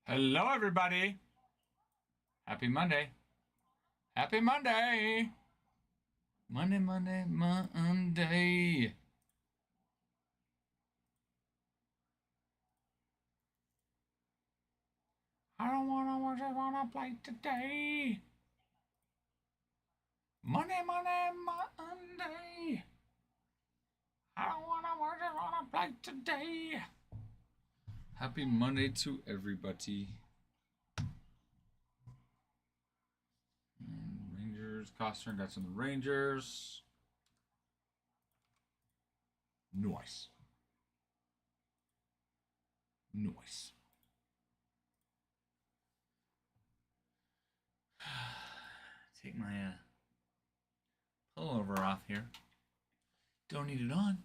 Hello, everybody. Happy Monday. Happy Monday. Monday, Monday, Monday. I don't want to watch it on a play today. Monday, Monday, Monday. I don't want to watch it on a play today. Happy Monday to everybody. Rangers, Costner got some Rangers. Nice. Nice. Take my pullover off here. Don't need it on.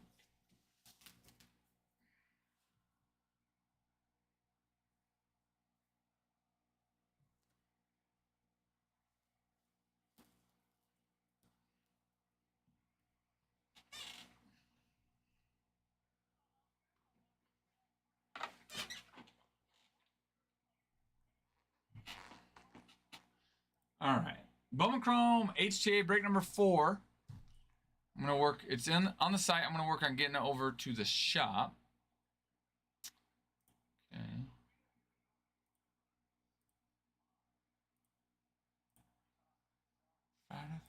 All right. Bowman Chrome HTA break number 4. I'm gonna work. It's in on the site. I'm gonna work on getting it over to the shop. Okay.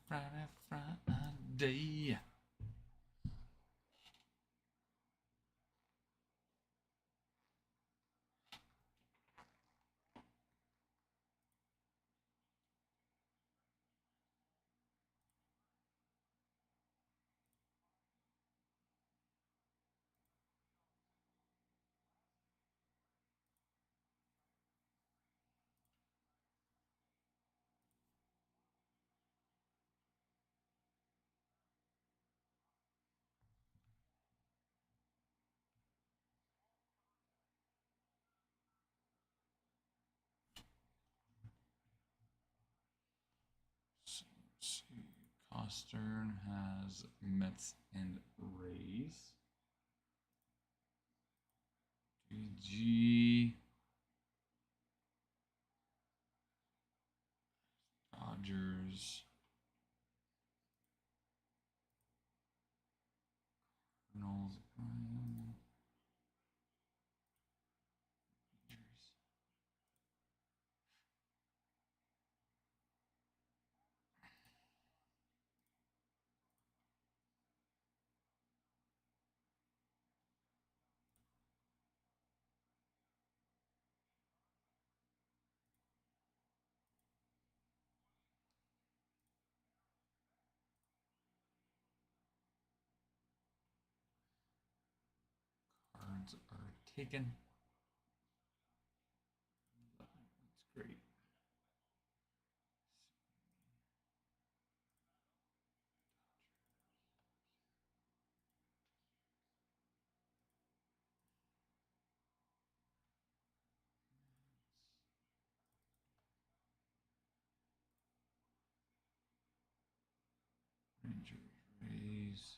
Friday. So, let's see. Costern has Mets and Rays. DG. Dodgers. Cardinals. Rangers. Cards are taken. That's great. Rangers. Rays.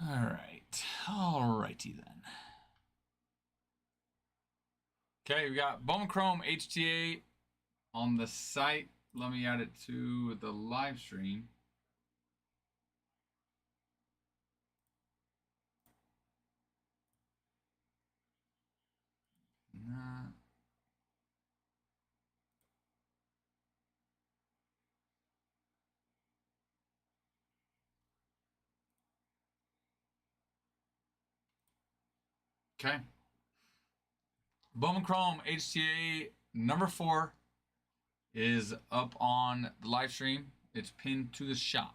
All right. All righty then. Okay, we got Bowman Chrome HTA on the site. Let me add it to the live stream. Nah. Okay. Bowman Chrome HTA number 4 is up on the live stream. It's pinned to the shop.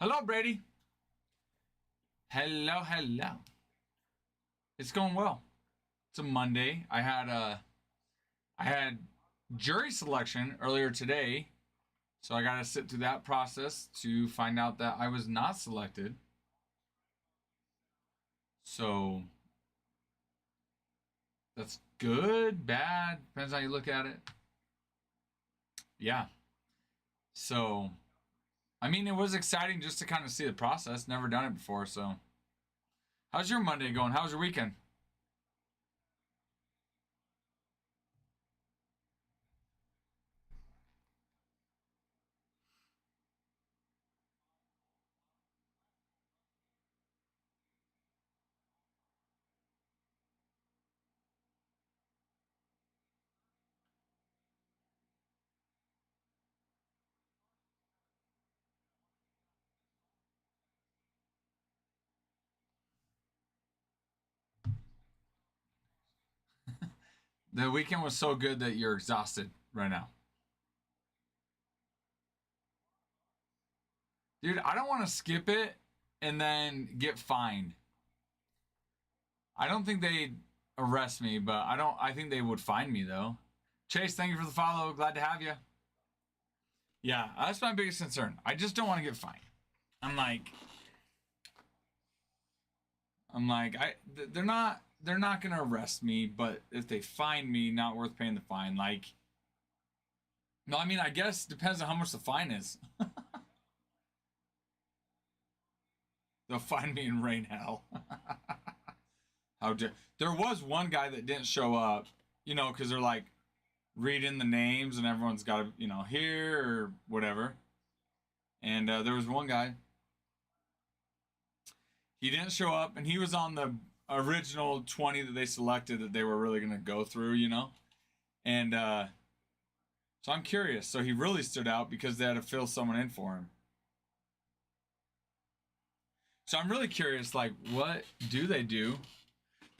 Hello, Brady. Hello, hello. It's going well. It's a Monday. I had jury selection earlier today, so I got to sit through that process to find out that I was not selected. So that's good, bad, depends how you look at it. Yeah. So, I mean, it was exciting just to kind of see the process. Never done it before, so. How's your Monday going? How's your weekend? The weekend was so good that you're exhausted right now. Dude, I don't want to skip it and then get fined. I don't think they'd arrest me, but I think they would fine me though. Chase, thank you for the follow. Glad to have you. Yeah, that's my biggest concern. I just don't want to get fined. I'm like they're not gonna arrest me, but if they fine me, not worth paying the fine. Like, no, I mean, I guess depends on how much the fine is. They'll fine me in rain hell. How dare there was one guy that didn't show up, because they're like reading the names and everyone's got to, here or whatever. And there was one guy. He didn't show up, and he was on the original 20 that they selected that they were really going to go through, you know? And so I'm curious. So he really stood out because they had to fill someone in for him. So I'm really curious, like, what do they do?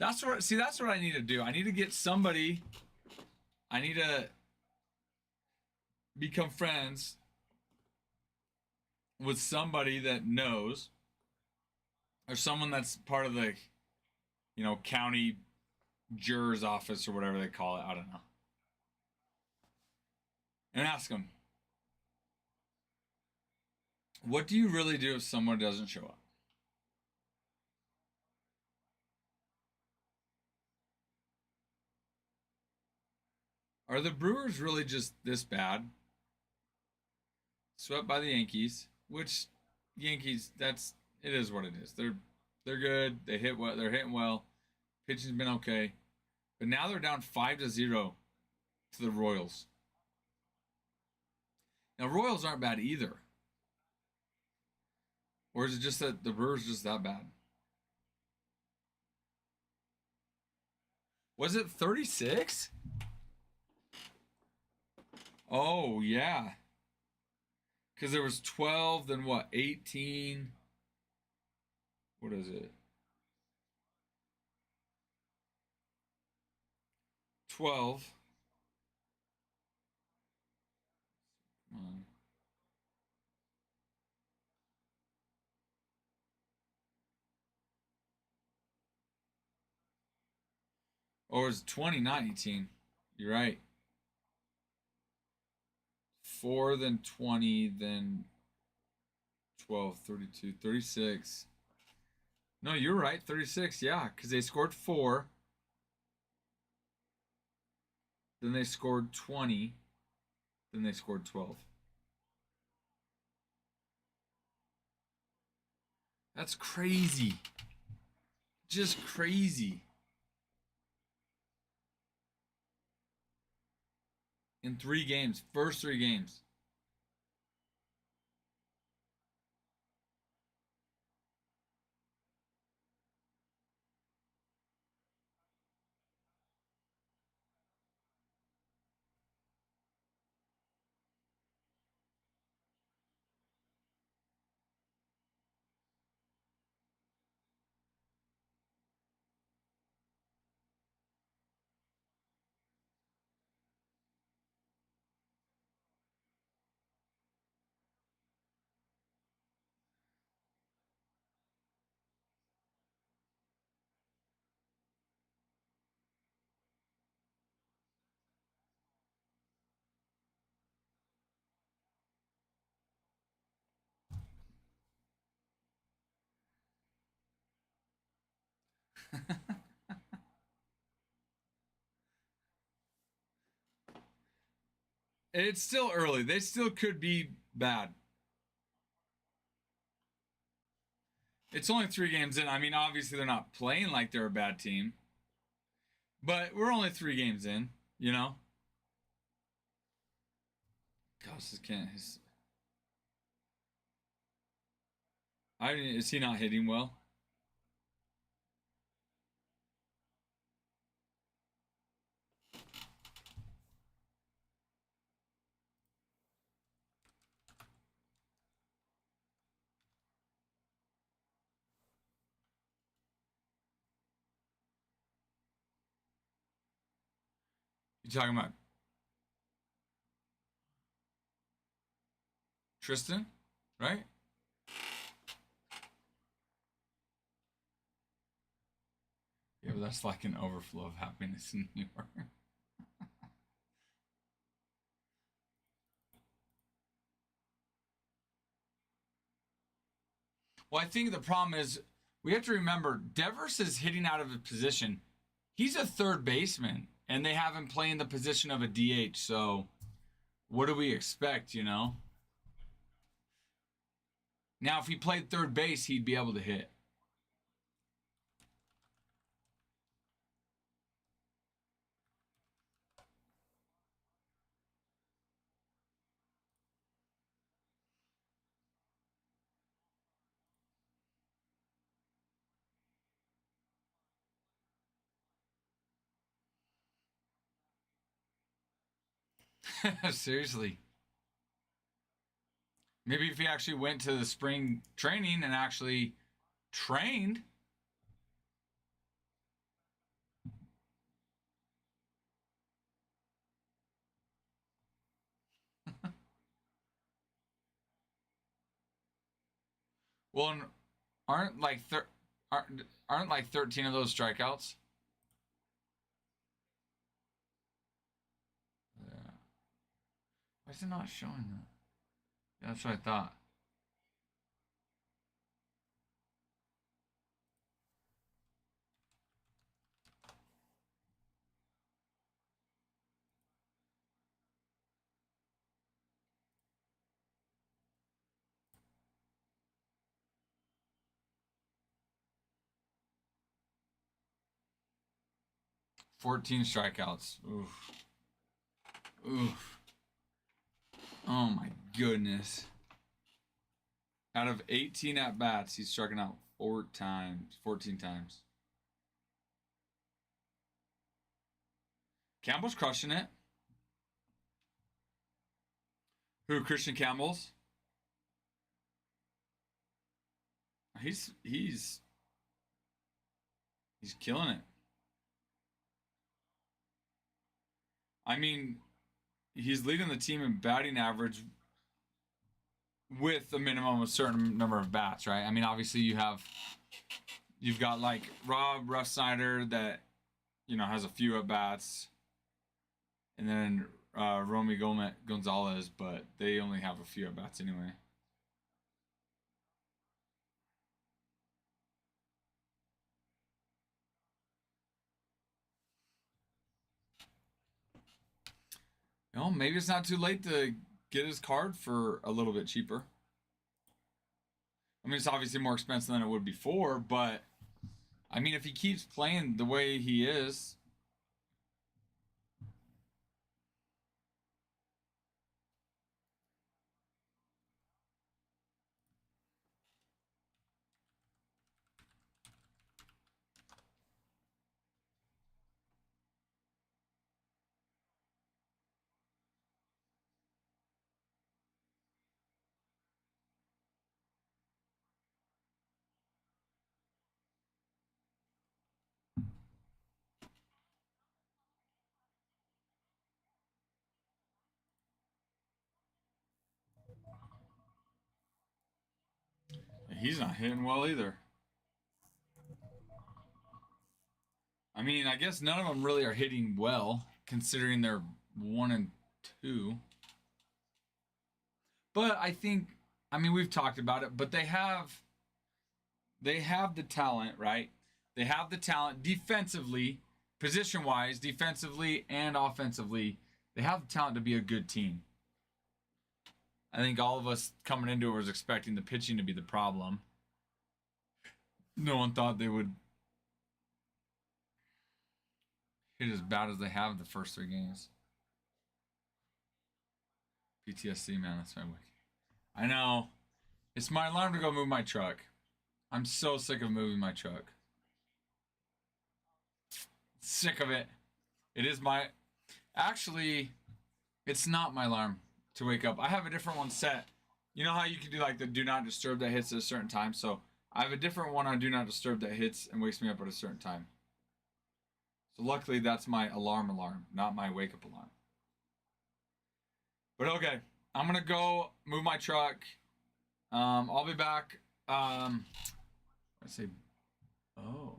That's what I need to do. I need to get somebody. I need to become friends with somebody that knows, or someone that's part of the, county juror's office or whatever they call it. I don't know. And ask them, what do you really do if someone doesn't show up? Are the Brewers really just this bad? Swept by the Yankees, which Yankees, it is what it is. They're good. They hit well. They're hitting well. Pitching's been okay, but now they're down 5-0 to the Royals. Now Royals aren't bad either, or is it just that the Brewers just that bad? Was it 36? Oh yeah, because there was 12, then what? 18. What is it? 12. Come on. Or it's 20, not 18. You're right. 4, then 20, then 12, 32, 36. No, you're right. 36, yeah, because they scored 4. Then they scored 20. Then they scored 12. That's crazy. Just crazy. In 3 games, first 3 games. It's still early. They still could be bad. It's only 3 games in. I mean, obviously they're not playing like they're a bad team, but we're only 3 games in, you know? Gosh, this can't. I mean, is he not hitting well? You talking about Tristan, right? Yeah, but that's like an overflow of happiness in New York. Well, I think the problem is we have to remember Devers is hitting out of his position. He's a third baseman, and they have him playing the position of a DH. So, what do we expect, you know? Now, if he played third base, he'd be able to hit. Seriously. Maybe if he actually went to the spring training and actually trained. Well, aren't like aren't like 13 of those strikeouts? Yeah. Why is it not showing that? Yeah, that's what I thought. Fourteen strikeouts. Oof. Oof. Oh my goodness. Out of 18 at bats, he's striking out 14 times. Campbell's crushing it. Who? Christian Campbell's? He's killing it. I mean, he's leading the team in batting average with a minimum of a certain number of bats, right? I mean, obviously you've got like Rob Ruffsnyder that has a few at bats, and then Romy Gonzalez, but they only have a few at bats anyway. Maybe it's not too late to get his card for a little bit cheaper. I mean, it's obviously more expensive than it would before, but I mean, if he keeps playing the way he is. He's not hitting well either. I mean, I guess none of them really are hitting well, considering they're 1 and 2. But I think, I mean, we've talked about it, but they have the talent, right? They have the talent defensively, position wise, defensively and offensively. They have the talent to be a good team. I think all of us coming into it was expecting the pitching to be the problem. No one thought they would hit as bad as they have the first 3 games. PTSD, man, that's my wick. I know. It's my alarm to go move my truck. I'm so sick of moving my truck. Sick of it. It is my. Actually, it's not my alarm to wake up. I have a different one set. You know how you can do like the do not disturb that hits at a certain time? So I have a different one on do not disturb that hits and wakes me up at a certain time. So luckily that's my alarm, not my wake up alarm. But okay, I'm gonna go move my truck. I'll be back. I say, oh.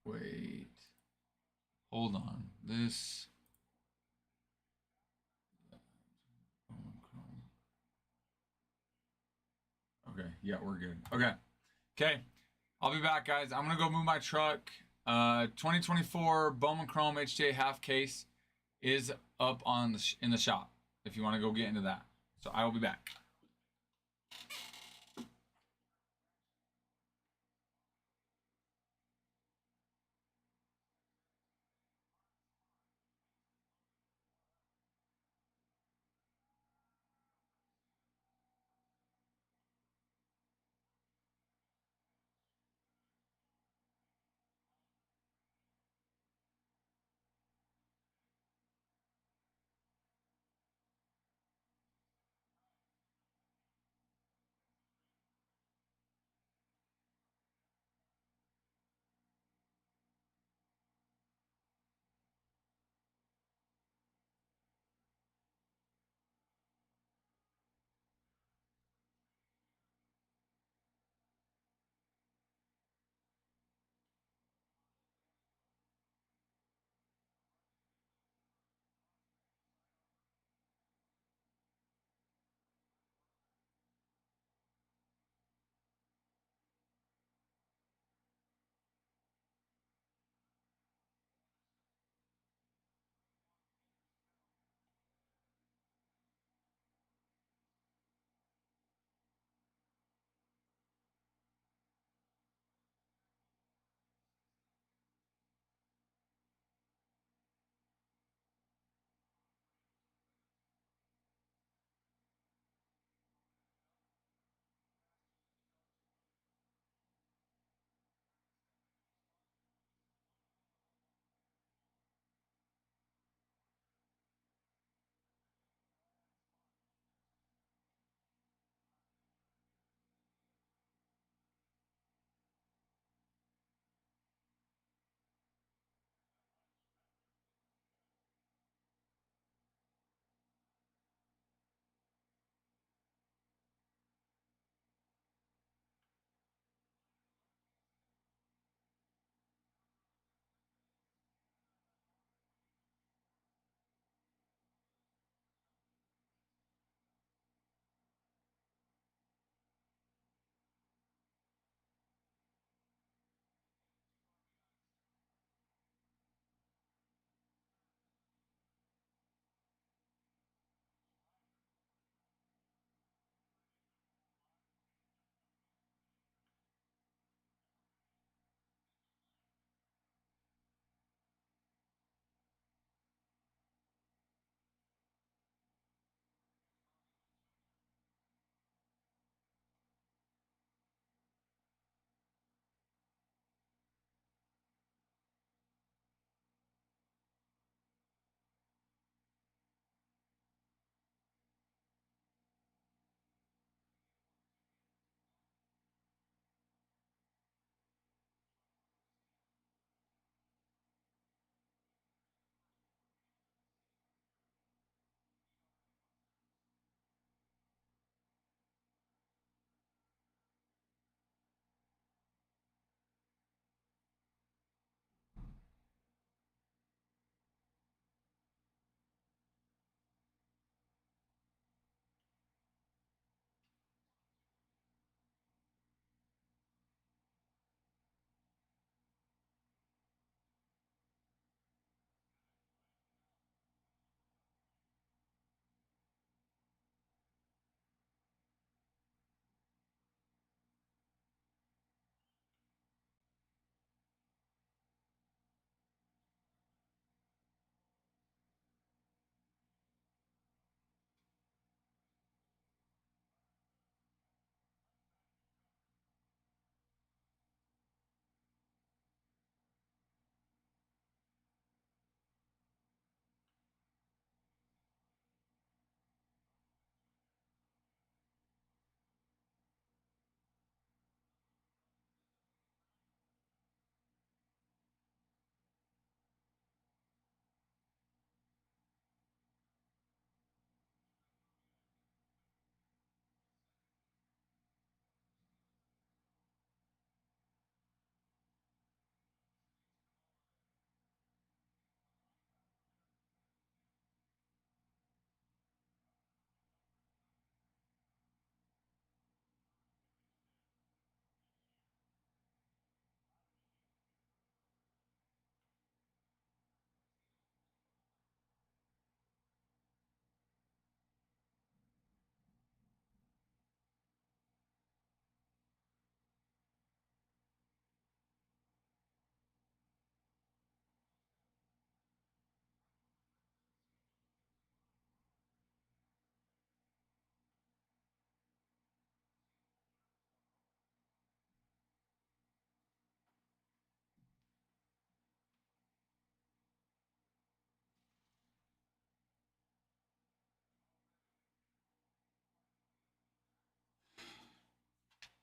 Wait. Hold on. This. Okay. Yeah, we're good. Okay. Okay. I'll be back, guys. I'm gonna go move my truck. 2024 Bowman Chrome HTA half case is up on in the shop if you want to go get into that. So I will be back.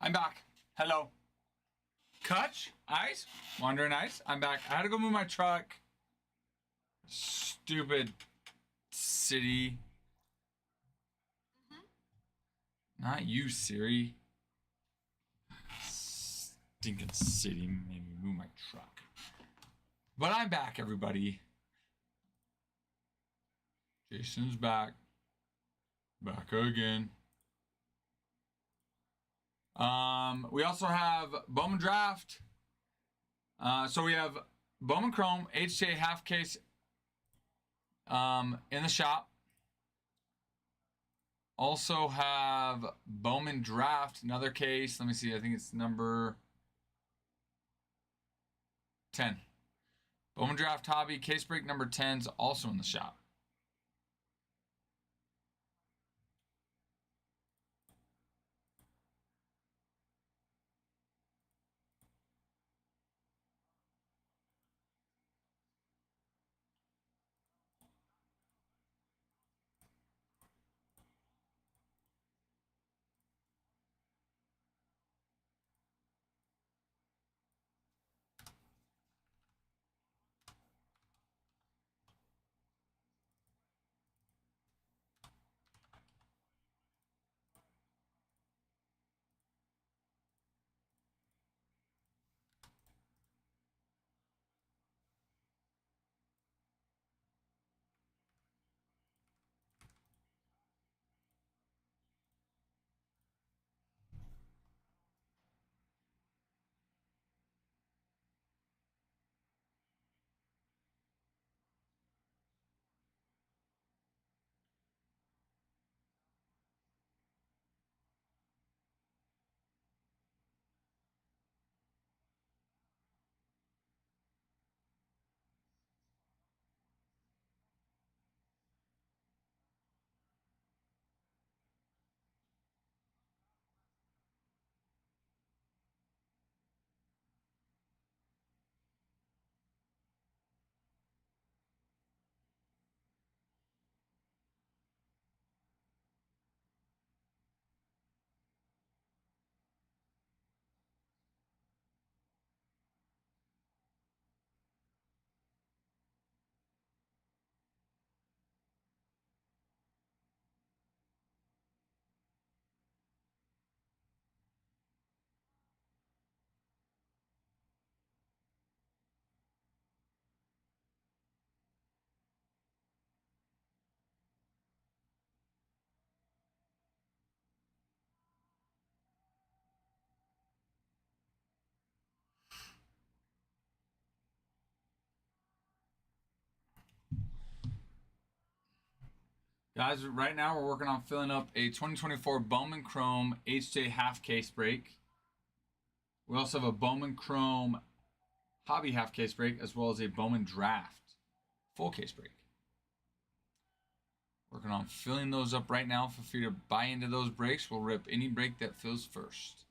I'm back. Hello. Kutch? Ice? Wandering Ice? I'm back. I had to go move my truck. Stupid city. Not you, Siri. Stinking city made me move my truck. But I'm back, everybody. Jason's back. Back again. We also have Bowman Draft. So we have Bowman Chrome, HTA half case in the shop. Also have Bowman Draft, another case. Let me see. I think it's number 10. Bowman Draft Hobby, case break number 10 is also in the shop. Guys, right now we're working on filling up a 2024 Bowman Chrome HJ half case break. We also have a Bowman Chrome Hobby half case break, as well as a Bowman Draft full case break. Working on filling those up right now. Feel free to buy into those breaks. We'll rip any break that fills first.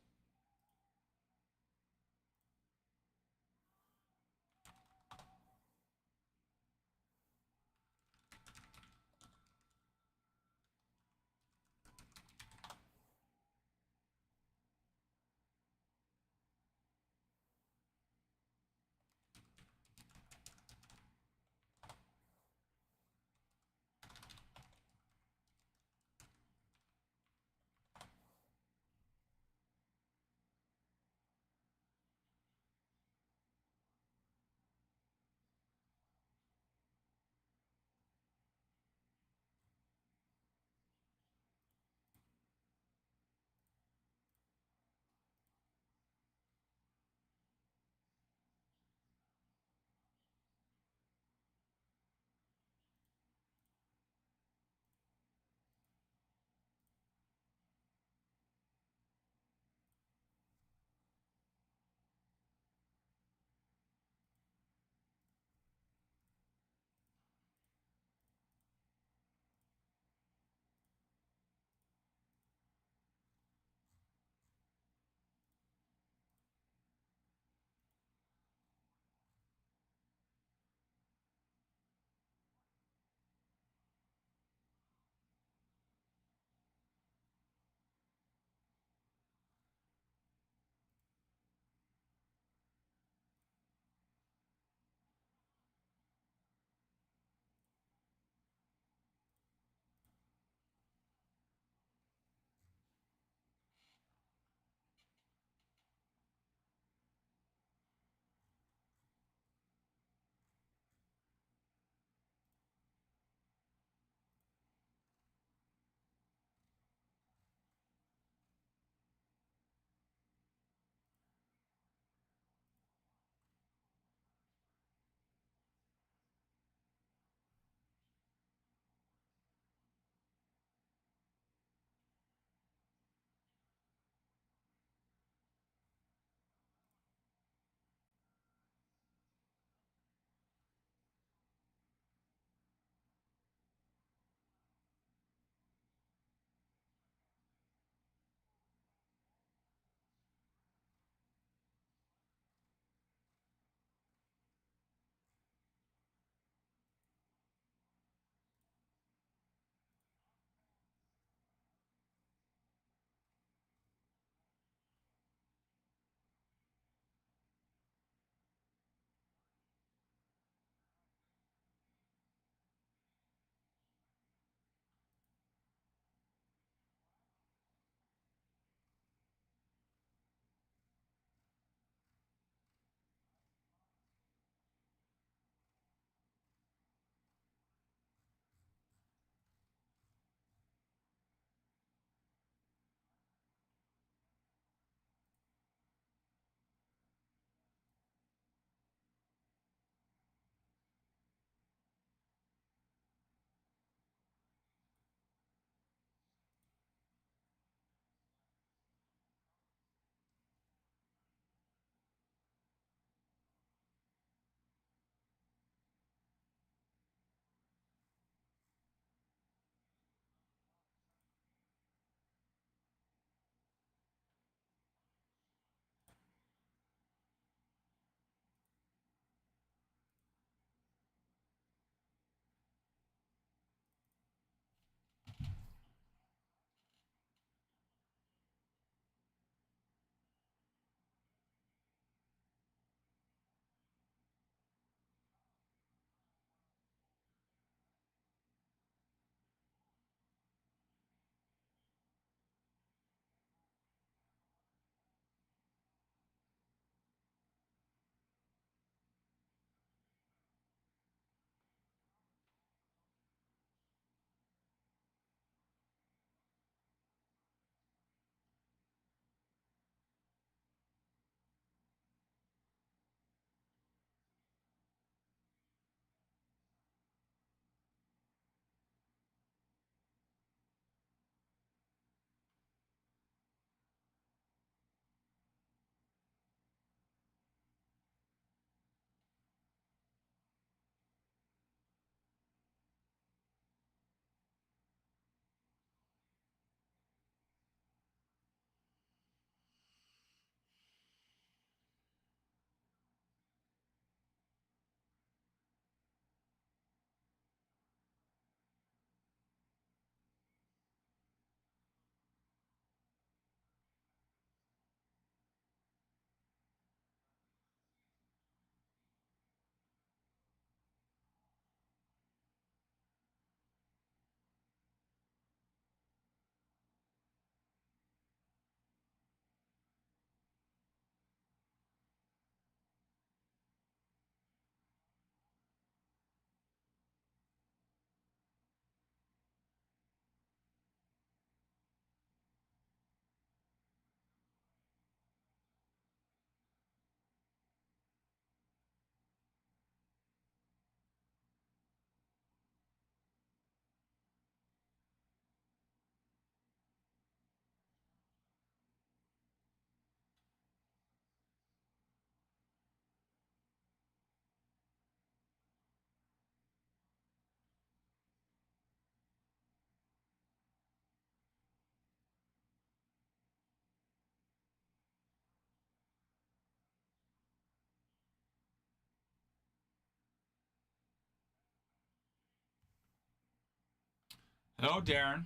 Hello, Darren.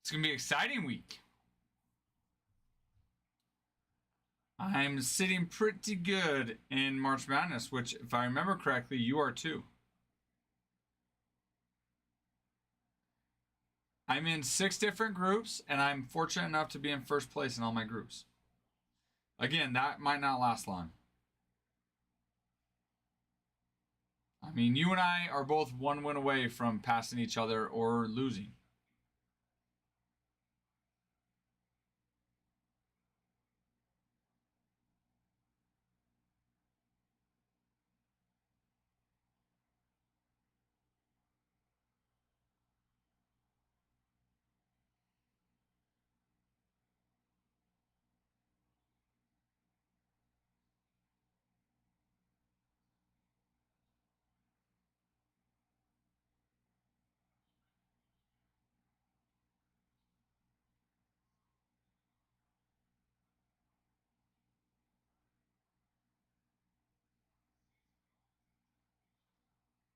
It's going to be an exciting week. I'm sitting pretty good in March Madness, which, if I remember correctly, you are too. I'm in 6 different groups, and I'm fortunate enough to be in first place in all my groups. Again, that might not last long. I mean, you and I are both 1 win away from passing each other or losing.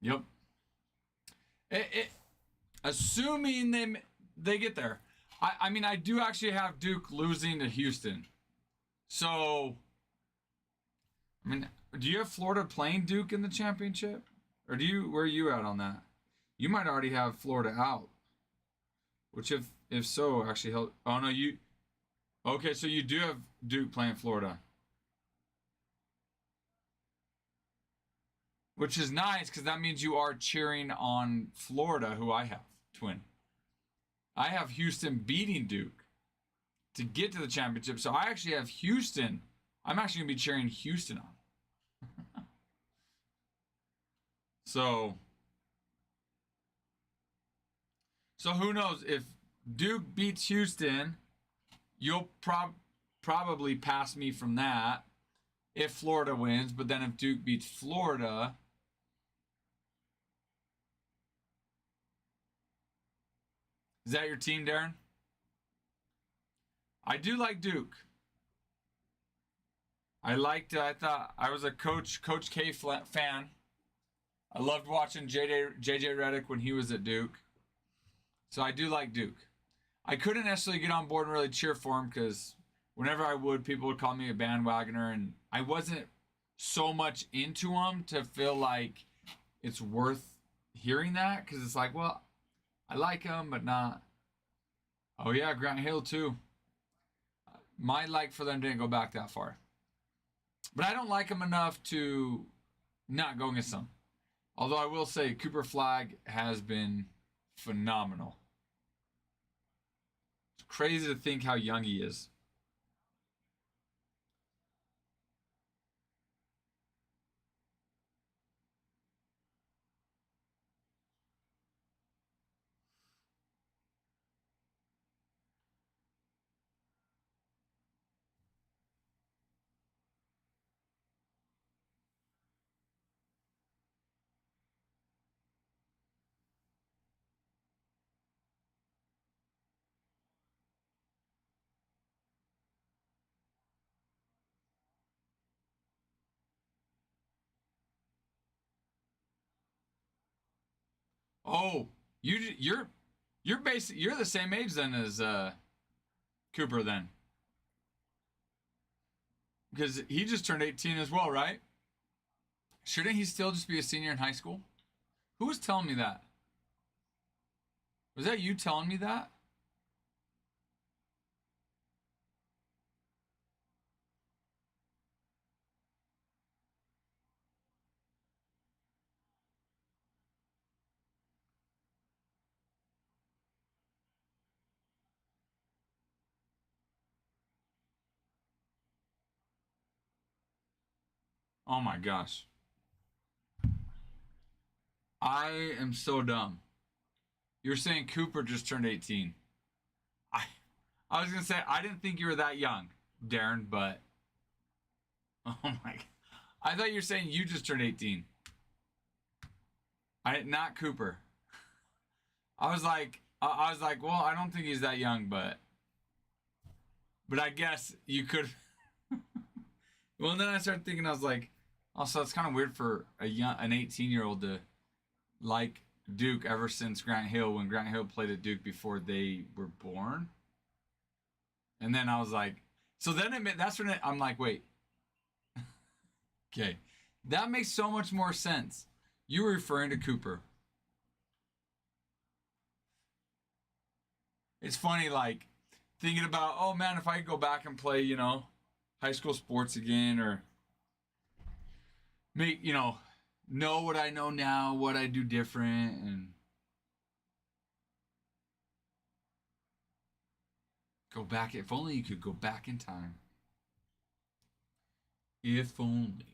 Yep. Assuming they get there. I mean, I do actually have Duke losing to Houston. So, I mean, do you have Florida playing Duke in the championship? Or where are you at on that? You might already have Florida out. Which if so, actually help. Oh no, okay, so you do have Duke playing Florida. Which is nice because that means you are cheering on Florida, who I have, twin. I have Houston beating Duke to get to the championship. So I actually have Houston. I'm actually going to be cheering Houston on. So who knows? If Duke beats Houston, you'll probably pass me from that if Florida wins. But then if Duke beats Florida, is that your team, Darren? I do like Duke. I thought I was a Coach K fan. I loved watching JJ Redick when he was at Duke. So I do like Duke. I couldn't necessarily get on board and really cheer for him because whenever I would, people would call me a bandwagoner, and I wasn't so much into him to feel like it's worth hearing that, because it's like, well, I like him, but not. Oh yeah, Grant Hill too. My like for them didn't go back that far. But I don't like him enough to not go against them. Although I will say Cooper Flagg has been phenomenal. It's crazy to think how young he is. Oh, you're the same age then as Cooper then, because he just turned 18 as well, right? Shouldn't he still just be a senior in high school? Who was telling me that? Was that you telling me that? Oh my gosh. I am so dumb. You're saying Cooper just turned 18. I I was gonna say I didn't think you were that young, Darren, but oh my, I thought you were saying you just turned 18. Not Cooper. I was like, well, I don't think he's that young, but I guess you could. Well, and then I started thinking, I was like, also, it's kind of weird for an 18-year-old to like Duke ever since Grant Hill when Grant Hill played at Duke before they were born. And then I was like, so then that's when I'm like, wait, okay, that makes so much more sense. You were referring to Cooper. It's funny, like thinking about, oh man, if I could go back and play, high school sports again, or make, know what I know now, what I do different, and go back. If only you could go back in time. If only.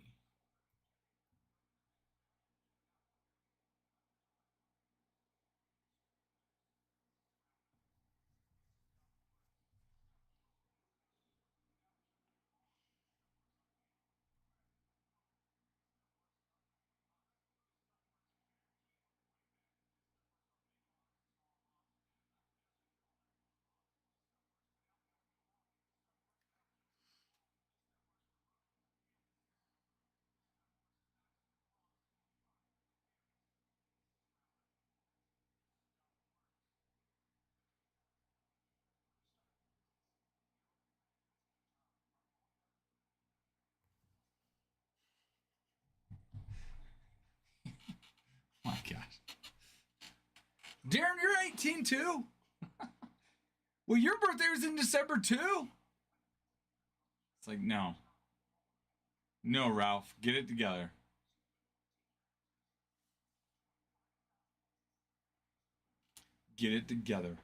My gosh. Darren, you're 18 too? Well, your birthday was in December too. It's like, no. No, Ralph. Get it together. Get it together.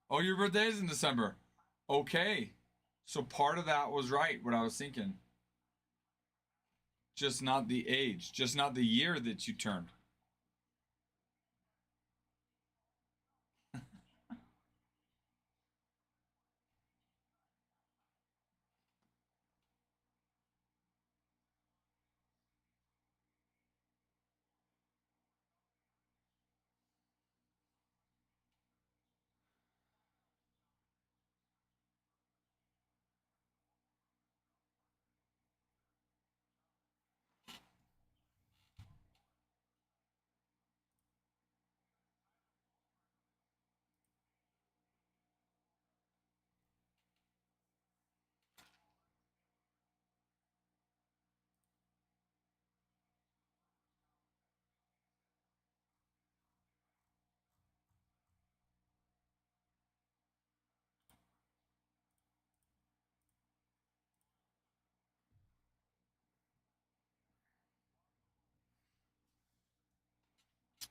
Oh, your birthday is in December. Okay. So part of that was right, what I was thinking. Just not the age, just not the year that you turned.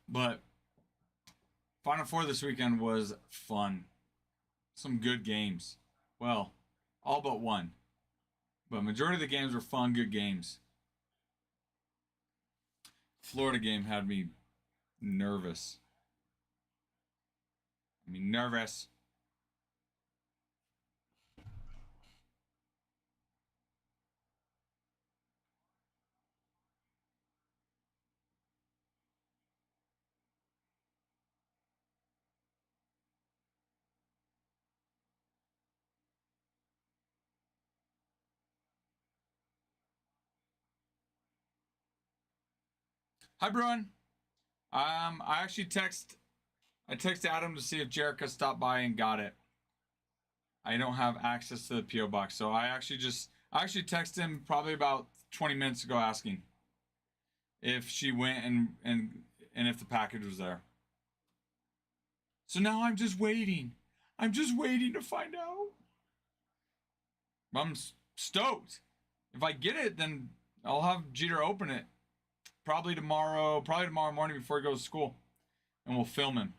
But Final Four this weekend was fun. Some good games. Well, all but one. But majority of the games were fun, good games. Florida game had me nervous. I mean, nervous. Hi, Bruin. I texted Adam to see if Jerica stopped by and got it. I don't have access to the PO box, so I actually texted him probably about 20 minutes ago asking if she went and if the package was there. So now I'm just waiting. I'm just waiting to find out. I'm stoked. If I get it, then I'll have Jeter open it probably tomorrow morning before he goes to school, and we'll film him.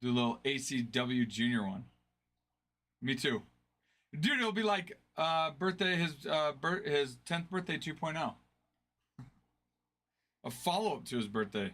Do a little ACW Junior one. Me too, dude. It'll be like birthday his 10th birthday 2.0, a follow up to his birthday.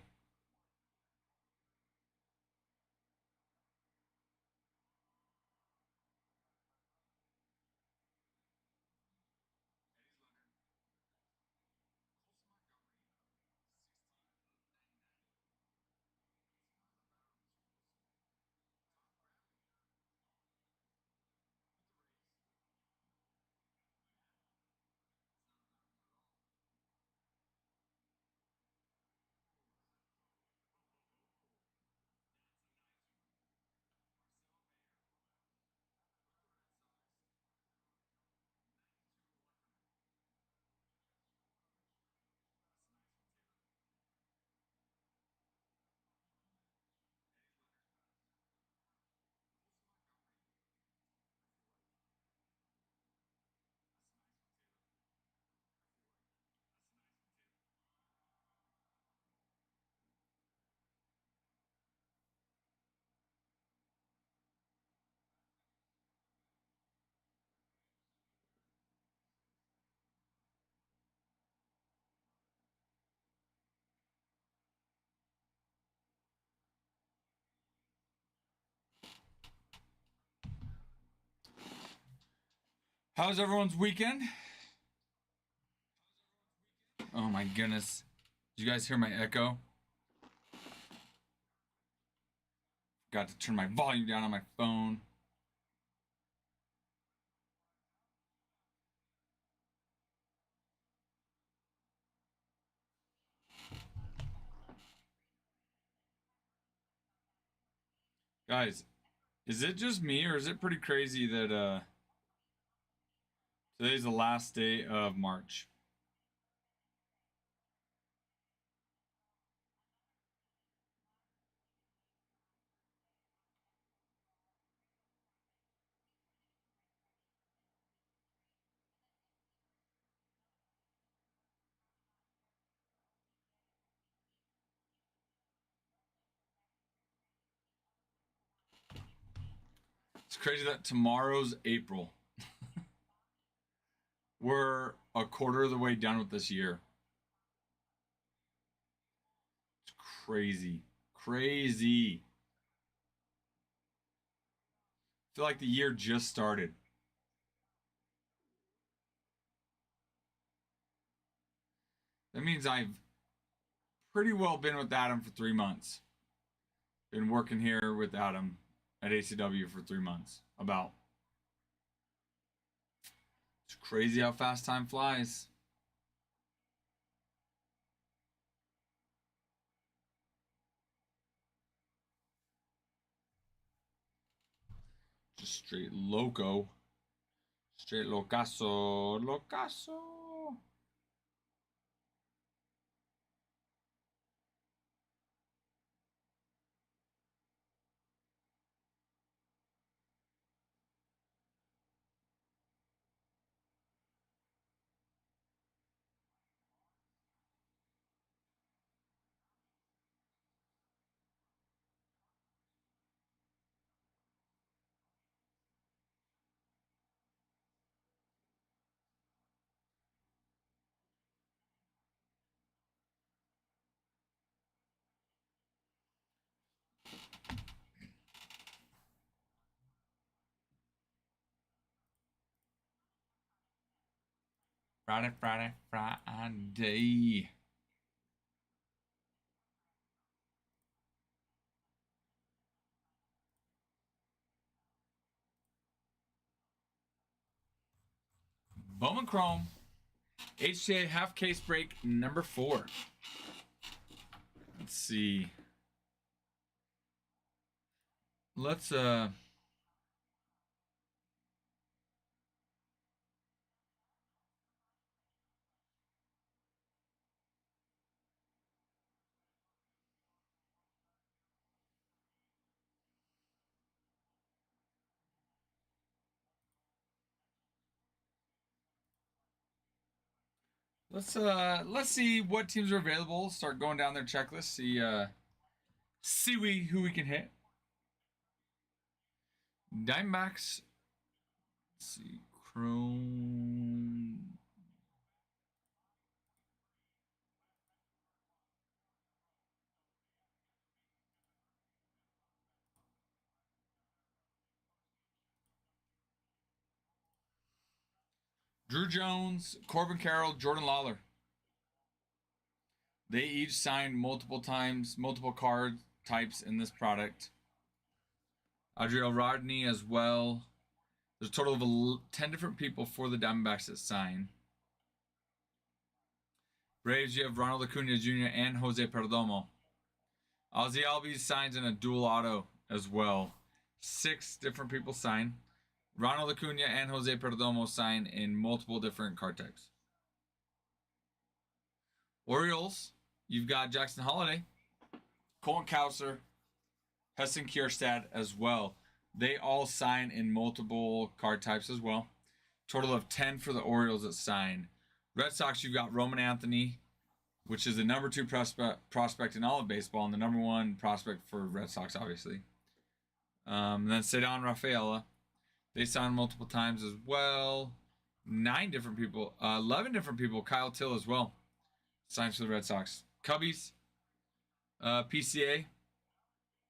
How's everyone's weekend? Oh my goodness. Did you guys hear my echo? Got to turn my volume down on my phone. Guys, is it just me or is it pretty crazy that today's the last day of March? It's crazy that tomorrow's April. We're a quarter of the way done with this year. It's crazy. Crazy. I feel like the year just started. That means I've pretty well been with Adam for 3 months. Been working here with Adam at ACW for 3 months. About. It's crazy how fast time flies. Just straight loco. Straight locazo. Locazo. Friday, Friday, Friday. Bowman Chrome. HTA half case break number 4. Let's see. Let's let's see what teams are available. Start going down their checklist. See who we can hit. Diamondbacks. Let's see. Chrome. Drew Jones, Corbin Carroll, Jordan Lawler. They each signed multiple times, multiple card types in this product. Adriel Rodney as well. There's a total of 10 different people for the Diamondbacks that sign. Braves, you have Ronald Acuna Jr. and Jose Perdomo. Ozzy Albies signs in a dual auto as well. 6 different people sign. Ronald Acuna and Jose Perdomo sign in multiple different card types. Orioles, you've got Jackson Holiday, Colton Cowser, Heston Kjerstad as well. They all sign in multiple card types as well. Total of 10 for the Orioles that sign. Red Sox, you've got Roman Anthony, which is the number 2 prospect in all of baseball and the number 1 prospect for Red Sox, obviously. And then Cedon Rafaela. They signed multiple times as well. 9 different people. 11 different people. Kyle Till as well. Signs for the Red Sox. Cubbies. PCA.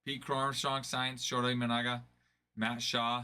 Pete Crow Armstrong signs. Shohei Managa. Matt Shaw.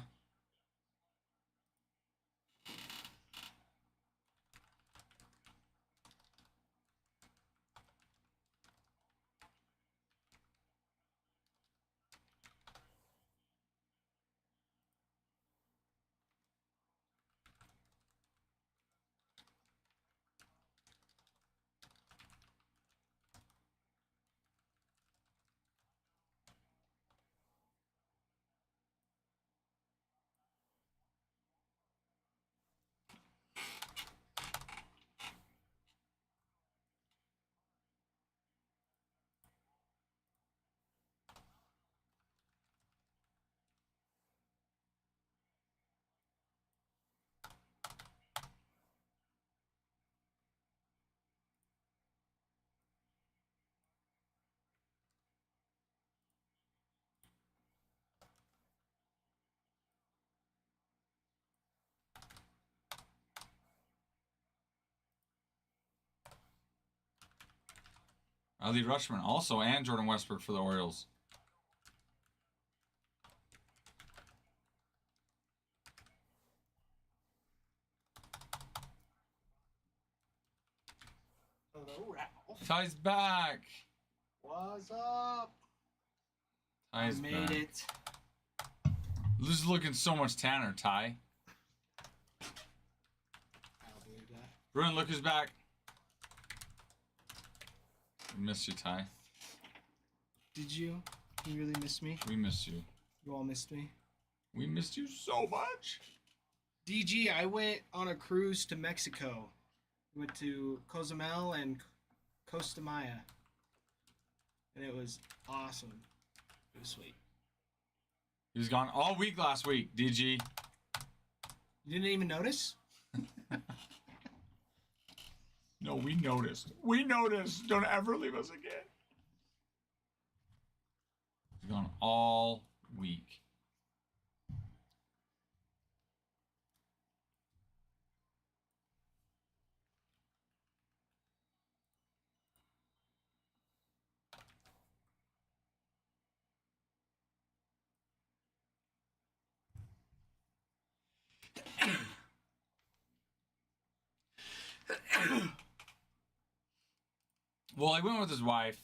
Ali Rushman also, and Jordan Westbrook for the Orioles. Hello, Ralph. Ty's back. What's up? Ty's made back. it. This is looking so much tanner, Ty. I'll believe that. Bruin, look who's back. We missed you, Ty. Did you? You really missed me? We missed you. You all missed me? We missed you so much. DG, I went on a cruise to Mexico. Went to Cozumel and Costa Maya. And it was awesome. It was sweet. He was gone all week last week, DG. You didn't even notice? No, we noticed. We noticed. Don't ever leave us again. He's gone all week. Well, he went with his wife.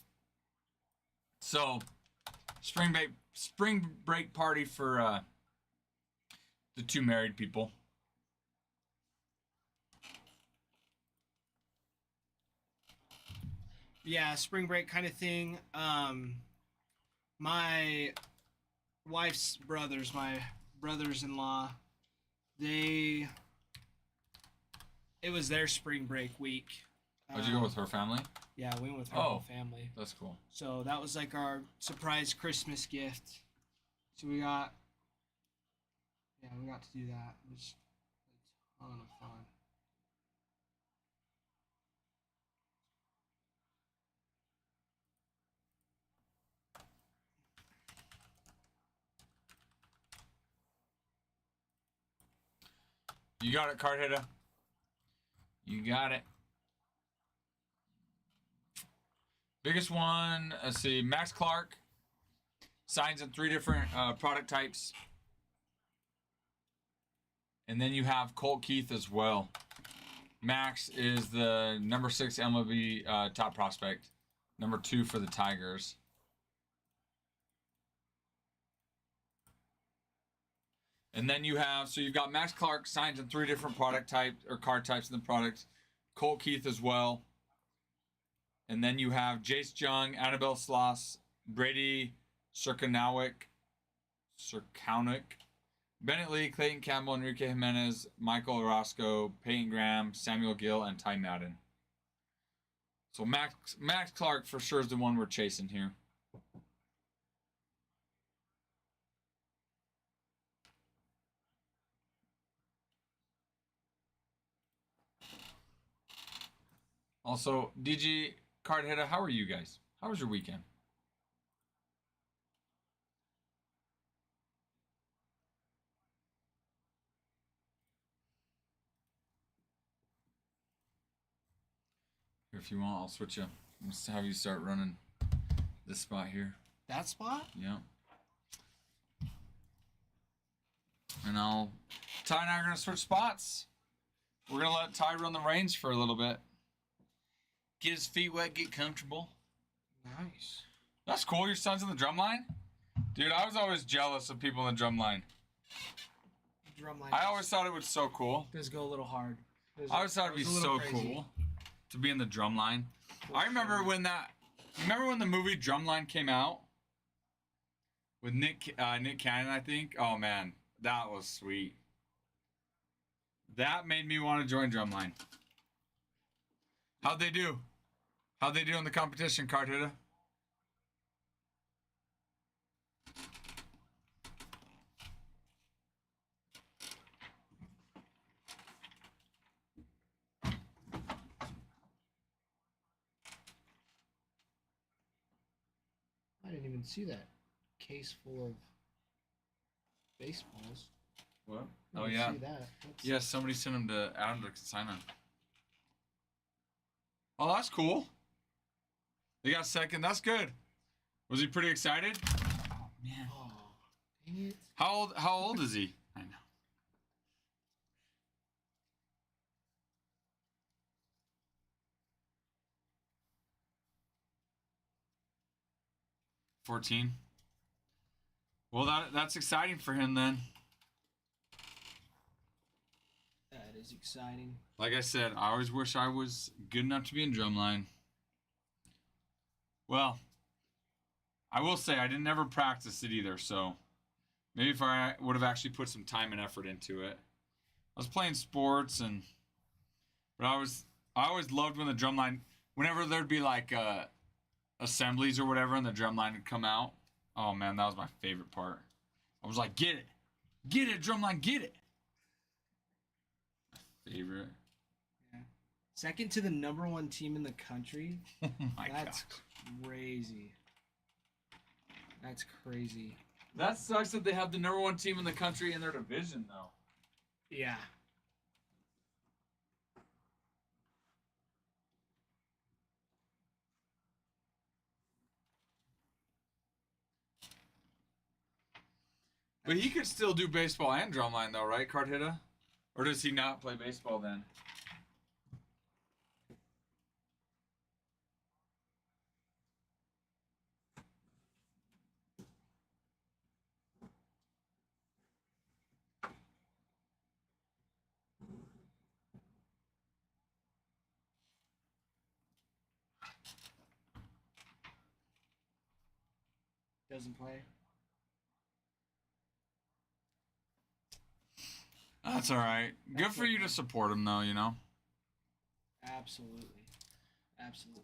So, spring break party for the two married people. Yeah, spring break kind of thing. My wife's brothers, my brothers-in-law, it was their spring break week. How'd you go with her family? Yeah, we went with her whole family. That's cool. So that was like our surprise Christmas gift. So we got to do that. It was a ton of fun. You got it, card hitter. You got it. Biggest one, let's see, Max Clark. Signs in 3 different product types. And then you have Colt Keith as well. Max is the number 6 MLB top prospect. Number 2 for the Tigers. And then you have, so you've got Max Clark signs in 3 different product types or card types in the product. Colt Keith as well. And then you have Jace Jung, Annabelle Sloss, Brady Circanowic, Bennett Lee, Clayton Campbell, Enrique Jimenez, Michael Orozco, Peyton Graham, Samuel Gill, and Ty Madden. So Max Clark for sure is the one we're chasing here. Also, DG Card Hitter, how are you guys? How was your weekend? Here, if you want, I'll switch you. Let's have you start running this spot here. That spot? Yeah. And Ty and I are going to switch spots. We're going to let Ty run the reins for a little bit. Get his feet wet, get comfortable. Nice. That's cool. Your son's in the drum line? Dude, I was always jealous of people in the drum line. I always thought it was so cool. Does go a little hard. I always thought it'd be so cool to be in the drum line. I remember when the movie Drumline came out with Nick Cannon, I think. Oh man, that was sweet. That made me want to join Drumline. How'd they do? How'd they do in the competition, Card Hitter? I didn't even see that case full of baseballs. What? I Oh didn't yeah. see that. Yeah, somebody sent him to Adam to sign on. Oh, that's cool. They got second. That's good. Was he pretty excited? Oh man. Oh, dang it. How old is he? I know. 14. Well, that's exciting for him then. That is exciting. Like I said, I always wish I was good enough to be in drumline. Well, I will say I didn't ever practice it either, so maybe if I would have actually put some time and effort into it. I was playing sports but I always loved when the drumline, whenever there'd be like assemblies or whatever and the drumline would come out. Oh man, that was my favorite part. I was like, get it, drumline, get it. My favorite. Yeah. Second to the #1 team in the country. Oh my That's God. crazy. That's crazy. That sucks that they have the #1 team in the country in their division, though. Yeah. But he could still do baseball and drumline, though, right, Card Hitta? Or does he not play baseball then? Doesn't play. That's all right. Good That's for you okay. to support him, though, you know? Absolutely. Absolutely.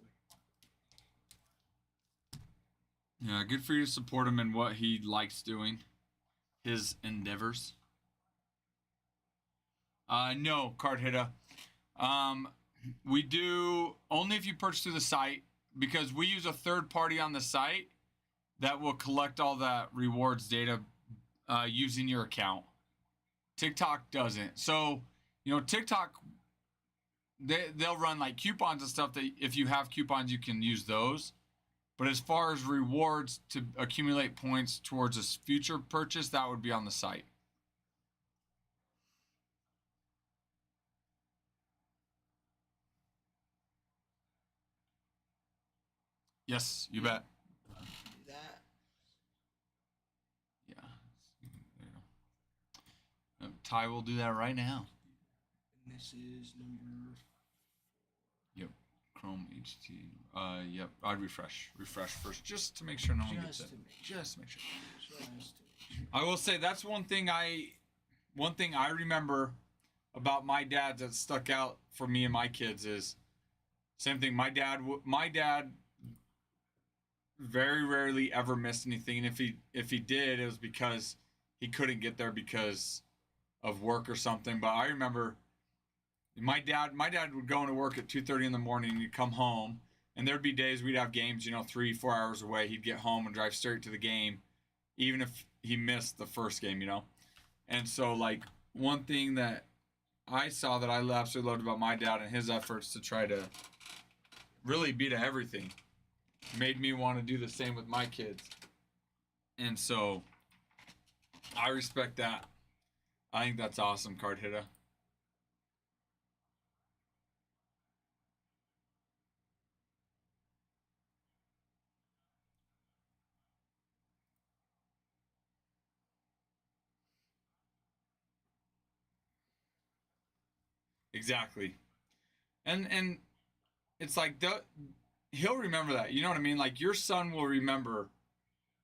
Yeah, good for you to support him in what he likes doing. His endeavors. No, Card Hitta. We do only if you purchase through the site, because we use a third party on the site that will collect all that rewards data using your account. TikTok doesn't. So, TikTok, they'll run like coupons and stuff that if you have coupons, you can use those. But as far as rewards to accumulate points towards a future purchase, that would be on the site. Yes, you bet. Do that. Yeah. There you go. Ty will do that right now. And this is number. Yep. Chrome HTA. Yep. I'd refresh first, just to make sure no one gets it. Just to make sure. I will say that's one thing I remember about my dad that stuck out for me and my kids is same thing. My dad very rarely ever missed anything, and if he did, it was because he couldn't get there because of work or something. But I remember my dad would go into work at 2:30 in the morning, and he'd come home, and there'd be days we'd have games 3-4 hours away. He'd get home and drive straight to the game, even if he missed the first game. And so like one thing that I saw that I absolutely loved about my dad and his efforts to try to really beat everything made me want to do the same with my kids. And so I respect that. I think that's awesome, Card Hitta. Exactly. And it's like he'll remember that. You know what I mean? Like your son will remember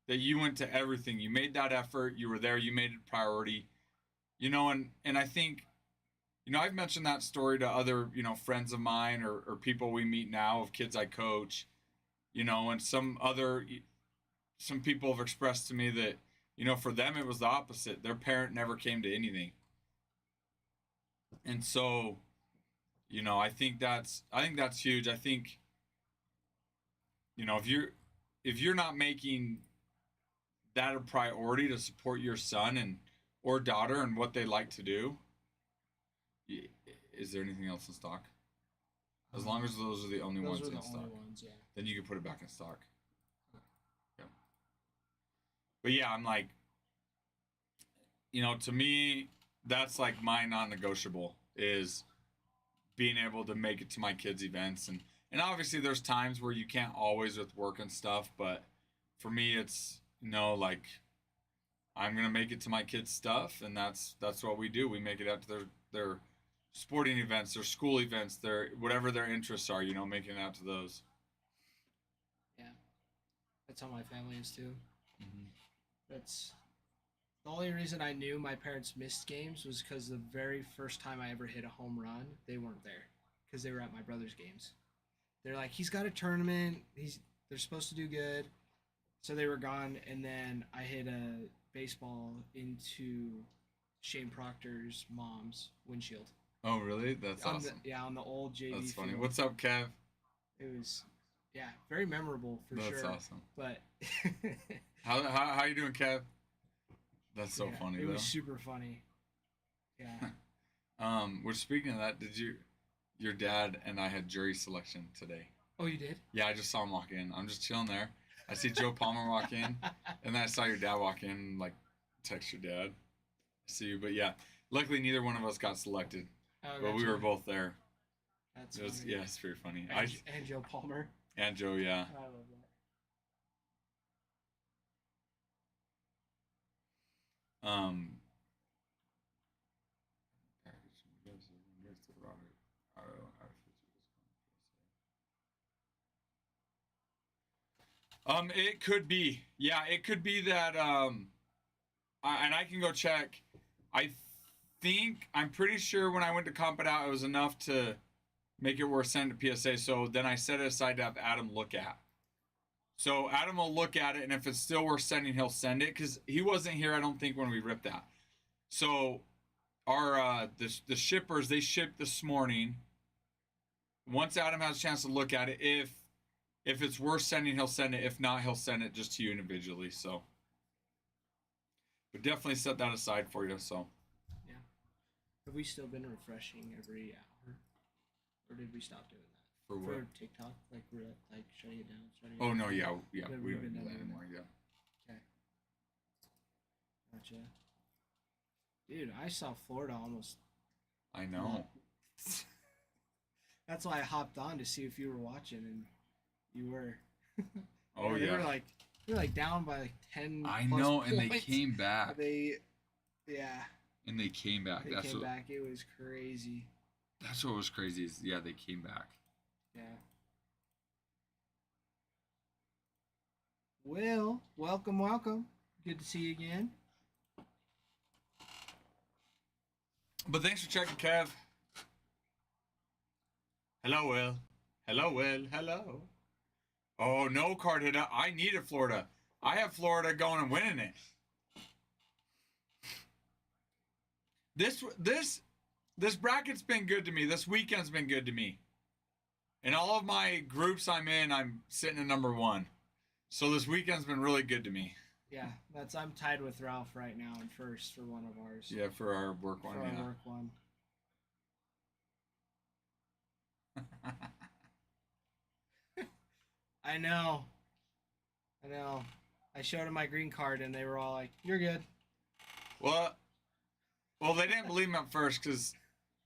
that you went to everything. You made that effort. You were there. You made it a priority. And I think, I've mentioned that story to other, friends of mine or people we meet now of kids I coach, and some people have expressed to me that, for them it was the opposite. Their parent never came to anything. And so, I think that's huge. I think, if you're not making that a priority to support your son and or daughter and what they like to do, is there anything else in stock? As long as those are the only Those ones were in the stock. only ones, yeah. Then you can put it back in stock. Yeah. But yeah, I'm like, to me, that's like my non-negotiable is being able to make it to my kids' events. And obviously there's times where you can't always with work and stuff, but for me, it's, like I'm going to make it to my kids' stuff. And that's what we do. We make it out to their sporting events, their school events, their whatever their interests are, making it out to those. Yeah. That's how my family is too. Mm-hmm. That's the only reason I knew my parents missed games was because the very first time I ever hit a home run, they weren't there because they were at my brother's games. They're like, he's got a tournament. They're supposed to do good, so they were gone. And then I hit a baseball into Shane Proctor's mom's windshield. Oh, really? That's awesome. On the old JV. That's funny. field. What's up, Kev? It was, very memorable for sure. That's awesome. But how you doing, Kev? That's so funny. It was super funny. Yeah. Which speaking of that, your dad and I had jury selection today. Oh, you did? Yeah, I just saw him walk in. I'm just chilling there. I see Joe Palmer walk in, and then I saw your dad walk in. Like, text your dad. See you, but yeah. Luckily, neither one of us got selected. Oh, but we were both there. That's funny. Yeah, it's very funny. And Joe Palmer. And Joe, yeah. I love that. It could be. Yeah, it could be that, and I can go check. I'm pretty sure when I went to comp it out, it was enough to make it worth sending to PSA. So then I set it aside to have Adam look at. So Adam will look at it, and if it's still worth sending, he'll send it. Because he wasn't here, I don't think, when we ripped that. So our the shippers, they shipped this morning. Once Adam has a chance to look at it, if it's worth sending, he'll send it. If not, he'll send it just to you individually. So, but definitely set that aside for you. So, yeah. Have we still been refreshing every hour, or did we stop doing that? For what? For TikTok, like we're like shutting it down. Oh no, yeah, we We've don't been do that doing anymore. Yeah. Okay. Gotcha. Dude, I saw Florida almost. I know. That's why I hopped on to see if you were watching, and you were. Oh They yeah. were like down by like 10. I plus know, points. and they came back. Yeah. And they came back. They came back. It was crazy. That's what was crazy. Is yeah, they came back. Yeah. Will, welcome. Good to see you again. But thanks for checking, Kev. Hello, Will. Hello. Oh, no card hit up. I needed Florida. I have Florida going and winning it. This bracket's been good to me. This weekend's been good to me. In all of my groups I'm in, I'm sitting at number 1. So this weekend's been really good to me. Yeah, I'm tied with Ralph right now in first for one of ours. Yeah, for our work one. For our work one. I know. I showed them my green card, and they were all like, "You're good." Well, they didn't believe me at first because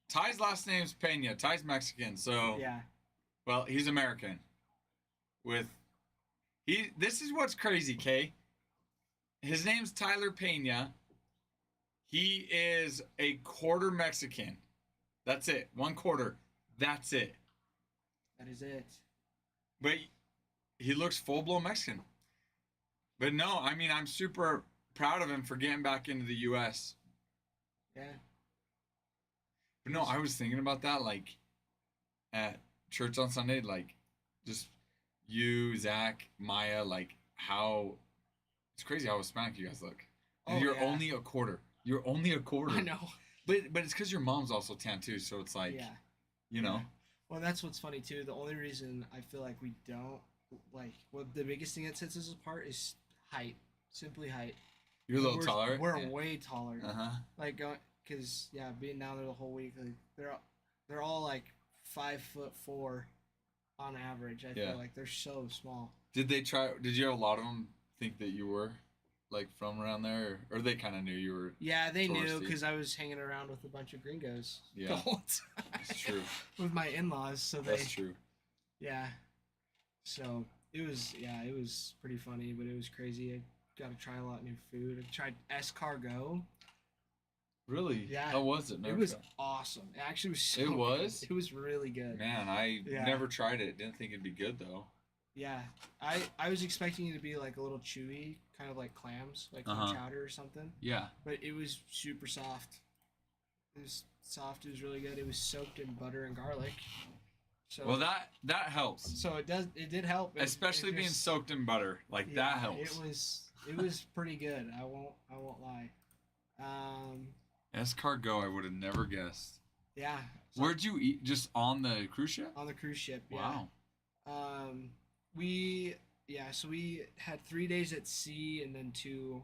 Ty's last name's Pena. Ty's Mexican, so yeah. Well, he's American. This is what's crazy, Kay. His name's Tyler Pena. He is a quarter Mexican. That's it. 1/4. That's it. That is it. But he looks full-blown Mexican. But no, I mean, I'm super proud of him for getting back into the U.S. Yeah. But no, I was thinking about that, like, at church on Sunday, like, just you, Zach, Maya, like, how... It's crazy how Hispanic you guys look. And you're only a quarter. You're only a quarter. I know. But it's because your mom's also tan, too, so it's like, you know. Well, that's what's funny, too. The only reason I feel like we don't, like, the biggest thing that sets us apart is height. Simply height. You're a little taller? We're way taller. Uh-huh. Like, because, being down there the whole week, like, they're all, like, 5'4" on average. I Yeah. feel like they're so small. Did you have a lot of them think that you were like from around there, or they kind of knew you were? Yeah, they knew Touristy. because I was hanging around with a bunch of gringos the Yeah. whole time. That's true. With my in-laws, so That's true. yeah. So it was pretty funny, but it was crazy. I got to try a lot of new food. I tried escargot. Really? Yeah. How was it? It was awesome. It actually was. So It was? Good. It was really good. Man, I Yeah. never tried it. Didn't think it'd be good though. Yeah, I was expecting it to be like a little chewy, kind of like clams, like clam chowder or something. Yeah. But it was super soft. It was soft. It was really good. It was soaked in butter and garlic. So Well, that helps. So it did help. Especially being soaked in butter, like that helps. It was pretty good. I won't lie. Escargot, I would have never guessed. Yeah. So Where'd you eat? Just on the cruise ship? on the cruise ship. Wow. Yeah. We had 3 days at sea and then 2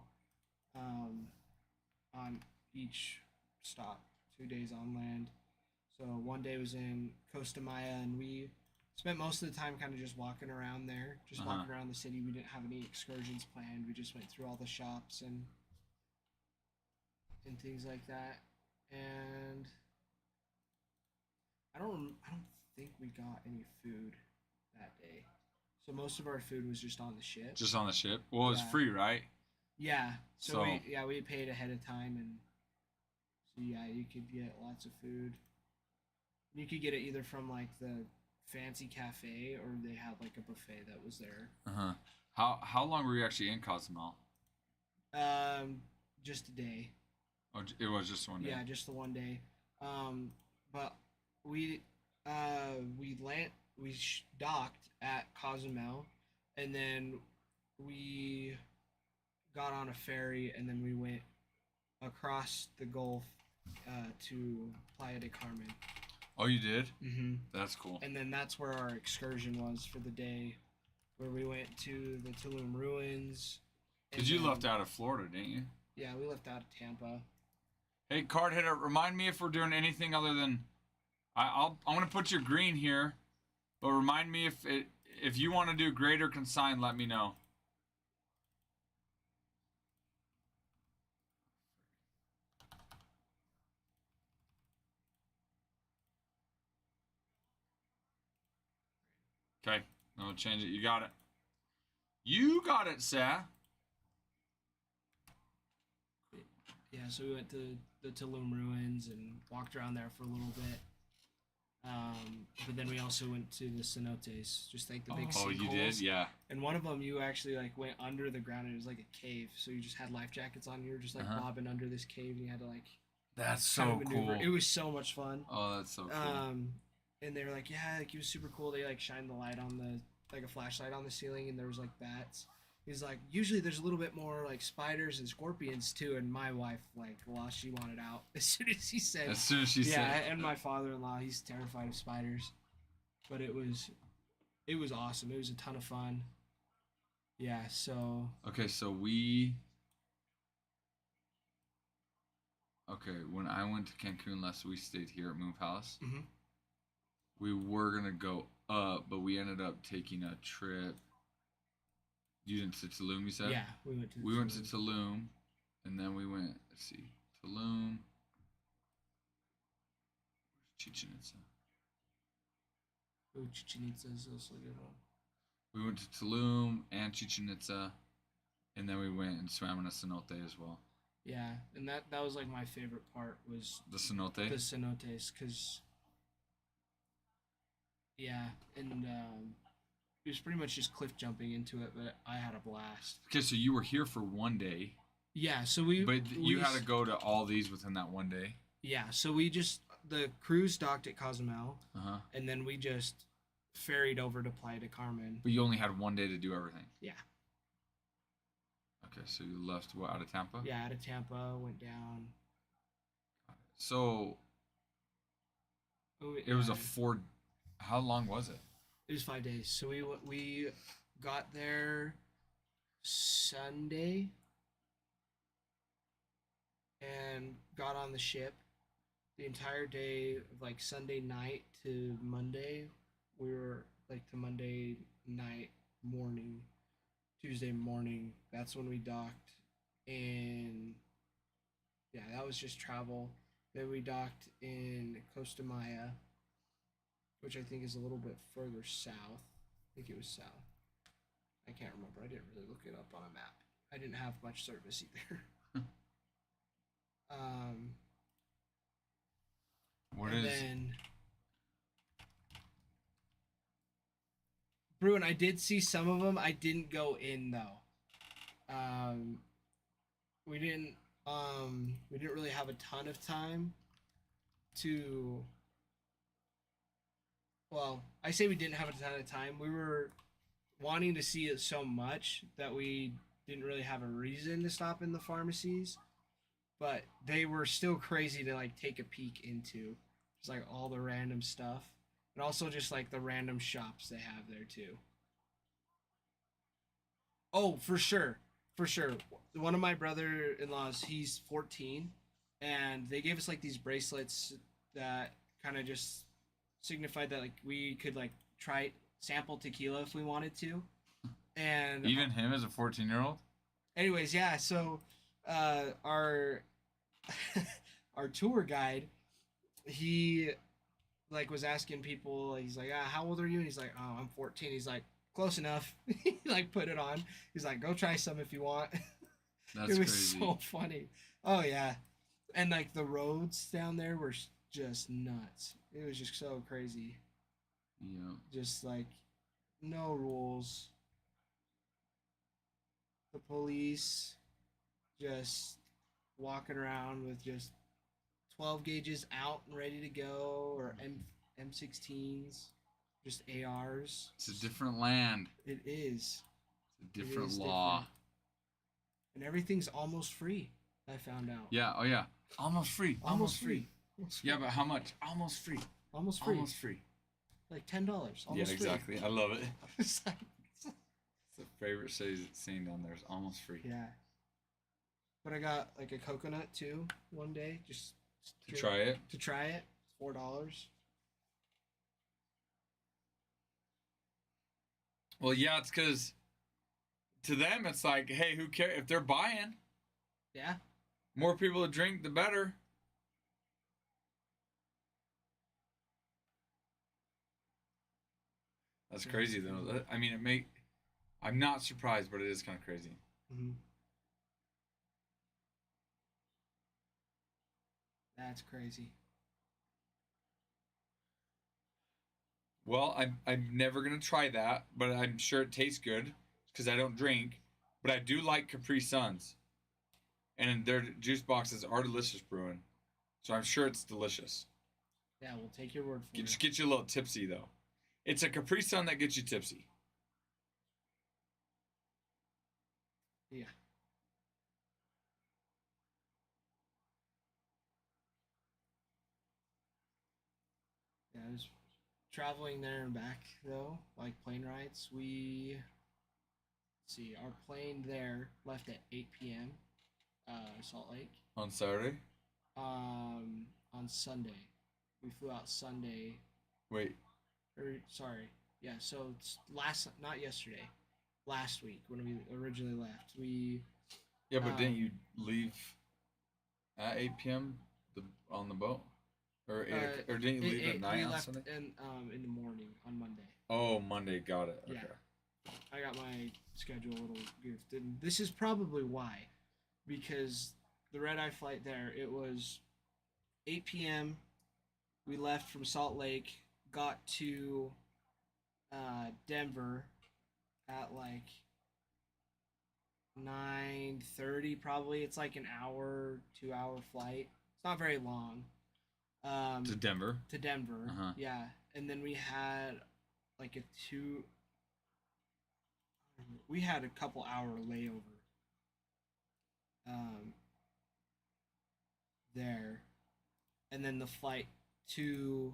on each stop. 2 days on land. So one day was in Costa Maya, and we spent most of the time kind of just walking around there, just walking around the city. We didn't have any excursions planned. We just went through all the shops and things like that. And I don't think we got any food that day. So most of our food was just on the ship. Just on the ship? Well, it was Yeah. free, right? Yeah. So- we paid ahead of time, and so yeah, you could get lots of food. You could get it either from like the fancy cafe, or they had like a buffet that was there. How long were you actually in Cozumel? Just a day. Oh, it was just one day. Yeah, just the one day. But we docked at Cozumel, and then we got on a ferry, and then we went across the Gulf to Playa del Carmen. Oh, you did? Mm-hmm. That's cool. And then that's where our excursion was for the day, where we went to the Tulum ruins. Because you left out of Florida, didn't you? Yeah, we left out of Tampa. Hey, card hitter, remind me if we're doing anything other than I'm gonna put your green here, but remind me if you want to do grade or consign, let me know. Okay, I'll change it. You got it. You got it, Sah. Yeah, so we went to the Tulum ruins and walked around there for a little bit. But then we also went to the cenotes, just like the big sinkholes. Oh, you did? Yeah. And one of them, you actually like went under the ground. And it was like a cave, so you just had life jackets on. You were just like bobbing under this cave, and you had to like. That's so cool. It was so much fun. Oh, that's so cool. And they were like, yeah, like it was super cool. They like shined the light on like a flashlight on the ceiling, and there was like bats. He's like, usually there's a little bit more like spiders and scorpions too. And my wife, like, well, she wanted out as soon as he said. As soon as she said. Yeah, and my father-in-law, he's terrified of spiders. But it was awesome. It was a ton of fun. Yeah. So. Okay, so when I went to Cancun last, we stayed here at Moon Palace. Mm-hmm. We were gonna go up, but we ended up taking a trip. You went to Tulum, you said? Yeah, we went to. We went to Tulum, and then we went. Let's see, Tulum. Chichen Itza. Oh, Chichen Itza is also a good one. We went to Tulum and Chichen Itza, and then we went and swam in a cenote as well. Yeah, and that was like my favorite part was The cenote? the cenotes, because yeah, and it was pretty much just cliff jumping into it, but I had a blast. Okay, so you were here for one day. Yeah, so you had to go to all these within that one day? Yeah, so the cruise docked at Cozumel, and then we just ferried over to Playa del Carmen. But you only had one day to do everything? Yeah. Okay, so you left, out of Tampa? Yeah, out of Tampa, went down. So, it was how long was it? It was 5 days. So we got there Sunday and got on the ship the entire day of like Sunday night to Monday. We were like to Monday night, morning, Tuesday morning. That's when we docked. And yeah, that was just travel. Then we docked in Costa Maya, which I think is a little bit further south. I think it was south. I can't remember. I didn't really look it up on a map. I didn't have much service either. um, What and is? then Bruin, I did see some of them. I didn't go in though. We didn't. We didn't really have a ton of time to. Well, I say we didn't have a ton of time. We were wanting to see it so much that we didn't really have a reason to stop in the pharmacies, but they were still crazy to like take a peek into. Just like all the random stuff, and also just like the random shops they have there too. Oh, for sure, for sure. One of my brother-in-laws, he's 14, and they gave us like these bracelets that kind of just signified that like we could like try sample tequila if we wanted to. And Even him as a 14-year-old? anyways, yeah. So our our tour guide, he like was asking people. He's like, "How old are you?" And he's like, "Oh, I'm 14." He's like, "Close enough." He like put it on. He's like, "Go try some if you want." That's It was crazy. so funny. Oh yeah, and like the roads down there were just nuts. It was just so crazy. Yeah. Just like no rules. The police just walking around with just 12 gauges out and ready to go, or M16s, just ARs. It's a different land. It is. It's a different is law. different. And everything's almost free. I found out. Yeah. Oh yeah. Almost free. Almost free. Almost free. Yeah, but how much? Almost free. Almost free. Almost free. Like $10. Almost Yeah, free. exactly. I love it. It's like, It's the favorite saying down there is almost free. yeah. But I got like a coconut too one day, just To try it. To try it, $4. Well, yeah, it's because to them it's like, hey, who cares if they're buying? Yeah. More people to drink, the better. That's crazy though. I mean, I'm not surprised, but it is kind of crazy. Mm-hmm. That's crazy. Well, I'm never gonna try that, but I'm sure it tastes good because I don't drink. But I do like Capri Suns, and their juice boxes are delicious, Bruin. So I'm sure it's delicious. Yeah, we'll take your word for it. Just get you a little tipsy though. It's a Capri Sun that gets you tipsy. Yeah. Yeah, I was traveling there and back though, like plane rides. Let's see, our plane there left at 8 p.m. Salt Lake. On Saturday? On Sunday, we flew out Sunday. Wait. Or sorry, yeah. So it's not yesterday, last week when we originally left. Yeah, but didn't you leave at 8 p.m. on the boat? Or or didn't you leave at night we on left Sunday? in the morning on Monday. Oh, Monday. Got it. Okay. Yeah. I got my schedule a little goofed, and this is probably why, because the red eye flight there, it was 8 p.m. We left from Salt Lake, got to Denver at like 9:30 probably. It's like an hour, 2 hour flight. It's not very long. To Denver. To Denver, Uh-huh. yeah, and then we had like we had a couple hour layover there, and then the flight to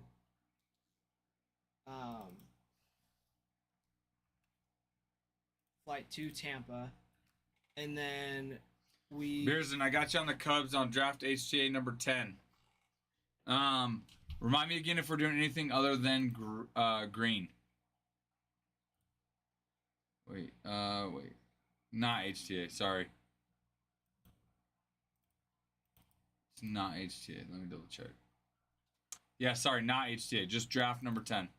Tampa, and then we Beerson, I got you on the Cubs on draft HTA number 10. Remind me again if we're doing anything other than green. Wait. Not HTA. Sorry. It's not HTA. Let me double check. Yeah, sorry, not HTA. Just draft number 10.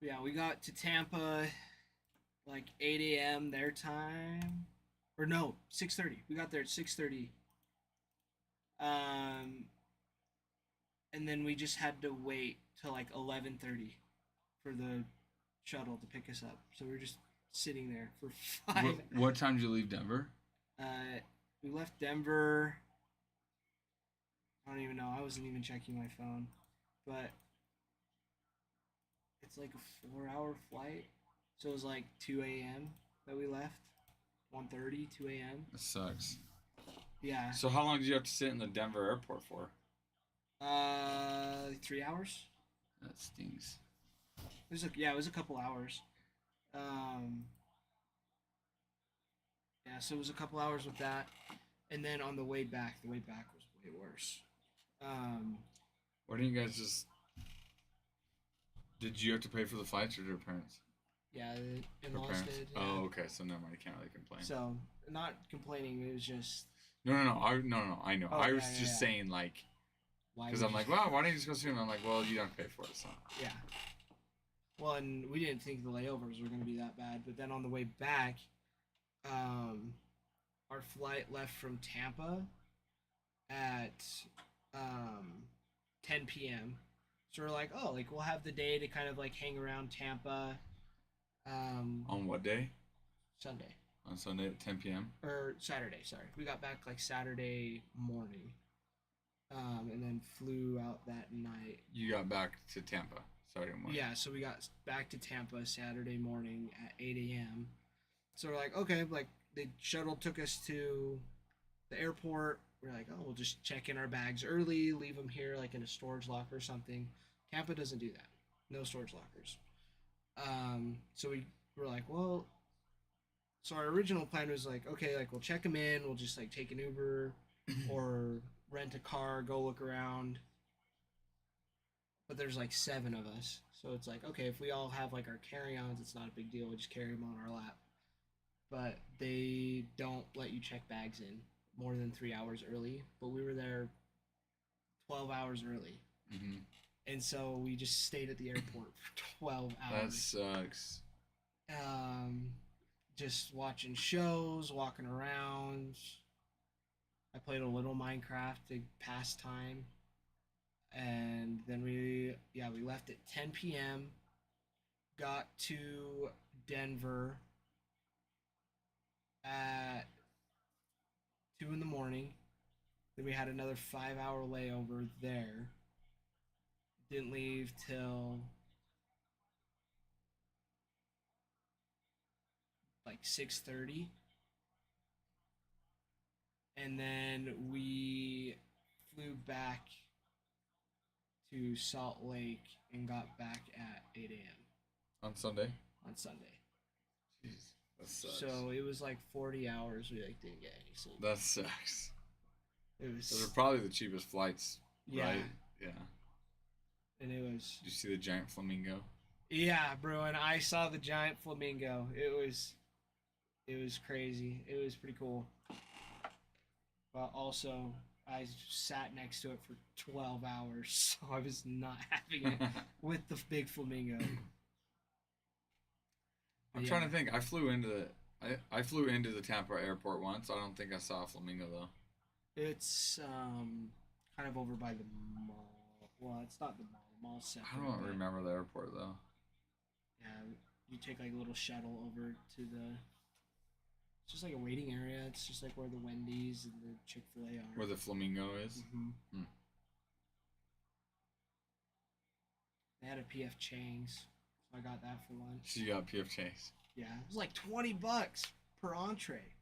Yeah, we got to Tampa like 8 a.m. their time. Or no, 6:30. We got there at 6:30. And then we just had to wait till like 11:30 for the shuttle to pick us up. So we were just sitting there for 5. What time did you leave Denver? We left Denver. I don't even know. I wasn't even checking my phone, but it's like a 4-hour flight. So it was like 2 a.m. that we left. 1:30, 2 a.m. That sucks. Yeah. So how long did you have to sit in the Denver airport for? 3 hours. That stinks. It was a couple hours. Yeah, so it was a couple hours with that, and then on the way back was way worse. Why didn't you guys just? Did you have to pay for the flights or did your parents? Yeah, the Your in-laws parents. did. Yeah. Oh, okay. So never mind. You can't really complain. So not complaining. It was just No. I know. Oh, I was yeah, just yeah. saying like, why. because I'm like, wow, why didn't you just go see him? I'm like, well, you don't pay for it, so. Yeah. Well, and we didn't think the layovers were going to be that bad, but then on the way back, our flight left from Tampa at 10 p.m. So we're like, oh, like we'll have the day to kind of like hang around Tampa. On what day? Sunday. On Sunday at 10 p.m. Or Saturday. Sorry, we got back like Saturday morning, and then flew out that night. You got back to Tampa Saturday morning. Yeah, so we got back to Tampa Saturday morning at 8 a.m. So we're like, okay, like the shuttle took us to the airport. We're like, oh, we'll just check in our bags early, leave them here like in a storage locker or something. Tampa doesn't do that. No storage lockers. So we were like, well, so our original plan was like, okay, like we'll check them in. We'll just like take an Uber or rent a car, go look around. But there's like 7 of us. So it's like, okay, if we all have like our carry-ons, it's not a big deal. We just carry them on our lap. But they don't let you check bags in more than 3 hours early. But we were there 12 hours early. Mm-hmm. And so we just stayed at the airport for 12 hours. That sucks. Just watching shows, walking around. I played a little Minecraft to pass time. And then we left at 10 p.m. Got to Denver at 2 in the morning. Then we had another 5-hour layover there. Didn't leave till like 6:30. And then we flew back to Salt Lake and got back at 8 a.m. On Sunday? on Sunday. Jeez, that sucks. So it was like 40 hours. We like didn't get any sleep. That sucks. It was Those are probably the cheapest flights, yeah, right? Yeah. and it was Did you see the giant flamingo? yeah, bro. And I saw the giant flamingo. It was crazy. It was pretty cool. But also, I sat next to it for 12 hours, so I was not having it with the big flamingo. I'm trying to think. I flew into the Tampa airport once. I don't think I saw a flamingo though. It's kind of over by the mall. Well, it's not the mall. The mall's separate. I don't but remember the airport though. Yeah, you take like a little shuttle over to the. It's just like a waiting area. It's just like where the Wendy's and the Chick-fil-A are. Where the flamingo is. Mm-hmm. Hmm. They had a PF Chang's, so I got that for lunch. So you got PF Chang's. Yeah, it was like $20 per entree.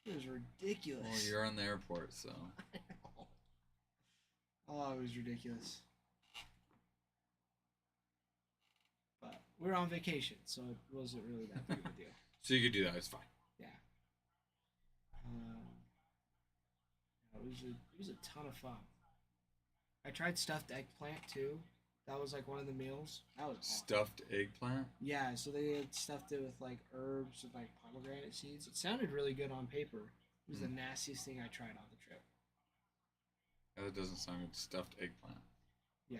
It was ridiculous. Well, you're in the airport, so. Oh, it was ridiculous. But we were on vacation, so it wasn't really that big of a deal. So you could do that. It's fine. Yeah. It was a ton of fun. I tried stuffed eggplant too. That was like one of the meals. That was awesome. Stuffed eggplant. Yeah, so they had stuffed it with like herbs and like pomegranate seeds. It sounded really good on paper. It was the nastiest thing I tried on the trip. Yeah, that doesn't sound good. Stuffed eggplant. Yeah,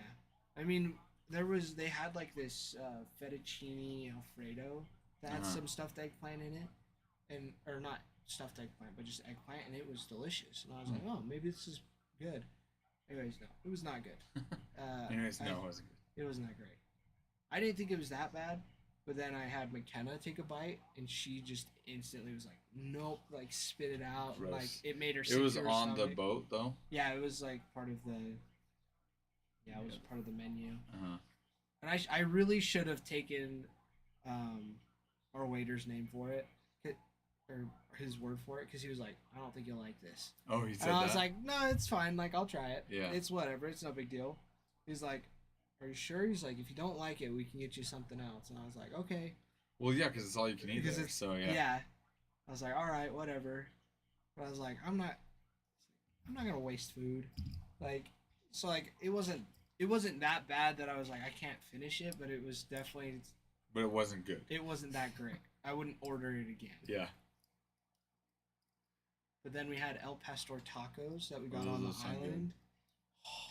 I mean they had like this fettuccine alfredo that had some stuffed eggplant in it, and or not stuffed eggplant, but just eggplant, and it was delicious. And I was like, oh, maybe this is good. Anyways, no, it was not good. Anyways, no, it wasn't good. It wasn't that great. I didn't think it was that bad, but then I had McKenna take a bite, and she just instantly was like, "Nope!" Like spit it out. Gross. Like it made her. Sick It was to her on the stomach. boat though. Yeah, it was like part of the. Yeah, it was part of the menu. And I really should have taken, our waiter's name for it, or his word for it, because he was like, "I don't think you'll like this." Oh, he said And I that. was like, "No, it's fine. Like I'll try it. Yeah. It's whatever. It's no big deal." He's like, "Are you sure?" He's like, "If you don't like it, we can get you something else." And I was like, "Okay." Well, yeah, because it's all you can eat Because there. it's So yeah. yeah. I was like, "All right, whatever." But I was like, I'm not gonna waste food. Like, so like it wasn't that bad that I was like I can't finish it, but it was definitely But it wasn't good. it wasn't that great. I wouldn't order it again. Yeah. But then we had El Pastor tacos that we got Oh, on the those sound good. island.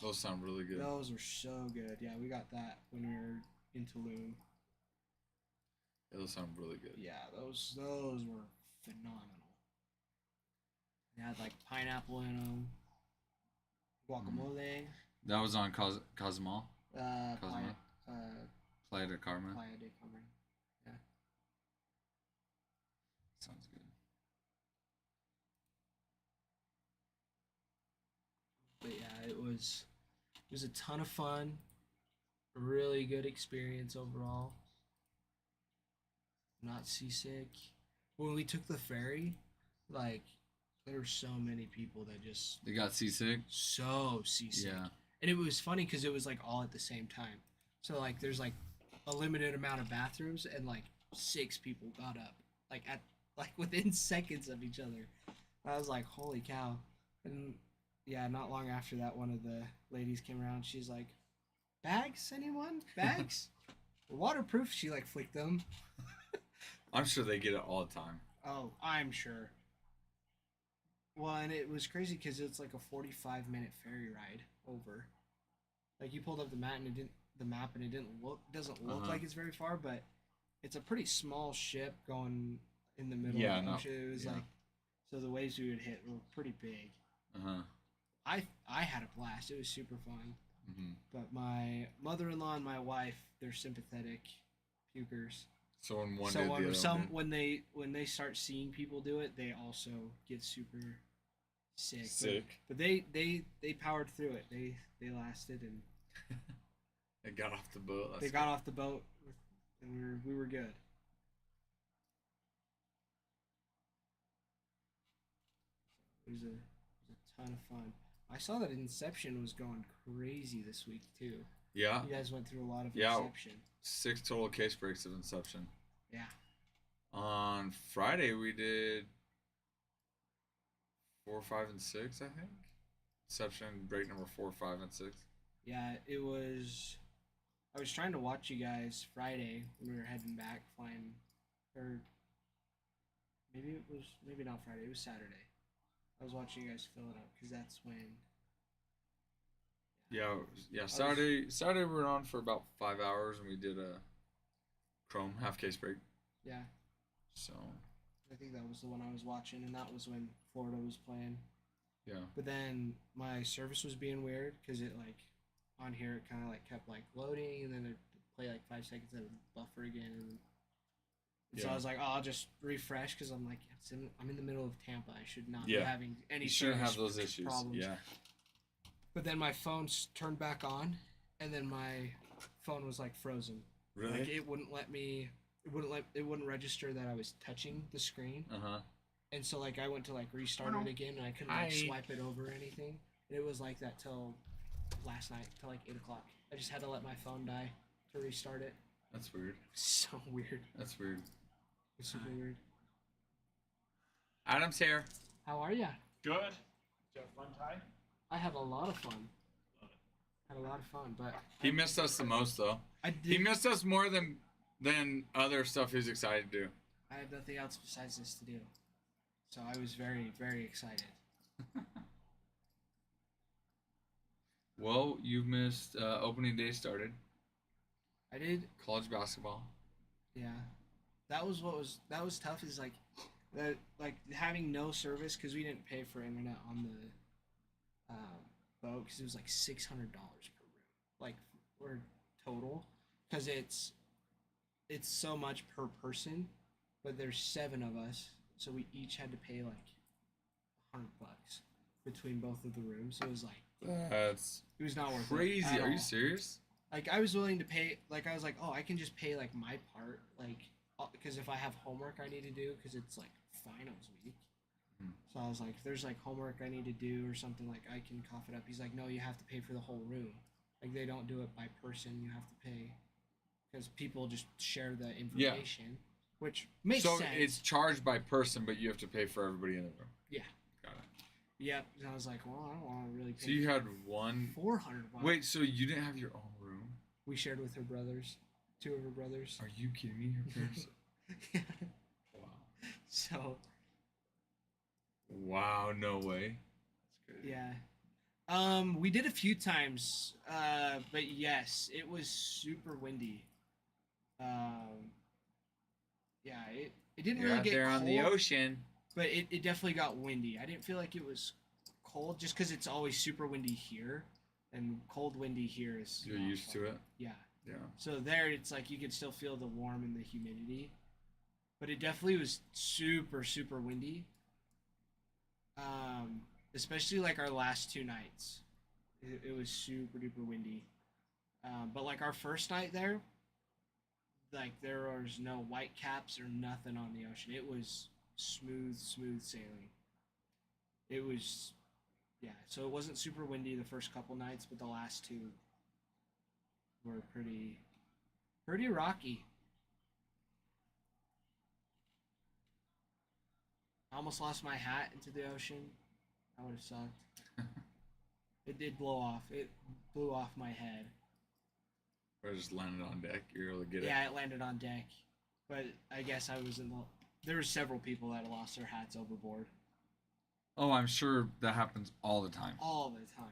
Those sound really good. Those were so good. Yeah, we got that when we were in Tulum. Yeah, those sound really good. Yeah, those were phenomenal. They had like pineapple in them, guacamole, That was on Cozumel. Playa, Cozumel? Playa del Carmen. Playa de Carmen. Yeah. Sounds good. But yeah, it was a ton of fun. A really good experience overall. Not seasick. When we took the ferry, like there were so many people that just They got seasick. so seasick. Yeah. And it was funny because it was like all at the same time. So like there's like a limited amount of bathrooms, and like 6 people got up like at like within seconds of each other. I was like, holy cow. And yeah, not long after that, one of the ladies came around. She's like, bags, anyone? Bags? Waterproof. She like flicked them. I'm sure they get it all the time. Oh, I'm sure. Well, and it was crazy because it's like a 45-minute ferry ride over. Like you pulled up the map and it doesn't look like it's very far, but it's a pretty small ship going in the middle of the ocean. It was like, so the waves we would hit were pretty big. I had a blast. It was super fun. But my mother-in-law and my wife, they're sympathetic pukers. So when one So did, the other some one did. when they start seeing people do it, they also get super sick. Sick. But they powered through it. They lasted, and They got off the boat. they got off the boat, and we were good. It was a ton of fun. I saw that Inception was going crazy this week too. Yeah. You guys went through a lot of Yeah. Inception. 6 total case breaks of Inception. Yeah. On Friday we did 4, 5, and 6, I think. Inception break number 4, 5, and 6. Yeah, it was. I was trying to watch you guys Friday when we were heading back, flying, or maybe not Friday. It was Saturday. I was watching you guys fill it up because that's when. Yeah. Saturday we were on for about 5 hours and we did a Chrome half case break. Yeah. So. I think that was the one I was watching, and that was when Florida was playing. Yeah. But then my service was being weird because it like on here it kind of like kept like loading, and then it play like 5 seconds and it would buffer again, and so I was like, oh, I'll just refresh because I'm like I'm in the middle of Tampa. I should not be having any. You shouldn't have service those issues. problems. Yeah. But then my phone turned back on, and then my phone was like frozen. Really? Like it wouldn't let me. It wouldn't register that I was touching the screen. And so like I went to like restart it again, and I couldn't like swipe it over or anything. And it was like that till last night, till like 8 o'clock. I just had to let my phone die to restart it. That's weird. So weird. That's weird. It's super weird. Adam's here. How are ya? Good. you have fun, Ty? I had a lot of fun. Had a lot of fun, but He missed us the most, though. I He did. missed us more than other stuff he's excited to do. I had nothing else besides this to do, so I was very, very excited. Well, you've missed opening day started. I did. College basketball. Yeah, that was tough. Is like that having no service because we didn't pay for internet on the boat because it was like $600 per room, like or total, because it's so much per person, but there's 7 of us, so we each had to pay like $100 between both of the rooms. It was like That's it was not worth crazy. it. At Are you all. serious? Like I was willing to pay. Like I was like, oh, I can just pay like my part, like because if I have homework I need to do, because it's like finals week. So I was like, if there's like homework I need to do or something, like I can cough it up. He's like, no, you have to pay for the whole room. Like they don't do it by person. You have to pay because people just share the information, which makes So sense. it's charged by person, but you have to pay for everybody in the room. Yeah. Got it. Yep. And I was like, well, I don't want to really pay. So you had one. $400. Wait, so you didn't have your own room? We shared with her brothers, 2 of her brothers. Are you kidding me? Your parents? Wow. So. Wow, no way. That's crazy. Yeah. We did a few times, but yes, it was super windy. Yeah, it didn't You're really out get there cold, on the ocean. but it definitely got windy. I didn't feel like it was cold just because it's always super windy here, and cold windy here is. You're not used fun. to it? Yeah. Yeah. So there, it's like you could still feel the warm and the humidity, but it definitely was super, super windy. Especially like our last 2 nights, it was super duper windy. But like our first night there, like there was no white caps or nothing on the ocean. It was smooth sailing. It was, yeah. So it wasn't super windy the first couple nights, but the last 2 were pretty rocky. I almost lost my hat into the ocean. That would have sucked. It did blow off. It blew off my head. Or just landed on deck. You're able to get it. Yeah, it landed on deck. But I guess I was in the. There were several people that lost their hats overboard. Oh, I'm sure that happens all the time. All the time.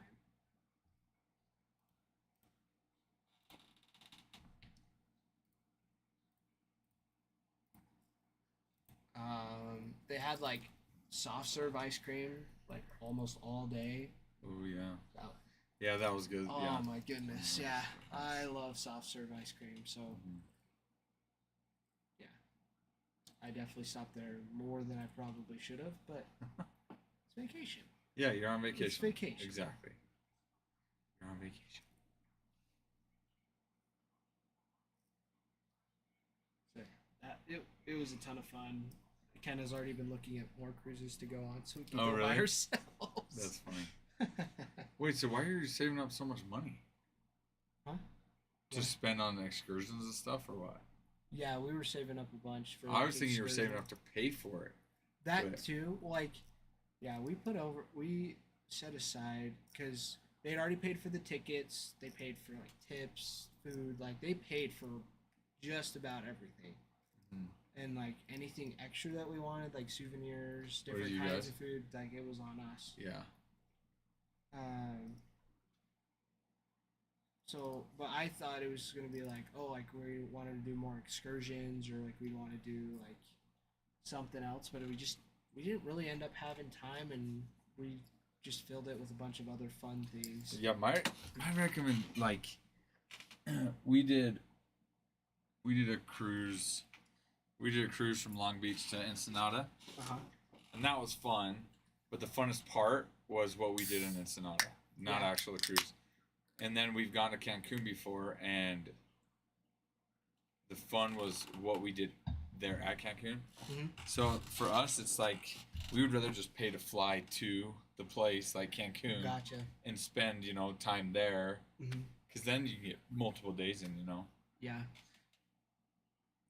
They had like soft serve ice cream like almost all day. Oh, yeah. That, Yeah, that was good. oh Yeah. my goodness, yeah. I love soft serve ice cream, so yeah. I definitely stopped there more than I probably should have, but it's vacation. Yeah, you're on vacation. It's vacation. Exactly. You're on vacation. So it was a ton of fun. Kenna's already been looking at more cruises to go on, so we can Oh, go by really? ourselves. That's funny. Wait, so why are you saving up so much money? Huh? To What? spend on excursions and stuff, or what? Yeah, we were saving up a bunch for. I like, was thinking you were saving excursion. up to pay for it. That but- too. Like, yeah, we set aside because they'd already paid for the tickets. They paid for like tips, food. Like they paid for just about everything. Mhm. And like anything extra that we wanted, like souvenirs, What did different you kinds guys? of food, like it was on us. Yeah. So, but I thought it was gonna be like, oh, like we wanted to do more excursions or like we want to do like something else, but we didn't really end up having time, and we just filled it with a bunch of other fun things. Yeah, my recommend like we did a cruise. We did a cruise from Long Beach to Ensenada, and that was fun. But the funnest part was what we did in Ensenada, not Yeah. actual cruise. And then we've gone to Cancun before, and the fun was what we did there at Cancun. Mhm. So for us, it's like we would rather just pay to fly to the place like Cancun Gotcha. and spend time there, Mm-hmm. because then you can get multiple days in. Yeah.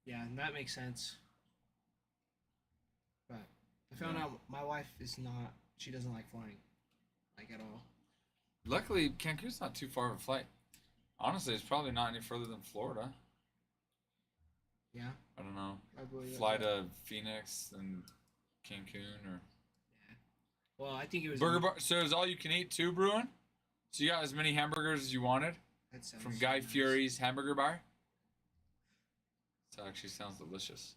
Yeah, and that makes sense. But I found Yeah. out my wife is not. She doesn't like flying. like at all. Luckily, Cancun's not too far of a flight. Honestly, it's probably not any further than Florida. Yeah, I don't know. I believe it. Fly to Phoenix and Cancun or Yeah. Well, I think it was Burger Bar. So is all you can eat too, Bruin? So you got as many hamburgers as you wanted That sounds from so Guy nice. Fieri's Hamburger Bar. That actually sounds delicious.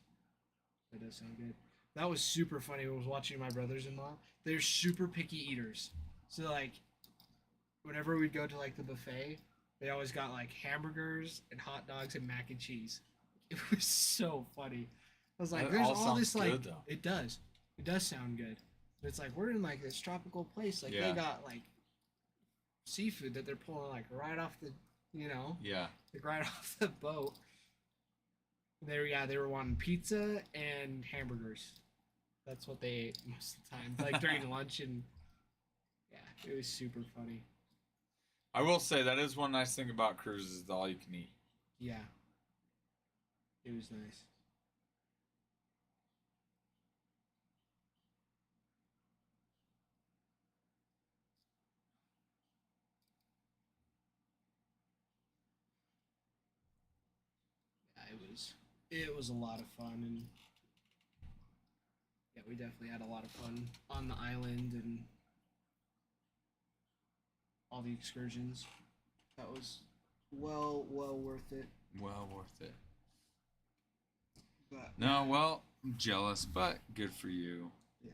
That does sound good. That was super funny. I was watching my brothers-in-law. They're super picky eaters. So like, whenever we'd go to like the buffet, they always got like hamburgers and hot dogs and mac and cheese. It was so funny. I was like, That "There's all all this sounds like." good, though. It does. It does sound good. But it's like we're in like this tropical place. Like Yeah. they got like seafood that they're pulling like right off the, Yeah. like right off the boat. They were wanting pizza and hamburgers. That's what they ate most of the time, like during lunch, and yeah, it was super funny. I will say that is one nice thing about cruises is all you can eat. Yeah, it was nice. Yeah, it was a lot of fun, and yeah, we definitely had a lot of fun on the island and all the excursions. That was well worth it. Well worth it. But No, well, I'm jealous, but good for you. yeah.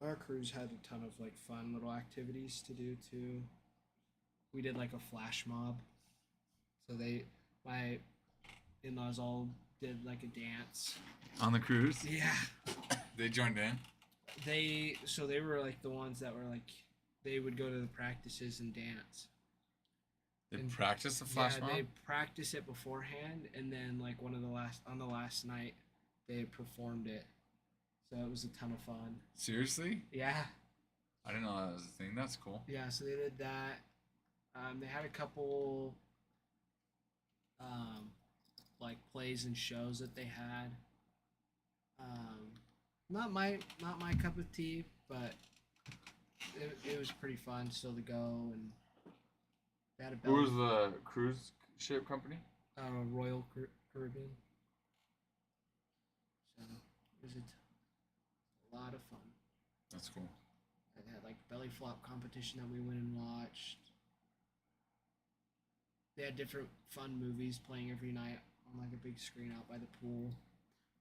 Our cruise had a ton of like fun little activities to do too. We did like a flash mob. So my in-laws all did like a dance. On the cruise? Yeah. They joined in? They were like the ones that were like they would go to the practices and dance. They And- practiced the flash mob? They practice it beforehand, and then like on the last night they performed it. So it was a ton of fun. Seriously? Yeah. I didn't know that was a thing. That's cool. Yeah, so they did that. They had a couple like plays and shows that they had. Not my cup of tea, but it was pretty fun still to go, and they had a Who was the cruise ship company? Royal Caribbean. So it was a lot of fun. That's cool. They had like belly flop competition that we went and watched. They had different fun movies playing every night on like a big screen out by the pool.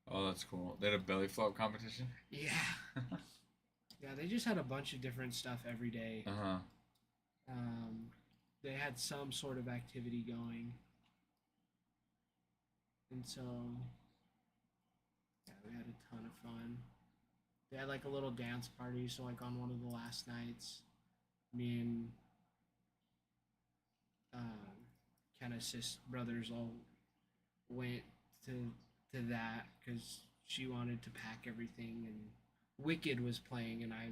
Oh, that's cool. They had a belly flop competition? Yeah. Yeah, they just had a bunch of different stuff every day. Uh-huh. They had some sort of activity going. And so, yeah, we had a ton of fun. They had like a little dance party, so like on one of the last nights, me and kind of brothers all went to that because she wanted to pack everything, and Wicked was playing, and I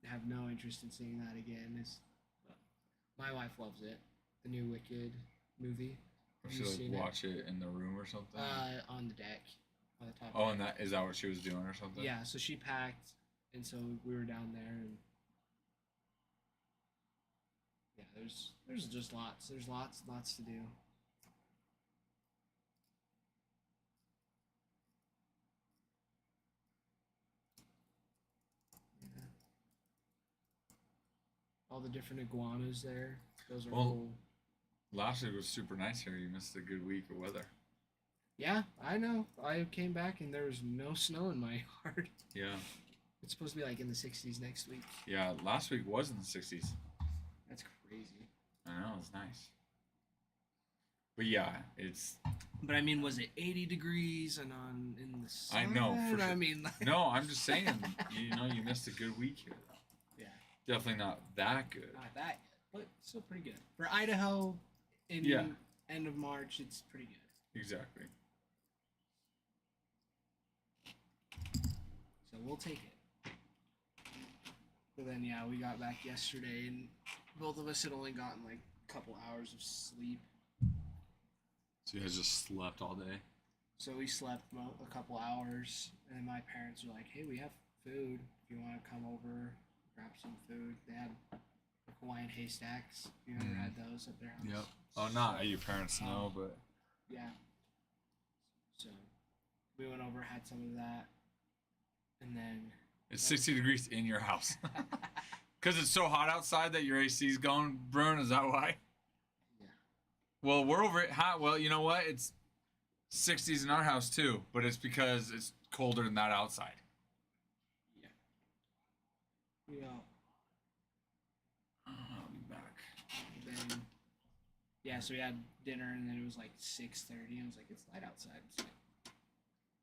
have no interest in seeing that again. My wife loves it, the new Wicked movie. Or Have she you like seen it? watch it in the room or something? On the deck, on the top. Oh, deck. and that is that what she was doing or something? Yeah, so she packed, and so we were down there, and yeah, there's just lots. There's lots to do. Yeah. All the different iguanas there. Those are Well- cool. Last week was super nice here. You missed a good week of weather. Yeah, I know. I came back and there was no snow in my yard. Yeah. It's supposed to be like in the 60s next week. Yeah, last week was in the 60s. That's crazy. I know, it's nice. But yeah, it's... But I mean, was it 80 degrees and in the sun? I know, for I sure. mean, like, No, I'm just saying, you missed a good week here, though. yeah, Definitely not that good. not that, but still pretty good for Idaho. In Yeah. end of March, it's pretty good. Exactly. So we'll take it. But then, yeah, we got back yesterday, and both of us had only gotten like a couple hours of sleep. So you guys just slept all day? So we slept a couple hours, and my parents were like, "Hey, we have food. If you want to come over, grab some food. They had Hawaiian haystacks. You ever had those at their house? Yep. Oh, not at your parents' no, but Yeah. So we went over, had some of that, and then it's 60 degrees in your house. Because it's so hot outside that your AC's going, Bruin. Is that why? Yeah. Well, we're over it hot. Well, you know what? It's 60s in our house too, but it's because it's colder than that outside. You know, I'll be back. then yeah, so we had dinner, and then it was like 6:30. I was like, it's light outside. It's like,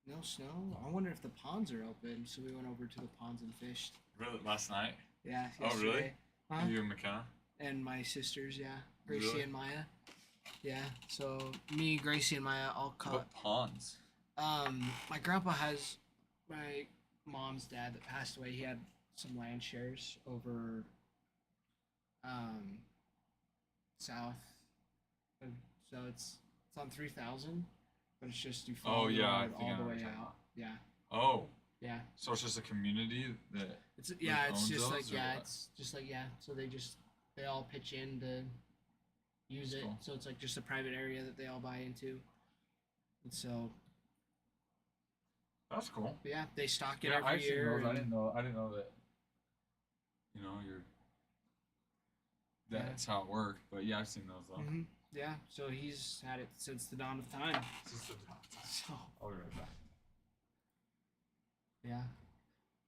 no snow. I wonder if the ponds are open. So we went over to the ponds and fished. Really? Last night? Yeah. Oh, really? Yesterday. Huh? You and McKenna? And my sisters, yeah, Gracie Really? and Maya. Yeah. So me, Gracie, and Maya all caught. What ponds? My grandpa has my mom's dad that passed away. He had some land shares over south. So it's on 3,000, but it's just you follow the yeah, I road think I all know the what way you're talking out. Yeah. Oh, Yeah. so it's just a community that. It's yeah, it's owns just those, like or yeah, what? it's just like yeah. So they all pitch in to use That's it. cool. So it's like just a private area that they all buy into. And so That's cool. yeah, they stock it Yeah, every I've seen year. those. I and- didn't know. I didn't know that. You know, that's how it worked. But yeah, I've seen those though. Mhm. Yeah, so he's had it since the dawn of time. So I'll be right back. yeah,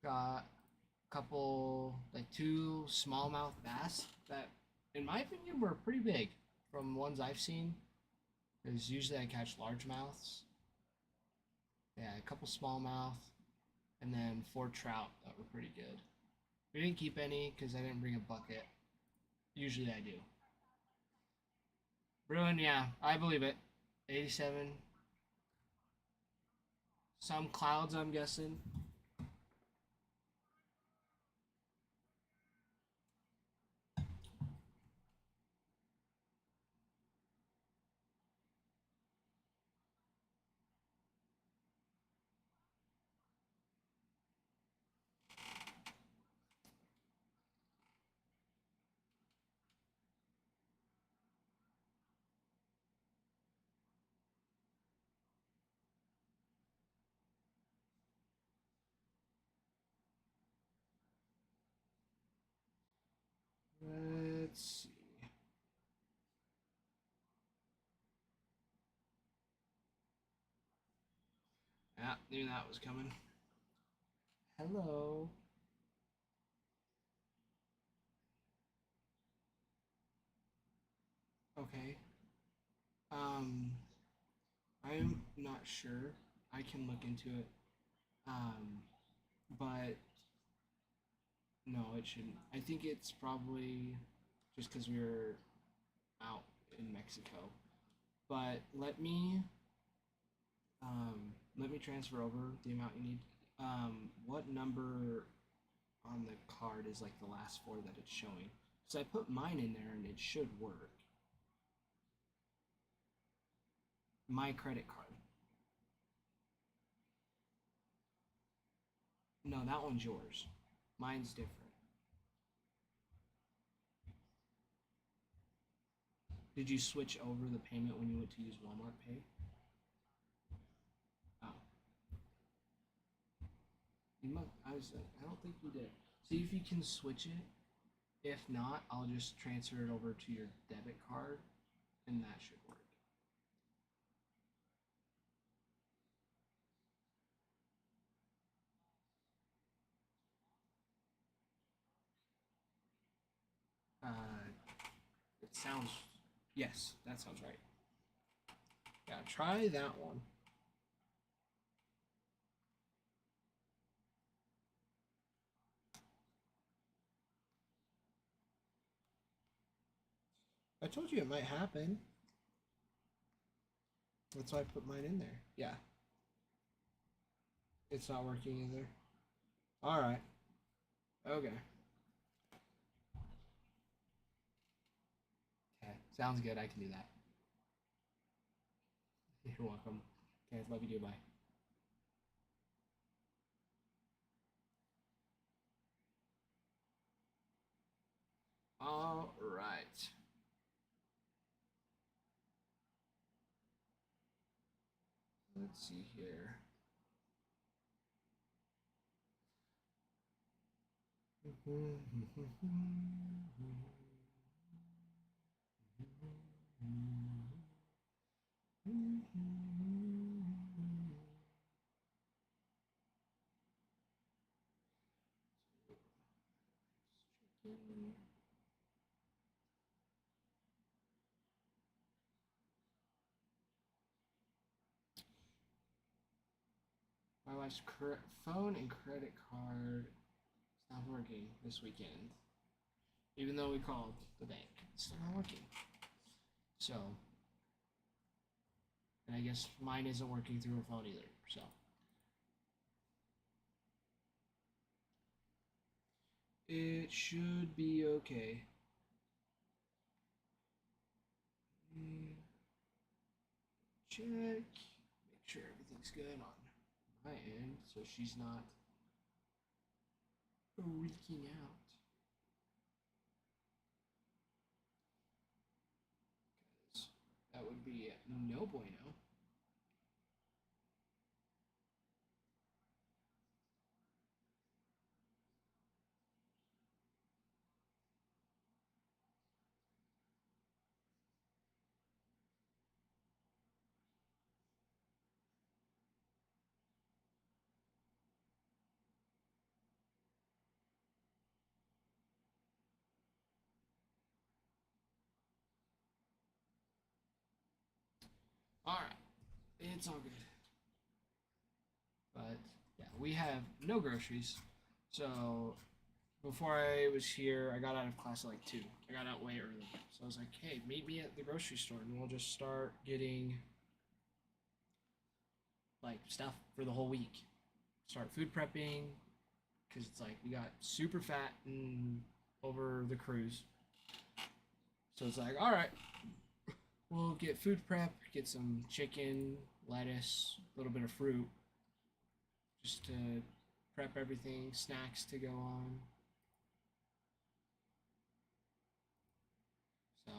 got a couple like 2 smallmouth bass that, in my opinion, were pretty big from ones I've seen. Because usually I catch largemouths. Yeah, a couple smallmouth, and then 4 trout that were pretty good. We didn't keep any because I didn't bring a bucket. Usually I do. Bruin, yeah, I believe it. 87. Some clouds, I'm guessing. Let's see. Yeah, knew that was coming. Hello. Okay. I'm not sure. I can look into it. But no, it shouldn't. I think it's probably just because we were out in Mexico. But let me transfer over the amount you need. What number on the card is like the last 4 that it's showing? Because I put mine in there and it should work. My credit card. No, that one's yours. Mine's different. Did you switch over the payment when you went to use Walmart Pay? Oh. You must, I don't think you did. See if you can switch it. If not, I'll just transfer it over to your debit card, and that should work. It sounds. Yes, that sounds right. Yeah, try that one. I told you it might happen. That's why I put mine in there. Yeah. It's not working either. Alright. Okay. Okay. Sounds good. I can do that. You're welcome. Okay. Love you. Bye. All right. Let's see here. My wife's phone and credit card is not working this weekend. Even though we called the bank, it's still not working. So, and I guess mine isn't working through her phone either. So, it should be okay. Check. Make sure everything's good on my end so she's not freaking out. Because that would be no bueno. Alright, it's all good. But, yeah, we have no groceries. So, before I was here, I got out of class at like 2. I got out way early. So I was like, hey, meet me at the grocery store and we'll just start getting, like, stuff for the whole week. Start food prepping, because it's like we got super fat and over the cruise. So it's like, all right, we'll get food prep, get some chicken, lettuce, a little bit of fruit, just to prep everything, snacks to go on. So,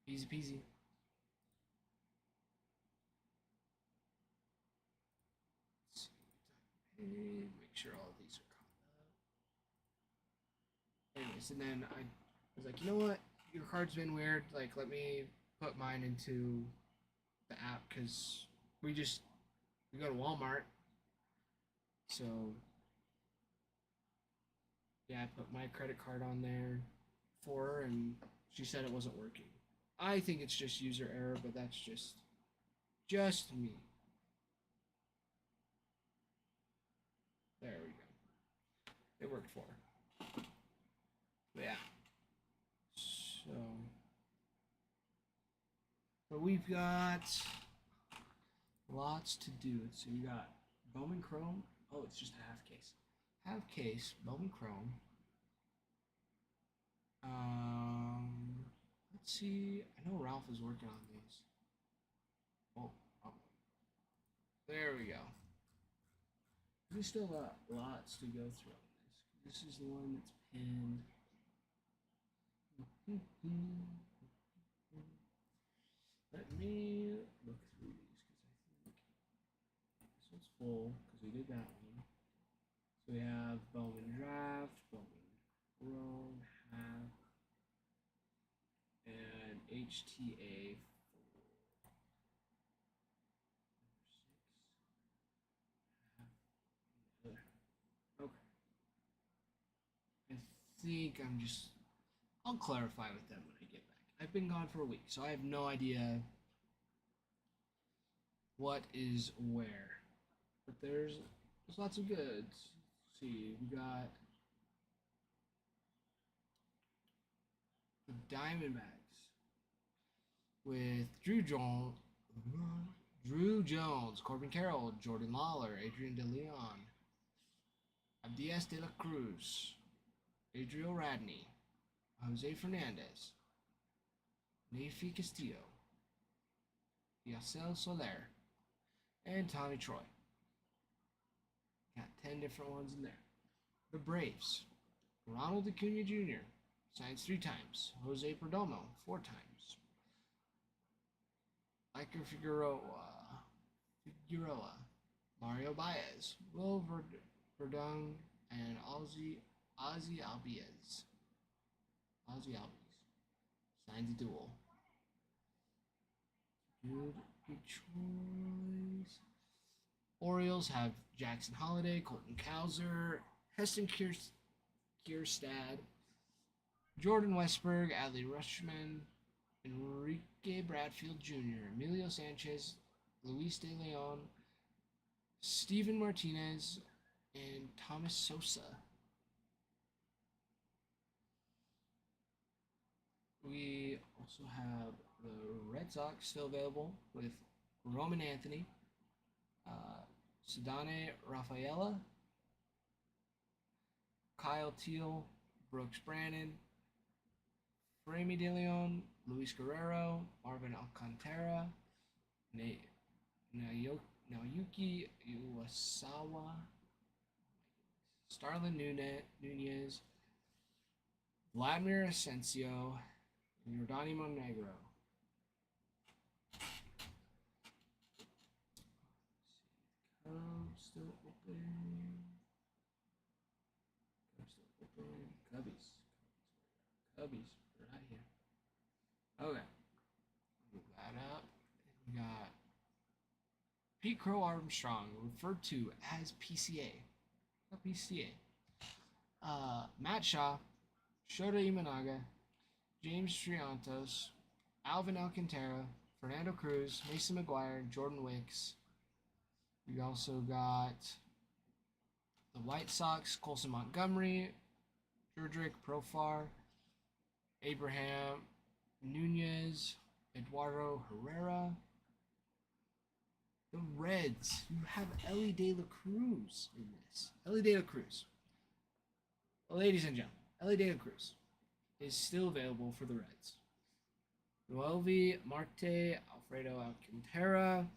easy peasy. Let's see, make sure all of these are caught up. Anyways, and then I was like, you know what? Your card's been weird. Like, let me put mine into the app because we go to Walmart. So, yeah, I put my credit card on there for her, and she said it wasn't working. I think it's just user error, but that's just me. There we go. It worked for her. But yeah. So, but we've got lots to do. So we got Bowman Chrome. Oh, it's just a half case. Half case Bowman Chrome. Let's see. I know Ralph is working on these. Oh. There we go. We still got lots to go through on this. This is the one that's pinned. Let me look through these because I think this one's full because we did that one. So we have Bowman Draft, Bowman Chrome, Half, and HTA. Okay. I think I'll clarify with them when I get back. I've been gone for a week, so I have no idea what is where. But there's lots of goods. Let's see, we got the Diamondbacks with Drew Jones, Corbin Carroll, Jordan Lawler, Adrian DeLeon, Abdias de la Cruz, Adriel Radney, Jose Fernandez, Nefi Castillo, Yacel Soler, and Tommy Troy. Got 10 different ones in there. The Braves, Ronald Acuna Jr., Signs 3 times. Jose Perdomo 4 times. Iker Figueroa, Mario Baez, Will Verdung, and Ozzy Albies. Ozzy Albies. Signs a duel. Good choice. Orioles have Jackson Holliday, Colton Cowser, Heston Kierstad, Jordan Westberg, Adley Rutschman, Enrique Bradfield Jr., Emilio Sanchez, Luis De Leon, Steven Martinez, and Thomas Sosa. We also have the Red Sox still available with Roman Anthony, Sedane Rafaela, Kyle Teal, Brooks Brannon, Remy De Leon, Luis Guerrero, Marvin Alcantara, Naoyuki Iwasawa, Starlin Nunez, Vladimir Asensio, and Yordani Monegro. Cubs still open. Cubbies. We're right here. Okay. Move that up. We got Pete Crow Armstrong, referred to as PCA. Not PCA. Matt Shaw, Shota Imanaga, James Triantos, Alvin Alcantara, Fernando Cruz, Mason McGuire, Jordan Wicks. We also got the White Sox, Colson Montgomery, Jurdrick Profar, Abraham Nunez, Eduardo Herrera. The Reds, you have Ellie De La Cruz in this. Ellie De La Cruz. Ladies and gentlemen, Ellie De La Cruz is still available for the Reds. Noelvi Marte, Alfredo Alcantara,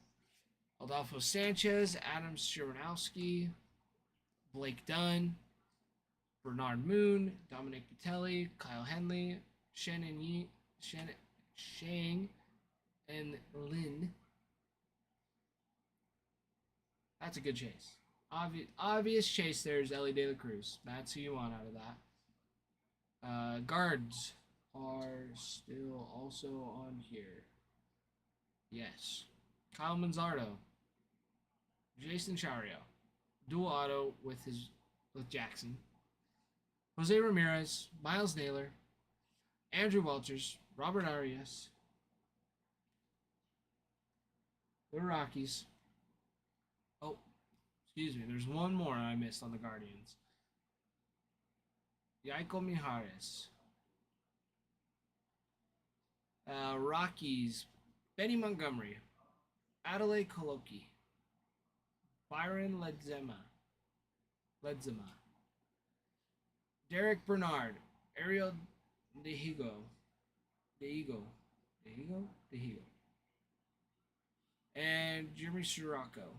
Adolfo Sanchez, Adam Shiranowski, Blake Dunn, Bernard Moon, Dominic Patelli, Kyle Henley, Shang, and Lin. That's a good chase. Obvious chase there is Ellie De La Cruz. That's who you want out of that. Guards are still also on here. Yes. Kyle Manzardo, Jason Chario, dual auto with Jackson, Jose Ramirez, Miles Naylor, Andrew Walters, Robert Arias, the Rockies. Oh, excuse me. There's one more I missed on the Guardians. Yaiko Mijares. Rockies, Benny Montgomery, Adelaide Coloki, Byron Ledzema, Derek Bernard, Ariel Dehigo, and Jimmy Siriaco.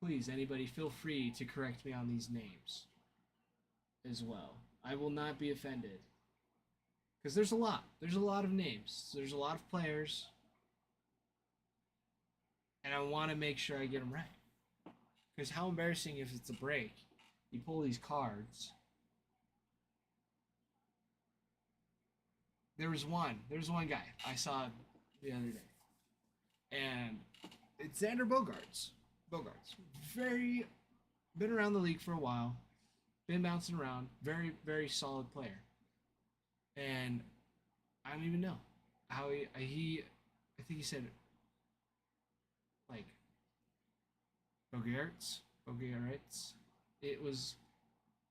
Please, anybody, feel free to correct me on these names as well. I will not be offended. Because there's a lot. There's a lot of names. There's a lot of players. And I want to make sure I get them right. Because how embarrassing if it's a break. You pull these cards. There's one guy I saw the other day. And it's Xander Bogaerts. Been around the league for a while. Been bouncing around. Very, very solid player. And I don't even know how I think he said like Bogaerts. It was,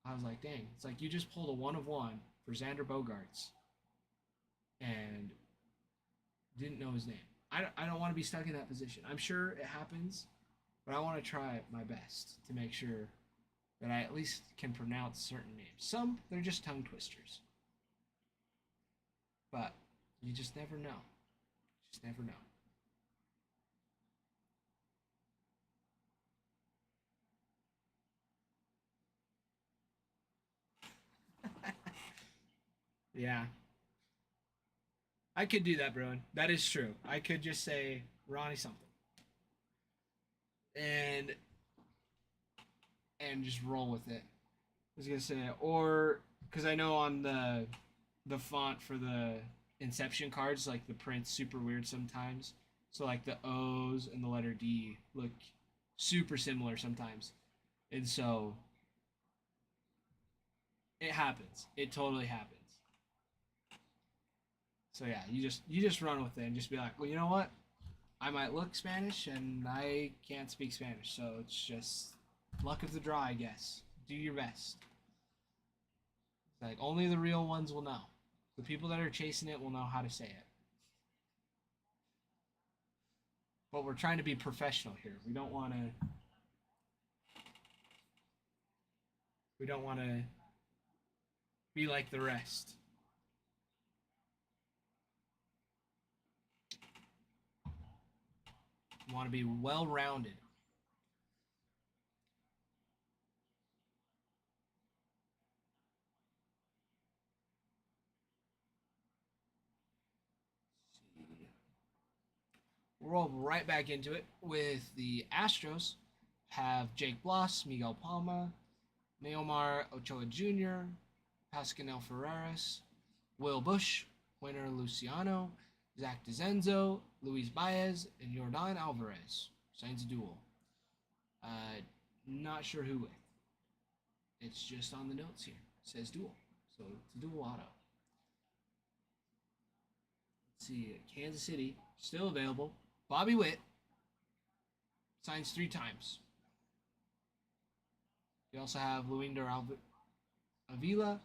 I was like, dang, it's like you just pulled a 1 of 1 for Xander Bogaerts and didn't know his name. I don't want to be stuck in that position. I'm sure it happens, but I want to try my best to make sure that I at least can pronounce certain names. Some, they're just tongue twisters. But you just never know. Yeah. I could do that, Bruin. That is true. I could just say Ronnie something. And just roll with it. I was gonna say, or because I know on the font for the Inception cards, like the print's super weird sometimes. So like the O's and the letter D look super similar sometimes, and so it happens. It totally happens. So yeah, you just run with it and just be like, well, you know what? I might look Spanish and I can't speak Spanish, so it's just luck of the draw, I guess. Do your best. Like only the real ones will know. The people that are chasing it will know how to say it. But we're trying to be professional here. We don't want to. We don't want to be like the rest. We want to be well-rounded. We'll roll right back into it with the Astros. Have Jake Bloss, Miguel Palma, Neomar Ochoa Jr., Pascal Ferreras, Will Bush, Winner Luciano, Zach DeZenzo, Luis Baez, and Jordan Alvarez. Signs a duel. Not sure who with. It's just on the notes here. It says duel. So it's a dual auto. Let's see. Kansas City, still available. Bobby Witt signs 3 times. You also have Luinder Avila,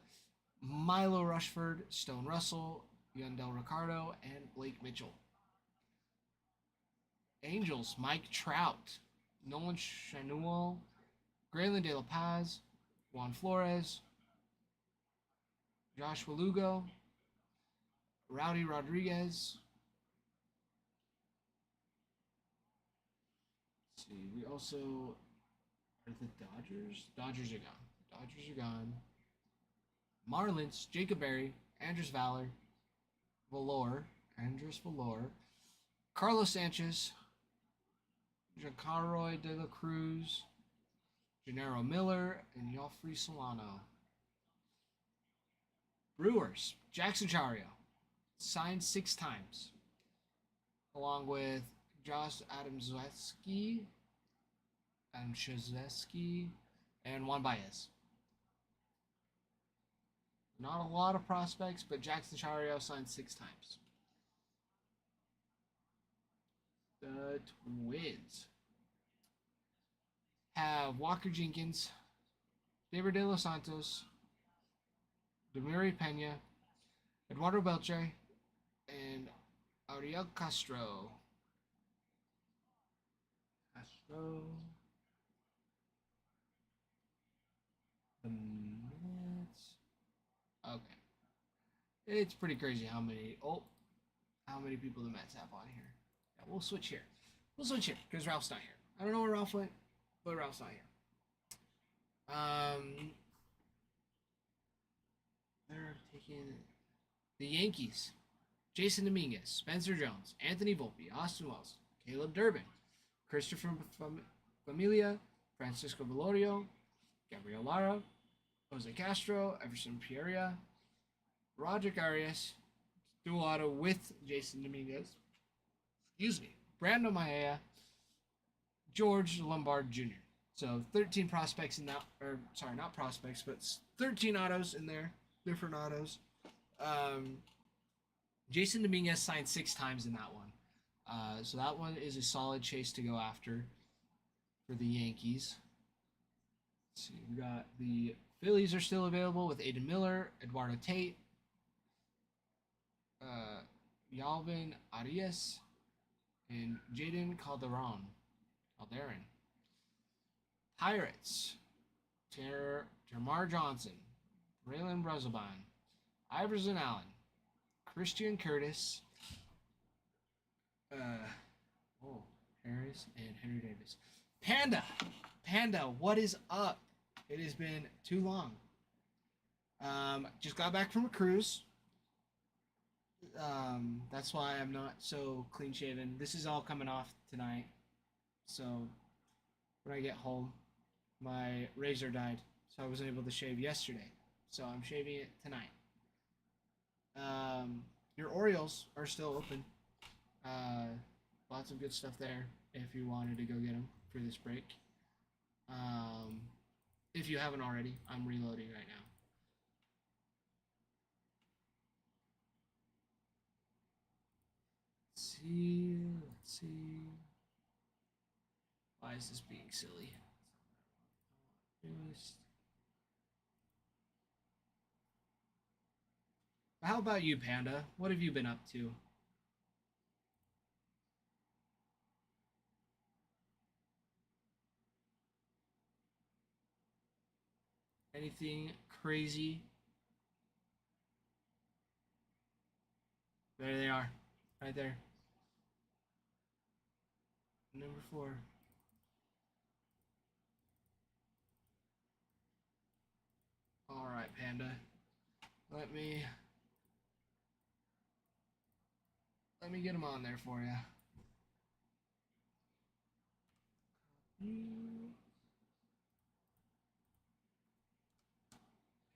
Milo Rushford, Stone Russell, Yandel Ricardo, and Blake Mitchell. Angels, Mike Trout, Nolan Chanuel, Graylin De La Paz, Juan Flores, Joshua Lugo, Rowdy Rodriguez. Let's see, we also are the Dodgers. Dodgers are gone. Dodgers are gone. Marlins, Jacob Berry, Andres Valor, Andres Valor, Carlos Sanchez, Giancarlo de la Cruz, Gennaro Miller, and Joffrey Solano. Brewers, Jackson Chario, signed 6 times, along with Josh Adamczewski, and Juan Baez. Not a lot of prospects, but Jackson Chario signed 6 times. The Twins have Walker Jenkins, David De Los Santos, Demiri Pena, Eduardo Beltre, and Ariel Castro. The Mets. Okay. It's pretty crazy how many people the Mets have on here. Yeah, we'll switch here. Because Ralph's not here. I don't know where Ralph went, but Ralph's not here. They're taking the Yankees. Jason Dominguez, Spencer Jones, Anthony Volpe, Austin Wells, Caleb Durbin, Christopher Familia, Francisco Velorio, Gabriel Lara, Jose Castro, Everson Pereira, Roger Arias, dual auto with Jason Dominguez, Brando Maea, George Lombard Jr. So 13 prospects in that, or sorry, not prospects, but 13 autos in there, different autos. Jason Dominguez signed 6 times in that one. So that one is a solid chase to go after for the Yankees. Let's see, we got the Phillies are still available with Aiden Miller, Eduardo Tate, Yalvin Arias, and Jaden Calderon. Pirates, Termar Johnson, Braylon Brazelbine, Iverson Allen, Christian Curtis, Harris, and Henry Davis. Panda, what is up? It has been too long. Just got back from a cruise. That's why I'm not so clean shaven. This is all coming off tonight. So when I get home, my razor died, so I wasn't able to shave yesterday. So I'm shaving it tonight. Um, your Orioles are still open. Uh, Lots of good stuff there if you wanted to go get them for this break. Um, if you haven't already, I'm reloading right now. Let's see. Why is this being silly? How about you, Panda? What have you been up to? Anything crazy? There they are. Right there. Number 4. Alright, Panda. Let me get them on there for you.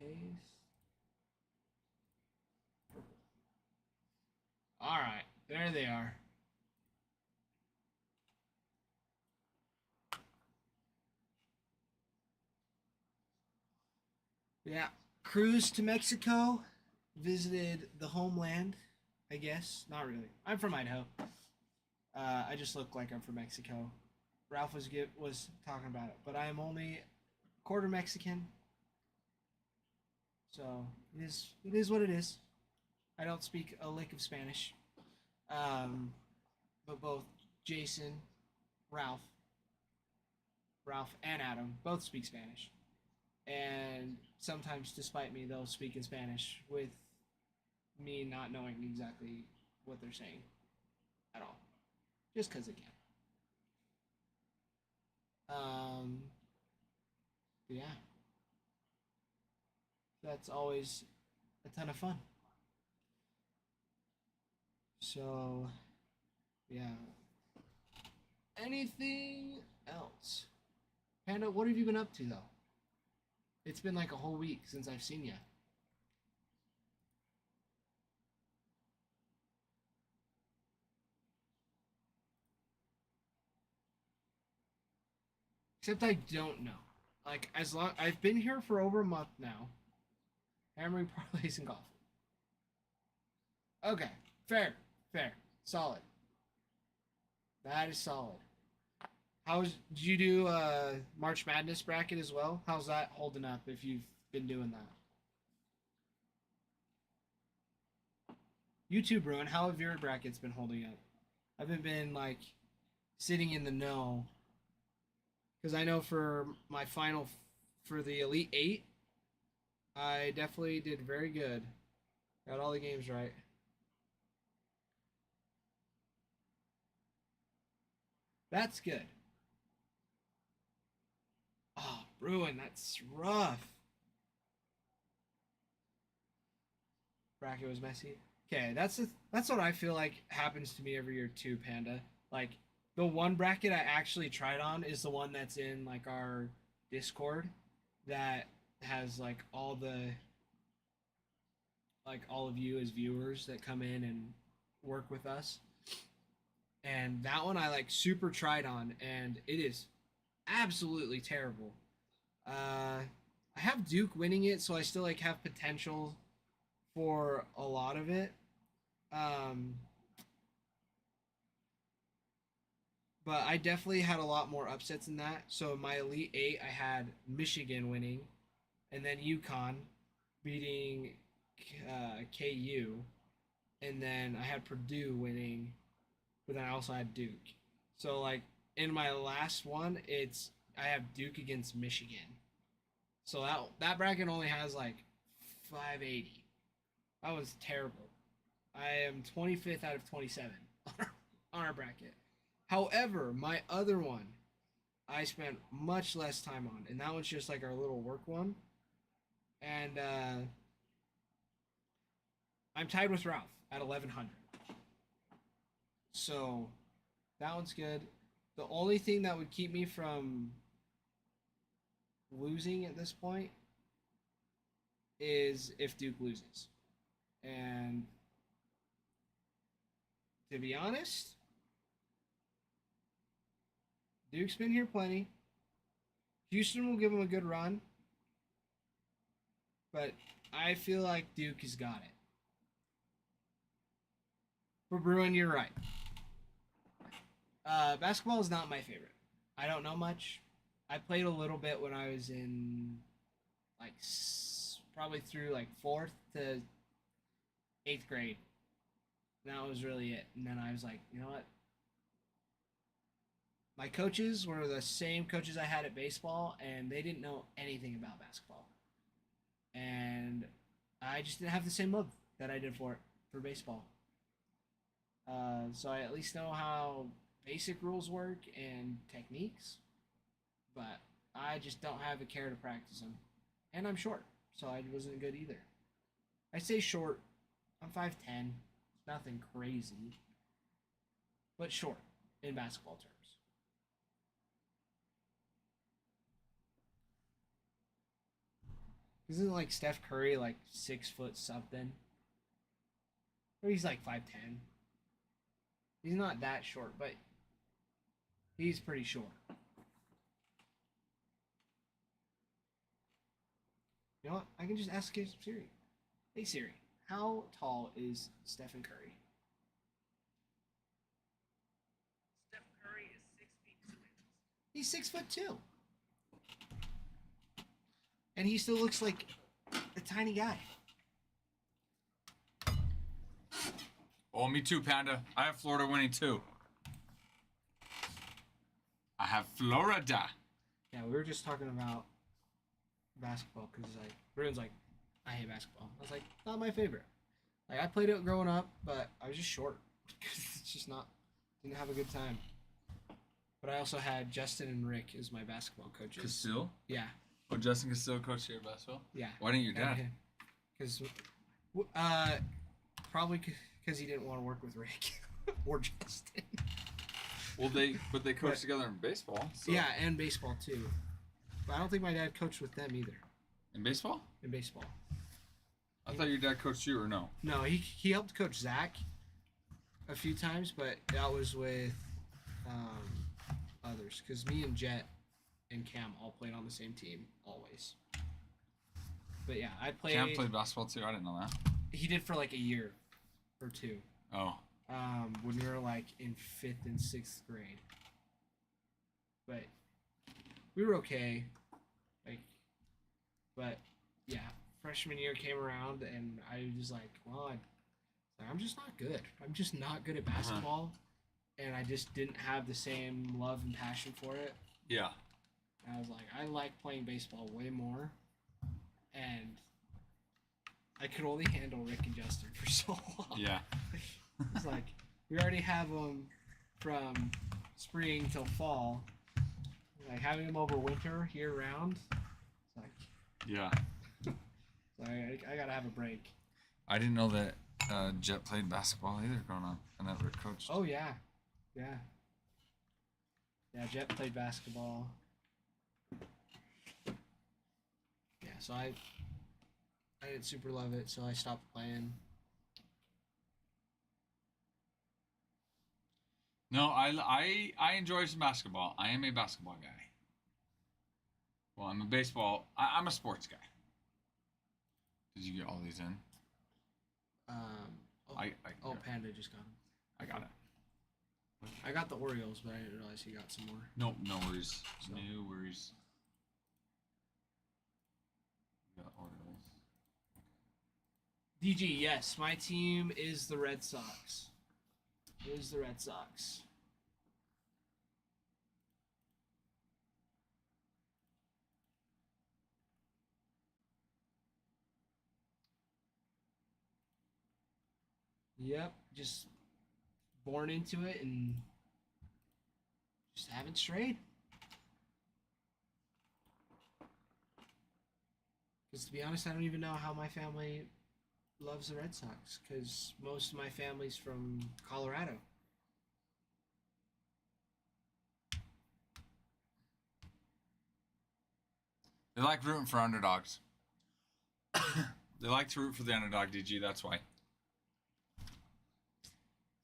Paste. Alright, there they are. Yeah, cruised to Mexico, visited the homeland, I guess. Not really. I'm from Idaho. I just look like I'm from Mexico. Ralph was talking about it, but I am only quarter Mexican, so it is what it is. I don't speak a lick of Spanish, but both Jason, Ralph, and Adam both speak Spanish, and sometimes, despite me, they'll speak in Spanish with me not knowing exactly what they're saying at all, just because they can. Um, yeah, that's always a ton of fun. So, yeah. Anything else? Panda, what have you been up to, though? It's been like a whole week since I've seen you. Except I don't know. Like, as long I've been here for over a month now, hammering parlays and golf. Okay, fair, solid. That is solid. Did you do March Madness bracket as well? How's that holding up if you've been doing that? You too, Bruin. How have your brackets been holding up? I haven't been like sitting in the know because I know for my final for the Elite Eight, I definitely did very good. Got all the games right. That's good. Oh, Bruin, that's rough. Bracket was messy. Okay, that's what I feel like happens to me every year too, Panda. Like the one bracket I actually tried on is the one that's in like our Discord that has like all of you as viewers that come in and work with us. And that one I like super tried on and it is absolutely terrible. I have Duke winning it, so I still like have potential for a lot of it. Um, but I definitely had a lot more upsets than that. So in my Elite Eight, I had Michigan winning, and then UConn beating KU, and then I had Purdue winning, but then I also had Duke. So like in my last one, I have Duke against Michigan. So that bracket only has like 580. That was terrible. I am 25th out of 27 on our bracket. However, my other one, I spent much less time on, and that one's just like our little work one. And I'm tied with Ralph at 1100. So that one's good. The only thing that would keep me from losing at this point is if Duke loses. And to be honest, Duke's been here plenty. Houston will give him a good run. But I feel like Duke has got it. For Bruin, you're right. Basketball is not my favorite. I don't know much. I played a little bit when I was in, like, probably through, like, 4th to 8th grade. And that was really it. And then I was like, you know what? My coaches were the same coaches I had at baseball, and they didn't know anything about basketball. And I just didn't have the same love that I did for baseball. So I at least know how basic rules work and techniques, but I just don't have the care to practice them. And I'm short, so I wasn't good either. I say short. I'm 5'10". It's nothing crazy, but short in basketball terms. Isn't like Steph Curry like 6 foot something? Or he's like 5'10". He's not that short, but he's pretty short. You know what? I can just ask Siri. Hey Siri, how tall is Stephen Curry? Steph Curry is 6'2". He's 6'2". And he still looks like a tiny guy. Oh, me too, Panda. I have Florida winning too. I have Florida. Yeah, we were just talking about basketball because like Bruin's like, I hate basketball. I was like, not my favorite. Like I played it growing up, but I was just short. It's just not. Didn't have a good time. But I also had Justin and Rick as my basketball coaches. Castile? Yeah, Oh, Justin Castile coach here at basketball? yeah. Why didn't your dad? Because, probably because he didn't want to work with Rick or Justin. Well, they coached together in baseball. So. Yeah, and baseball too. But I don't think my dad coached with them either. In baseball? In baseball. I thought your dad coached you, or no? No, he helped coach Zach a few times, but that was with others. Because me and Jet and Cam all played on the same team, always. But yeah, I played... Cam played basketball too? I didn't know that. He did for like a year or two. Oh. When we were like in 5th and 6th grade. But we were okay. Like, but yeah, freshman year came around and I was like, well, I'm just not good. I'm just not good at basketball. And I just didn't have the same love and passion for it. Yeah. And I was like, I like playing baseball way more. And I could only handle Rick and Justin for so long. Yeah. It's like, we already have them from spring till fall. Like, having them over winter, year round, it's like, Yeah. I gotta have a break. I didn't know that Jet played basketball either growing up, and that Rick coached. Oh, yeah. Yeah. Yeah, Jet played basketball. Yeah, so I didn't super love it, so I stopped playing. No, I enjoy some basketball. I am a basketball guy. Well, I'm a baseball. I'm a sports guy. Did you get all these in? Panda just got them. I got it. I got the Orioles, but I didn't realize he got some more. Nope, no worries. So. No worries. Got Orioles. DG, yes, my team is the Red Sox. It is the Red Sox. Yep, just born into it and just haven't strayed. Because to be honest, I don't even know how my family loves the Red Sox because most of my family's from Colorado. They like rooting for underdogs. They like to root for the underdog, DG. That's why.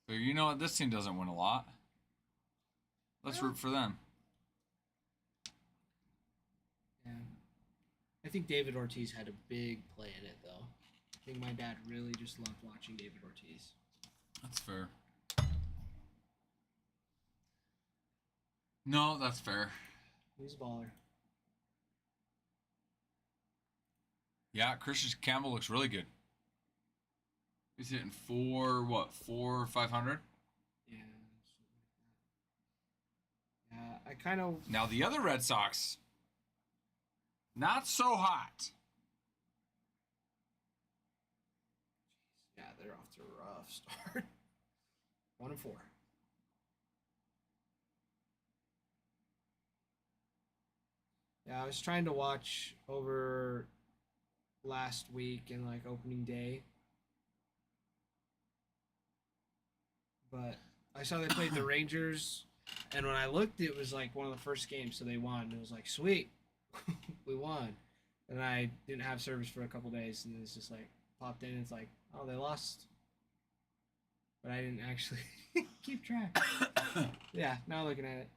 So you know what? This team doesn't win a lot. Let's root for them. Yeah. I think David Ortiz had a big play in it, though. I think my dad really just loved watching David Ortiz. That's fair. No, that's fair. He's a baller. Yeah, Christian Campbell looks really good. He's hitting 4 or 500? Yeah. Yeah, I kind of... Now the other Red Sox, not so hot. Yeah, they're off to a rough start. 1-4. Yeah, I was trying to watch over last week and like opening day, but I saw they played the Rangers, and when I looked, it was like one of the first games, so they won. It was like, sweet, we won. And I didn't have service for a couple days, and it's just like popped in. It's like, oh, they lost, but I didn't actually keep track. Yeah, now looking at it,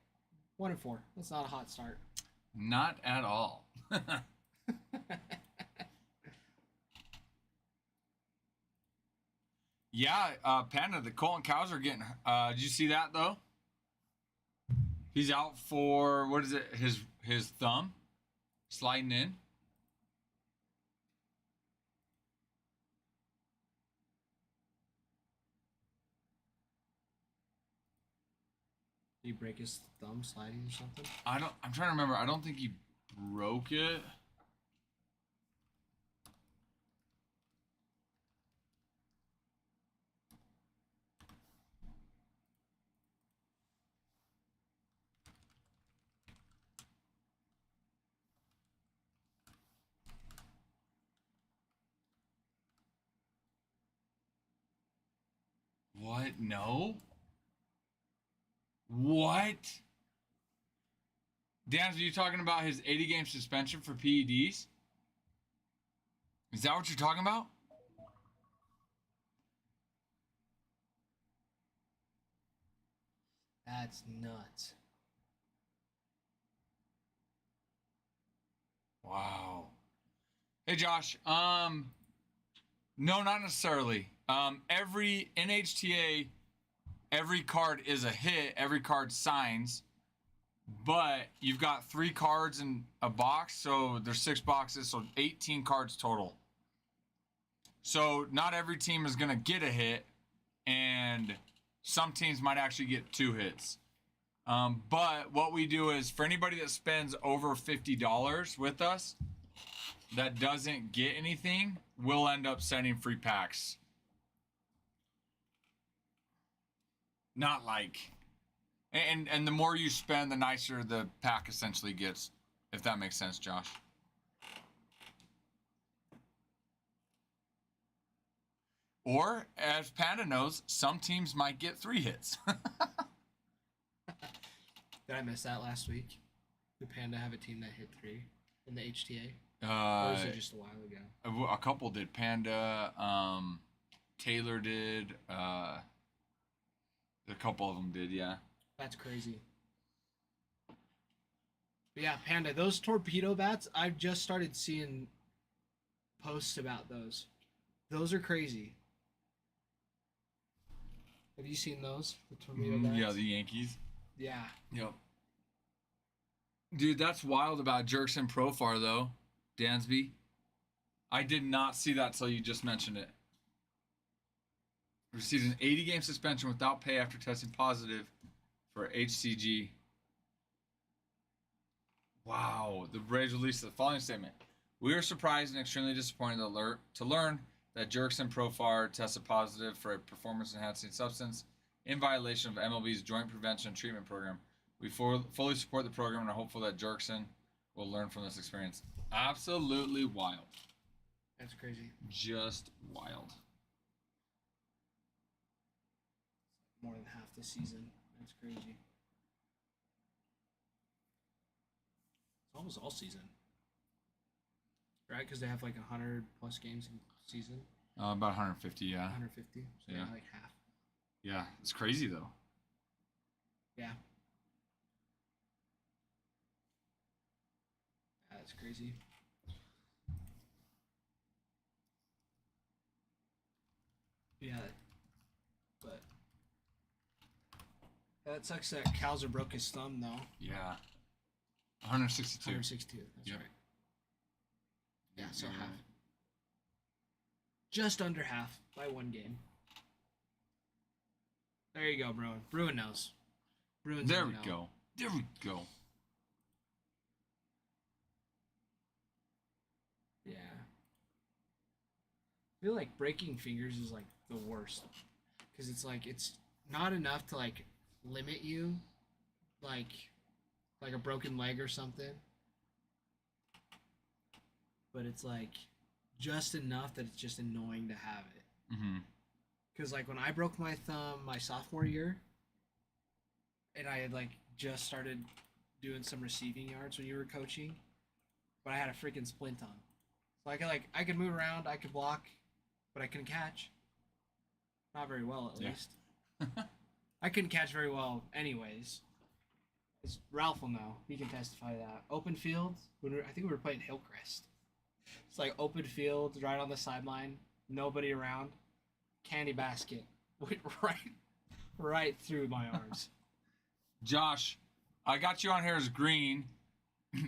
1-4. That's not a hot start. Not at all. Yeah, Panda, the Colton cows are getting. Did you see that though? He's out for what is it? His thumb sliding in. Did he break his thumb sliding or something? I'm trying to remember. I don't think he broke it. What? No. What? Dan, are you talking about his 80-game suspension for PEDs? Is that what you're talking about? That's nuts. Wow. Hey Josh. No, not necessarily. Every NHTA, every card is a hit. Every card signs, but you've got 3 cards in a box, so there's 6 boxes, so 18 cards total. So not every team is gonna get a hit, and some teams might actually get 2 hits. But what we do is for anybody that spends over $50 with us that doesn't get anything, we'll end up sending free packs. Not like, and the more you spend, the nicer the pack essentially gets, if that makes sense, Josh. Or, as Panda knows, some teams might get 3 hits. Did I miss that last week? Did Panda have a team that hit 3 in the HTA? Or was it just a while ago? A couple did. Panda, Taylor did, a couple of them did, yeah. That's crazy. But yeah, Panda, those torpedo bats, I've just started seeing posts about those. Those are crazy. Have you seen those? The torpedo bats? Yeah, the Yankees. Yeah. Yep. Dude, that's wild about Jerkson Profar, though, Dansby. I did not see that till you just mentioned it. Received an 80-game suspension without pay after testing positive for HCG. Wow. The Braves released the following statement. We are surprised and extremely disappointed to learn that Jerkson Profar tested positive for a performance-enhancing substance in violation of MLB's Joint Prevention and Treatment Program. We fully support the program and are hopeful that Jerkson will learn from this experience. Absolutely wild. That's crazy. Just wild. More than half the season. That's crazy. It's almost all season. Right? Because they have like 100 plus games in season. About 150, yeah. 150. So Yeah. like half. Yeah, it's crazy though. Yeah. That's crazy. Yeah. But that sucks that Cowser broke his thumb though. Yeah. 162. 162. That's Yep. right. Yeah, so half. Just under half by one game. There you go, Bruin. Bruin knows. Bruin's There in we the know. go. There we go. Yeah. I feel like breaking fingers is like the worst. Because it's like, it's not enough to like limit you. Like a broken leg or something. But it's like just enough that it's just annoying to have it. Mm-hmm. Because like when I broke my thumb my sophomore year, and I had like just started doing some receiving yards when you were coaching, but I had a freaking splint on. So I could move around, I could block, but I couldn't catch. Not very well, at Yeah. least. I couldn't catch very well, anyways. Ralph will know. He can testify to that. Open field. I think we were playing Hillcrest. It's like open field, right on the sideline, nobody around. Candy basket went right through my arms. Josh, I got you on here as green.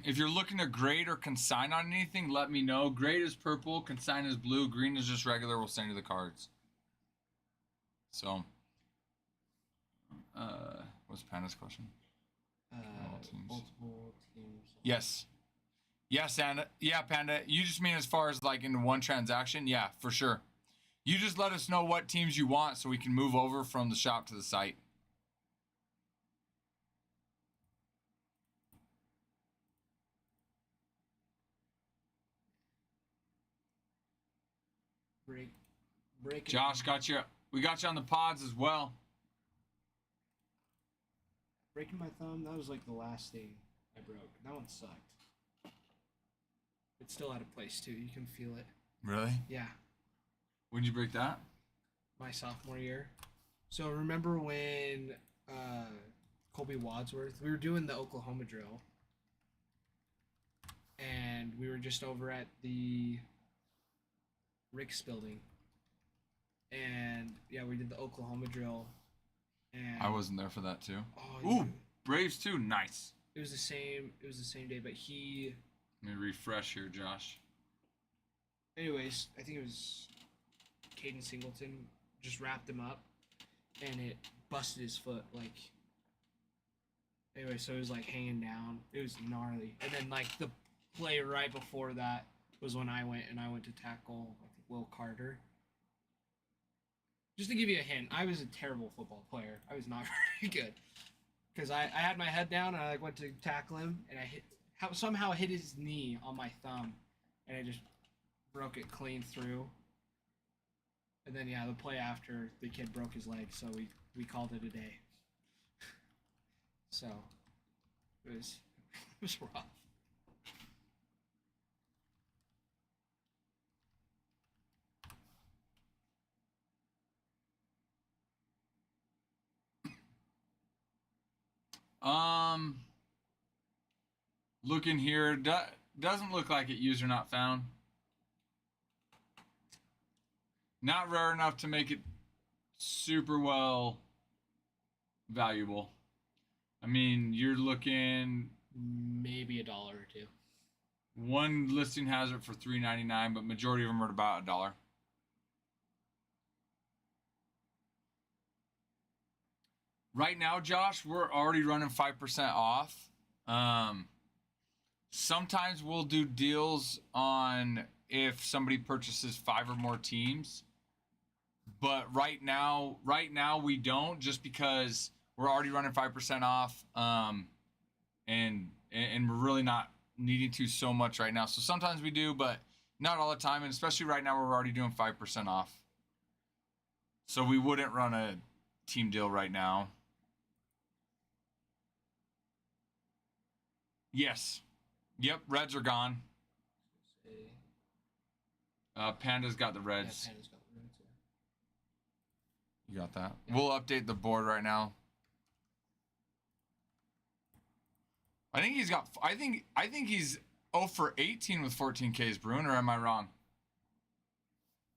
If you're looking to grade or consign on anything, let me know. Grade is purple, consign is blue, green is just regular. We'll send you the cards. So, what's Panda's question? Teams. Multiple teams. Yes. Yes, Panda. Yeah, Panda. You just mean as far as like in one transaction? Yeah, for sure. You just let us know what teams you want so we can move over from the shop to the site. Break. Josh, got you. We got you on the pods as well. Breaking my thumb. That was like the last thing I broke. That one sucked. It's still out of place too. You can feel it. Really? Yeah. When'd you break that? My sophomore year. So remember when Colby Wadsworth, we were doing the Oklahoma drill, and we were just over at the Rick's building, and yeah, we did the Oklahoma drill, and I wasn't there for that too. Oh, Ooh, dude. Braves too. Nice. It was the same day, but he. Let me refresh here, Josh. Anyways, I think it was Caden Singleton just wrapped him up, and it busted his foot like. Anyway, so it was like hanging down. It was gnarly, and then like the play right before that was when I went to tackle I think Will Carter. Just to give you a hint, I was a terrible football player. I was not very good because I had my head down and I like went to tackle him and I somehow hit his knee on my thumb, and I just broke it clean through. And then yeah, the play after the kid broke his leg, so we called it a day. So it was rough. Looking here, doesn't look like it. User not found. Not rare enough to make it super well valuable. I mean, you're looking Maybe $1 or $2. one listing has it for $3.99, but majority of them are about $1. Right now, Josh, we're already running 5% off. Sometimes we'll do deals on if somebody purchases 5 or more teams. But right now we don't, just because we're already running 5% off. And we're really not needing to so much right now. So sometimes we do, but Not all the time, and especially right now we're already doing 5% off. So we wouldn't run a team deal right now. Yes. Yep, reds are gone. Panda's got the reds. Yeah, Panda's got the reds, yeah. You got that? Yeah. We'll update the board right now. I think he's got. I think he's 0 for 18 with 14 Ks, Bruin, or am I wrong?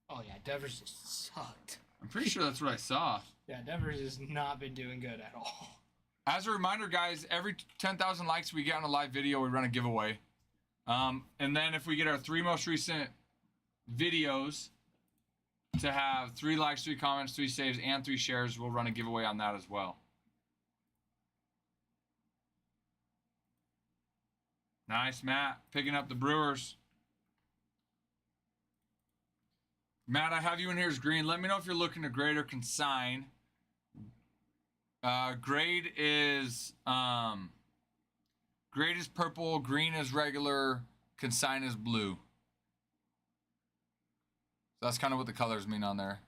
Oh yeah, Devers just sucked. I'm pretty sure that's what I saw. Yeah, Devers has not been doing good at all. As a reminder, guys, every 10,000 likes we get on a live video, we run a giveaway. And then if we get our 3 most recent videos to have 3 likes, 3 comments, 3 saves, and 3 shares, we'll run a giveaway on that as well. Nice, Matt. Picking up the Brewers. Matt, I have you in here as green. Let me know if you're looking to grade or consign. Grade is purple, green is regular, consign is blue. So that's kind of what the colors mean on there.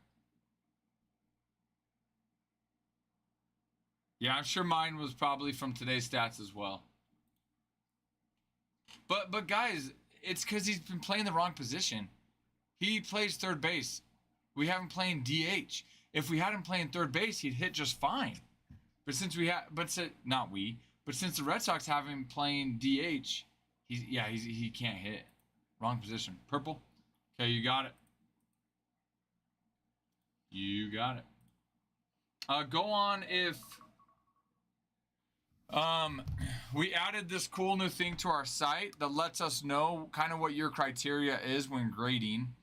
Yeah, I'm sure mine was probably from today's stats as well. But guys, it's because he's been playing the wrong position. He plays third base. We have him playing DH. If we had him playing third base, he'd hit just fine. But since since the Red Sox have him playing DH, he can't hit. Wrong position. Purple. Okay, you got it. You got it. Go on if we added this cool new thing to our site that lets us know kind of what your criteria is when grading.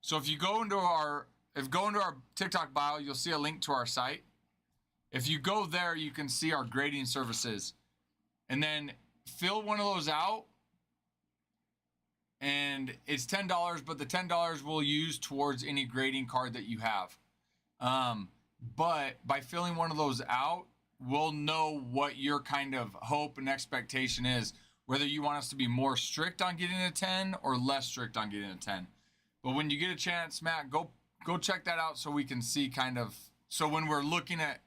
So if you go into our TikTok bio, you'll see a link to our site. If you go there, you can see our grading services. And then fill one of those out. And it's $10, but the $10 we'll use towards any grading card that you have. But by filling one of those out, we'll know what your kind of hope and expectation is, whether you want us to be more strict on getting a 10 or less strict on getting a 10. But when you get a chance, Matt, go check that out so we can see kind of, so when we're looking at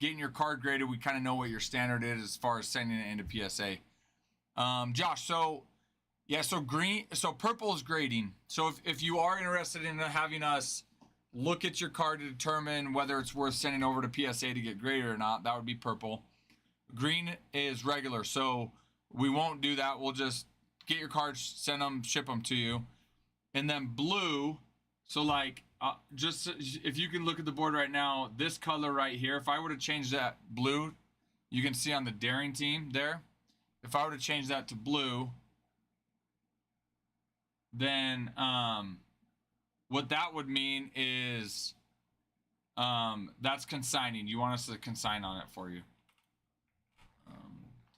getting your card graded, we kind of know what your standard is as far as sending it into PSA. Josh, so purple is grading. So if you are interested in having us look at your card to determine whether it's worth sending over to PSA to get graded or not, that would be purple. Green is regular, so we won't do that. We'll just get your cards, send them, ship them to you. And then blue, so like, just if you can look at the board right now, this color right here, if I were to change that blue, you can see on the Daring team there, if I were to change that to blue, then what that would mean is that's consigning. You want us to consign on it for you.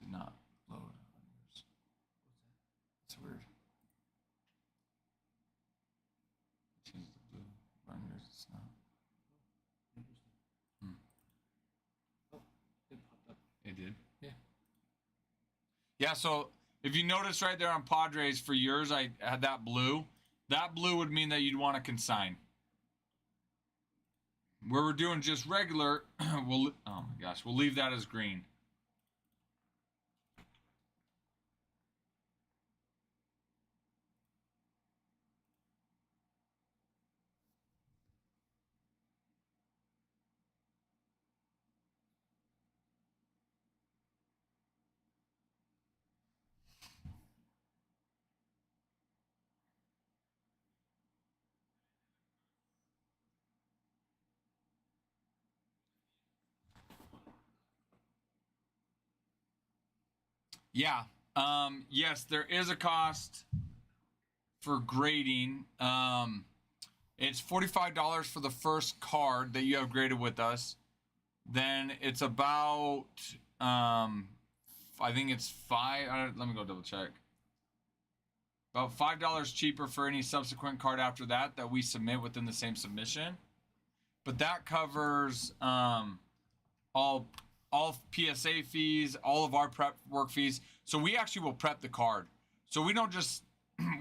Did not load. It's weird. Change the blue. On yours, it's not. It popped up. It did? Yeah. Yeah, so if you notice right there on Padres, for yours, I had that blue. That blue would mean that you'd want to consign. Where we're doing just regular, oh my gosh, we'll leave that as green. Yeah. Yes, there is a cost for grading. It's $45 for the first card that you have graded with us. Then it's about, I think it's let me go double check. About $5 cheaper for any subsequent card after that we submit within the same submission. But that covers all PSA fees, all of our prep work fees. So we actually will prep the card. So we don't just,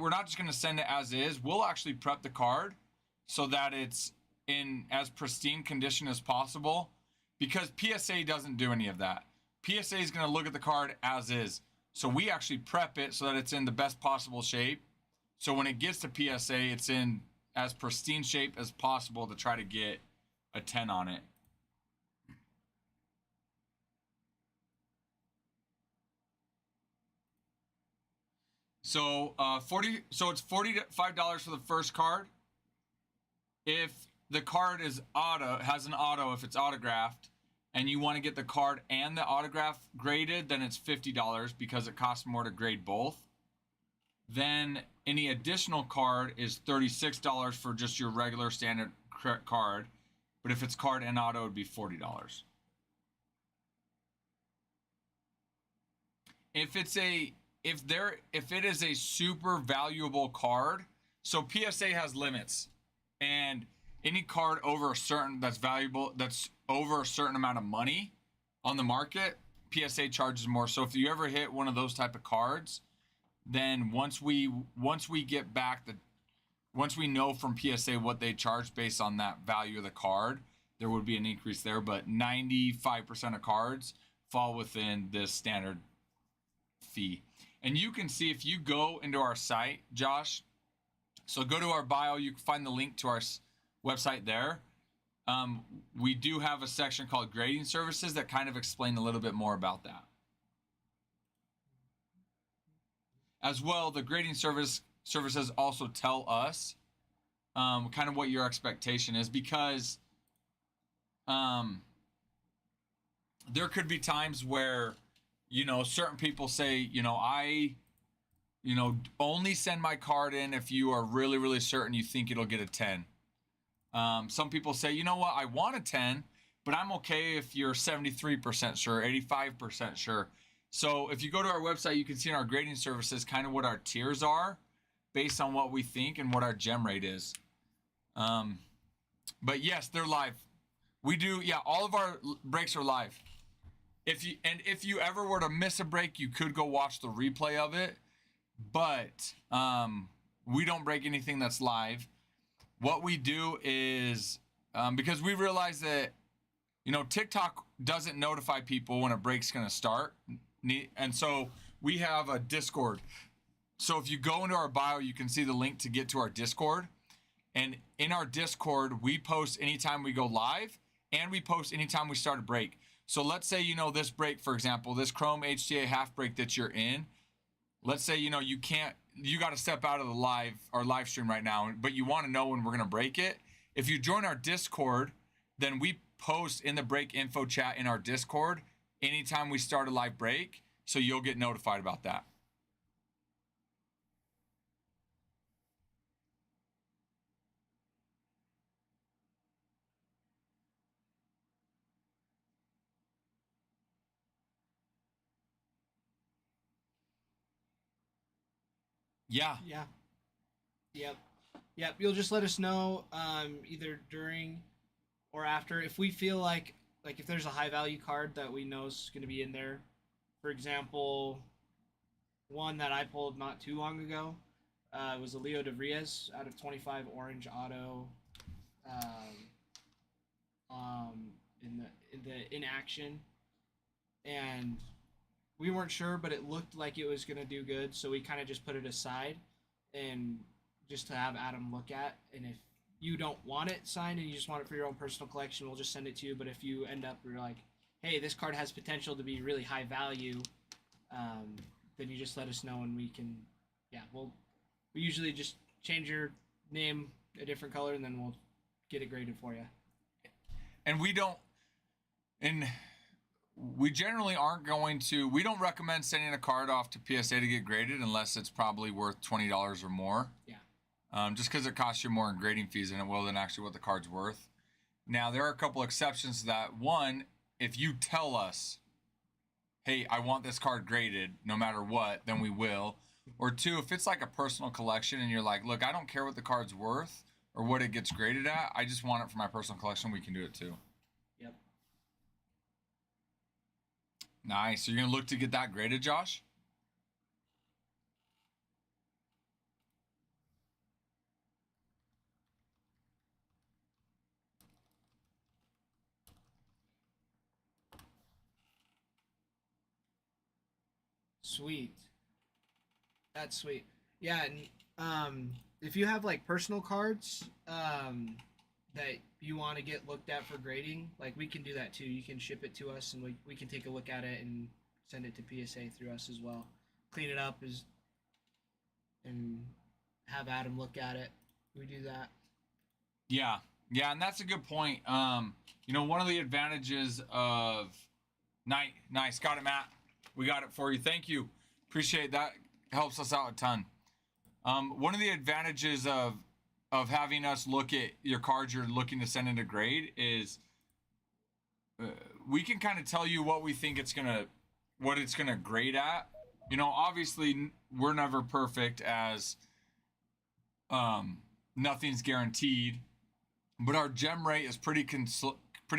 we're not just going to send it as is. We'll actually prep the card so that it's in as pristine condition as possible, because PSA doesn't do any of that. PSA is going to look at the card as is. So we actually prep it so that it's in the best possible shape. So when it gets to PSA, it's in as pristine shape as possible to try to get a 10 on it. So it's $45 for the first card. If the card is has an auto, if it's autographed, and you want to get the card and the autograph graded, then it's $50 because it costs more to grade both. Then any additional card is $36 for just your regular standard card. But if it's card and auto, it would be $40. If it is a super valuable card, so PSA has limits, and any card over a certain that's valuable, that's over a certain amount of money on the market, PSA charges more. So if you ever hit one of those type of cards, then once we get back once we know from PSA what they charge based on that value of the card, there would be an increase there. But 95% of cards fall within this standard fee. And you can see if you go into our site, Josh, so go to our bio, you can find the link to our website there. We do have a section called grading services that kind of explain a little bit more about that. As well, the grading services also tell us kind of what your expectation is, because there could be times where, certain people say, I only send my card in if you are really, really certain you think it'll get a 10. Some people say, you know what, I want a 10, but I'm okay if you're 73% sure, 85% sure. So if you go to our website, you can see in our grading services kind of what our tiers are based on what we think and what our gem rate is. But yes, they're live. We do, all of our breaks are live. If you ever were to miss a break, you could go watch the replay of it. But we don't break anything that's live. What we do is, because we realize that, TikTok doesn't notify people when a break's going to start. And so we have a Discord. So if you go into our bio, you can see the link to get to our Discord. And in our Discord, we post anytime we go live, and we post anytime we start a break. So let's say, this break, for example, this Chrome HTA half break that you're in, let's say, you got to step out of our live stream right now, but you want to know when we're going to break it. If you join our Discord, then we post in the break info chat in our Discord anytime we start a live break. So you'll get notified about that. Yeah. Yeah. Yep. You'll just let us know either during or after if we feel like if there's a high value card that we know is going to be in there. For example, one that I pulled not too long ago was a Leo de Vries out of 25 orange auto in action, and we weren't sure, but it looked like it was going to do good, so we kind of just put it aside and just to have Adam look at. And if you don't want it signed and you just want it for your own personal collection, we'll just send it to you. But if you end up, you're like, hey, this card has potential to be really high value, then you just let us know, and we can, we usually just change your name a different color, and then we'll get it graded for you. And we generally aren't going to, we don't recommend sending a card off to PSA to get graded unless it's probably worth $20 or more. Yeah. Just because it costs you more in grading fees than it will than actually what the card's worth. Now, there are a couple exceptions to that. One, if you tell us, hey, I want this card graded no matter what, then we will. Or two, if it's like a personal collection and you're like, look, I don't care what the card's worth or what it gets graded at, I just want it for my personal collection, we can do it too. Yep. Nice. So you're going to look to get that graded, Josh? Sweet. That's sweet. Yeah, and if you have like personal cards that you want to get looked at for grading, like we can do that too. You can ship it to us, and we can take a look at it and send it to PSA through us as well. Clean it up and have Adam look at it. We do that. Yeah, yeah, and that's a good point. You know, one of the advantages of nice, got it, Matt. We got it for you. Thank you. Appreciate that. Helps us out a ton. One of the advantages of having us look at your cards you're looking to send into grade is we can kind of tell you what we think what it's gonna grade at. You know, obviously we're never perfect, as nothing's guaranteed, but our gem rate is pretty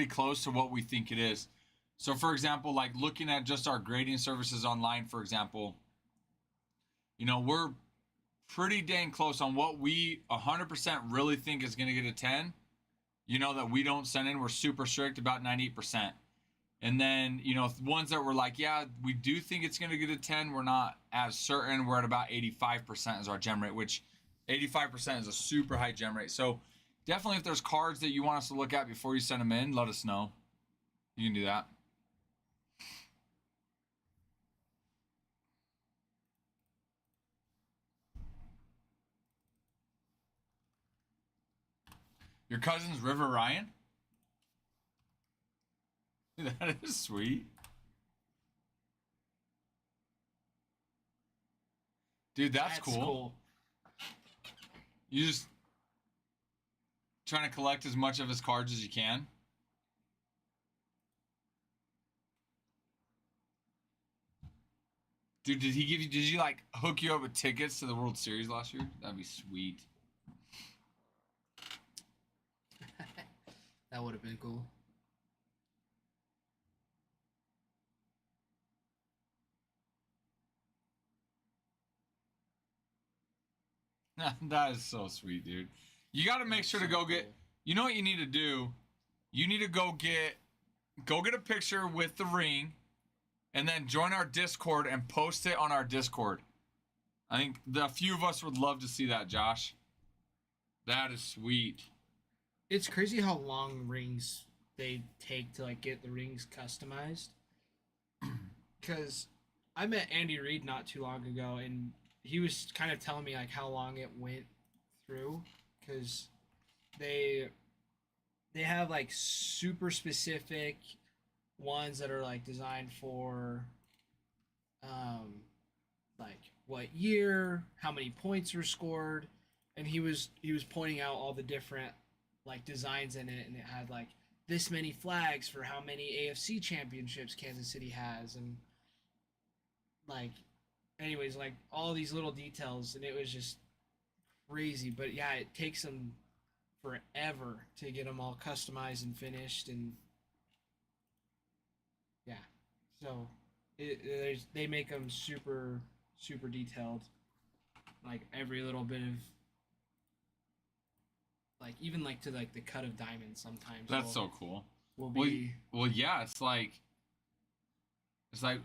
close to what we think it is. So for example, like looking at just our grading services online, for example, you know, we're pretty dang close on what we 100% really think is going to get a 10. You know, that we don't send in, we're super strict, about 98%. And then, you know, ones that we're like, yeah, we do think it's going to get a 10, we're not as certain, we're at about 85% is our gem rate, which 85% is a super high gem rate. So definitely, if there's cards that you want us to look at before you send them in, let us know. You can do that. Your cousin's River Ryan? That is sweet. Dude, that's cool. You just trying to collect as much of his cards as you can. Dude, did you like hook you up with tickets to the World Series last year? That'd be sweet. That would have been cool. That is so sweet, dude. You got to make sure to go get. You know what you need to do? You need to go get a picture with the ring, and then join our Discord and post it on our Discord. I think a few of us would love to see that, Josh. That is sweet. It's crazy how long rings they take to like get the rings customized. Because I met Andy Reid not too long ago, and he was kind of telling me like how long it went through, because they have like super specific ones that are like designed for like what year, how many points were scored, and he was pointing out all the different like designs in it, and it had like this many flags for how many AFC championships Kansas City has, and like anyways, like all these little details, and it was just crazy. But yeah, it takes them forever to get them all customized and finished, and yeah, so they make them super detailed, like every little bit of like even like to like the cut of diamonds sometimes. That's so cool. Will be well, yeah. It's like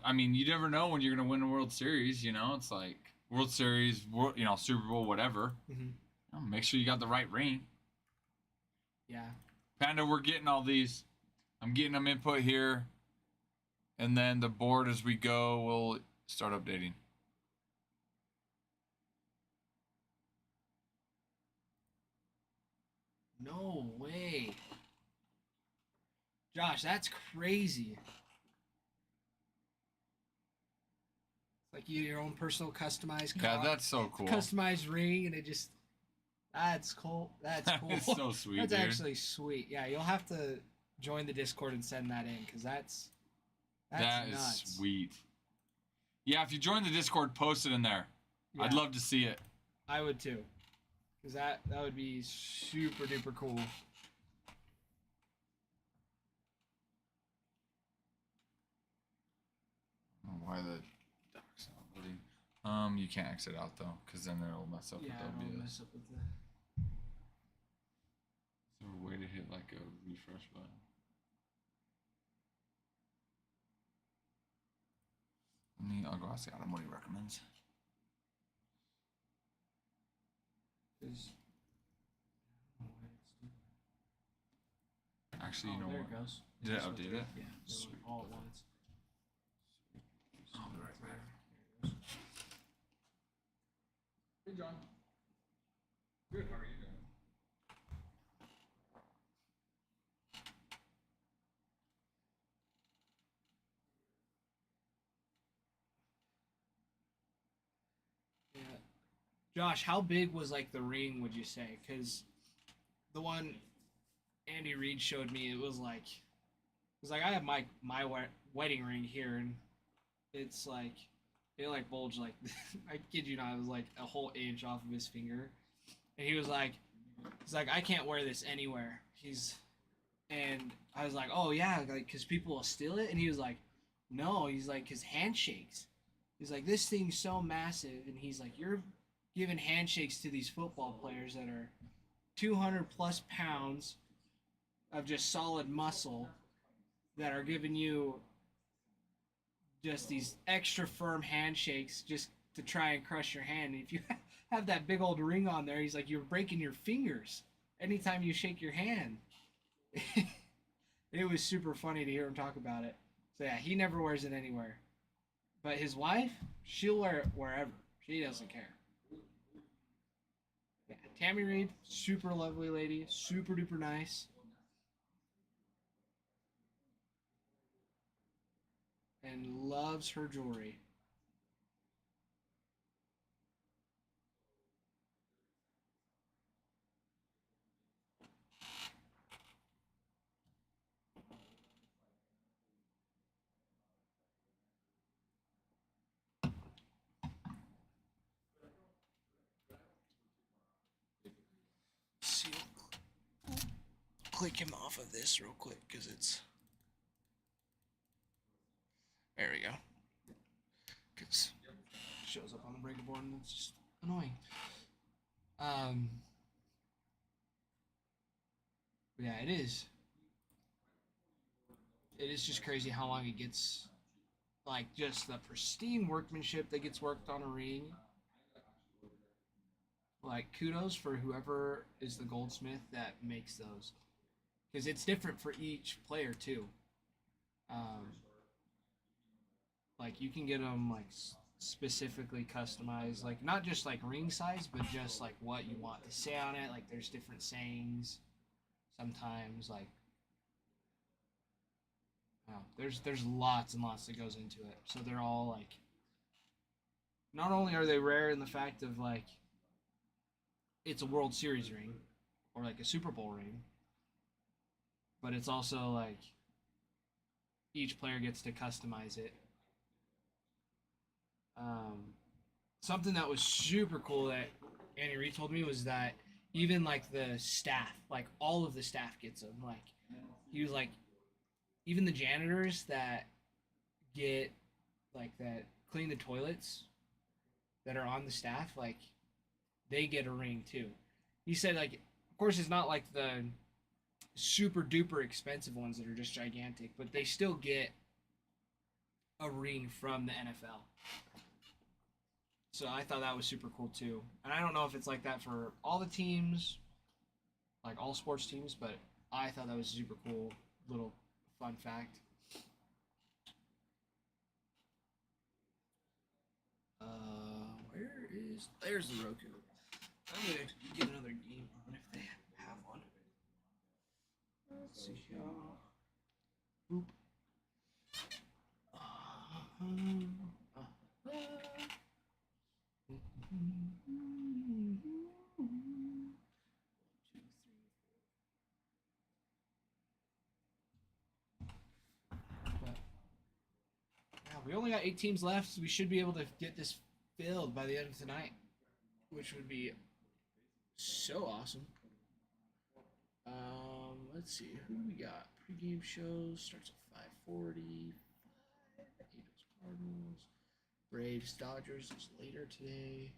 I mean, you never know when you're gonna win a World Series. You know, it's like World Series, you know, Super Bowl, whatever. Mm-hmm. Make sure you got the right ring. Yeah. Panda, we're getting all these. I'm getting them input here, and then the board as we go will start updating. No way. Josh, that's crazy. It's like you your own personal customized Yeah, that's so cool. Customized ring, and it just that's cool. That's cool. It's so sweet. That's dude. actually sweet. Yeah, you'll have to join the Discord and send that in, because that's that nuts. is sweet. Yeah, if you join the Discord, post it in there. Yeah, I'd love to see it. I would too, because that would be super duper cool. I don't know why the doc's not loading. You can't exit out though, because then it'll mess up Yeah, with it'll OBS. mess up with the. Is there a way to hit like a refresh button? I'll go ask Adam what he recommends. 'Cause- Actually, you know there what? it goes. Did it Just went update through it? Yeah, Sweet. went all at once. I'll be right back. There it goes. Hey, John. Good. How are you doing? Yeah. Josh, how big was like the ring? Would you say? Because the one Andy Reid showed me, it was like I have my wedding ring here, and it's like it like bulged like I kid you not, it was like a whole inch off of his finger, and he's like I can't wear this anywhere. And I was like, oh yeah, like because people will steal it, and he was like, no, he's like his handshakes. He's like, this thing's so massive, and he's like, you're giving handshakes to these football players that are 200 plus pounds of just solid muscle that are giving you just these extra firm handshakes just to try and crush your hand. And if you have that big old ring on there, he's like, you're breaking your fingers anytime you shake your hand. It was super funny to hear him talk about it. So yeah, he never wears it anywhere. But his wife, she'll wear it wherever. She doesn't care. Yeah, Tammy Reid, super lovely lady, super duper nice. And loves her jewelry. See, click him off of this real quick because it's. There we go. Because it shows up on the breaker board and it's just annoying. Yeah, it is. It is just crazy how long it gets. Like just the pristine workmanship that gets worked on a ring. Like kudos for whoever is the goldsmith that makes those, because it's different for each player too. Like you can get them like specifically customized, like not just like ring size, but just like what you want to say on it. Like there's different sayings. Sometimes like there's lots and lots that goes into it. So they're all like, not only are they rare in the fact of like it's a World Series ring or like a Super Bowl ring, but it's also like each player gets to customize it. Something that was super cool that Andy Reid told me was that even like the staff, like all of the staff gets them. Like he was like, even the janitors that get like that clean the toilets that are on the staff, like they get a ring too. He said like, of course it's not like the super duper expensive ones that are just gigantic, but they still get a ring from the NFL. So I thought that was super cool too. And I don't know if it's like that for all the teams, like all sports teams, but I thought that was a super cool little fun fact. There's the Roku. I'm gonna get another game on if they have one. Let's see here. Boop. Yeah, we only got 8 teams left, so we should be able to get this filled by the end of tonight, which would be so awesome. Let's see who we got. Pre-game show starts at 5:40. Angels, Cardinals, Braves, Dodgers is later today.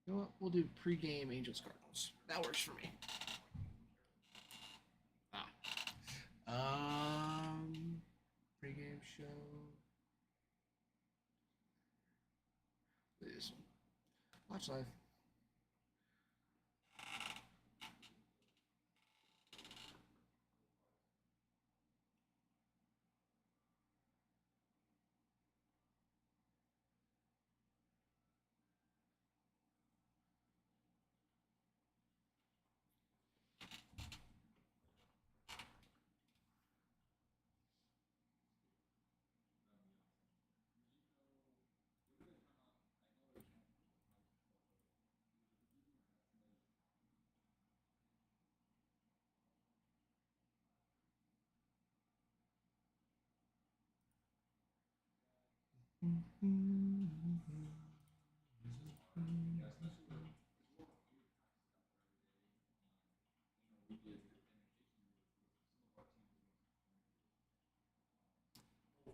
You know what? We'll do pre-game Angels, Cardinals. That works for me. Pre-game show. Watch live.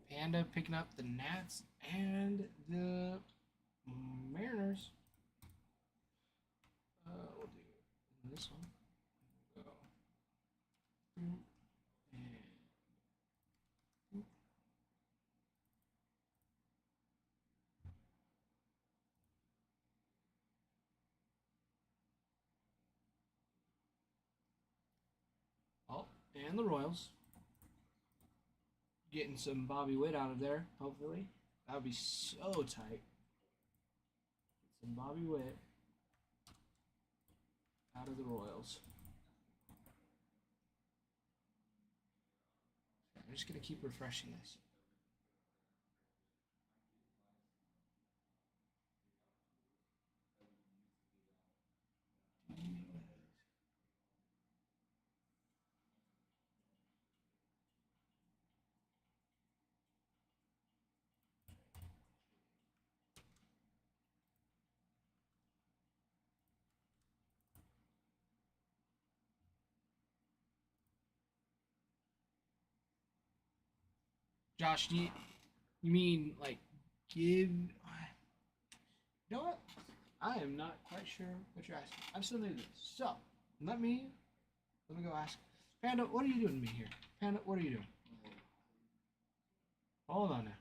Panda picking up the Nats and the Mariners. We'll do this one. Go. And oh, and the Royals. Getting some Bobby Witt out of there, hopefully. That would be so tight. Get some Bobby Witt out of the Royals. I'm just going to keep refreshing this. Josh, you mean like give? You know what? I am not quite sure what you're asking. I'm still new to this, so let me go ask. Panda, what are you doing to me here? Panda, what are you doing? Hold on now.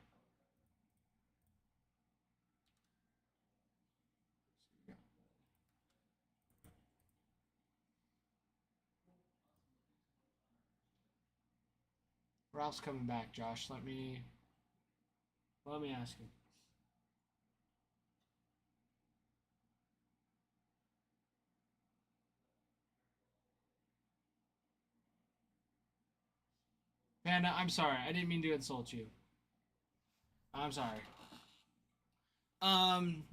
Ralph's coming back, Josh. Let me ask him. Panda, I'm sorry. I didn't mean to insult you. I'm sorry.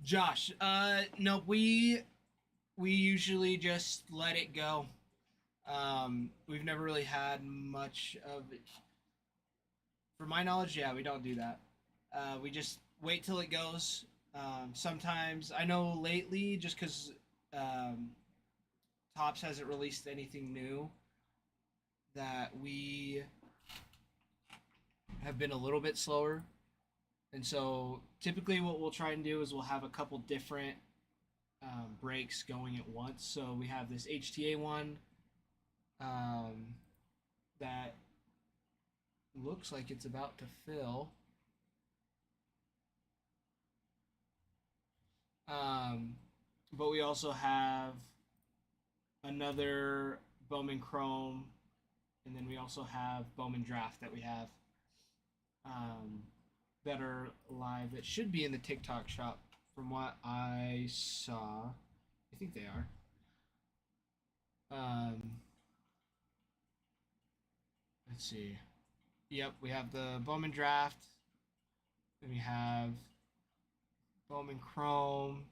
Josh, no, we usually just let it go. We've never really had much of it. For my knowledge, yeah, we don't do that. We just wait till it goes. Sometimes I know lately, just because Tops hasn't released anything new, that we have been a little bit slower. And so typically what we'll try and do is we'll have a couple different breaks going at once. So we have this HTA one that looks like it's about to fill. But we also have another Bowman Chrome, and then we also have Bowman Draft that we have that are live that should be in the TikTok shop from what I saw. I think they are. Let's see. Yep, we have the Bowman Draft. Then we have Bowman Chrome.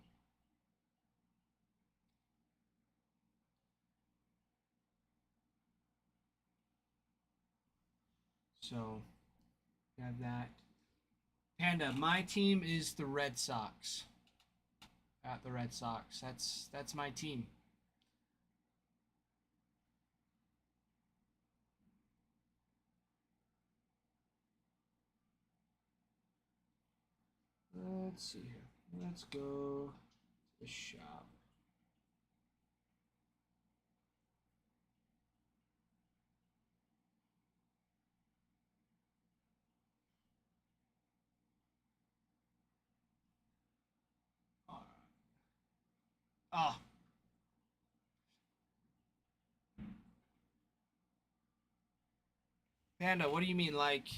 So we have that. Panda, my team is the Red Sox. At the Red Sox. That's my team. Let's see here. Let's go to the shop. All right. Oh. Panda, what do you mean? Like,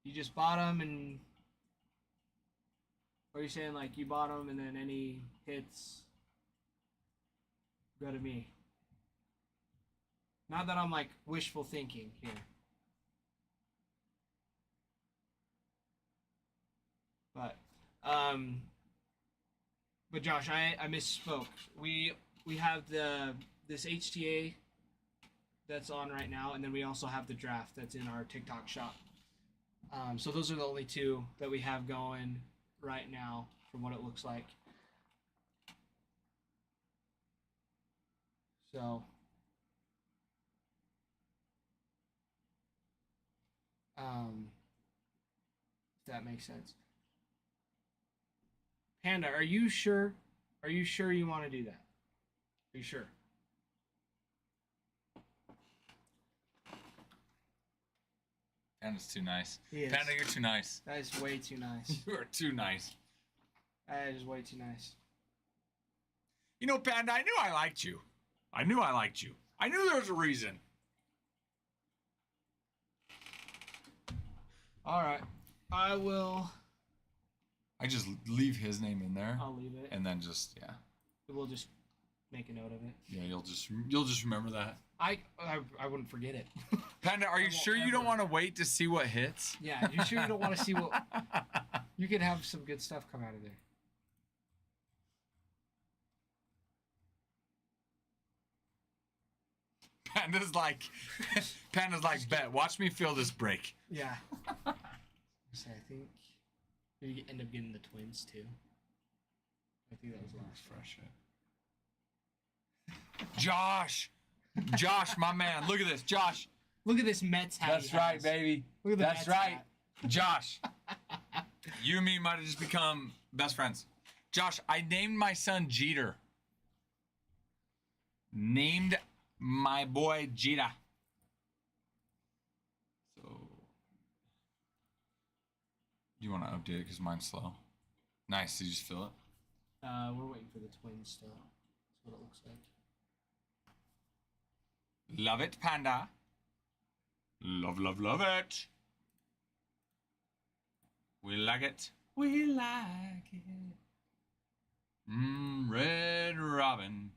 you just bought them and. Or are you saying like you bought them and then any hits go to me? Not that I'm like wishful thinking here. But Josh, I misspoke. We have this HTA that's on right now, and then we also have the draft that's in our TikTok shop. So those are the only two that we have going right now, from what it looks like. So, if that makes sense. Panda, are you sure? Are you sure you want to do that? Are you sure? Panda's too nice. He is. Panda, you're too nice. That is way too nice. You are too nice. That is way too nice. You know, Panda, I knew I liked you. I knew I liked you. I knew there was a reason. All right, I will. I just leave his name in there, I'll leave it. and then just We'll just make a note of it. yeah, you'll just remember that. I wouldn't forget it. Panda, are you won't sure you don't ever. want to wait to see what hits? Yeah, you sure you don't want to see what? You could have some good stuff come out of there. Panda's like, bet. Watch me feel this break. Yeah. So I think you end up getting the twins too. I think that was last. Fresh it. Josh, my man, look at this, Josh. Look at this Mets hat. That's he right, has. baby. Look at the That's Mets right, hat. Josh. You and me might have just become best friends. Josh, I named my son Jeter. Named my boy Jeter. So, you want to update it because mine's slow. Nice. Did you just feel it? We're waiting for the twins still. That's what it looks like. Love it, Panda. Love it. We like it. We like it. Red Robin.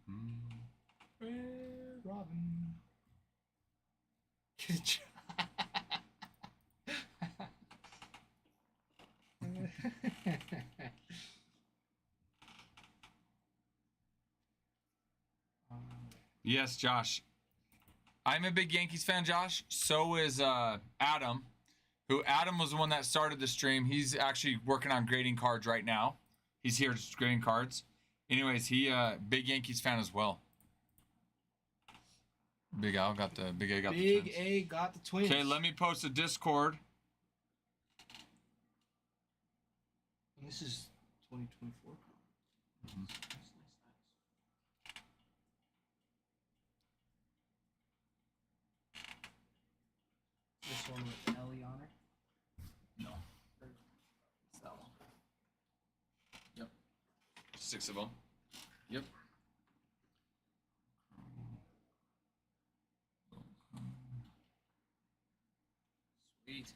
Red Robin. Good job. Yes, Josh. I'm a big Yankees fan, Josh. So is Adam. Adam was the one that started the stream. He's actually working on grading cards right now. He's here just grading cards. Anyways, he big Yankees fan as well. Big A got the Big twins. A got the twins. Okay, let me post a Discord. And this is 2024. Nice. This one with the Ellie on it. No. It's that one. Yep. 6 of them. Yep. Sweet.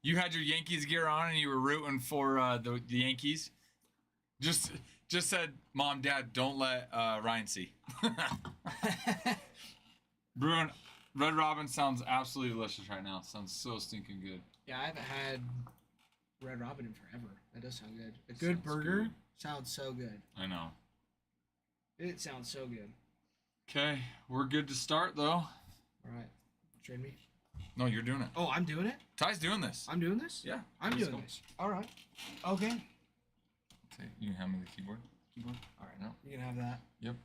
You had your Yankees gear on and you were rooting for the Yankees. Just said, Mom, Dad, don't let Ryan see. Bruin, Red Robin sounds absolutely delicious right now. Sounds so stinking good. Yeah, I haven't had Red Robin in forever. That does sound good. A good Sounds burger good. sounds so good. I know. It sounds so good. Okay, we're good to start though. All right. Trade me. No, you're doing it. Oh, I'm doing it? Ty's doing this. I'm doing this? Yeah. I'm let's doing go. this. All right. Okay. Okay, you can hand me the keyboard. Keyboard. All right. No. You can have that. Yep.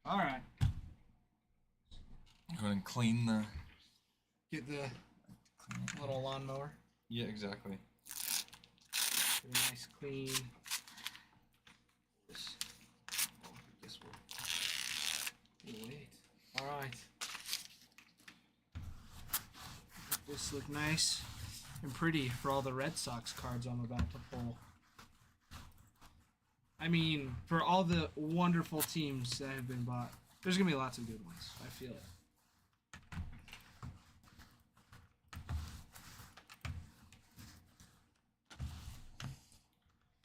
All right. Go ahead and clean the. Get the little lawnmower. Yeah, exactly. Get a nice clean this look nice and pretty for all the Red Sox cards I'm about to pull. I mean, for all the wonderful teams that have been bought, there's going to be lots of good ones. I feel it.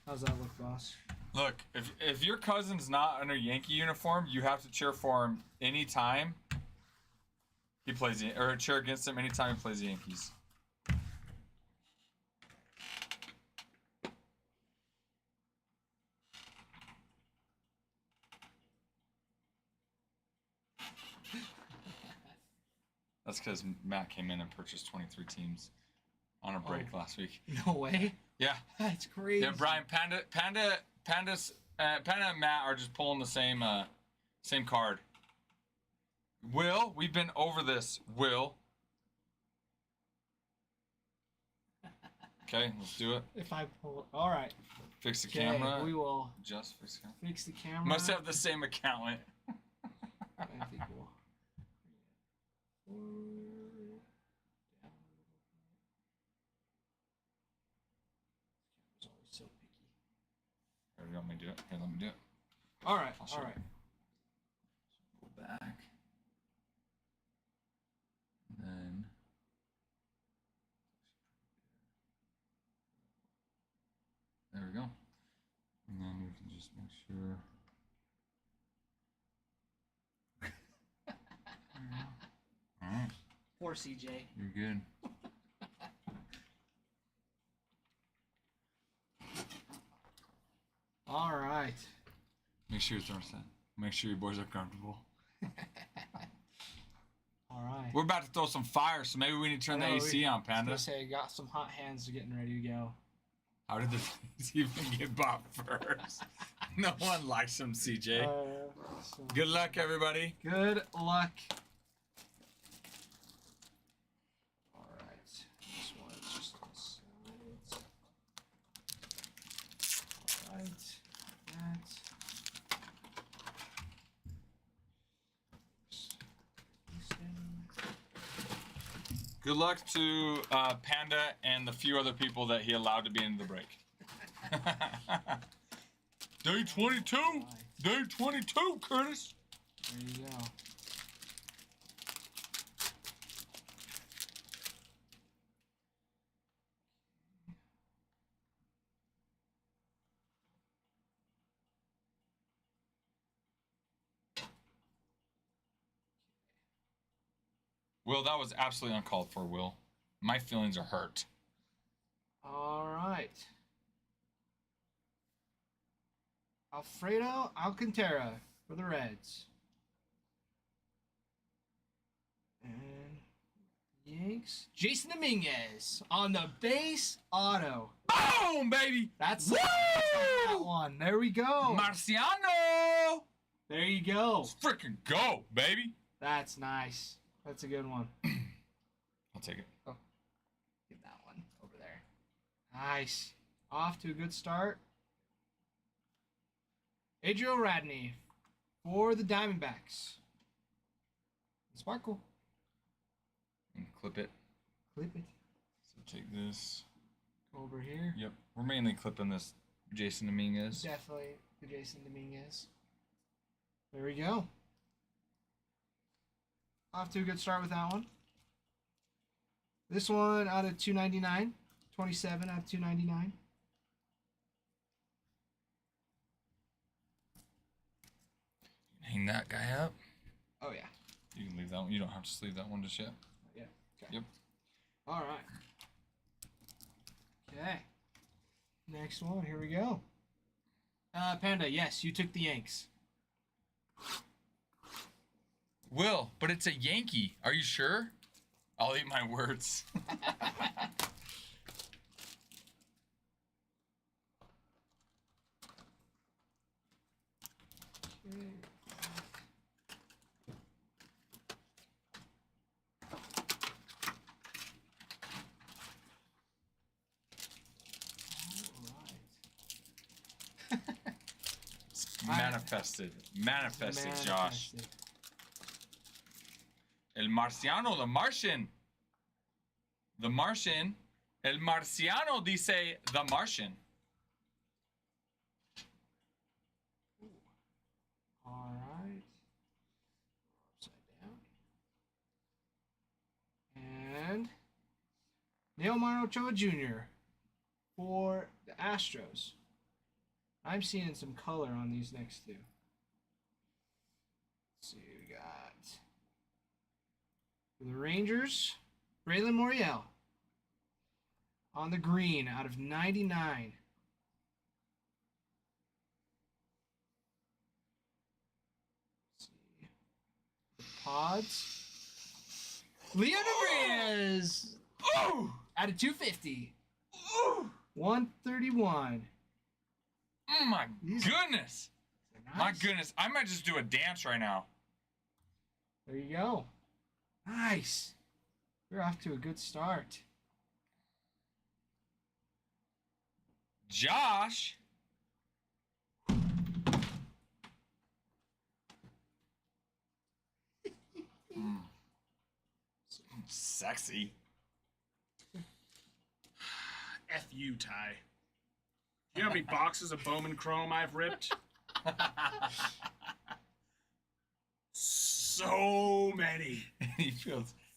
How's that look, boss? Look, if your cousin's not in a Yankee uniform, you have to cheer for him anytime he plays or cheer against him anytime he plays the Yankees. That's because Matt came in and purchased 23 teams on a break last week. No way. Yeah. That's crazy. Yeah, Brian, Panda and Matt are just pulling the same card. Will, we've been over this. Will. Okay, let's do it. If I pull it. All right. Fix the Okay, camera. we will Just fix the camera. fix the camera. Must have the same accountant. I think we'll. Camera's always so picky. Or you want me to do it? Here, let me do it. All right. I'll show All you. right. Go back. And then. There we go. And then we can just make sure. Alright, Poor CJ. you're good. All right. Make sure it's set. Make sure your boys are comfortable. All right. We're about to throw some fire, so maybe we need to turn the I know, AC on, I was Panda. gonna say, got some hot hands getting ready to go. How did the things even get bought first? No one likes them, CJ. So Good luck, everybody. good luck. All right. This one's just on the sides. All right. That. Good luck to Panda and the few other people that he allowed to be into the break. Day 22. Day 22, Curtis. There you go. Will, that was absolutely uncalled for, Will. My feelings are hurt. All right. Alfredo Alcantara for the Reds. And Yanks. Jason Dominguez on the base auto. Boom, baby. That's Woo! that one. There we go. Marciano. There you go. Let's freaking go, baby. That's nice. That's a good one. I'll take it. Get that one over there. Nice. Off to a good start. Adriel Radney for the Diamondbacks. Sparkle. And clip it. Clip it. So take this. Over here. Yep. We're mainly clipping this Jason Dominguez. Definitely the Jason Dominguez. There we go. Off to a good start with that one. This one out of 299. 27 out of 299. Hang that guy up. Oh, yeah. You can leave that one. You don't have to sleeve that one just yet. Yeah. Okay. Yep. All right. Okay. Next one. Here we go. Panda, yes, you took the Yanks. Will, but it's a Yankee. Are you sure? I'll eat my words. Manifested. Manifested, Josh. El Marciano, the Martian. The Martian. El Marciano dice the Martian. All right. Upside down. And Neomar Ochoa Jr. for the Astros. I'm seeing some color on these next two. Let's see, we got for the Rangers, Braylon Moriel on the green out of 99. Let's see. The Pods. Leo Nebrez Oh! out of 250. Oh! 131. Oh my These- goodness. My goodness. I might just do a dance right now. There you go. Nice. We're off to a good start. Josh. Mm. Sexy. F you, Ty. Do you know how many boxes of Bowman Chrome I've ripped? So many.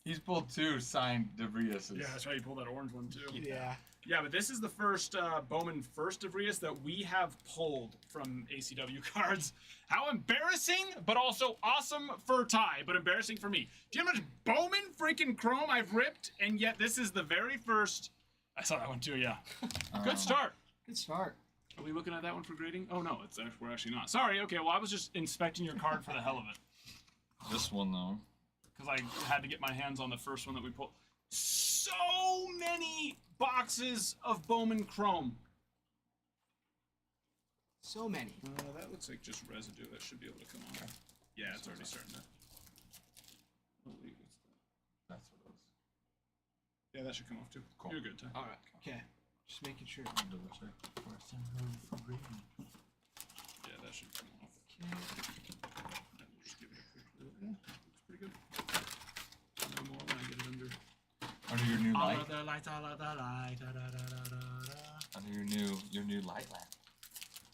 He's pulled 2 signed DeVrias's. Yeah, that's right. You pulled that orange one too. Yeah. Yeah, but this is the first Bowman first DeVrias that we have pulled from ACW cards. How embarrassing, but also awesome for Ty, but embarrassing for me. Do you know how much Bowman freaking Chrome I've ripped? And yet this is the very first. I saw that one too. Yeah. Good start. Good start. Are we looking at that one for grading? Oh no, it's actually, we're actually not. Sorry. Okay. Well, I was just inspecting your card for the hell of it. This one though. Because I had to get my hands on the first one that we pulled. So many boxes of Bowman Chrome. So many. That looks like just residue. That should be able to come off. Yeah, it's already starting to. Oh, wait, what's that? That's what it was. Yeah, that should come off too. Cool. You're good, Ty. All right. Okay. Just making sure. Double check. Yeah, that should come off. Okay. And we'll just give it a quick little. Looks pretty good. No more when I get it under. Under your new All light. of the lights, all of the light. Da, da, da, da, da, da. Under your new light lamp.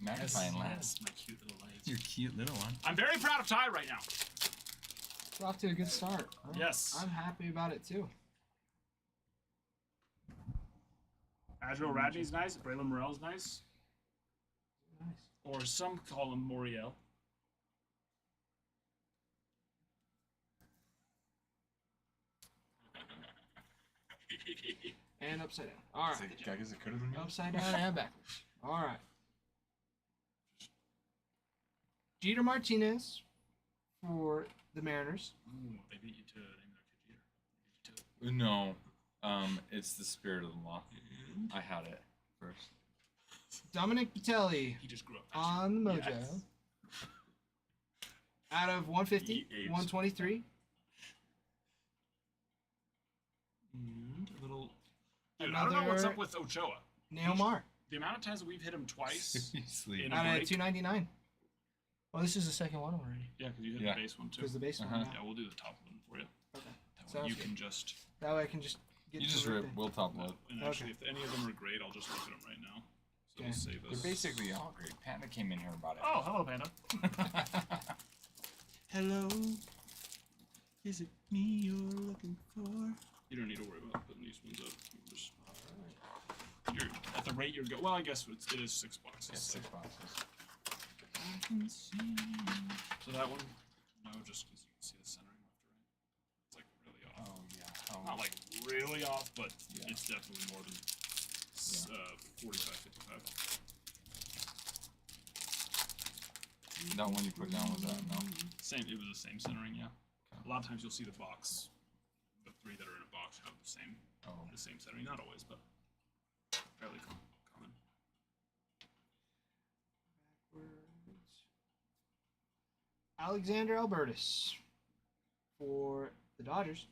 Magnifying lamp. Yes, my cute little lights. Your cute little one. I'm very proud of Ty right now. We're off to a good start. Yes. I'm happy about it too. Adriel Radney's nice. Braylon Morel's nice. Nice. Or some call him Moriel. And upside down. All right. I guess it could have been me. Upside down and backwards. All right. Jeter Martinez for the Mariners. Ooh, they beat you to name their kid Jeter. They beat you to it. No. It's the spirit of the law. I had it first. Dominic Patelli He just grew up. on the Mojo. Yes. Out of 150, He aged. 123. And a little. Dude, I don't know what's up with Ochoa. Neomar The amount of times that we've hit him twice. Seriously. In a out of break. 299. Well, this is the second one already. Yeah, because you hit Yeah. the base one too. Because the base one. Uh-huh. Yeah, we'll do the top one for you. Okay. That way Sounds you good. can just. That way I can just get You to just it rip. then. We'll top load. And actually, Okay. if any of them are great, I'll just look at them right now. So Okay. it'll save They're us. basically all great. Panda came in here about it. Oh, hello, Panda. Hello. Is it me you're looking for? You don't need to worry about putting these ones up. Just, you're, at the rate you're going. Well, I guess it is 6 boxes. Yeah, so. 6 boxes. I can see. So that one, no, just because you can see the centering left to right. It's like really off. Oh yeah. Not like really off, but Yeah. it's definitely more than 45, 55. That one you put down was that no? Same. It was the same centering, yeah. A lot of times you'll see the box, the 3 that are in a box have the same Oh. centering. Not always, but fairly common. Backwards. Alexander Albertus for the Dodgers.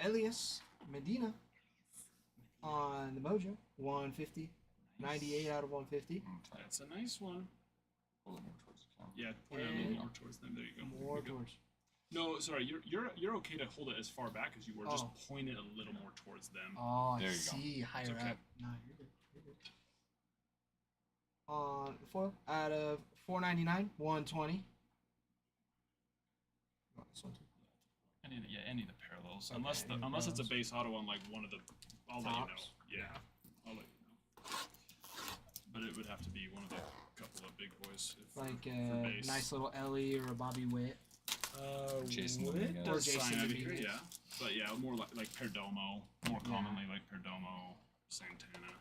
Elias Medina on the Mojo. 150. 98 out of 150. That's a nice one. Pull it more towards the camera. Yeah, point it a little more towards them. There you go. More You're good. towards. No, sorry. You're okay to hold it as far back as you were. Just Oh. point it a little more towards them. Oh, There I you go. see. Higher okay. up. No, you're good. You're good. On foil, out of 499, 120. Oh, this one too. Any of the parallels, Okay, unless any of the unless it's a parallels. base auto on like one of the. I'll let you know. Tops? Yeah, I'll let you know. But it would have to be one of the couple of big boys. If, Like for a base. nice little Ellie or a Bobby Witt. Jason Witt Dominguez. does Or Jason sign every year, Dominguez. yeah. But yeah, more like Perdomo, more Yeah. commonly like Perdomo, Santana.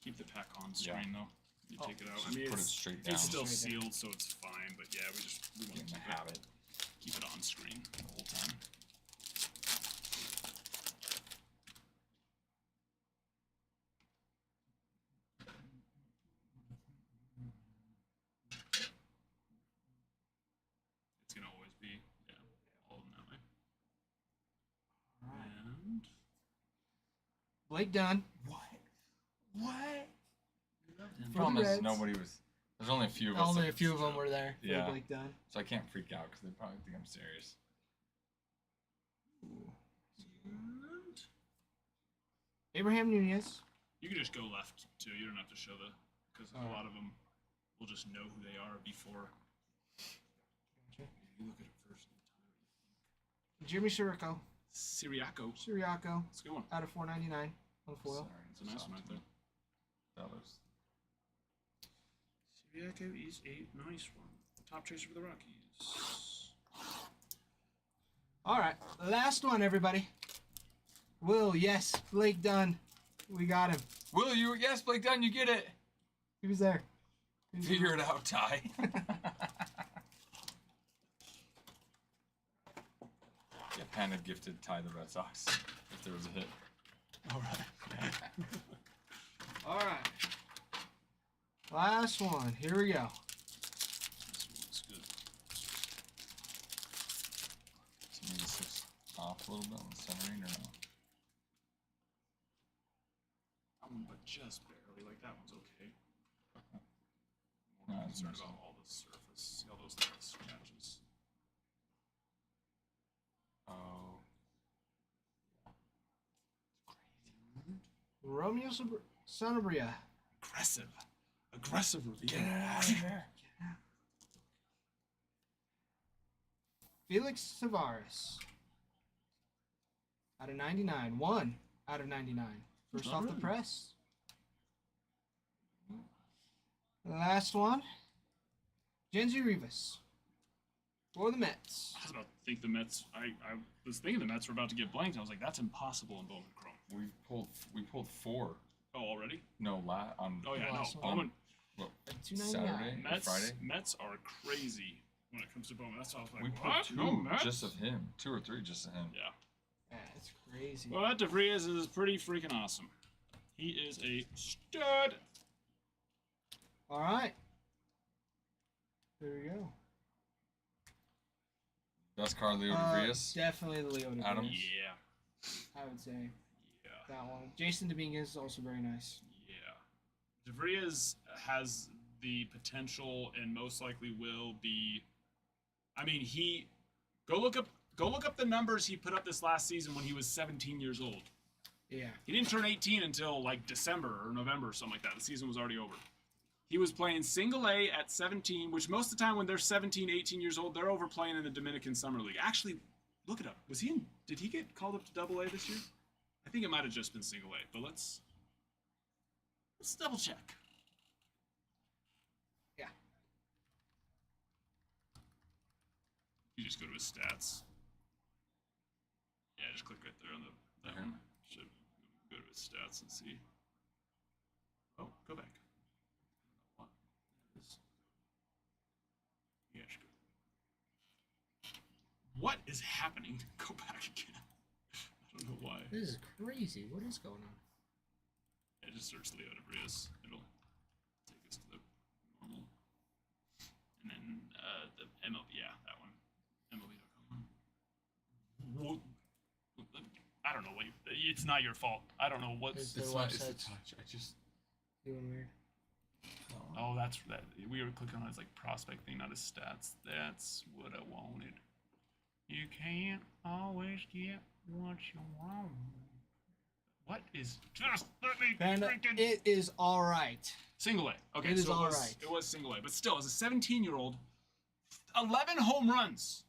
Keep the pack on screen though. You take it out. I Just mean, put it it's, straight down. it's still Straight down. sealed, so it's fine. But yeah, we want Get to in the habit. keep it on screen the whole time. It's gonna always be all of them that way. Alright. And Blake Dunn. What? For the Problem is Reds. nobody was. There's only a few of us. Only that a few of could- them were there for Yeah. the Blake Dunn. So I can't freak out because they probably think I'm serious. Abraham Nunez. you can just go left too. You don't have to show the because a lot of them will just know who they are before. Gotcha. You look at it first. Jimmy Sirico. Siriaco. Siriaco. Let's go on. Out of 499 on the foil. Sorry, It's a nice one right there. That was. Siriaco is a nice one. Top chaser for the Rockies. All right, last one, everybody. Will, yes, Blake Dunn. We got him. Will you? Yes, Blake Dunn, you get it. He was there. He was Figure it out, Ty. Yeah, Panda gifted Ty the Red Sox if there was a hit. All right. All right. Last one. Here we go. This one's good. So maybe this is off a little bit on the centering or no? But just barely. Like that one's okay. No, More it's concerned nice. about all the surface. See all those little scratches. Oh. Romeo Sanabria. Aggressive review. Felix Tavares. Out of 99. 1 out of 99. First off the Alright. press. Last one. Genji Rivas. For the Mets. I was about to think the Mets. I was thinking the Mets were about to get blanked. I was like, that's impossible in Bowman Chrome. We pulled 4. Oh, already? No, on. Oh yeah, no. Last one. Bowman What, At Saturday? $2.99. Or Mets. Friday? Mets are crazy when it comes to Bowman. That's why I was like, We what? put 2 No Mets? just of him. 2 or 3 just of him. Yeah. That's crazy. Well, that DeVries is pretty freaking awesome. He is a stud. All right. There we go. Best card, Leo DeVries. Definitely the Leo Adam? DeVries, Yeah. I would say Yeah. that one. Jason Dominguez is also very nice. Yeah. DeVries has the potential and most likely will be. I mean, go look up the numbers he put up this last season when he was 17 years old. Yeah. He didn't turn 18 until like December or November or something like that. The season was already over. He was playing single A at 17, which most of the time when they're 17, 18 years old, they're over playing in the Dominican Summer League. Actually, look it up. Did he get called up to Double A this year? I think it might have just been single A, but let's double check. Yeah. You just go to his stats. Yeah, just click right there on that Okay. one. Should go to his stats and see. Oh, go back. What? There it is. Yeah, just go. What is happening? Go back again. I don't know why. This is crazy. What is going on? Yeah, just search Leo DeVries. It'll take us to the normal. And then the MLB, yeah, that one. MLB.com. I don't know what it's not your fault. I don't know what's. Their It's not. It's the website's touch. I just. doing weird. Oh, that's that. We were clicking on his like prospect thing, not his stats. That's what I wanted. You can't always get what you want. What is just let me Panda, freaking it is all right. single A? Okay, It is so all it was, right. it was single A, but still, as a 17-year-old, 11 home runs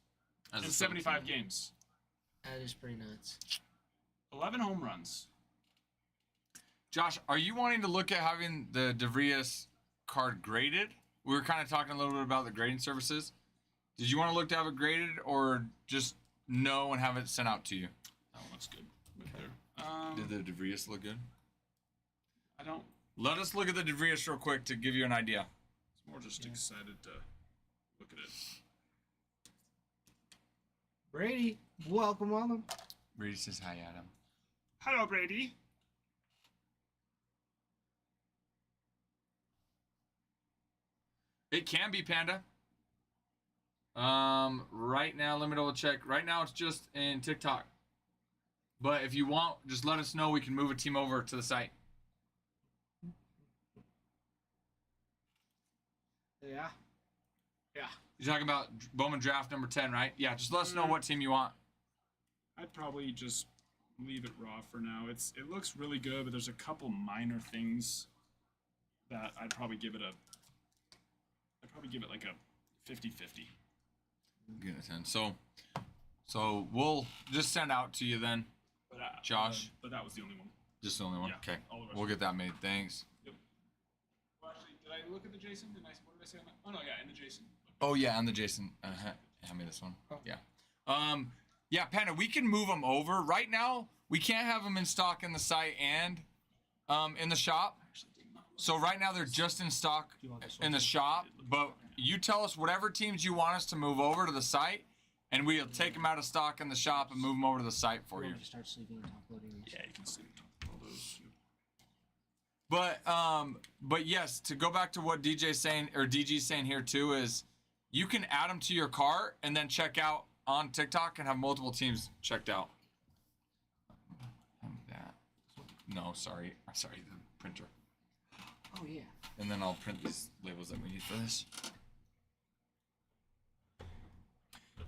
As in a 75 17. games. That is pretty nuts. 11 home runs. Josh, are you wanting to look at having the DeVrias card graded? We were kind of talking a little bit about the grading services. Did you want to look to have it graded or just know and have it sent out to you? That one looks good right there. Did the DeVrias look good? I don't. Let us look at the DeVrias real quick to give you an idea. It's more just excited to look at it. Brady, welcome. Brady says hi, Adam. Hello, Brady. It can be Panda. Right now, let me double check. Right now, it's just in TikTok. But if you want, just let us know. We can move a team over to the site. Yeah. You're talking about Bowman draft number 10, right? Yeah, just let us know what team you want. I'd probably just leave it raw for now. It looks really good, but there's a couple minor things that I'd probably give it like a 50-50. Get a 10. So we'll just send out to you then. But, Josh? But that was the only one. Just the only one? Yeah, Okay. all the rest We'll get that made. Thanks. Yep. Well, actually, did I look at the Jason? What did I say on that? Oh no, yeah, in the Jason. Oh, yeah, and the Jason. Hand me this one. Yeah. Yeah, Panda, we can move them over. Right now, we can't have them in stock in the site and in the shop. So right now, they're just in stock in the shop. But you tell us whatever teams you want us to move over to the site, and we'll take them out of stock in the shop and move them over to the site for you. To start sleeping and uploading. Yeah, you can see all those. But yes, to go back to what DJ's saying or DG's saying here too is, you can add them to your cart and then check out on TikTok and have multiple teams checked out. That. No, sorry, the printer. Oh yeah. And then I'll print these labels that we need for this.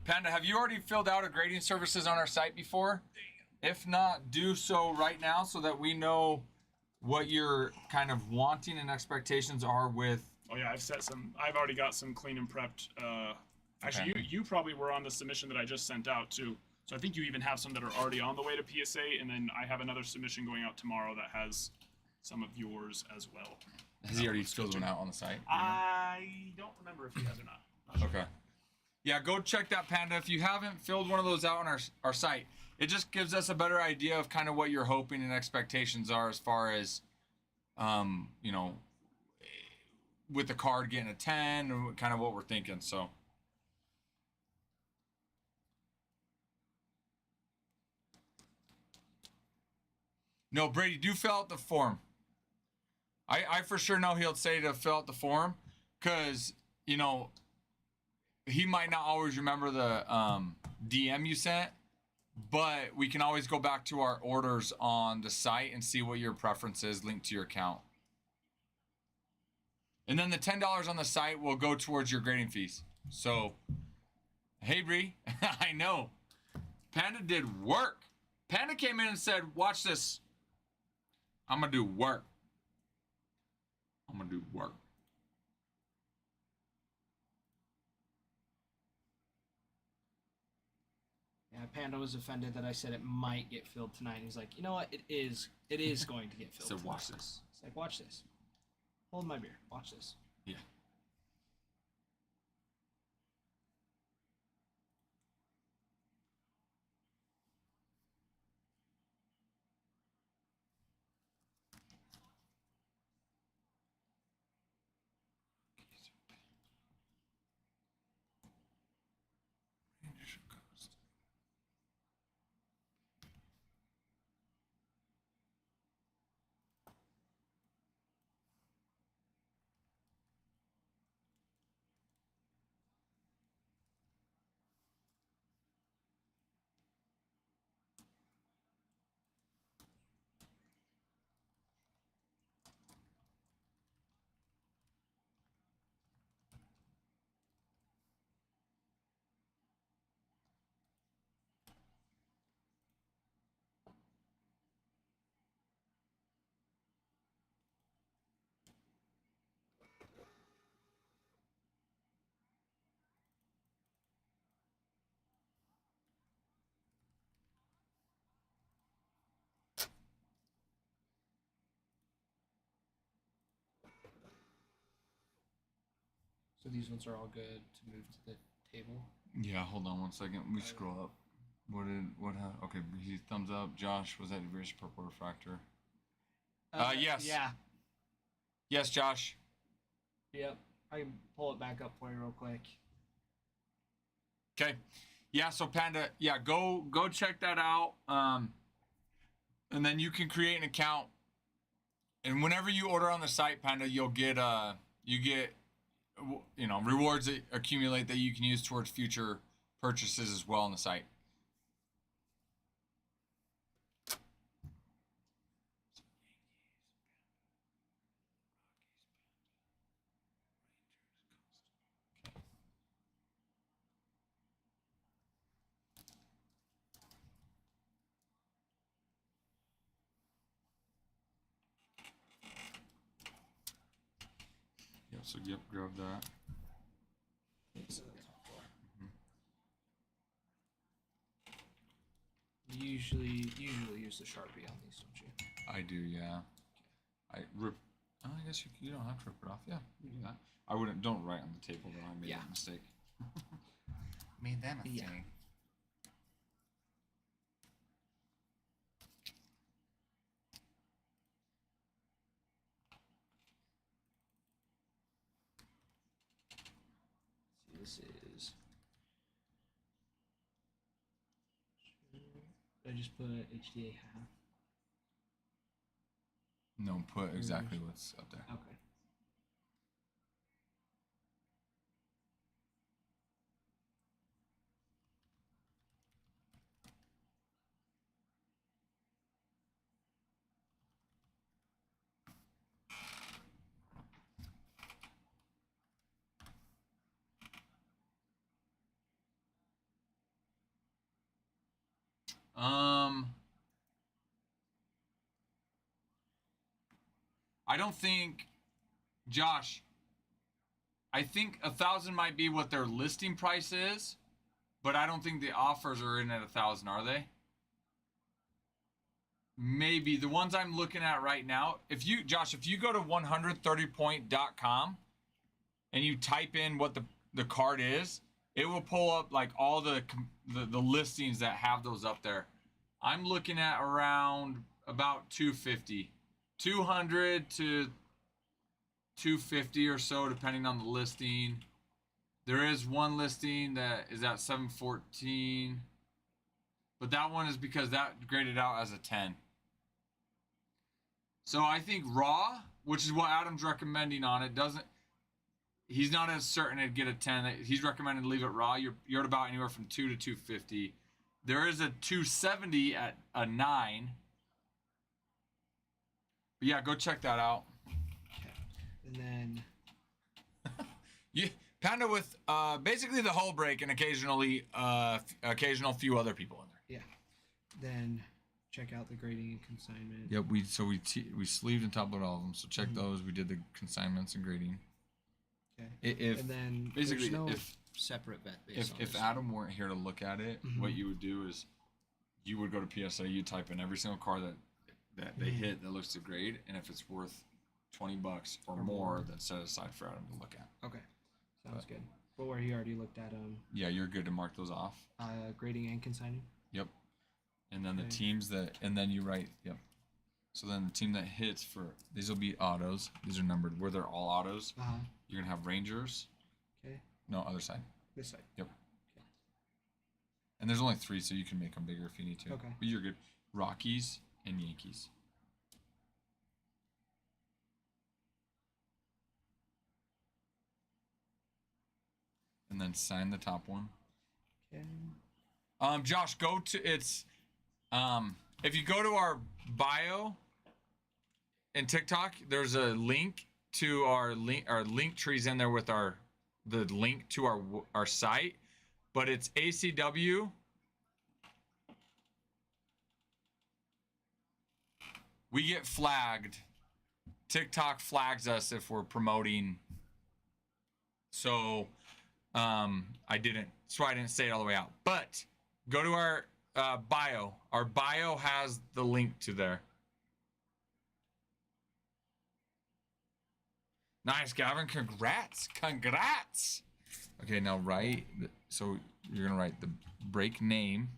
Panda, have you already filled out a grading services on our site before? If not, do so right now so that we know what your kind of wanting and expectations are with. Oh yeah, I've already got some clean and prepped. Actually, Okay. you probably were on the submission that I just sent out too. So I think you even have some that are already on the way to PSA, and then I have another submission going out tomorrow that has some of yours as well. Has he already filled one out on the site? I don't remember if he has or not. Not sure. Okay. Yeah, go check that, Panda. If you haven't filled one of those out on our site, it just gives us a better idea of kind of what you're hoping and expectations are as far as, you know, with the card getting a 10 and kind of what we're thinking. So. No, Brady, do fill out the form. I for sure know he'll say to fill out the form because, you know, he might not always remember the DM you sent, but we can always go back to our orders on the site and see what your preference is linked to your account. And then the $10 on the site will go towards your grading fees. So, hey, Bree, I know. Panda did work. Panda came in and said, watch this. I'm going to do work. I'm going to do work. Yeah, Panda was offended that I said it might get filled tonight. And he's like, you know what? It is going to get filled. So tonight. watch this. It's like, watch this. Hold my beer. Watch this. Yeah. these ones are all good to move to the table. Yeah, hold on 1 second. We scroll up. Okay, he thumbs up. Josh, was that British purple refractor? Yes. Yeah. Yes, Josh. Yep. I can pull it back up for you real quick. Okay. Yeah, so Panda, yeah, go check that out. And then you can create an account. And whenever you order on the site, Panda, you'll get rewards that accumulate that you can use towards future purchases as well on the site. Yeah, so grab that. You usually use the Sharpie on these, don't you? I do, yeah. I guess you don't have to rip it off. Yeah, you do that. I wouldn't. Don't write on the table though. I made that mistake. Made that mistake. Yeah. This is. I just put HTA half. No, put exactly what's up there. Okay. I don't think, Josh. I think 1,000 might be what their listing price is, but I don't think the offers are in at 1,000, are they? Maybe the ones I'm looking at right now. If you go to 130point.com and you type in what the card is, it will pull up like all the listings that have those up there. I'm looking at around about 250, 200 to 250 or so, depending on the listing. There is one listing that is at 714, but that one is because that graded out as a 10. So I think raw, which is what Adam's recommending on it, he's not as certain it'd get a 10. He's recommending to leave it raw. You're at about anywhere from 2 to 250. There is a 270 at a 9. But yeah, go check that out. Okay. And then Panda with basically the whole break and occasional few other people in there. yeah. Then check out the grading and consignment. Yep, we sleeved and top loaded all of them. So check those. We did the consignments and grading. Okay. And then Basically, there's no if separate vet base on if this. Adam weren't here to look at it, what you would do is you would go to PSA, you type in every single car that they hit that looks to grade, and if it's worth $20 or more, then set it aside for Adam to look at. Okay. Sounds good. But where he already looked at Yeah, you're good to mark those off. grading and consigning. Yep. And then the Okay. teams and then you write, yep. So then the team that hits these will be autos. These are numbered where they're all autos. You're gonna have Rangers. Okay. No, other side. This side. Yep. Okay. And there's only 3, so you can make them bigger if you need to. Okay. But you're good. Rockies and Yankees. And then sign the top one. Okay. Josh, if you go to our bio in TikTok, there's a link to our link trees in there with the link to our site, but it's ACW. We get flagged. TikTok flags us if we're promoting. So I didn't say it all the way out. But go to our bio. Our bio has the link to there. Nice, Gavin. Congrats. Congrats. Okay, now write. So you're going to write the break name,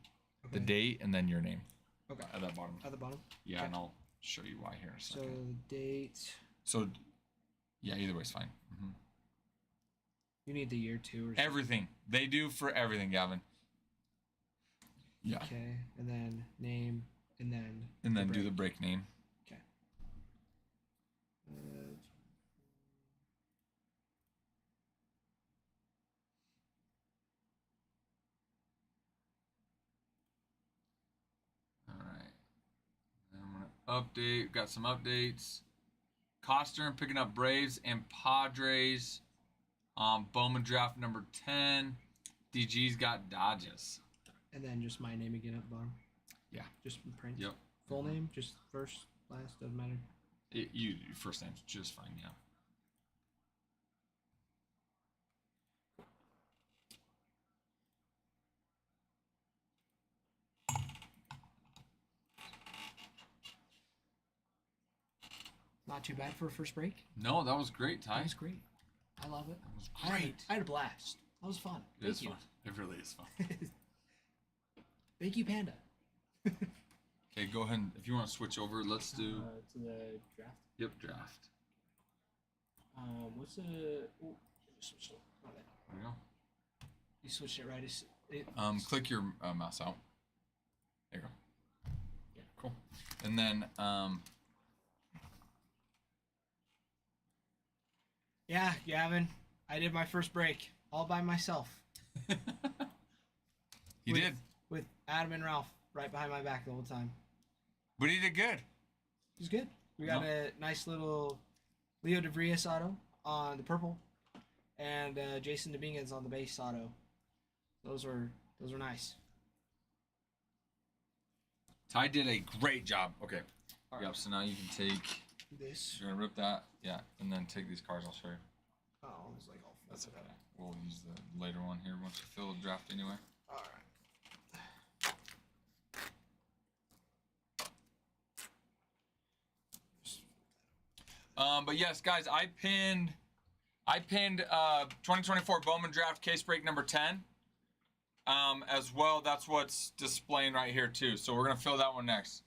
the Okay. date, and then your name. Okay. At that bottom. At the bottom. Yeah, Okay. and I'll show you why here in a So second. the date. So, yeah, either way's fine. You need the year too, or something. Everything. They do for everything, Gavin. Yeah. Okay, and then name, and then. And then do break. the break name. Okay. All right. Then I'm gonna update. Got some updates. Costner picking up Braves and Padres. Bowman draft number 10. DG's got Dodgers. And then just my name again at the bottom. Yeah. Just print. Yep. Full name, just first, last, doesn't matter. Your first name's just fine. Yeah. Not too bad for a first break. No, that was great, Ty. That was great. I love it. That was I had, great. I had a blast. That was fun. It is Thank you. fun. It really is fun. Thank you, Panda. Okay, go ahead. If you want to switch over, let's do. To the draft. Yep, draft. What's the? Oh, switch it. Oh, there. There we go. You switched it right. Click your mouse out. There you go. Yeah. Cool. And then Yeah, Gavin, I did my first break all by myself he With- did, with Adam and Ralph right behind my back the whole time. but he did good. It was good. We got No. a nice little Leo DeVrias auto on the purple, and Jason Dominguez on the base auto. Those were nice. Ty did a great job. Okay. All Yep. right. So now you can take. This. You're gonna rip that. Yeah. And then take these cards. I'll show you. Oh, it's like all. That's okay. We'll use the later one here once you fill the draft anyway. All right. But yes, guys, I pinned 2024 Bowman draft case break number 10. As well, that's what's displaying right here too. So we're gonna fill that one next.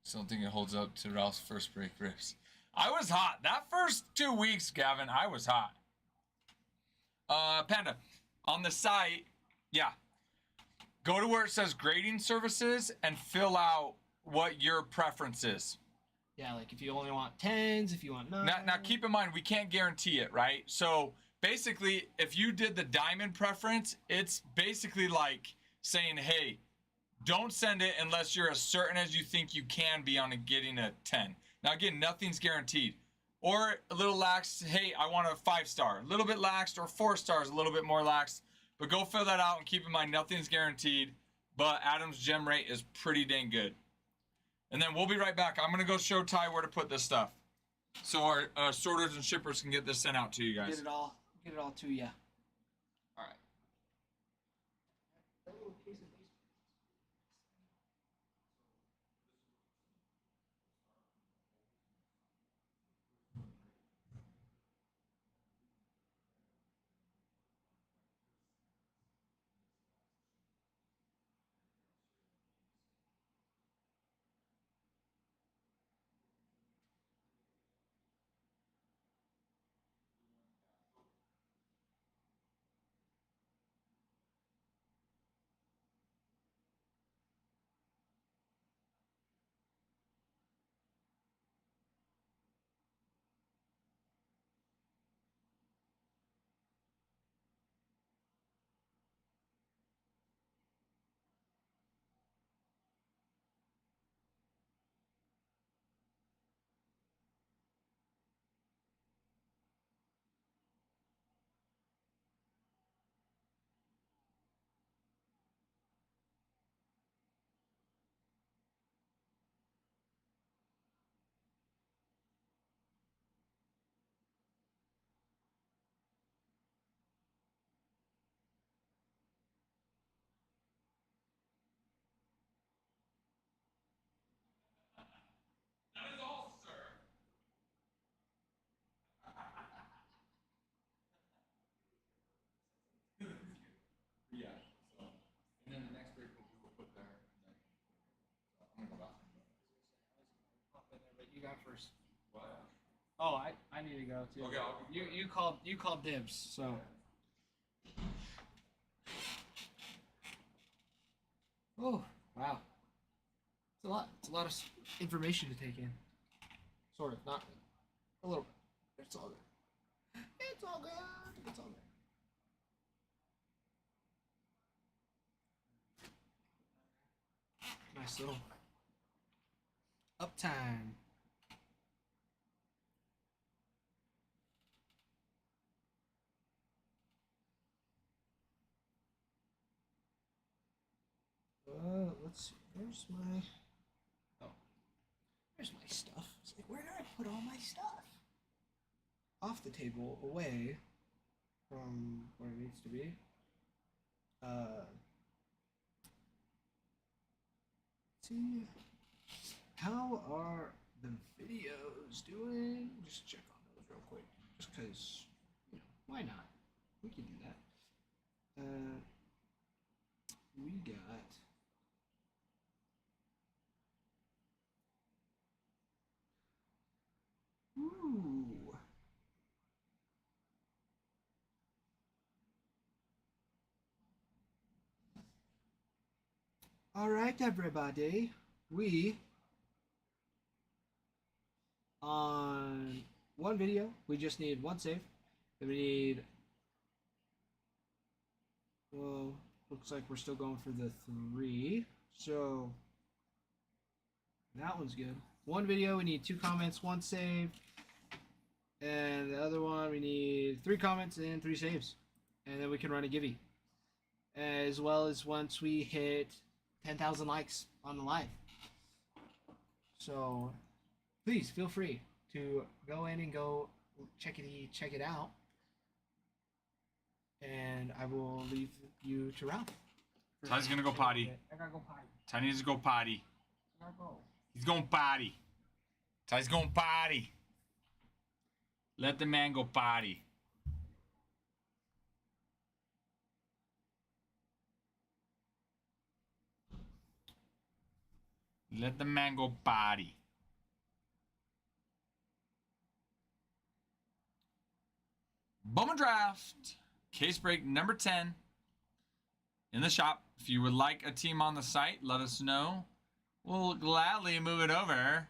Still don't think it holds up to Ralph's first break rips. I was hot. That first 2 weeks, Gavin, I was hot. Panda, on the site, yeah. Go to where it says grading services and fill out what your preference is. Yeah, like if you only want 10s, if you want 9s. Now keep in mind, we can't guarantee it, right? So basically, if you did the diamond preference, it's basically like saying, hey, don't send it unless you're as certain as you think you can be on getting a 10. Now, again, nothing's guaranteed. Or a little lax, hey, I want a 5-star. A little bit laxed, or 4 stars, a little bit more laxed. But go fill that out and keep in mind, nothing's guaranteed. But Adam's gem rate is pretty dang good. And then we'll be right back. I'm going to go show Ty where to put this stuff, so our sorters and shippers can get this sent out to you guys. Get it all to you. All right. You got first. What? Oh, I need to go too. Okay, I'll go. You called dibs. So. Oh wow. It's a lot. It's a lot of information to take in. Sort of, not really. A little bit. It's all good. It's all good. It's all good. Nice little uptime. Let's see. Where's my? Oh, where's my stuff? It's like, where did I put all my stuff? Off the table, away from where it needs to be. See, how are the videos doing? Just check on those real quick, just because, you know, why not? We can do that. We got. Ooh. All right, everybody. We on one video. We just need one save. Then we need. Well, looks like we're still going for the 3. So that one's good. One video, we need 2 comments, 1 save. And the other one, we need 3 comments and 3 saves. And then we can run a givey. As well as once we hit 10,000 likes on the live. So please feel free to go in and go check it out. And I will leave you to Ralph. Ty's gonna go potty. I gotta go potty. Ty needs to go potty. I gotta go. He's going potty. Ty's going potty. Let the man go potty. Let the man go potty. Bowman Draft. Case break number 10 in the shop. If you would like a team on the site, let us know. We'll gladly move it over.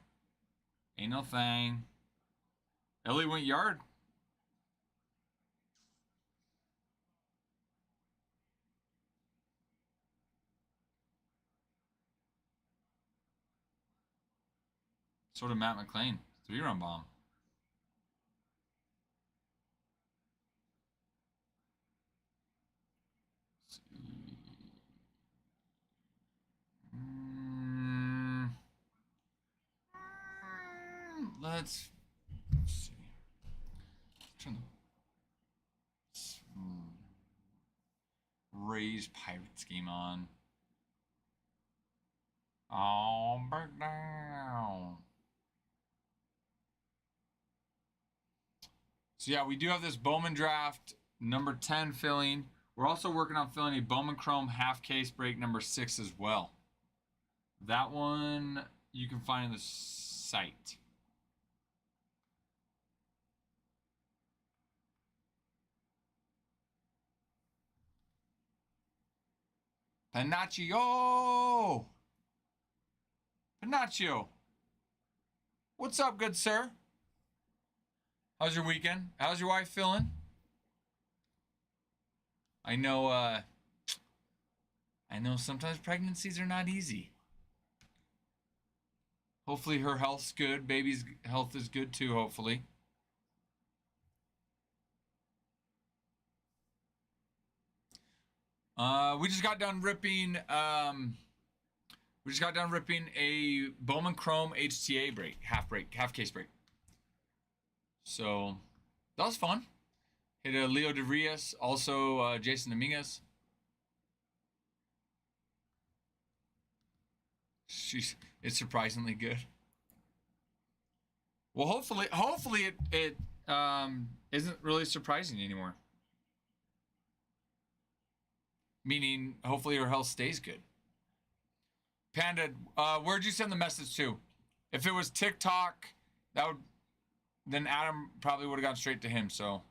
Ain't no thing. Ellie went yard. Sort of Matt McClain. 3-run bomb. Let's see. Turn the Raise Pirates game on. Oh, break down. So yeah, we do have this Bowman Draft number 10 filling. We're also working on filling a Bowman Chrome half case break number 6 as well. That one you can find in the site. Panaccio! Panaccio! What's up, good sir? How's your weekend? How's your wife feeling? I know sometimes pregnancies are not easy. Hopefully her health's good. Baby's health is good too, hopefully. We just got done ripping a Bowman Chrome HTA break, half case break. So that was fun. Hit a Leo DeVrias, also Jason Dominguez. It's surprisingly good. Well, hopefully it isn't really surprising anymore. Meaning, hopefully her health stays good. Panda, where'd you send the message to? If it was TikTok, then Adam probably would have gone straight to him. So,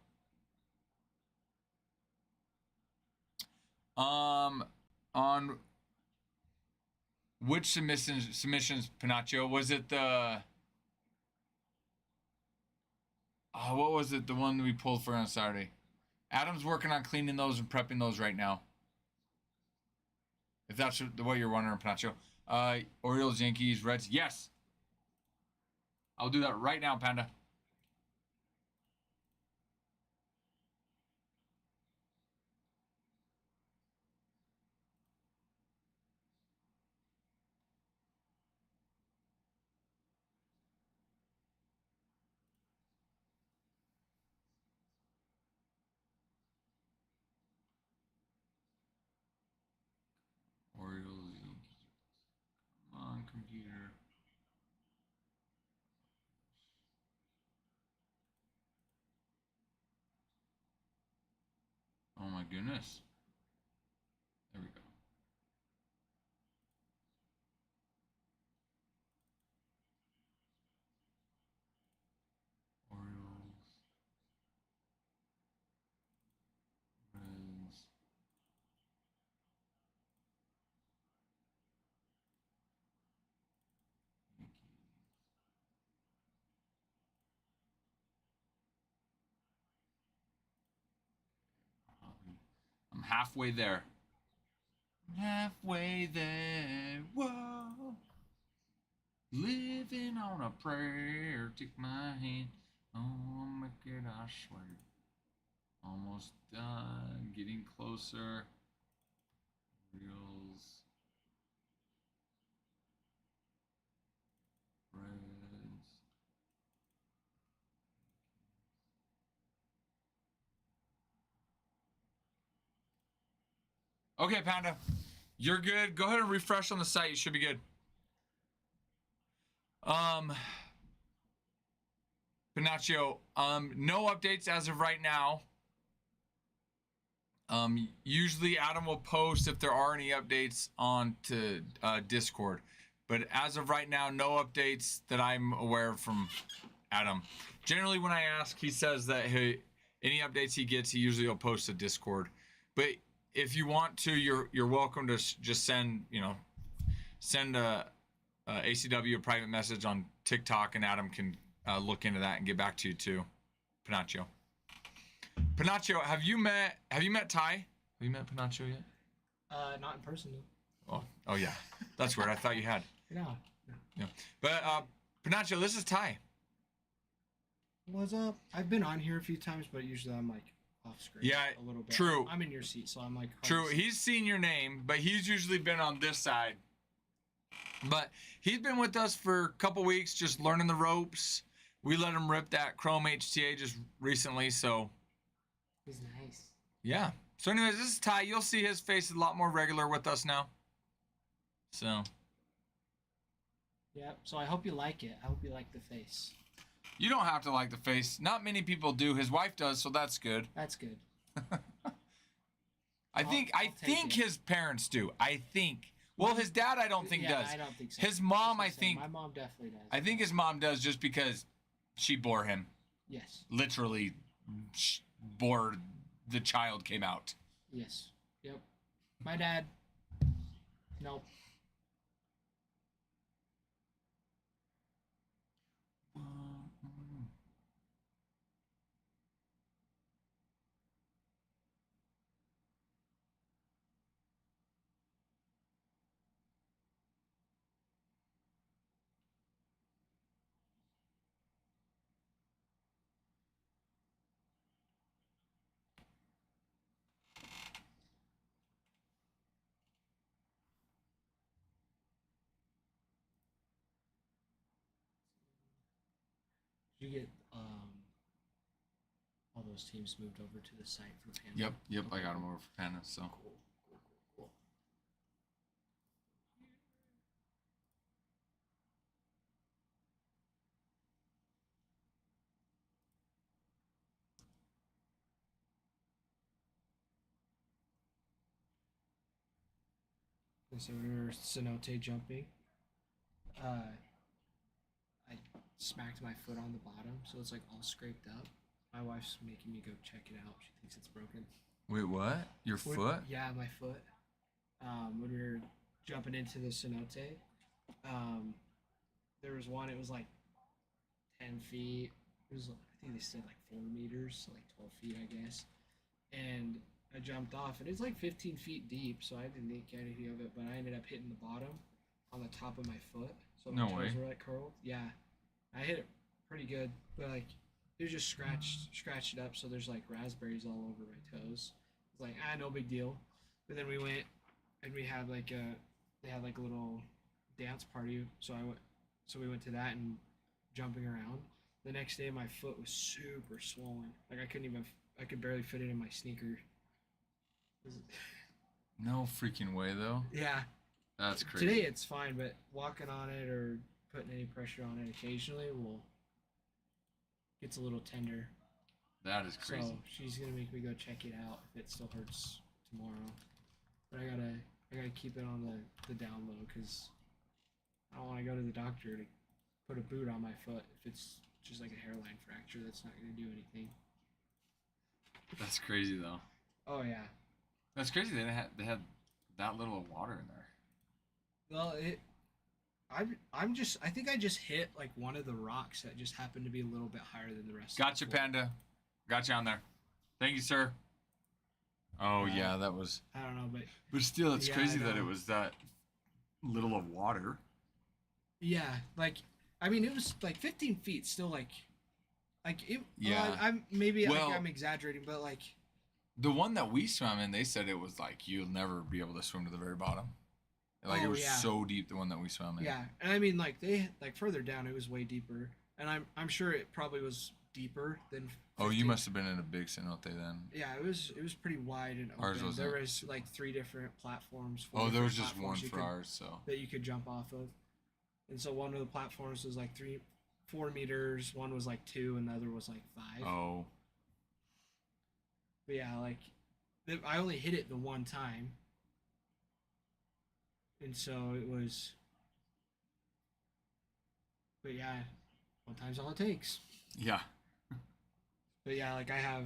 on which submissions, Panaccio? Was it the what was it? The one that we pulled for on Saturday. Adam's working on cleaning those and prepping those right now. If that's the way you're wondering, Panaccio. Orioles, Yankees, Reds. Yes. I'll do that right now, Panda. Orioles, Yankees. Come on, computer. Oh my goodness. There we go. Orioles. Reds. I'm halfway there. Halfway there. Whoa. Living on a prayer. Take my hand. Oh, I'll make it, I swear. Almost done. Getting closer. Reels. Reds. Okay, Panda. You're good. Go ahead and refresh on the site. You should be good. Panaccio, no updates as of right now. Usually Adam will post if there are any updates on to Discord. But as of right now, no updates that I'm aware of from Adam. Generally, when I ask, he says that any updates he gets, he usually will post to Discord. But if you want to, you're welcome to just send a ACW a private message on TikTok, and Adam can look into that and get back to you too. Panaccio. Panaccio, have you met Ty? Have you met Panaccio yet? Not in person though. Oh yeah. That's weird. I thought you had. No. Yeah. But Panaccio, this is Ty. What's up? I've been on here a few times, but usually I'm like off screen. Yeah, a little bit. true. I'm in your seat, so I'm like. True. He's seen your name, but he's usually been on this side. But he's been with us for a couple weeks, just learning the ropes. We let him rip that Chrome HTA just recently, so. He's nice. Yeah. So anyways, this is Ty. You'll see his face a lot more regular with us now. So. Yeah. So I hope you like it. I hope you like the face. You don't have to like the face. Not many people do. His wife does, so that's good. That's good. I think it. his parents do. I think. Well, his dad I don't think does. I don't think so. His mom, I think. My mom definitely does. I think his mom does just because she bore him. Yes. Literally bore the child came out. Yes. Yep. My dad. Nope. You get all those teams moved over to the site for Panda. Yep, I got him over for Panda, so. Cool. So we're cenote jumping. smacked my foot on the bottom, so it's like all scraped up. My wife's making me go check it out. She thinks it's broken. Wait, what? Your When- foot? Yeah, my foot. When we were jumping into the cenote, there was one. It was like 10 feet. It was, I think they said like 4 meters, so like 12 feet, I guess. And I jumped off, and it's like 15 feet deep, so I didn't think anything of it. But I ended up hitting the bottom on the top of my foot, so my No toes way. were like curled. Yeah, I hit it pretty good, but like it was just scratched it up. So there's like raspberries all over my toes. It's like no big deal. But then we went and we had like they had like a little dance party. So we went to that and jumping around. The next day my foot was super swollen. Like I could barely fit it in my sneaker. No freaking way, though. Yeah. That's crazy. Today it's fine, but walking on it or putting any pressure on it occasionally gets a little tender. That is crazy. So she's gonna make me go check it out if it still hurts tomorrow. But I gotta keep it on the down low because I don't want to go to the doctor to put a boot on my foot if it's just like a hairline fracture. That's not gonna do anything. That's crazy, though. Oh yeah. That's crazy. They had that little of water in there. Well, I think I just hit like one of the rocks that just happened to be a little bit higher than the rest. Gotcha, of the floor. Panda. Gotcha on there. Thank you, sir. Oh, Yeah. yeah, that was... I don't know, but But still, it's Yeah, crazy I that it know. was that little of water. yeah, like I mean, it was like 15 feet. Still, like it. Yeah. I'm Well- I'm exaggerating, but like The one that we swam in, they said it was like you'll never be able to swim to the very bottom. Like it Oh, was yeah. so deep, the one that we swam in. yeah, and I mean like they like further down it was way deeper, and I'm sure it probably was deeper than. 15. Oh, you must have been in a big cenote then. Yeah, it was pretty wide and open. Ours wasn't. There was like 3 different platforms. 4 Oh, there different was just one platforms you for could- ours, so. that you could jump off of. And so one of the platforms was like 4 meters, one was like 2, and the other was like 5. Oh. But yeah, like I only hit it the one time. And so it was. But yeah, one time's all it takes. Yeah. But yeah, like I have,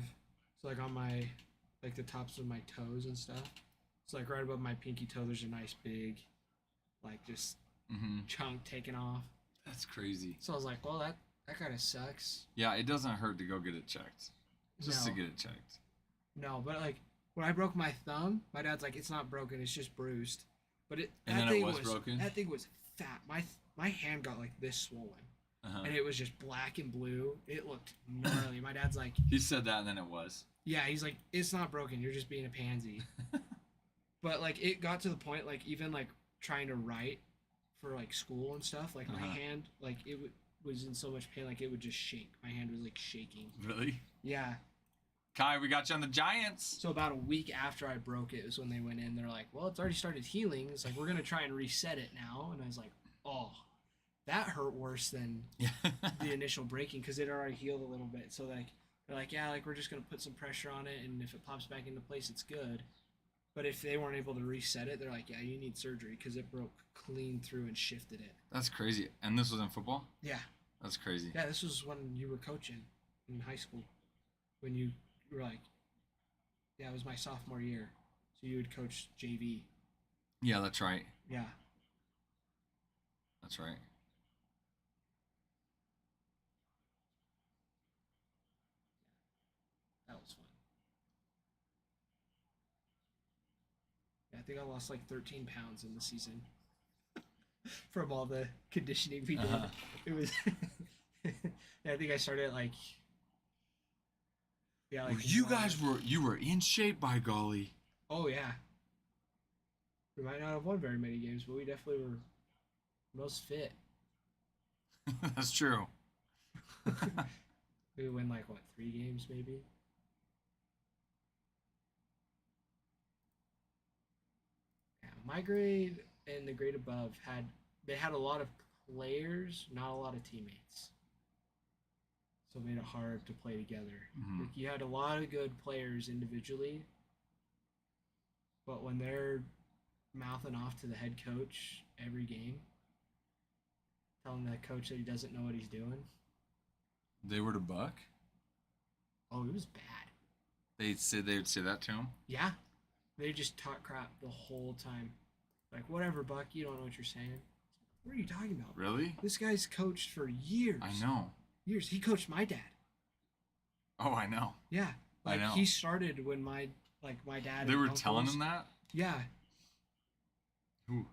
so like on my, like the tops of my toes and stuff. So like right above my pinky toe, there's a nice big, like just Mm-hmm. chunk taken off. That's crazy. So I was like, well, that kind of sucks. Yeah, it doesn't hurt to go get it checked. Just to No. get it checked. No, but like when I broke my thumb, my dad's like, it's not broken, it's just bruised. But And that then it thing was broken? That thing was fat. My hand got like this swollen, Uh-huh. and it was just black and blue. It looked gnarly. My dad's like, He said that and then it was. yeah, he's like, it's not broken. You're just being a pansy. But like it got to the point like even like trying to write for like school and stuff, like my Uh-huh. hand like it was in so much pain like it would just shake. My hand was like shaking. Really? Yeah. Kai, we got you on the Giants. So about a week after I broke it was when they went in. They're like, well, it's already started healing. It's like, we're going to try and reset it now. And I was like, oh, that hurt worse than the initial breaking because it already healed a little bit. So like, they're like, yeah, like we're just going to put some pressure on it. And if it pops back into place, it's good. But if they weren't able to reset it, they're like, yeah, you need surgery because it broke clean through and shifted it. That's crazy. And this was in football? Yeah. That's crazy. Yeah, this was when you were coaching in high school. When you were like, yeah, it was my sophomore year. So you would coach JV. Yeah, that's right. Yeah. That's right. That was fun. Yeah, I think I lost like 13 pounds in the season from all the conditioning we did. Uh-huh. It was. I think I started at like. Yeah, like Well, you were in shape, by golly. Oh yeah. We might not have won very many games, but we definitely were most fit. That's true. We would win like what 3 games maybe. Yeah, my grade and the grade above had a lot of players, not a lot of teammates. So it made it hard to play together. Mhm. Like you had a lot of good players individually, but when they're mouthing off to the head coach every game, telling the coach that he doesn't know what he's doing. They were to Buck. Oh, it was bad. They would say that to him. Yeah, they just talk crap the whole time. Like, whatever, Buck, you don't know what you're saying. What are you talking about? Really? This guy's coached for years. I know. Years. He coached my dad. Oh, I know. Yeah. I Like, know. he started when my dad. They and were telling uncles- him that. Yeah. Who?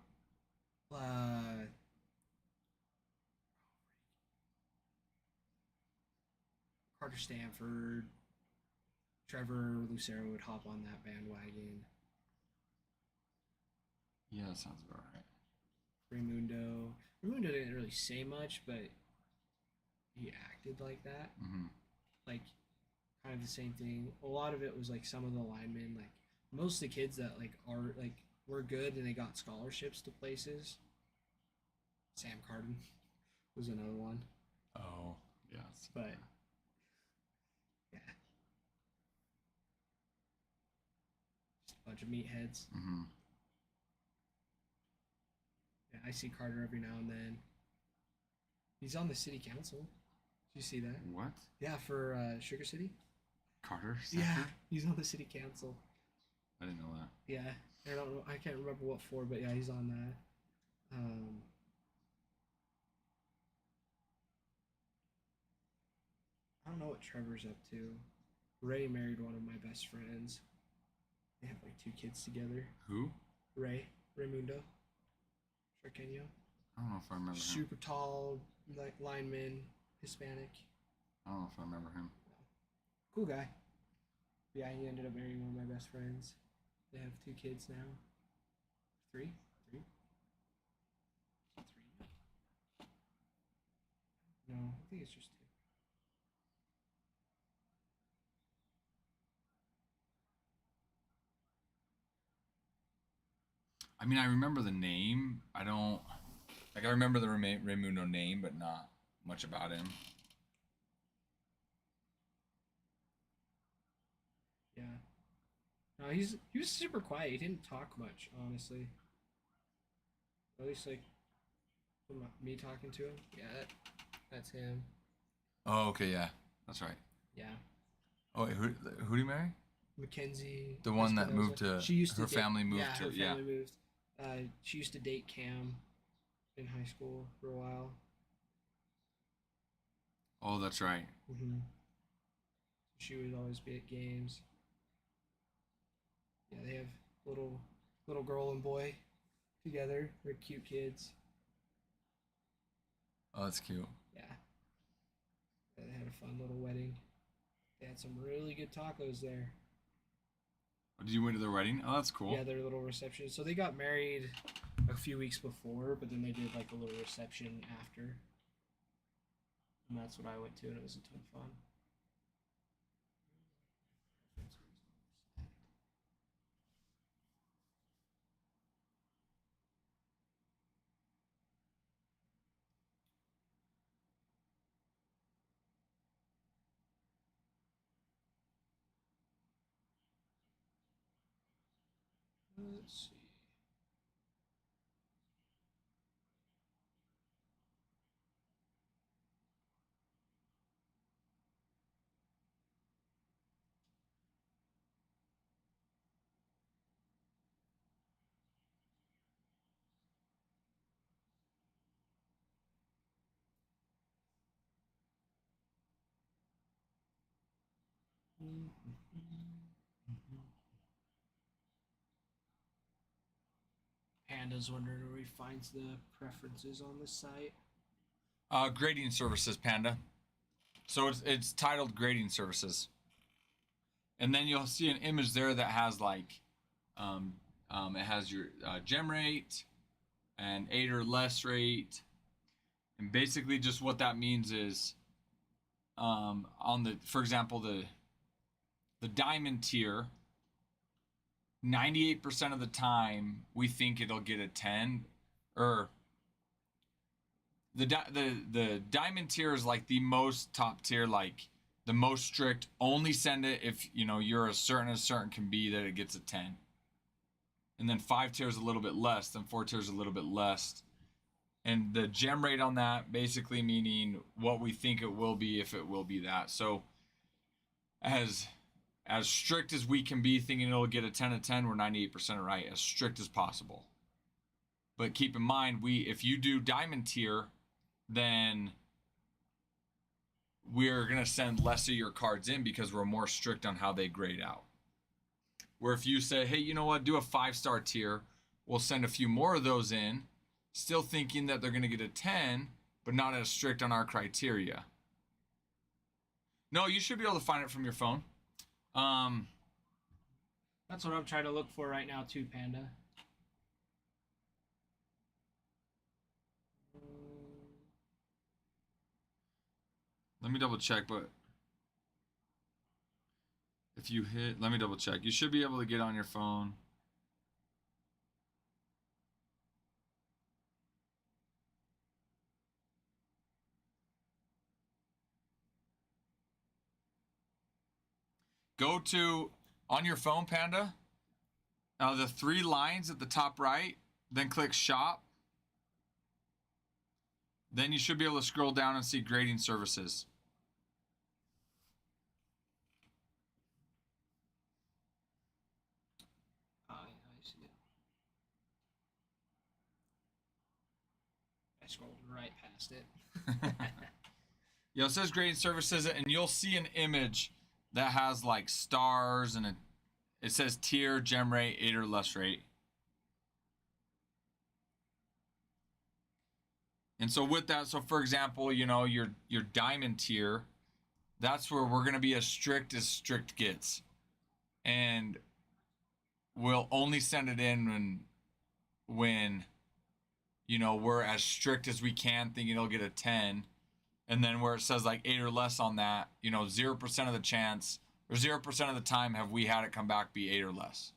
Carter Stanford, Trevor Lucero would hop on that bandwagon. Yeah, that sounds about right. Raimundo didn't really say much, but he acted like that. Mm-hmm. Like, kind of the same thing. A lot of it was like some of the linemen, like most of the kids that were good and they got scholarships to places. Sam Carden was another one, Oh, yes. but yeah, just a bunch of meatheads. Mm-hmm. Yeah, I see Carter every now and then. He's on the city council. Did you see that? What? Yeah, for Sugar City. Carter? Yeah, Stanford? he's on the city council. I didn't know that. Yeah, I don't know. I can't remember what for, but yeah, he's on that. I don't know what Trevor's up to. Ray married one of my best friends. They have like 2 kids together. Who? Raymundo. Triqueño. I don't know if I remember him. Super tall, like lineman, Hispanic. I don't know if I remember him. Cool guy. Yeah, he ended up marrying one of my best friends. They have 2 kids now. 3? 3? 3? No, I think it's just 2. I mean, I remember the name. I don't... Like, I remember the Raimundo name, but not much about him. Yeah. No, he was super quiet. He didn't talk much, honestly. At least like from me talking to him. Yeah, that's him. Oh, okay, yeah. That's right. Yeah. Oh, wait, who did he marry? Mackenzie. The one that Espinoza. moved to... She used to her date- family moved yeah, to... her Yeah. family moved. She used to date Cam in high school for a while. Oh, that's right. Mm-hmm. She would always be at games. Yeah, they have little girl and boy together. They're cute kids. Oh, that's cute. Yeah. They had a fun little wedding. They had some really good tacos there. Did you went to their wedding? Oh, that's cool. Yeah, their little reception. So they got married a few weeks before, but then they did like a little reception after. And that's what I went to, and it was a ton of fun. Let's see. Panda's wondering where he finds the preferences on the site. Grading services, Panda. So it's titled grading services. And then you'll see an image there that has like, it has your gem rate and 8 or less rate. And basically just what that means is, for example, the diamond tier, 98% of the time we think it'll get a 10, or the diamond tier is like the most top tier, like the most strict. Only send it if you're as certain can be that it gets a 10. And then 5 tiers a little bit less, then 4 tiers a little bit less. And the gem rate on that basically meaning what we think it will be if it will be that. So as strict as we can be thinking it'll get a 10 of 10, we're 98% right, as strict as possible. But keep in mind, if you do diamond tier, then we're going to send less of your cards in because we're more strict on how they grade out. Where if you say, hey, you know what, do a 5-star tier, we'll send a few more of those in, still thinking that they're going to get a 10, but not as strict on our criteria. No, you should be able to find it from your phone. That's what I'm trying to look for right now too, Panda. Let me double check, but if you hit, let me double check. You should be able to get on your phone. Go to, on your phone, Panda, the 3 lines at the top right, then click shop. Then you should be able to scroll down and see grading services. I see it. I scrolled right past it. Yeah, it says grading services, and you'll see an image that has like stars and it says tier, gem rate, 8 or less rate. And so with that, so for example, you know, your diamond tier, that's where we're going to be as strict gets. And we'll only send it in when you know, we're as strict as we can, thinking it'll get a 10. And then where it says like 8 or less on that, you know, 0% of the chance or 0% of the time have we had it come back be 8 or less.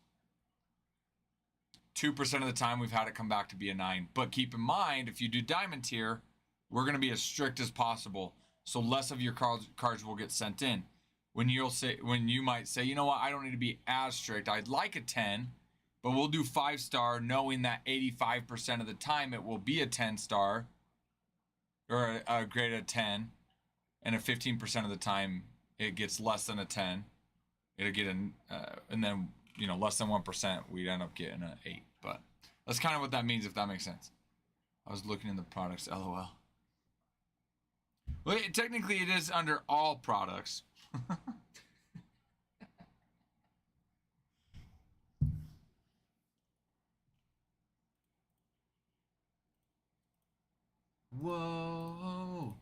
2% of the time we've had it come back to be a 9. But keep in mind, if you do diamond tier, we're going to be as strict as possible. So less of your cards will get sent in. When you might say, you know what, I don't need to be as strict. I'd like a 10, but we'll do 5-star knowing that 85% of the time it will be a 10-star or a grade of 10, and a 15% of the time it gets less than a 10. It'll get and then, you know, less than 1%, we'd end up getting an 8. But that's kind of what that means, if that makes sense. I was looking in the products, LOL. Well, technically it is under all products. Whoa,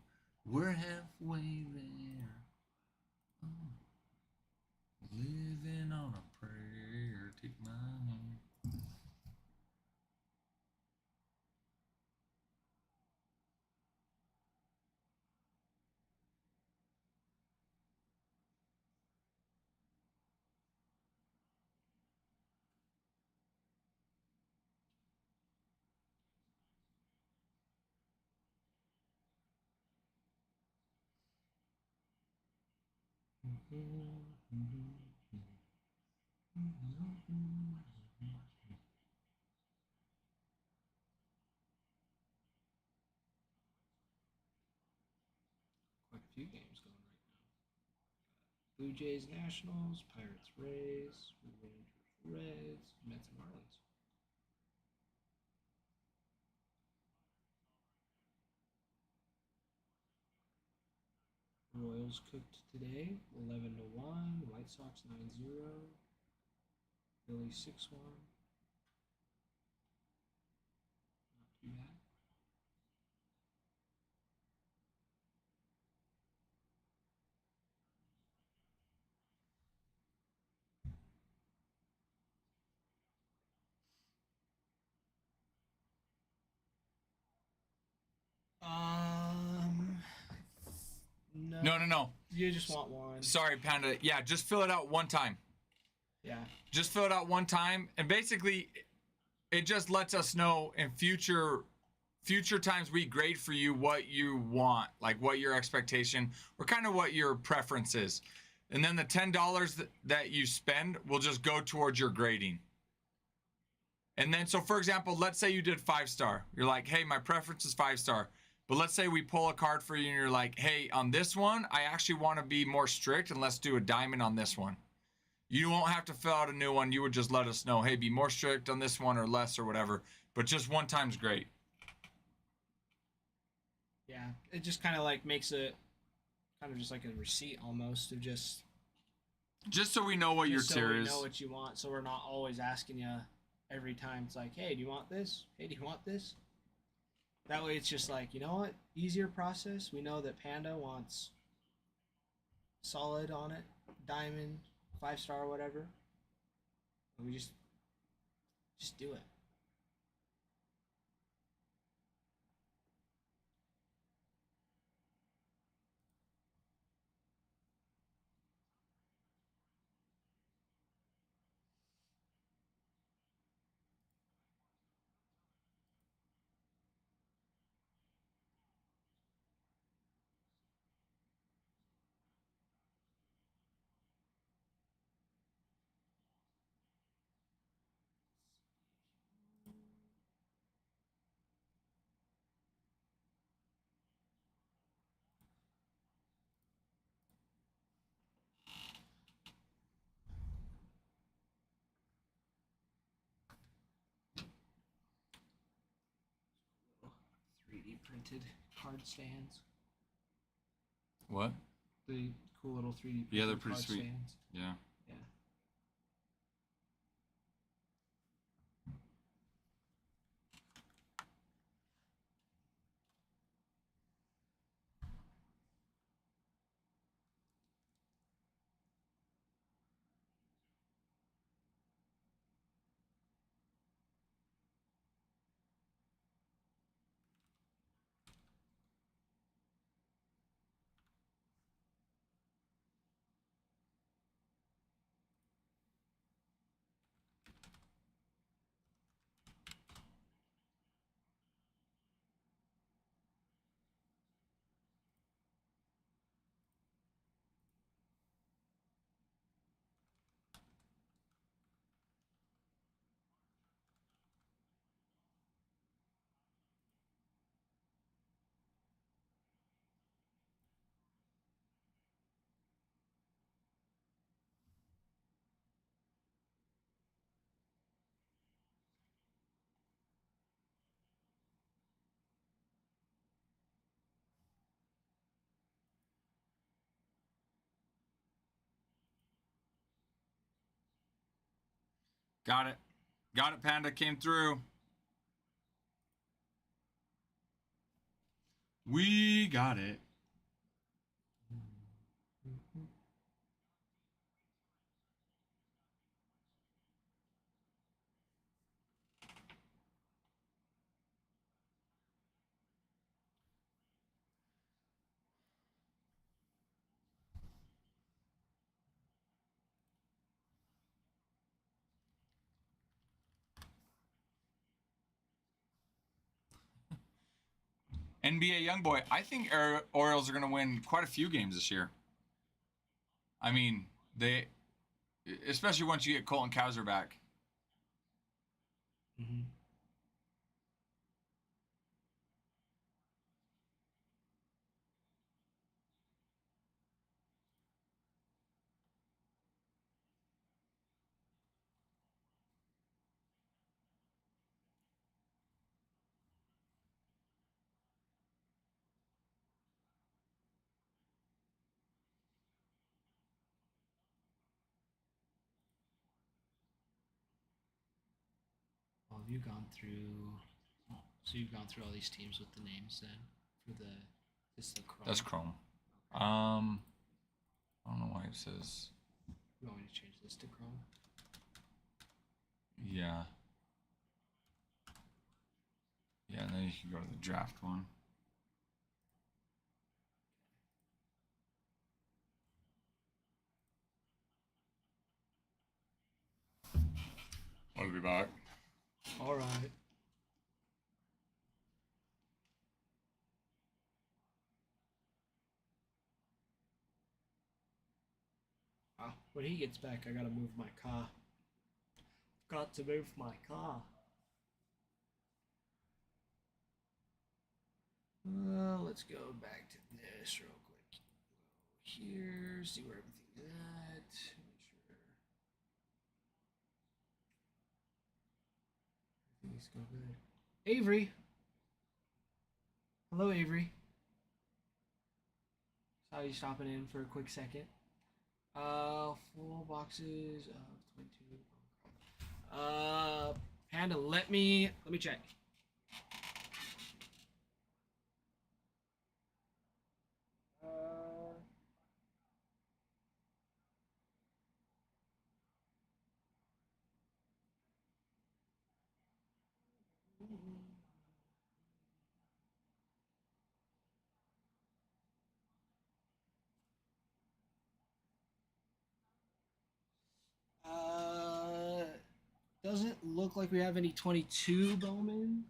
we're halfway there. Oh, living on a prayer, take my hand. Quite a few games going right now. Blue Jays Nationals, Pirates Rays, Rangers Reds, Mets and Marlins. Royals cooked today, 11-1. White Sox 9-0. Phillies 6-1. Not too bad. No. You just want one. Sorry, Panda. Yeah, just fill it out one time. Yeah. Just fill it out one time, and basically, it just lets us know in future times we grade for you what you want, like what your expectation or kind of what your preference is, and then the $10 that you spend will just go towards your grading. And then, so for example, let's say you did 5-star. You're like, hey, my preference is 5-star. But let's say we pull a card for you and you're like, hey, on this one, I actually want to be more strict and let's do a diamond on this one. You won't have to fill out a new one. You would just let us know, hey, be more strict on this one or less or whatever. But just one time's great. Yeah, it just kind of like makes it kind of just like a receipt almost of just So we know what your so tier we is. know what you want, so we're not always asking you every time. It's like, hey, do you want this? Hey, do you want this? That way, it's just like, you know what? Easier process. We know that Panda wants solid on it, diamond, 5-star, whatever. And we just do it. Little 3D printed card stands. What? The cool little 3D printed Yeah, they're pretty card sweet. stands. Yeah. Yeah. Got it. Got it, Panda. Came through. We got it. NBA Youngboy. I think Orioles are going to win quite a few games this year. I mean, especially once you get Colton Cowser back. Mm-hmm. Well, have you gone through? So you've gone through all these teams with the names then for the this is the Chrome. That's Chrome. Okay. I don't know why it says. You want me to change this to Chrome? Yeah. Yeah, and then you can go to the draft one. I'll be back. All right. When he gets back, I gotta move my car. Got to move my car. let's go back to this real quick. Go here, see where everything's at. Make sure everything's go good. Avery. Hello, Avery. Saw you stopping in for a quick second. Full boxes of 22. Panda, let me check. Doesn't look like we have any 22 Bowman.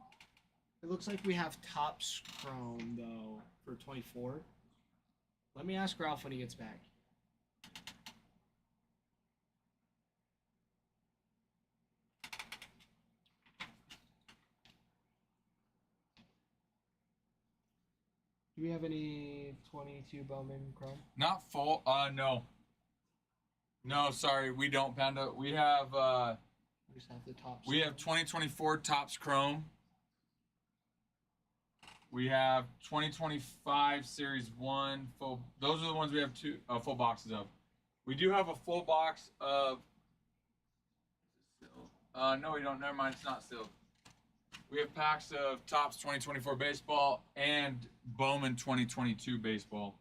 It looks like we have Topps Chrome though for 24. Let me ask Ralph when he gets back. Do we have any 22 Bowman Chrome? Not full. No. No, sorry, we don't, Panda. We have We just have the Topps. we have 2024 Topps Chrome. We have 2025 Series 1 full. Those are the ones we have two full boxes of. We do have a full box of. No, we don't. Never mind. It's not sealed. We have packs of Topps 2024 baseball and Bowman 2022 baseball.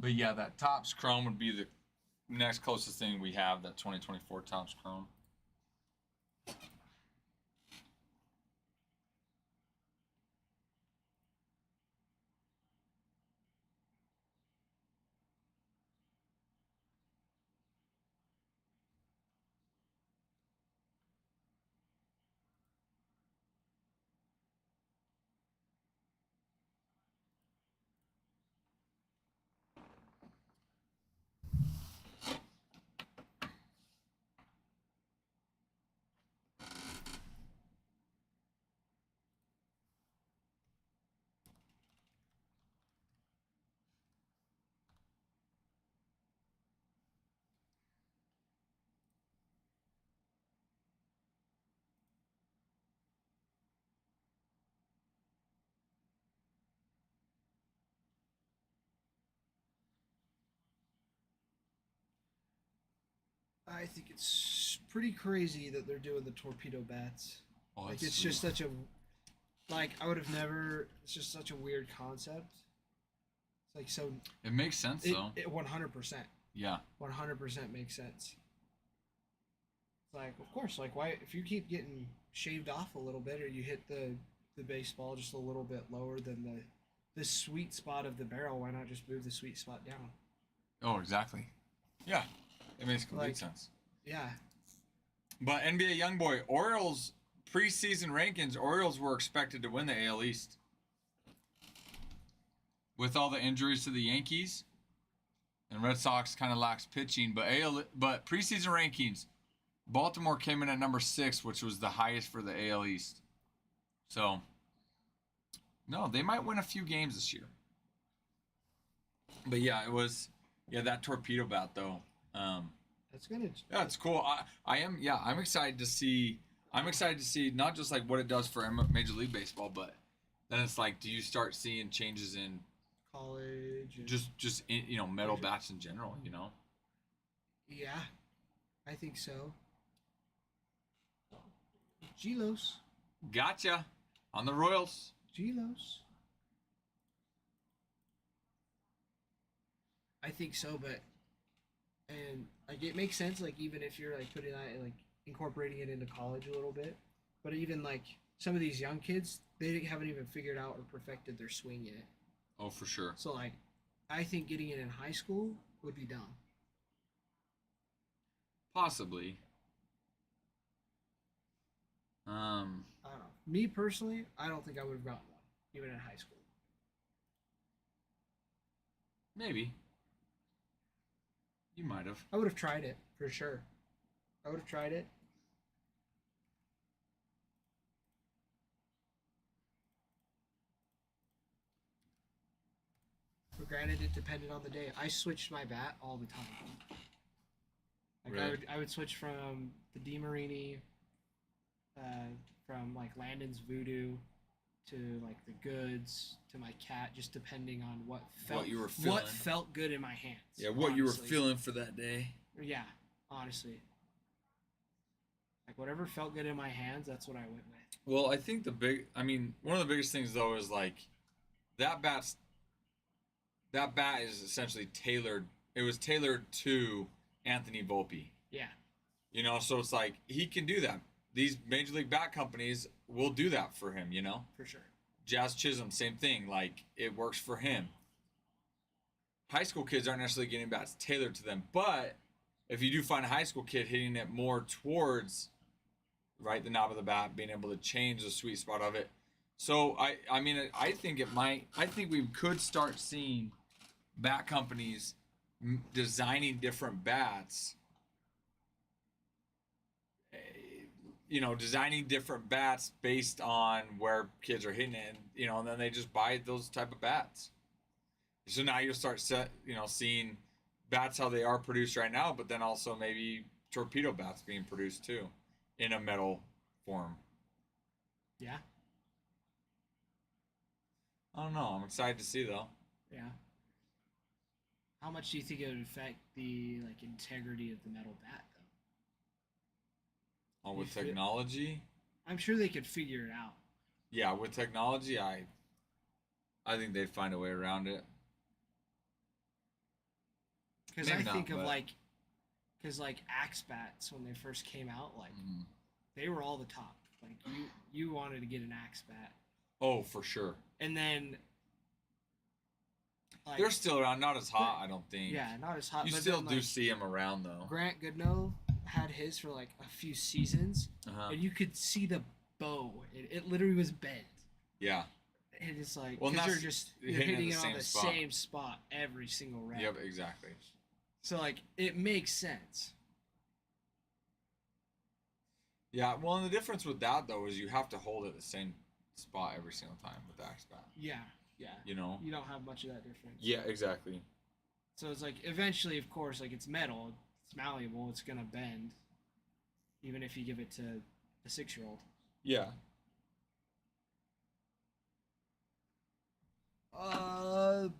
But yeah, that Topps Chrome would be the next closest thing we have, that 2024 Topps Chrome. I think it's pretty crazy that they're doing the torpedo bats. Oh, Like it's just such a, like I would have never. It's just such a weird concept. It's like so. It makes sense though. It 100%. Yeah. 100% makes sense. It's like, of course, like why if you keep getting shaved off a little bit, or you hit the baseball just a little bit lower than the sweet spot of the barrel, why not just move the sweet spot down? Oh, exactly. Yeah, it makes complete sense. Yeah. But NBA YoungBoy, Orioles preseason rankings, Orioles were expected to win the AL East. With all the injuries to the Yankees, and Red Sox kind of lacks pitching, but preseason rankings, Baltimore came in at number 6, which was the highest for the AL East. So, no, they might win a few games this year. But yeah, that torpedo bat though. That's gonna. Yeah, it's cool. I'm excited to see. I'm excited to see not just like what it does for Major League Baseball, but then it's like, do you start seeing changes in College. And just metal bats in general? You know. yeah, I think so. Gelos. Gotcha. On the Royals. Gelos. I think so, but and like it makes sense. Like even if you're like putting that like incorporating it into college a little bit, but even like some of these young kids, they haven't even figured out or perfected their swing yet. Oh, for sure. So like, I think getting it in high school would be dumb. Possibly. I don't know. Me personally, I don't think I would have gotten one even in high school. Maybe. You might have. I would have tried it for sure. I would have tried it. But granted, it depended on the day. I switched my bat all the time. Like Really? I would switch from the DeMarini, from like Landon's Voodoo, to like the Goods, to my cat, just depending on what you were feeling. what felt good in my hands. Yeah, what you were honestly. feeling for that day. Yeah, honestly. Like whatever felt good in my hands, that's what I went with. Well, I think one of the biggest things though is like that bat is essentially tailored. It was tailored to Anthony Volpe. Yeah. You know, so it's like he can do that. These major league bat companies will do that for him, you know? For sure. Jazz Chisholm, same thing. Like, it works for him. High school kids aren't necessarily getting bats tailored to them, but if you do find a high school kid hitting it more towards, right, the knob of the bat, being able to change the sweet spot of it. So, I think we could start seeing bat companies designing different bats. You know, designing different bats based on where kids are hitting it, and then they just buy those type of bats. So now you'll start seeing bats how they are produced right now, but then also maybe torpedo bats being produced too, in a metal form. Yeah. I don't know. I'm excited to see though. Yeah. How much do you think it would affect the like integrity of the metal bat though? Oh, with You feel- technology, I'm sure they could figure it out. yeah, with technology, I think they'd find a way around it. Because Maybe I not, think of but- like axe bats when they first came out, like Mhm. they were all the top. Like you wanted to get an axe bat, Oh, for sure. and then like They're still around, not as hot, I don't think. yeah, not as hot. You but still then, do like, see them around though. Grant Goodnow had his for like a few seasons, Uh-huh. and you could see the bow. It literally was bent. Yeah. And it's like, Well, and because that's you're hitting hitting in it the on same the spot. same spot every single round. Yep, exactly. So like, it makes sense. Yeah, well, and the difference with that though is you have to hold it the same spot every single time with the axe bat. Yeah, yeah. You know? You don't have much of that difference. Yeah, exactly. So it's like, eventually, of course, like it's metal, it's malleable, it's gonna bend, even if you give it to a 6-year-old. Yeah.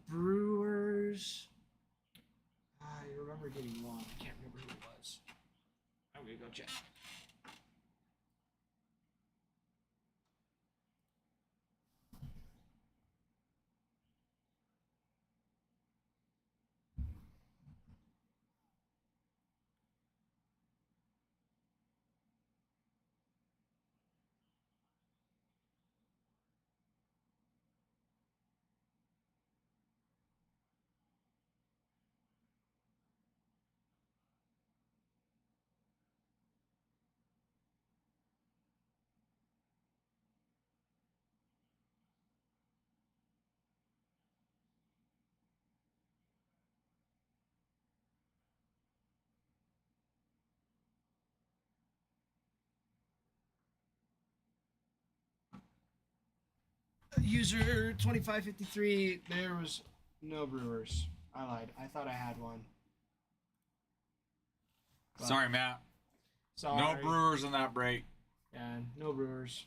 Brewers. I remember getting one. I can't remember who it was. I'm gonna go check. User 2553. There was no Brewers. I lied. I thought I had one. But- Sorry, Matt. Sorry. No Brewers in that break. Yeah, no Brewers.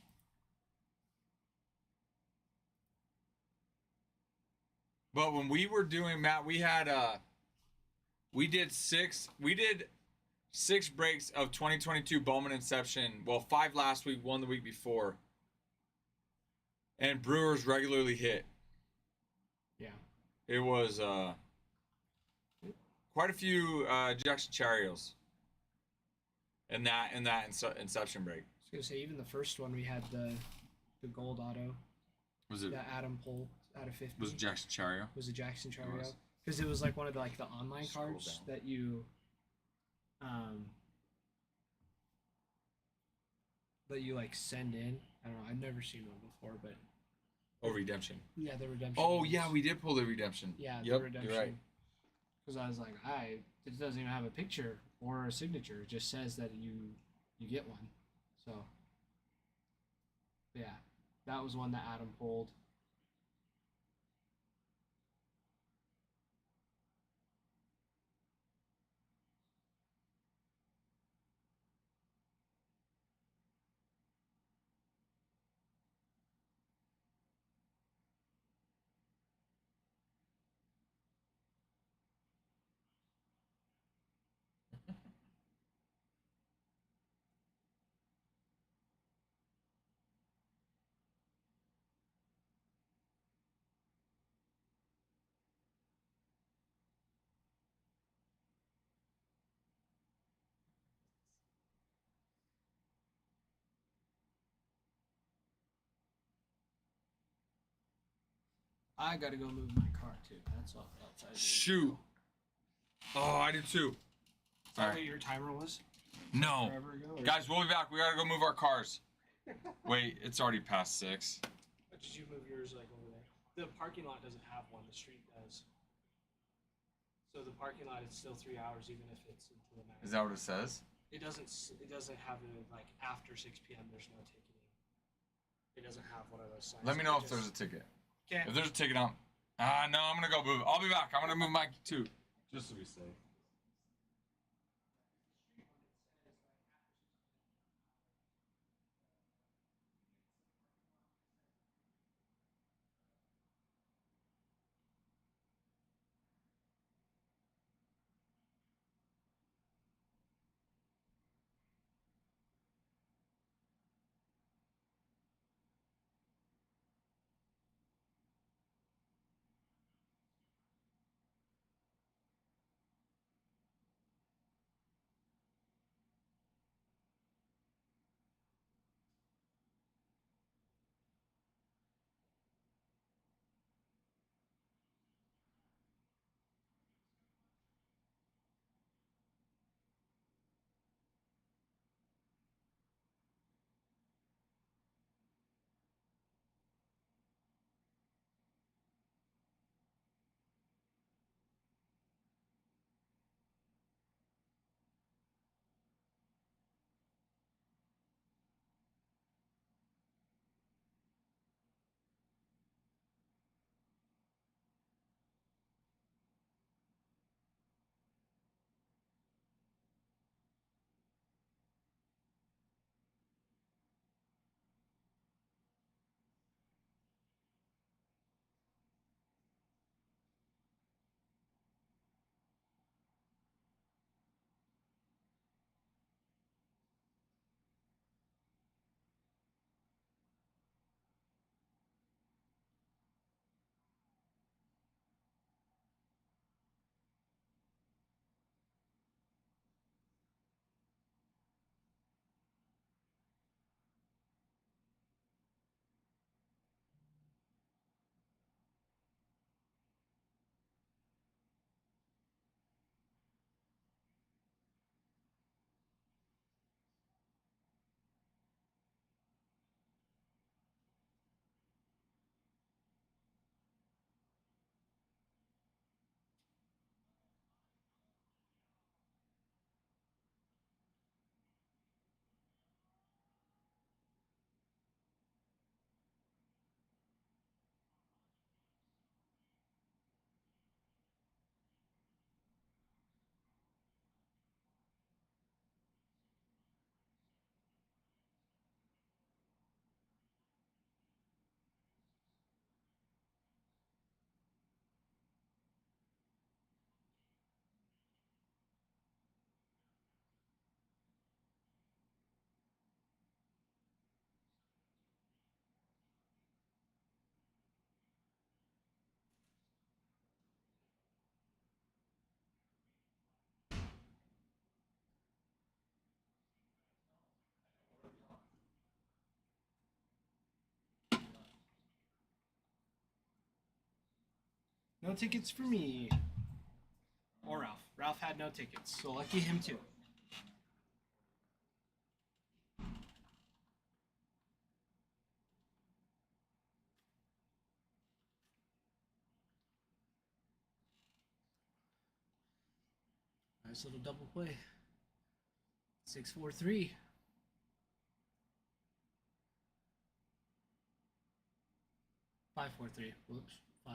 But when we were doing, Matt, we did six breaks of 2022 Bowman Inception. Well, 5 last week, 1 the week before. And Brewers regularly hit. Yeah. It was quite a few Jackson Charios in that Inception break. I was gonna say, even the first one we had the gold auto Was it that Adam pulled out of 50 was Jackson Chario? was a Jackson was. Chario, because it was like one of the online Scroll cards down. that you like send in. I don't know. I've never seen one before, but Oh, redemption. Yeah, the redemption. Oh, ones. yeah, we did pull the redemption. Yeah, Yep, the redemption. you're right. Because I was like, it doesn't even have a picture or a signature. It just says that you get one. So yeah, that was one that Adam pulled. I gotta go move my car too. That's all else I do. Shoot. Oh, I did too. Is that what your timer was? No. Forever ago? Or Guys, we'll be back. We gotta go move our cars. Wait, it's already past 6. did you move yours like over there? The parking lot doesn't have one. The street does. So the parking lot is still 3 hours, even if it's into the night. Is that what it says? It doesn't. It doesn't have it like after 6 p.m. There's no ticketing. It doesn't have one of those signs. Let me know if there's a ticket. Okay. If there's a ticket on. No, I'm gonna go move. I'll be back. I'm gonna move mine too. Just to be safe. No tickets for me. Or Ralph. Ralph had no tickets, so lucky him too. Nice little double play. 6-4-3. Five, 4-3. Whoops. 5-4-3.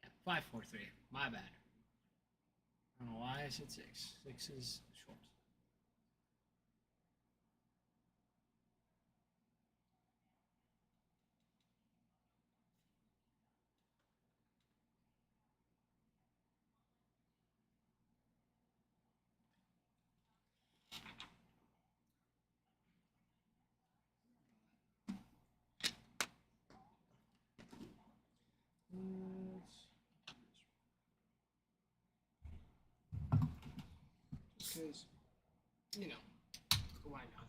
Yeah, 5-4-3. My bad. I don't know why I said 6. 6 is short. Because, you know, why not?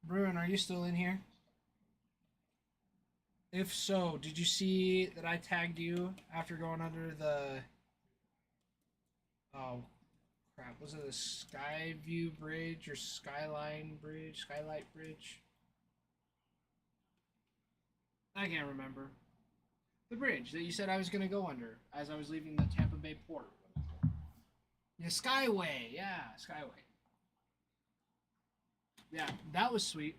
Bruin, are you still in here? If so, did you see that I tagged you after going under the... Oh, crap. Was it the Skyview Bridge or Skyline Bridge? Skylight Bridge? I can't remember. The bridge that you said I was going to go under as I was leaving the Tampa Bay port. Yeah, Skyway. Yeah, Skyway. Yeah, that was sweet.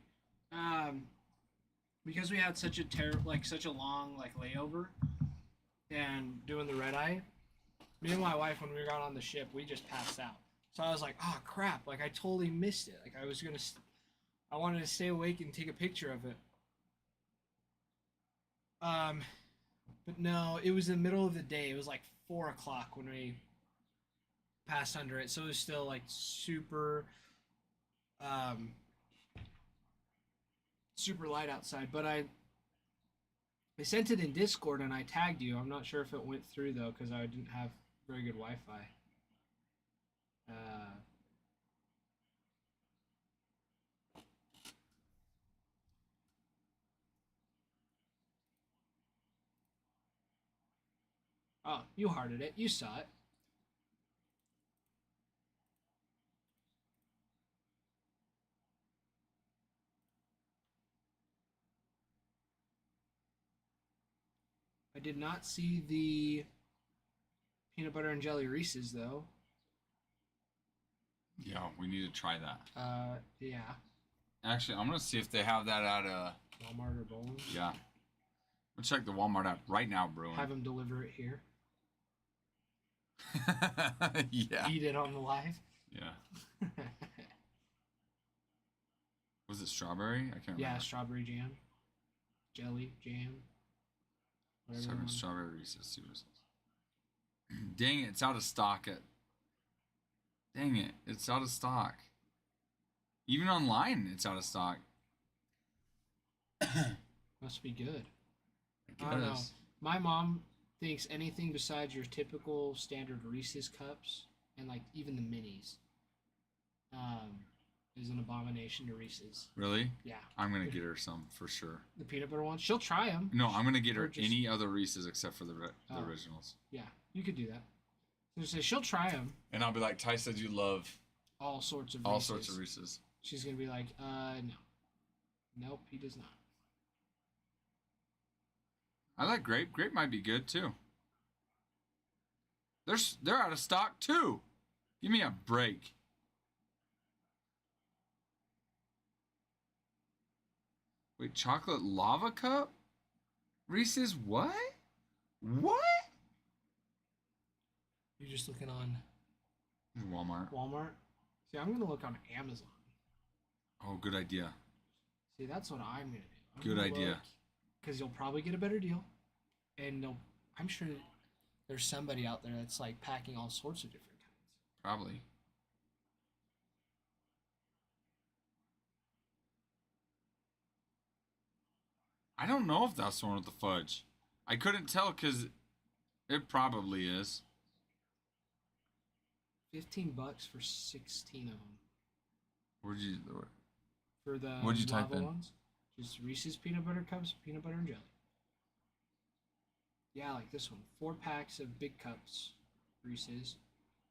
Because we had such a such a long layover and doing the red eye, me and my wife, when we got on the ship, we just passed out. So I was like, oh crap, I totally missed it. I wanted to stay awake and take a picture of it. But no, it was in the middle of the day. It was like 4 o'clock when we passed under it. So it was still super, super light outside. But I sent it in Discord and I tagged you. I'm not sure if it went through though because I didn't have very good Wi-Fi. Oh, you hearted it. You saw it. I did not see the peanut butter and jelly Reese's though. Yeah, we need to try that. Yeah. Actually, I'm gonna see if they have that at Walmart or Bowman. Yeah. Let's check the Walmart app right now, Bruin. Have them deliver it here. Yeah. Eat it on the live. Yeah. Was it strawberry? I can't Yeah, remember. strawberry jam, jelly jam. Strawberry Reese's. See what it says. Dang it! It's out of stock. Dang it! It's out of stock. Even online, it's out of stock. Must be good. I I don't know. guess. My mom thinks anything besides your typical standard Reese's cups and even the minis is an abomination to Reese's. Really? Yeah. I'm gonna get her some for sure. The peanut butter ones, she'll try them. No, I'm gonna get her Or just- any other Reese's except for the Oh. originals. Yeah, you could do that. So say she'll try them. And I'll be like, Ty said you love All sorts of all Reese's. sorts of Reese's. She's gonna be like, no. Nope, he does not. I like grape. Grape might be good too. They're out of stock too. Give me a break. Wait, chocolate lava cup? Reese's what? What? You're just looking on Walmart. Walmart. See, I'm gonna look on Amazon. Oh, good idea. See, that's what I'm gonna do. Good idea. Because you'll probably get a better deal, and I'm sure there's somebody out there that's packing all sorts of different kinds. Probably. I don't know if that's the one with the fudge. I couldn't tell because it probably is. $15 for 16 of them. Where'd you? For the What'd you type lava in? ones. Just Reese's peanut butter cups, peanut butter and jelly. Yeah, like this one. 4 packs of big cups, Reese's.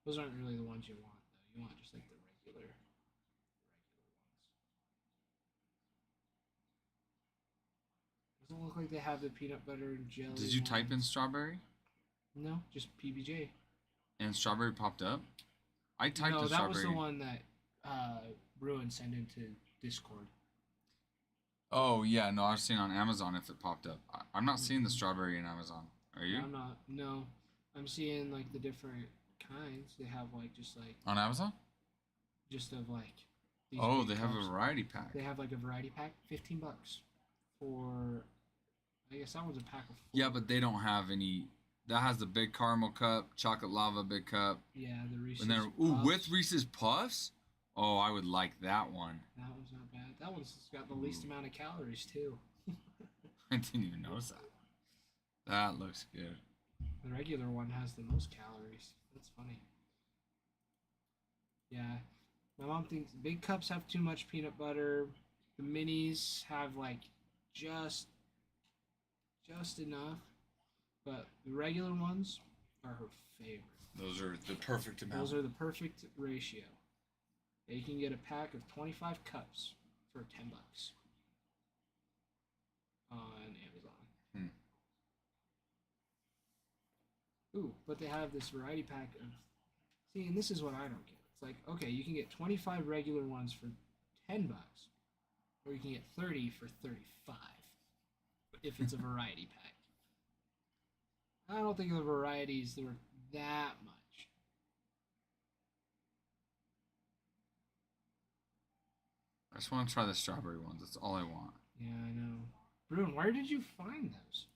Those aren't really the ones you want, though. You want just the regular ones. Doesn't look like they have the peanut butter and jelly. Did you type in ones. strawberry No, just PBJ. and strawberry popped up? I typed No, in that strawberry. was the one that Bruin sent into Discord. Oh yeah, no, I was seeing on Amazon if it popped up. I'm not seeing the strawberry in Amazon. Are you? I'm not. No, I'm seeing like the different kinds. They have like just On Amazon? of like. These Oh, big they have cups. a variety pack. They have like a variety pack, $15 for. I guess that one's a pack of 4. Yeah, but they don't have any. That has the big caramel cup, chocolate lava big cup, Yeah, the Reese's. and then Puffs. with Reese's Puffs. Oh, I would like that one. That one's not bad. That one's got the least amount of calories too. I didn't even notice that. That looks good. The regular one has the most calories. That's funny. Yeah. My mom thinks big cups have too much peanut butter. The minis have like just enough. But the regular ones are her favorite. Those are the perfect amount. Those are the perfect ratio. You can get a pack of 25 cups for $10 on Amazon. Ooh, but they have this variety pack of. See, and this is what I don't get. It's like, okay, you can get 25 regular ones for $10, or you can get 30 for 35 if it's a variety pack. I don't think the varieties they're that much. I just want to try the strawberry ones. That's all I want. Yeah, I know. Bruin, where did you find those?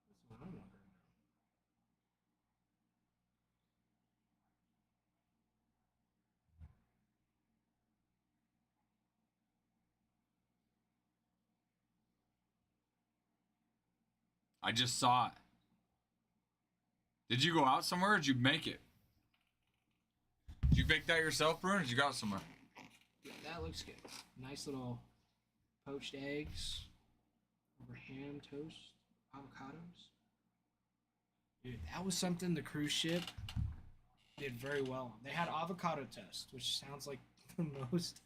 That's what I'm wondering. I just saw it. Did you go out somewhere or did you make it? Did you bake that yourself, Bruin, or did you go out somewhere? Yeah, that looks good. Nice little poached eggs over ham toast, avocados. Dude, that was something the cruise ship did very well on. They had avocado toast, which sounds like the most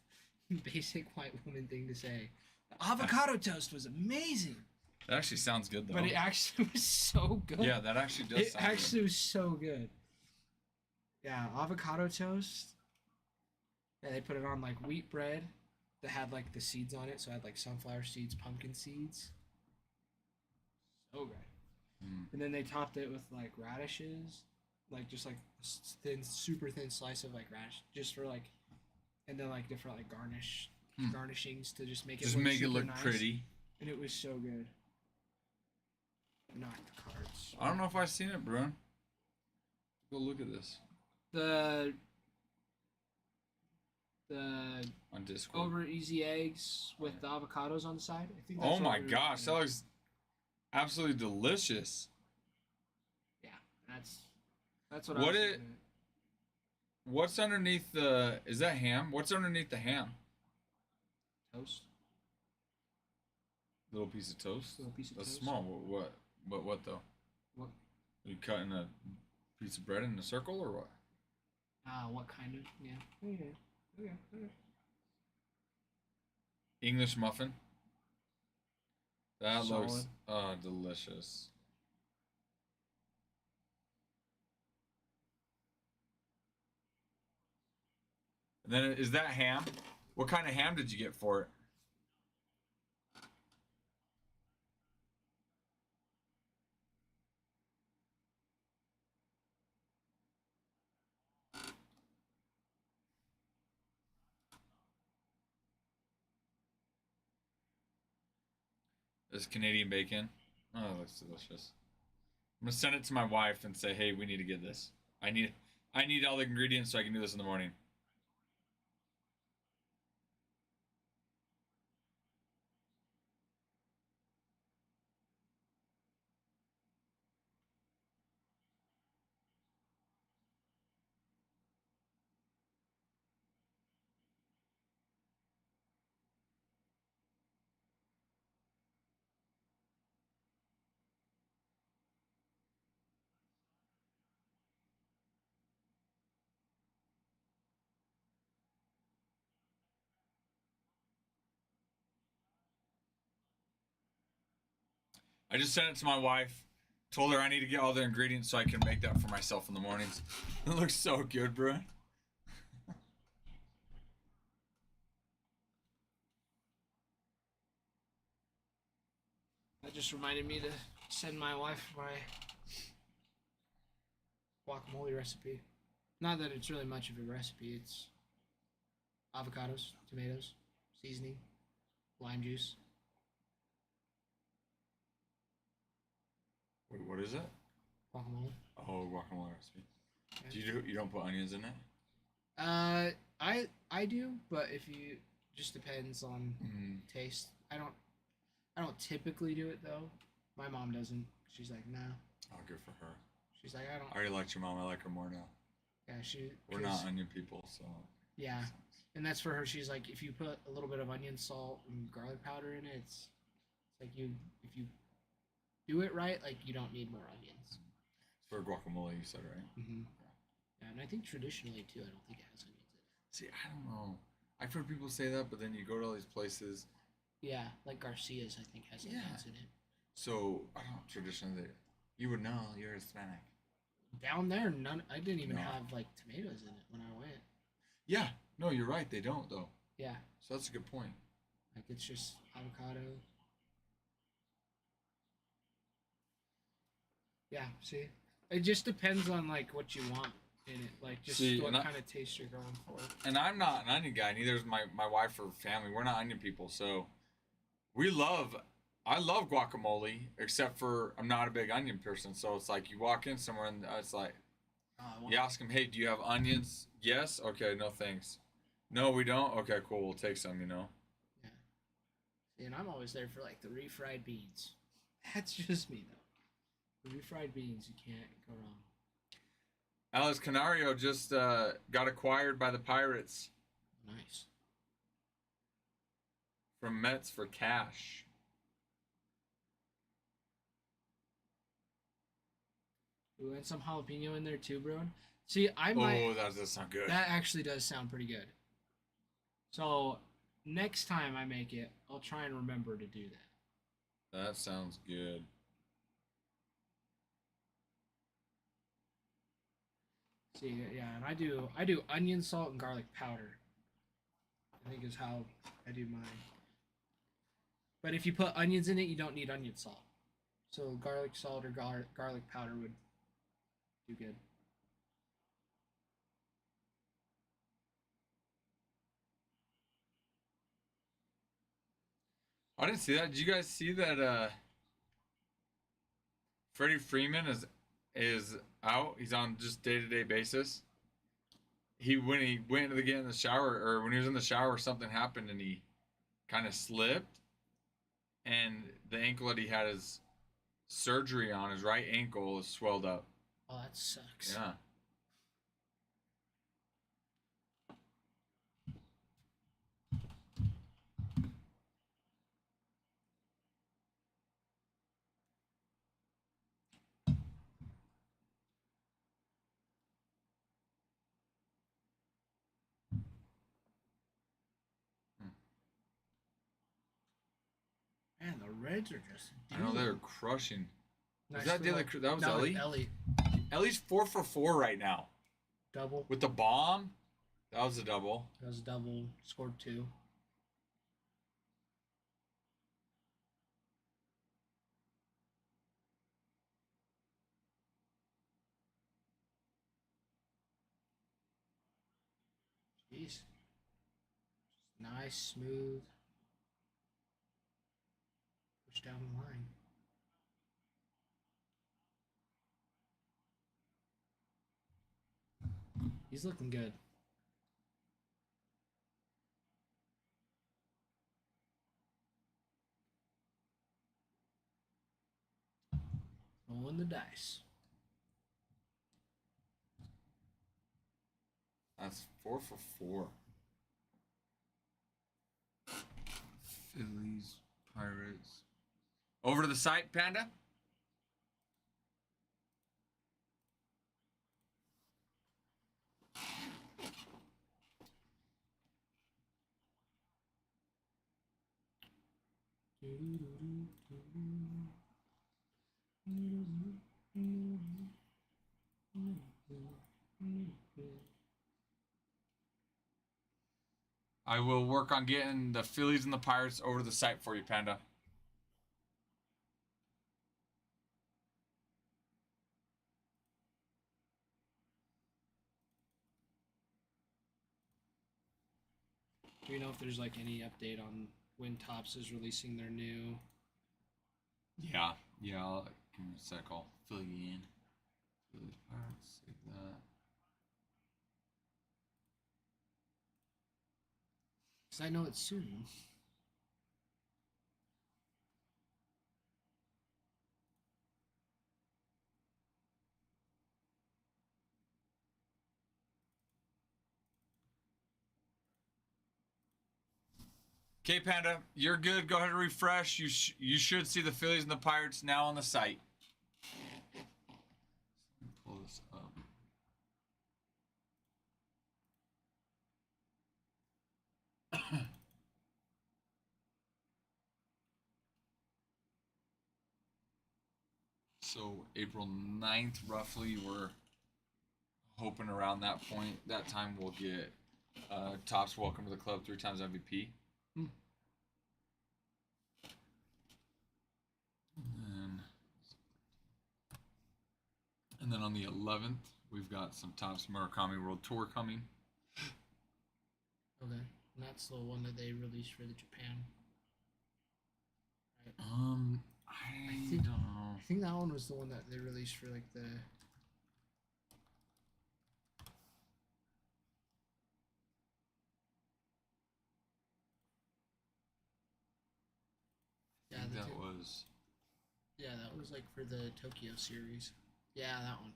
basic white woman thing to say. The avocado toast was amazing, That actually sounds good, though. but it actually was so good. Yeah, that actually does It sound actually was so good. Yeah, avocado toast. Yeah, they put it on like wheat bread that had like the seeds on it. So it had like sunflower seeds, pumpkin seeds. So good. Mm. And then they topped it with like radishes, like just like thin, super thin slice of like radish, just for like, and then like different like garnishings to just make it Just look make it super look nice. pretty. And it was so good. Not the cards. I don't know if I've seen it, Bruin. Go look at this The on Discord. over easy eggs with the avocados on the side. I think. Oh That's what my we were gosh, that looking at. looks absolutely delicious. Yeah, that's what. I What was it- looking at. What's underneath the? Is that ham? What's underneath the ham? Toast. Little piece of toast. Little piece of That's toast. small. What? What though? What? Are you cutting a piece of bread in a circle or what? What kind of? Yeah. Okay. English muffin. That looks Solid. delicious. And then is that ham? What kind of ham did you get for it? This Canadian bacon. Oh, that looks delicious. I'm gonna send it to my wife and say, "Hey, we need to get this. I need all the ingredients so I can do this in the morning." I just sent it to my wife. Told her I need to get all the ingredients so I can make that for myself in the mornings. It looks so good, bro. That just reminded me to send my wife my guacamole recipe. Not that it's really much of a recipe. It's avocados, tomatoes, seasoning, lime juice. Wait, what is it? Guacamole. Oh, guacamole recipe. Yeah. You don't put onions in it? I do, but if you just depends on taste. I don't typically do it though. My mom doesn't. She's like, nah. Oh, good for her. She's like, I don't. I already liked your mom. I like her more now. Yeah, We're not onion people, so. Yeah, and that's for her. She's like, if you put a little bit of onion, salt, and garlic powder in it, it's like if you do it right, like you don't need more onions. For guacamole, you said, right? Mm-hmm. Yeah, and I think traditionally too, I don't think it has onions in it. See, I don't know. I've heard people say that, but then you go to all these places. Yeah, like Garcia's, I think has onions in it. So, I don't know, traditionally, you would know, you're Hispanic. Down there, none. I didn't even No. have like tomatoes in it when I went. Yeah, no, you're right. They don't, though. Yeah, So that's a good point. like it's just avocado. Yeah, see, it just depends on like what you want in it, like just See, what and kind of taste you're going for. And I'm not an onion guy. Neither is my wife or family. We're not onion people. So I love guacamole, except for I'm not a big onion person. So it's like you walk in somewhere and it's like, you ask them, hey, do you have onions? Yes. Okay. No, thanks. No, we don't. Okay, cool. We'll take some, Yeah. See, and I'm always there for like the refried beans. That's just me though. The refried beans, you can't go wrong. Alex Canario just got acquired by the Pirates Nice. from Mets for cash. Ooh, and some jalapeno in there too, bro. See, I might. Oh, that does sound good. That actually does sound pretty good. So next time I make it, I'll try and remember to do that. That sounds good. See, yeah, and I do onion, salt, and garlic powder. I think is how I do mine. But if you put onions in it, you don't need onion salt. So garlic salt or garlic powder would do good. I didn't see that. Did you guys see that Freddie Freeman is out? He's on just day-to-day basis. When he went to get in the shower, or when he was in the shower, something happened and he kind of slipped, and the ankle that he had his surgery on, his right ankle, is swelled up. Oh, that sucks. Yeah. Man, the Reds are just. I know they're crushing. Nice Was that the other? That was no, Ellie. Ellie. Ellie's 4 for 4 right now Double. with the bomb. That was a double. That was a double. Scored 2. Jeez. Nice, smooth. Push down the line. He's looking good. Rolling the dice. That's 4 for 4. Phillies, Pirates. Over to the site, Panda. I will work on getting the Phillies and the Pirates over to the site for you, Panda. Do we know if there's like any update on when Topps is releasing their new? Yeah. Give me a sec. I'll fill you in. Phillies, Pirates, save that. Cause I know it's soon. Okay, Panda, you're good. Go ahead and refresh. You should see the Phillies and the Pirates now on the site. Let me pull this up. So April 9th, roughly, we're hoping around that point. That time we'll get Topps Welcome to the Club 3 times MVP. And then on the 11th, we've got some Topps Murakami World Tour coming. Okay, and that's the one that they released for the Japan. Right. I think- don't know. I think that one was the one that they released for like the. I Yeah, think the that two- was. Yeah, that was like for the Tokyo series. Yeah, that one.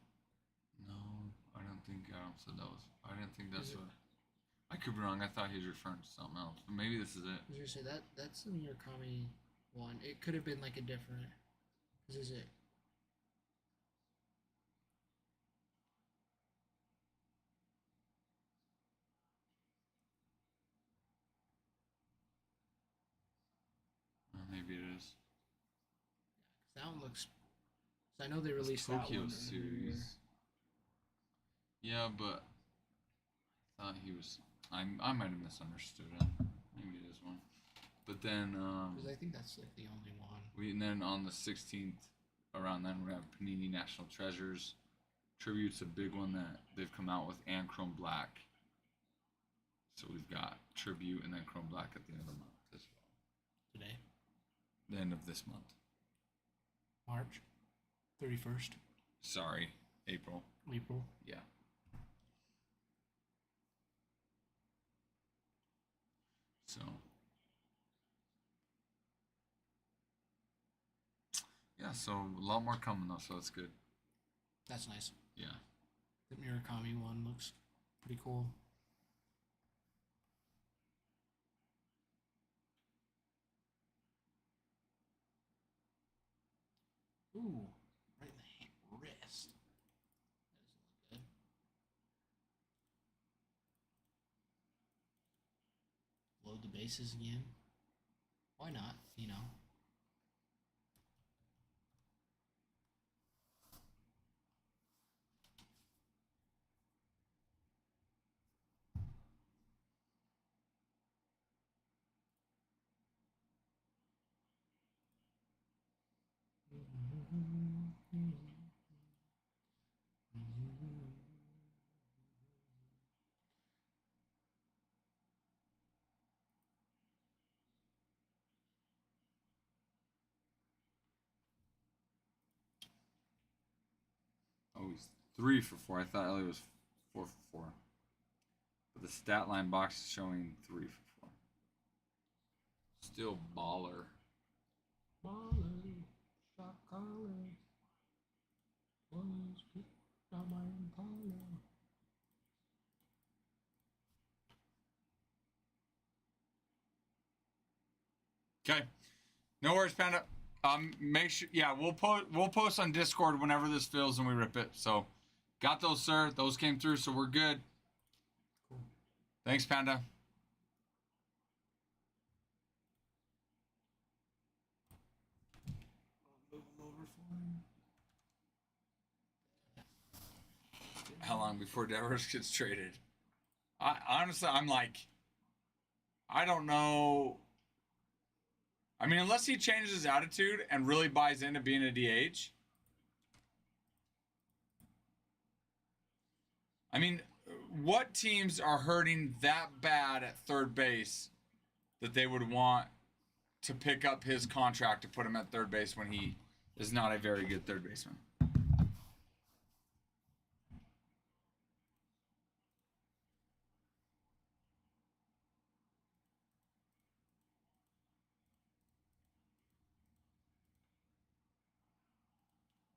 No, I don't think Adam said that was. I didn't think that's Is it- what. I could be wrong. I thought he was referring to something else. But maybe this is it. I was gonna say that's the Murakami one. It could have been like a different. This is it. Maybe it is. That one looks. I know they It's released that Tokyo one series. Yeah, but I thought he was. I might have misunderstood him. Maybe it is one. But then because I think that's like the only one. and then on the 16th, around then we have Panini National Treasures. Tribute's a big one that they've come out with, and Chrome Black. So we've got Tribute and then Chrome Black at the end of the month as well. Today, The end of this month. March 31st, Sorry, April. April. Yeah. So. Yeah, so a lot more coming though, so that's good. That's nice. Yeah. The Murakami one looks pretty cool. Ooh, right in the wrist. That doesn't look good. Load the bases again. Why not? You know. Oh, he's 3 for 4. I thought Elliot was 4 for 4. But the stat line box is showing 3 for 4. Still baller. Baller, shot caller, was good, not my Impala. Okay. No worries, Panda. Make sure. Yeah, we'll post on Discord whenever this fills and we rip it. So, got those, sir. Those came through, so we're good. Cool. Thanks, Panda. Move him over for him. long before Devers gets traded. I honestly, I'm like, I don't know. I mean, unless he changes his attitude and really buys into being a DH. I mean, what teams are hurting that bad at third base that they would want to pick up his contract to put him at third base when he is not a very good third baseman?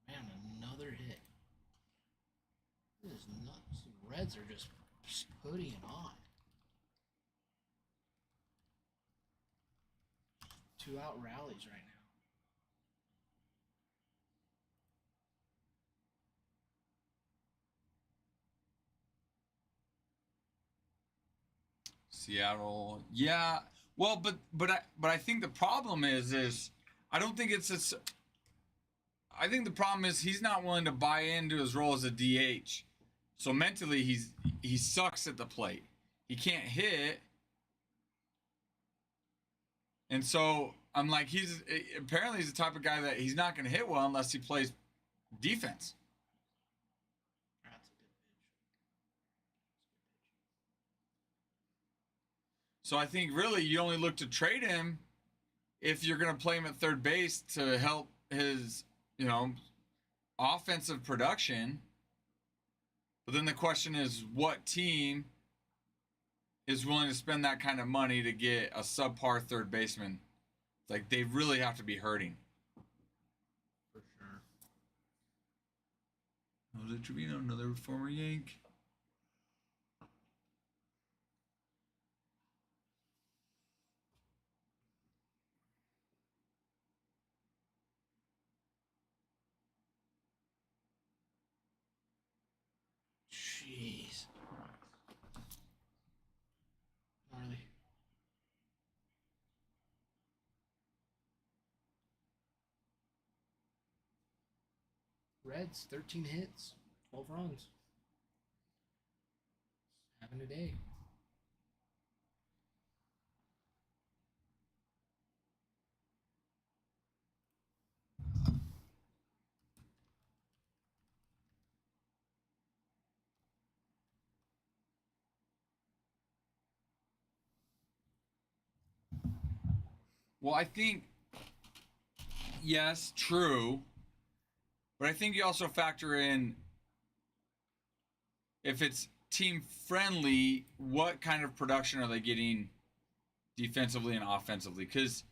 Man, another hit. This is nuts. The Reds are just putting it on. 2-out rallies right now. Seattle, yeah. Well, but I think the problem is I don't think it's a. I think the problem is he's not willing to buy into his role as a DH. So mentally he sucks at the plate. He can't hit. And so I'm like, he's apparently he's the type of guy that he's not going to hit well unless he plays defense. That's a good pitch. So I think really you only look to trade him if you're going to play him at third base to help his, offensive production. But then the question is, what team is willing to spend that kind of money to get a subpar third baseman? It's like they really have to be hurting. For sure. Jose Trevino, another former Yank. Jeez. Gnarly. Reds, 13 hits, 12 runs. Having a day. Well, I think, yes, true. But I think you also factor in if it's team friendly, what kind of production are they getting defensively and offensively? Because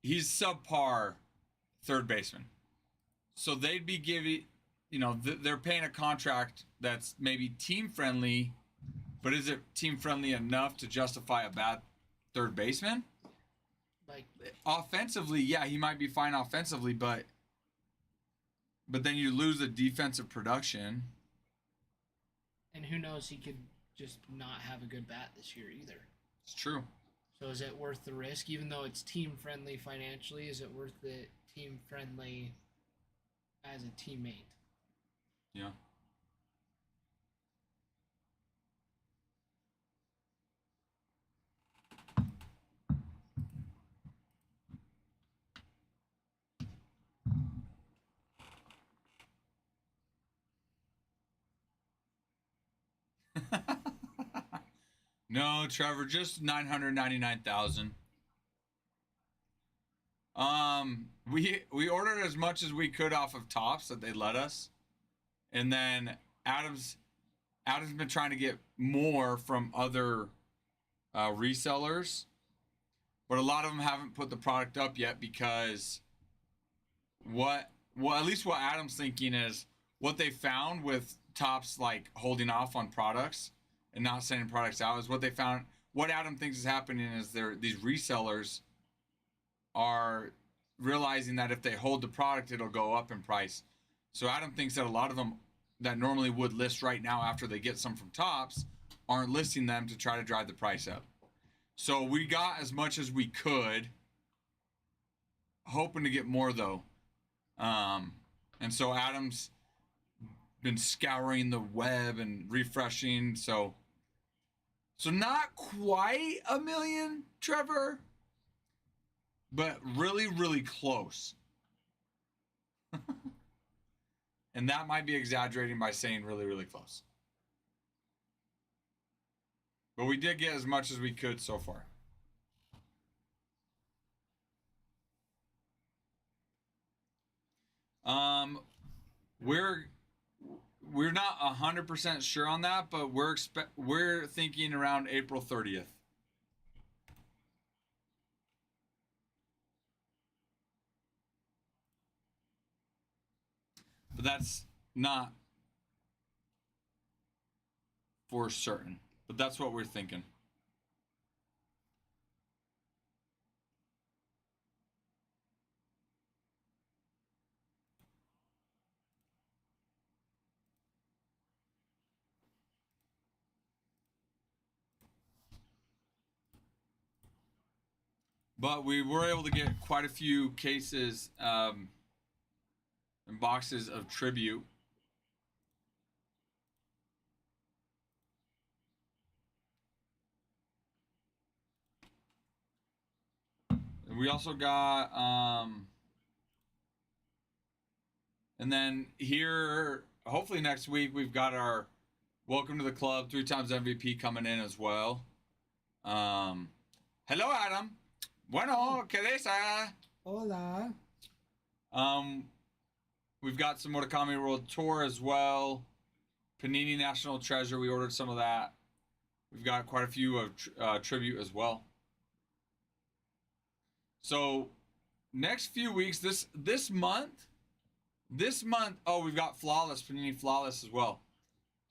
he's subpar third baseman. So they'd be giving, they're paying a contract that's maybe team friendly, but is it team friendly enough to justify a bad third baseman? Like, Offensively, yeah, he might be fine offensively, but then you lose the defensive production. and who knows, he could just not have a good bat this year either. It's true. So is it worth the risk, even though it's team friendly financially? Is it worth it team friendly as a teammate? Yeah. No, Trevor, just 999,000. We ordered as much as we could off of Tops that they let us, and then Adam's been trying to get more from other resellers, but a lot of them haven't put the product up yet because at least what Adam's thinking is what they found with Tops like holding off on products and not sending products out is what they found. What Adam thinks is happening is these resellers are realizing that if they hold the product, it'll go up in price. So Adam thinks that a lot of them that normally would list right now after they get some from Tops aren't listing them to try to drive the price up. So we got as much as we could, hoping to get more though. And so Adam's been scouring the web and refreshing, so not quite a million, Trevor, but really, really close. And that might be exaggerating by saying really, really close. But we did get as much as we could so far. We're not 100% sure on that, but we're thinking around April 30th. But that's not for certain. But that's what we're thinking. But we were able to get quite a few cases and boxes of tribute. And we also got and then here, hopefully next week, we've got our welcome to the club 3 times MVP coming in as well. Hello, Adam. Bueno, ¿qué dices? Hola. We've got some Murakami World Tour as well. Panini National Treasure, we ordered some of that. We've got quite a few of tribute as well. So next few weeks, this month, oh, we've got Flawless, Panini Flawless as well.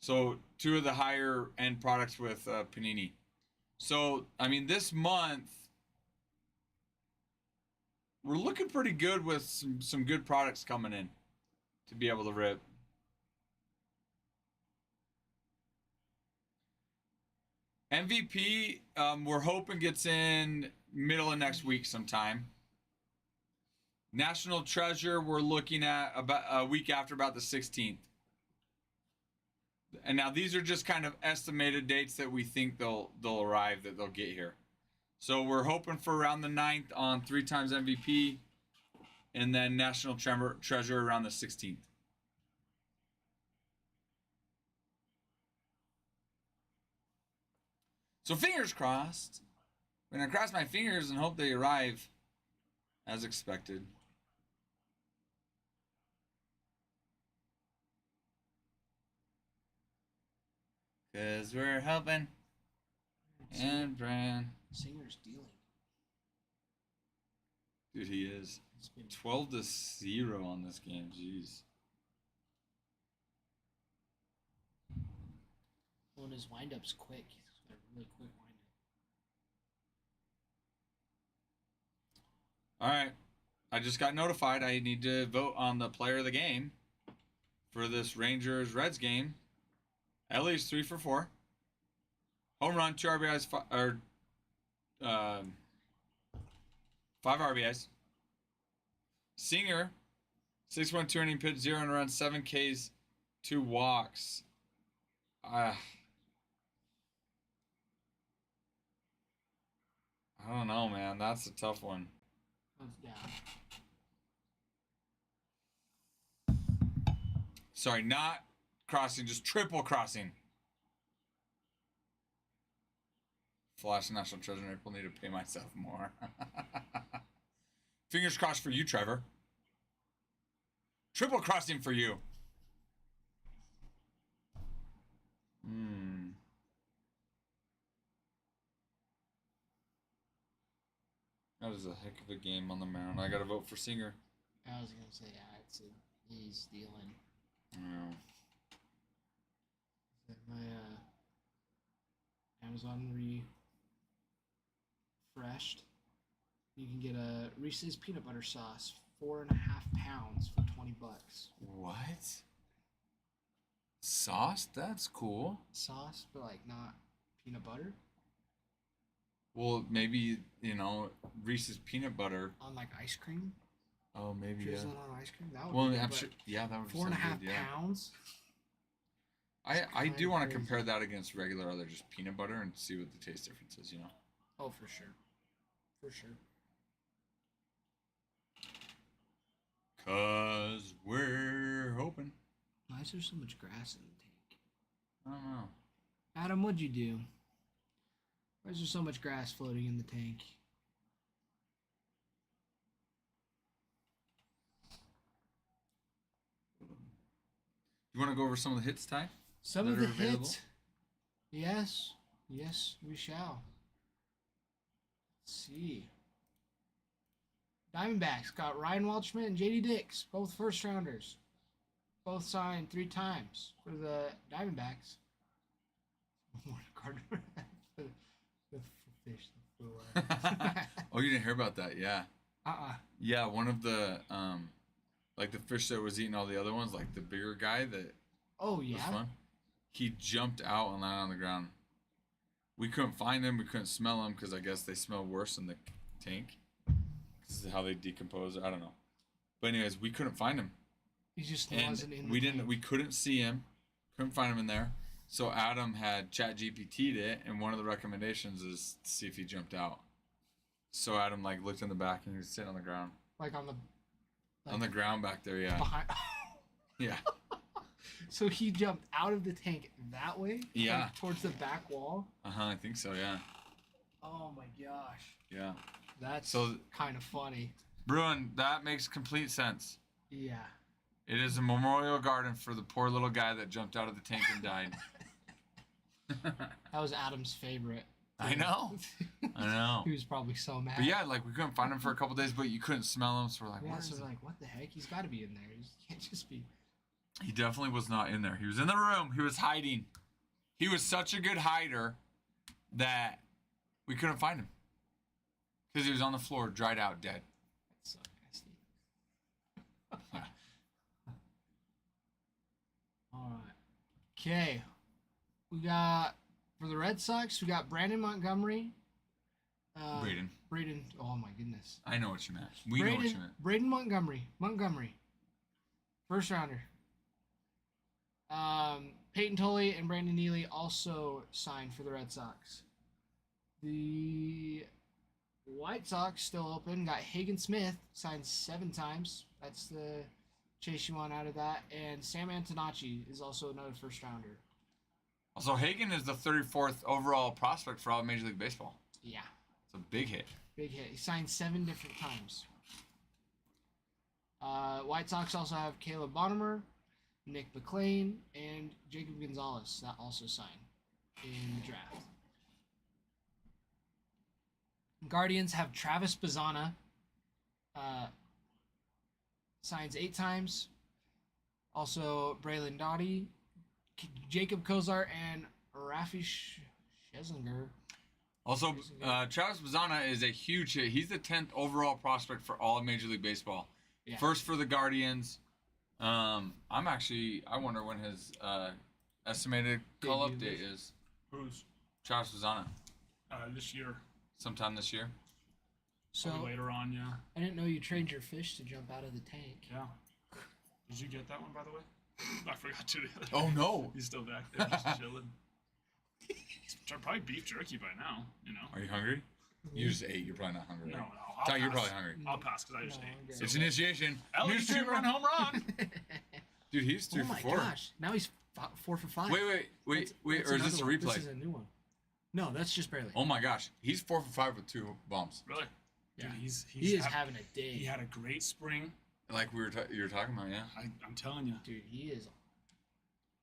So 2 of the higher end products with Panini. So, I mean, this month, we're looking pretty good with some good products coming in to be able to rip. MVP, we're hoping gets in middle of next week sometime. National Treasure, we're looking at about a week after, about the 16th. And now these are just kind of estimated dates that we think they'll arrive, that they'll get here. So we're hoping for around the 9th on 3 times MVP, and then National Treasure around the 16th. So fingers crossed. I'm going to cross my fingers and hope they arrive as expected. Because we're helping and brand. Singer's dealing. Dude, he is. 12-0 on this game. Jeez. Well, and his wind-up's quick. He's got a really quick wind-up. All right. I just got notified I need to vote on the player of the game for this Rangers-Reds game. At least 3 for 4. Home run, 2 RBIs, 5 RBIs. Singer, 6-1 2 inning pitch, 0 and run, 7 Ks, 2 walks. I don't know, man. That's a tough one. Yeah. Sorry, not crossing, just triple crossing. Flash National Treasure in April, need to pay myself more. Fingers crossed for you, Trevor. Triple crossing for you. That was a heck of a game on the mound. I gotta vote for Singer. I was gonna say, yeah, he's dealing. Yeah. My Amazon refreshed. You can get a Reese's peanut butter sauce, 4.5 pounds for $20. What? Sauce? That's cool. Sauce, but like not peanut butter. Well, maybe, Reese's peanut butter. On like ice cream. Oh, maybe, yeah. Drizzle it on ice cream. That would Well, be good, I'm but sure. Yeah, that would be 4.5 good, yeah. pounds. I do kinda want to crazy. compare that against regular other just peanut butter and see what the taste difference is. You know. Oh, for sure. For sure. Cause we're hoping. Why is there so much grass in the tank? I don't know. Adam, what'd you do? Why is there so much grass floating in the tank? You want to go over some of the hits, Ty? Some that of the are available? hits. Yes. Yes, we shall. Let's see. Diamondbacks got Ryan Waldschmidt and JD Dix, both first rounders. Both signed 3 times for the Diamondbacks. the fish. Oh, you didn't hear about that? Yeah. Uh-uh. Yeah, one of the like the fish that was eating all the other ones, like the bigger guy that Oh, was yeah? fun. He jumped out and landed on the ground. We couldn't find him. We couldn't smell him because I guess they smell worse in the tank. This is how they decompose. I don't know. But anyways, we couldn't find him. He just And wasn't in the we didn't. tank. We couldn't see him. Couldn't find him in there. So Adam had ChatGPT'd it, and one of the recommendations is to see if he jumped out. So Adam like looked in the back, and he was sitting on the ground. Like on the... On the ground back there, yeah. Behind... Yeah. So he jumped out of the tank that way? Yeah. Like towards the back wall? I think so, yeah. Oh my gosh. Yeah. That's So- kind of funny. Bruin, that makes complete sense. Yeah. It is a memorial garden for the poor little guy that jumped out of the tank and died. That was Adam's favorite. I know. I know. He was probably so mad. But yeah, like we couldn't find him for a couple days, but you couldn't smell him, so we're like, Yeah, where so is he? like, what the heck? He's got to be in there. He can't just be... He definitely was not in there. He was in the room. He was hiding. He was such a good hider that we couldn't find him. Because he was on the floor, dried out, dead. That's so nasty. All right. Okay. We got, for the Red Sox, we got Brandon Montgomery. Braden. Oh my goodness. I know what you meant. We know what you meant. Braden Montgomery. First rounder. Peyton Tolley and Brandon Neely also signed for the Red Sox. The White Sox still open. Got Hagen Smith signed 7 times. That's the chase you want out of that. And Sam Antonacci is also another first rounder. Also, Hagen is the 34th overall prospect for all Major League Baseball. Yeah, It's a big hit. big hit. He signed 7 different times. White Sox also have Caleb Bonnemer, Nick McLean, and Jacob Gonzalez that also signed in the draft. Guardians have Travis Bazzana, signs 8 times. Also Braylon Dottie, Jacob Kozar, and Rafi Schesinger. Also, Travis Bazzana is a huge hit. He's the 10th overall prospect for all of Major League Baseball. Yeah. First for the Guardians. I wonder when his estimated call-up Debut date is. Who's Travis Bazzana. this year? Sometime this year. So Probably later on, yeah. I didn't know you trained your fish to jump out of the tank. Yeah. Did you get that one, by the way? I forgot to. Oh, no. He's still back there, just chilling. Probably beef jerky by now, you know. Are you hungry? You just ate. You're probably not hungry. No, right? no. I'll Ty, you're pass. probably hungry. I'll pass because I just No, ate. I'm good. It's initiation. Ellie, News 2-run home run. Dude, he's 3 Oh for my 4. gosh! Now he's 4 for 5. Wait. That's Or is this a another one. replay? This is a new one. No, that's just barely. Oh my gosh. He's 4 for 5 with 2 bombs. Really? Yeah. Dude, he's He is having a day. He had a great spring. Like you were talking about, yeah. I'm telling you. Dude, he is.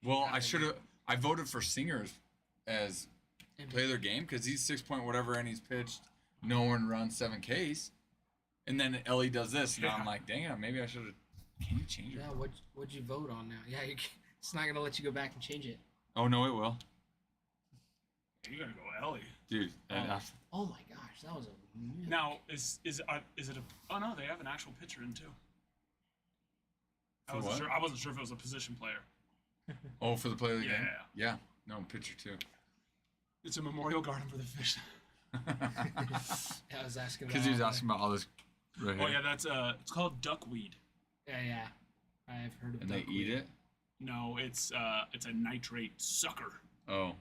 Well, I voted for Singers as play of their game because he's 6 point whatever and he's pitched no one run 7 Ks, and then Ellie does this, and I'm like, dang it, maybe I should have. Can you change it? Yeah, what'd you vote on now? Yeah, it's not gonna let you go back and change it. Oh no, it will, You gotta go Ellie. dude. And Oh my gosh, that was a. Now is it a? Oh no, they have an actual pitcher in too. For what? I wasn't sure if it was a position player. oh, for the play of the Yeah. game. Yeah. No, pitcher too. It's a memorial garden for the fish. Yeah, I was asking. Because he was asking about all this right here. Oh yeah, that's it's called duckweed. Yeah, I've heard of. And they eat duckweed. it. No, it's a nitrate sucker. Oh.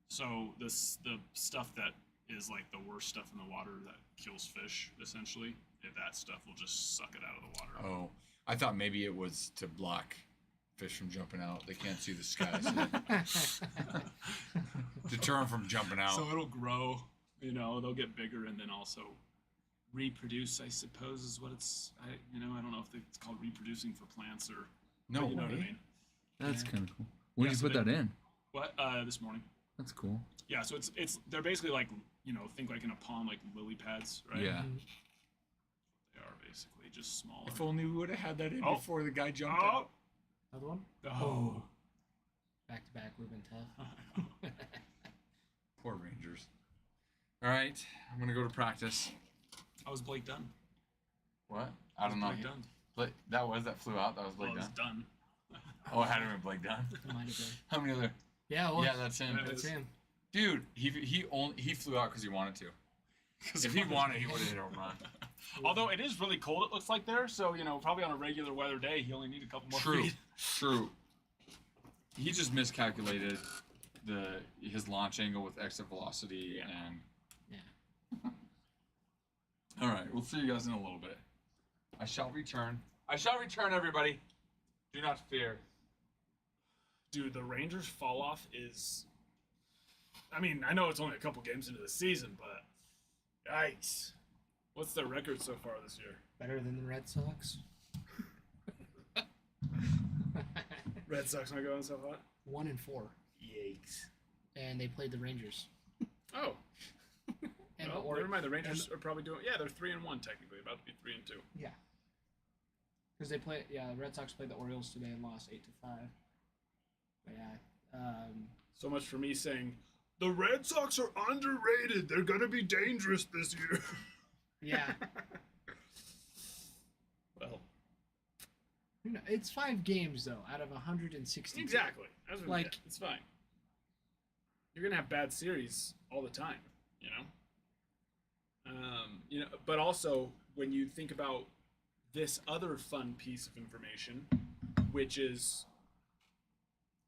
So the stuff that is like the worst stuff in the water that kills fish, essentially, that stuff will just suck it out of the water. Oh. I thought maybe it was to block fish from jumping out. They can't see the sky. So deter them from jumping out. So it'll grow, they'll get bigger and then also reproduce, I suppose, is what it's. I don't know if it's called reproducing for plants or. No you know way. what I mean. That's kind of cool. When did so you put that in? What? This morning. That's cool. Yeah, so it's they're basically like think like in a pond like lily pads, right? Yeah. They are basically just smaller. If only we would have had that in Oh. before the guy jumped out. Another one? Oh. Back to back would have been tough. Poor Rangers. All right, I'm gonna go to practice. I was Blake Dunn. What? I don't know. Blake Dunn. That flew out. That was Blake Well, it's Dunn. done. Oh, it had to be Blake Dunn. It might have been. How many other? Yeah, well, Yeah, that's him. that's him. Dude, he flew out because he wanted to. If he wanted, he would have hit a home run. Although it is really cold, it looks like there. So probably on a regular weather day, he only need a couple more True. feet. True. He just miscalculated his launch angle with exit velocity and. Yeah. All right, we'll see you guys in a little bit. I shall return. I shall return, everybody. Do not fear. Dude, the Rangers fall off is. I mean, I know it's only a couple games into the season, but yikes! What's their record so far this year? Better than the Red Sox. Red Sox not going so hot. 1-4, Yikes! and they played the Rangers. Oh, And well, the never mind. The Rangers are probably doing. Yeah, they're 3-1 technically, about to be 3-2. Yeah. Because they play. Yeah, the Red Sox played the Orioles today and lost 8-5. But yeah. So much for me saying the Red Sox are underrated. They're gonna be dangerous this year. Yeah. Well, It's 5 games though out of 160. exactly. That's what Like- it's fine. You're gonna have bad series all the time, But also when you think about this other fun piece of information, which is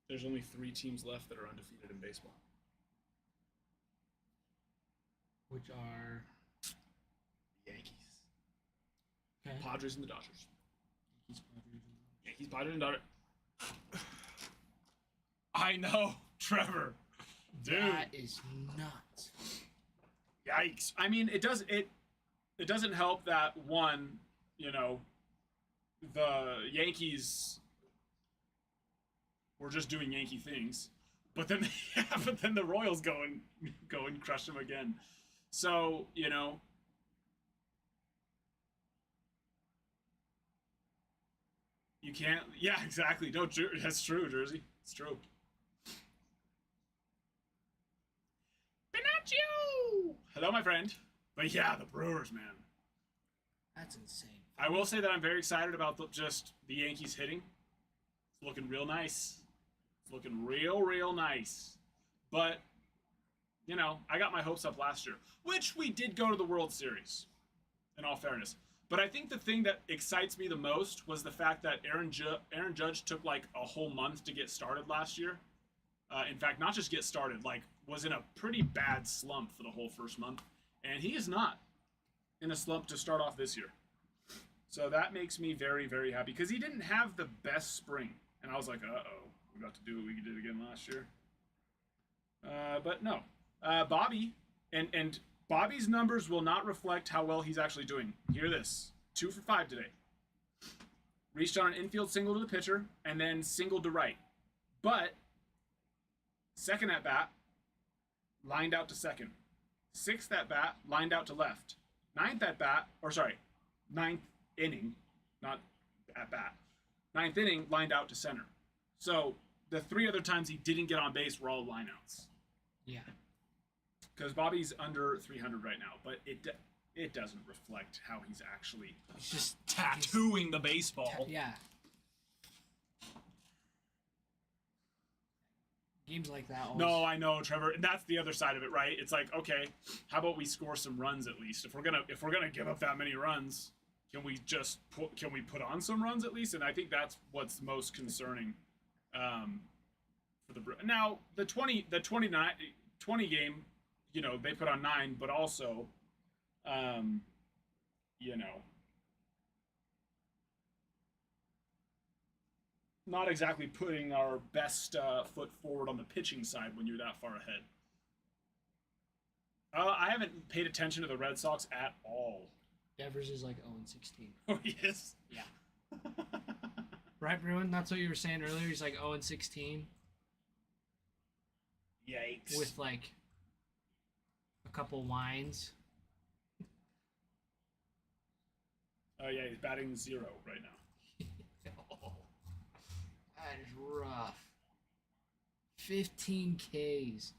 there's only 3 teams left that are undefeated in baseball. Which are The Yankees, okay. Padres, and the Dodgers. Yankees, Padres, and- Yankees, Padres, and Dodgers. I know, Trevor. Dude. That is nuts. Yikes! I mean, it doesn't help that one, the Yankees were just doing Yankee things, but then the Royals go and crush them again. So you can't. Yeah, exactly. No, that's true, Jersey. It's true. Pinocchio! Hello, my friend. But yeah, the Brewers, man. That's insane. I will say that I'm very excited about just the Yankees hitting. It's looking real nice. It's looking real nice. But, I got my hopes up last year, which we did go to the World Series, in all fairness. But I think the thing that excites me the most was the fact that Aaron Judge took like a whole month to get started last year. In fact, not just get started, was in a pretty bad slump for the whole first month. And he is not in a slump to start off this year. So that makes me very, very happy because he didn't have the best spring. And I was like, uh-oh, we got to do what we did again last year. But no. Bobby, and Bobby's numbers will not reflect how well he's actually doing. Hear this. 2 for 5 today. Reached on an infield single to the pitcher and then singled to right. But second at bat, lined out to second. 6th at bat, lined out to left. 9th inning, not at bat. 9th inning, lined out to center. So the 3 other times he didn't get on base were all lineouts. Yeah. Because Bobby's under 300 right now, but it doesn't reflect how he's actually It's just tattooing the baseball. Yeah. Games like that. Always, No, I know, Trevor, and that's the other side of it, right? It's like, okay, how about we score some runs at least? If we're gonna give up that many runs, can we put on some runs at least? And I think that's what's most concerning For the now the 20 game, you know, they put on 9, but also, you know, not exactly putting our best foot forward on the pitching side when you're that far ahead. I haven't paid attention to the Red Sox at all. Devers is like 0-16. Oh, yes. Yeah. Right, Bruin? That's what you were saying earlier. He's like 0-16 Yikes. with like a couple wines. Oh, yeah, he's batting 0 right now. That is rough. 15 Ks.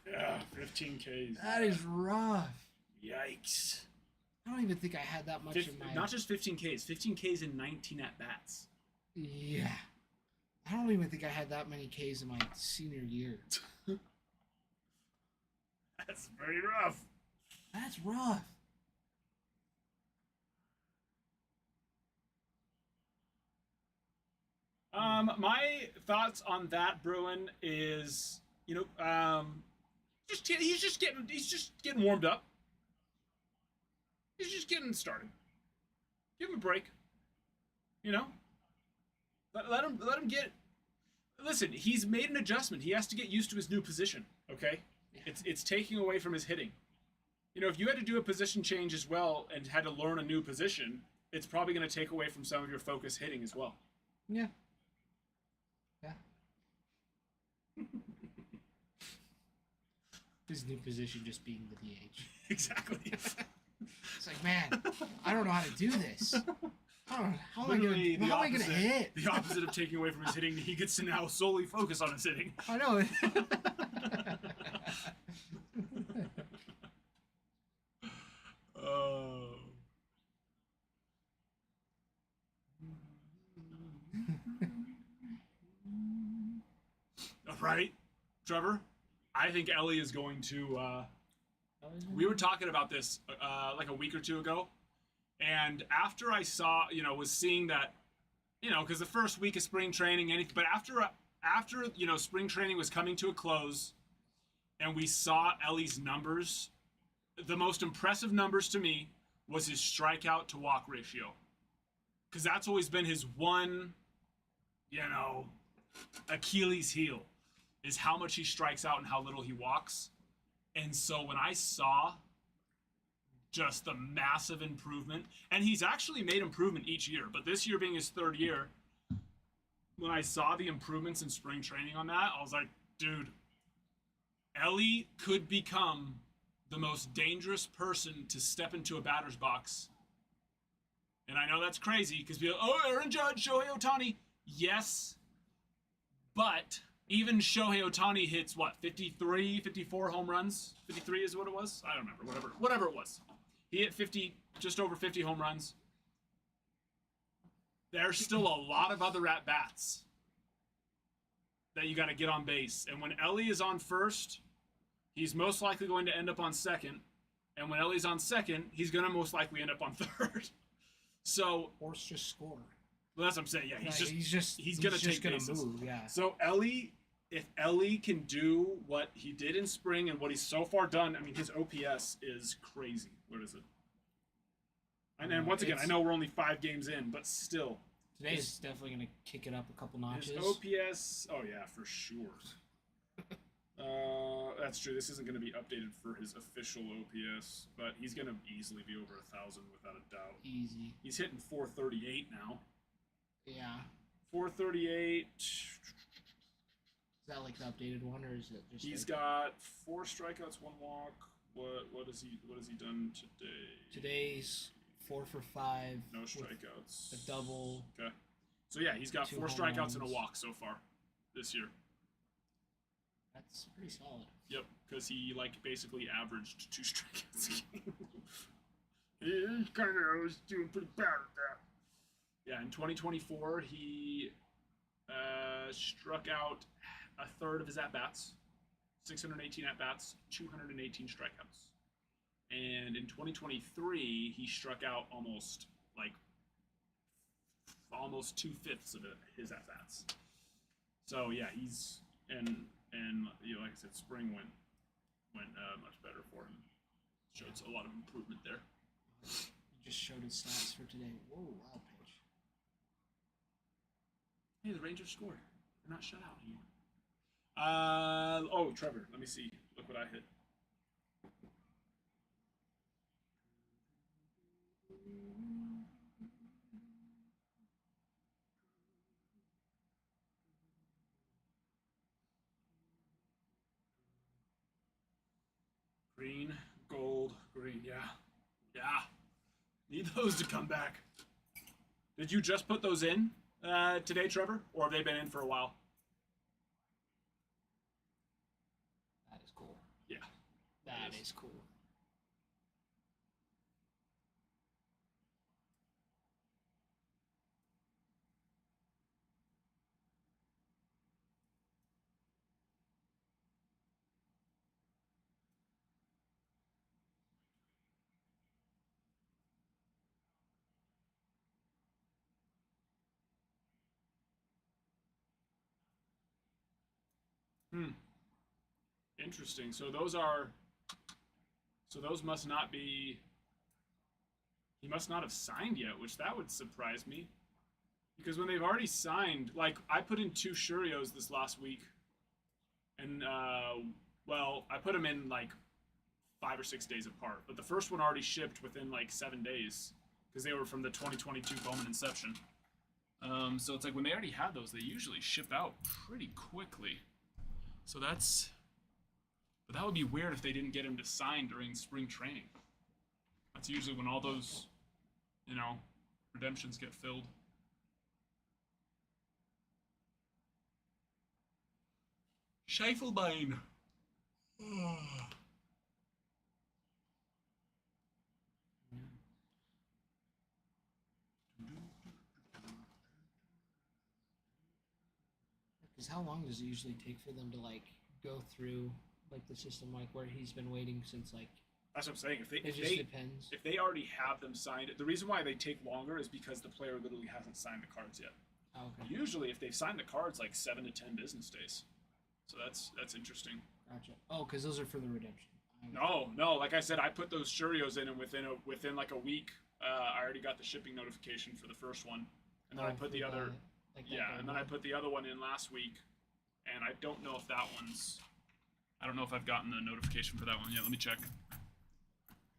Yeah, 15 Ks. That is rough. Yikes. I don't even think I had that much in my. Not just 15 Ks, 15 Ks in 19 at bats. Yeah. I don't even think I had that many Ks in my senior year. That's very rough. That's rough. My thoughts on that, Bruin, is, you know, he's just getting warmed up. He's just getting started. Give him a break. You know, let him get. Listen, he's made an adjustment. He has to get used to his new position. Okay, Yeah. it's taking away from his hitting. You know, if you had to do a position change as well and had to learn a new position, it's probably going to take away from some of your focus hitting as well. Yeah. Yeah. His new position just being the DH. Exactly. It's like, man, I don't know how to do this. How am I Literally gonna hit? The opposite of taking away from his hitting, he gets to now solely focus on his hitting. I know. Oh. Right, Trevor? I think Ellie is going to. We were talking about this like a week or two ago, and after I saw, you know, was seeing that, you know, because the first week of spring training, but after you know, spring training was coming to a close, and we saw Ellie's numbers, the most impressive numbers to me was his strikeout to walk ratio, because that's always been his one, you know, Achilles heel, is how much he strikes out and how little he walks. And so when I saw just the massive improvement, and he's actually made improvement each year, but this year being his 3rd year, when I saw the improvements in spring training on that, I was like, dude, Ellie could become the most dangerous person to step into a batter's box. And I know that's crazy because people, oh, Aaron Judge, Shohei Ohtani. Yes, but even Shohei Ohtani hits, what, 53, 54 home runs? 53 is what it was? I don't remember. Whatever it was. He hit 50, just over 50 home runs. There's still a lot of other at-bats that you got to get on base. And when Ellie is on first, he's most likely going to end up on second. And when Ellie's on second, he's going to most likely end up on third. So, Horse just score. well, that's what I'm saying. Yeah, he's He's gonna just take gonna bases. move. Yeah. So if Ellie can do what he did in spring and what he's so far done, I mean, his OPS is crazy. What is it? And then once again, I know we're only 5 games in, but still, Today's definitely gonna kick it up a couple notches. his OPS. Oh yeah, for sure. That's true. This isn't going to be updated for his official OPS, but he's going to easily be over 1,000 without a doubt. Easy. He's hitting 438 now. Yeah. 438. Is that like the updated one, or is it just? He's like, got 4 strikeouts, 1 walk. What has he done today? Today's 4 for 5. No with strikeouts. A double. Okay. So yeah, he's got 2 4 home strikeouts and a runs. walk so far this year. That's pretty solid. Yep, because he basically averaged 2 strikeouts a game. He kind of was doing pretty bad at that. Yeah, in 2024, he struck out a third of his at bats, 618 at bats, 218 strikeouts. And in 2023, he struck out almost like almost 2/5 of his at bats. So yeah, he's and you know, like I said, spring went much better for him. Showed a lot of improvement there. He just showed his stats for today. Whoa, wild pitch. Hey, the Rangers scored. They're not shut out anymore. Oh, Trevor, let me see. Look what I hit. Green, gold, green. Yeah. Yeah. Need those to come back. Did you just put those in today, Trevor? Or have they been in for a while? That is cool. Yeah. That is cool. Interesting. So those must not be. He must not have signed yet, which that would surprise me. Because when they've already signed, like I put in 2 Shurios this last week, and well, I put them in like 5 or 6 days apart. But the first one already shipped within like 7 days because they were from the 2022 Bowman Inception. So it's like when they already have those, they usually ship out pretty quickly. So that's. But that would be weird if they didn't get him to sign during spring training. That's usually when all those, you know, redemptions get filled. Scheifelbein. Because how long does it usually take for them to like go through like the system, like where he's been waiting since like? That's what I'm saying. It just depends. If they already have them signed, the reason why they take longer is because the player literally hasn't signed the cards yet. Oh, okay. Usually, if they've signed the cards, like 7 to 10 business days. So that's interesting. Gotcha. Oh, because those are for the redemption. No. Like I said, I put those Shurios in, and within like a week, I already got the shipping notification for the first one, and then I put the other. And then I put the other one in last week, and I don't know if that one's. I don't know if I've gotten the notification for that one yet. Let me check.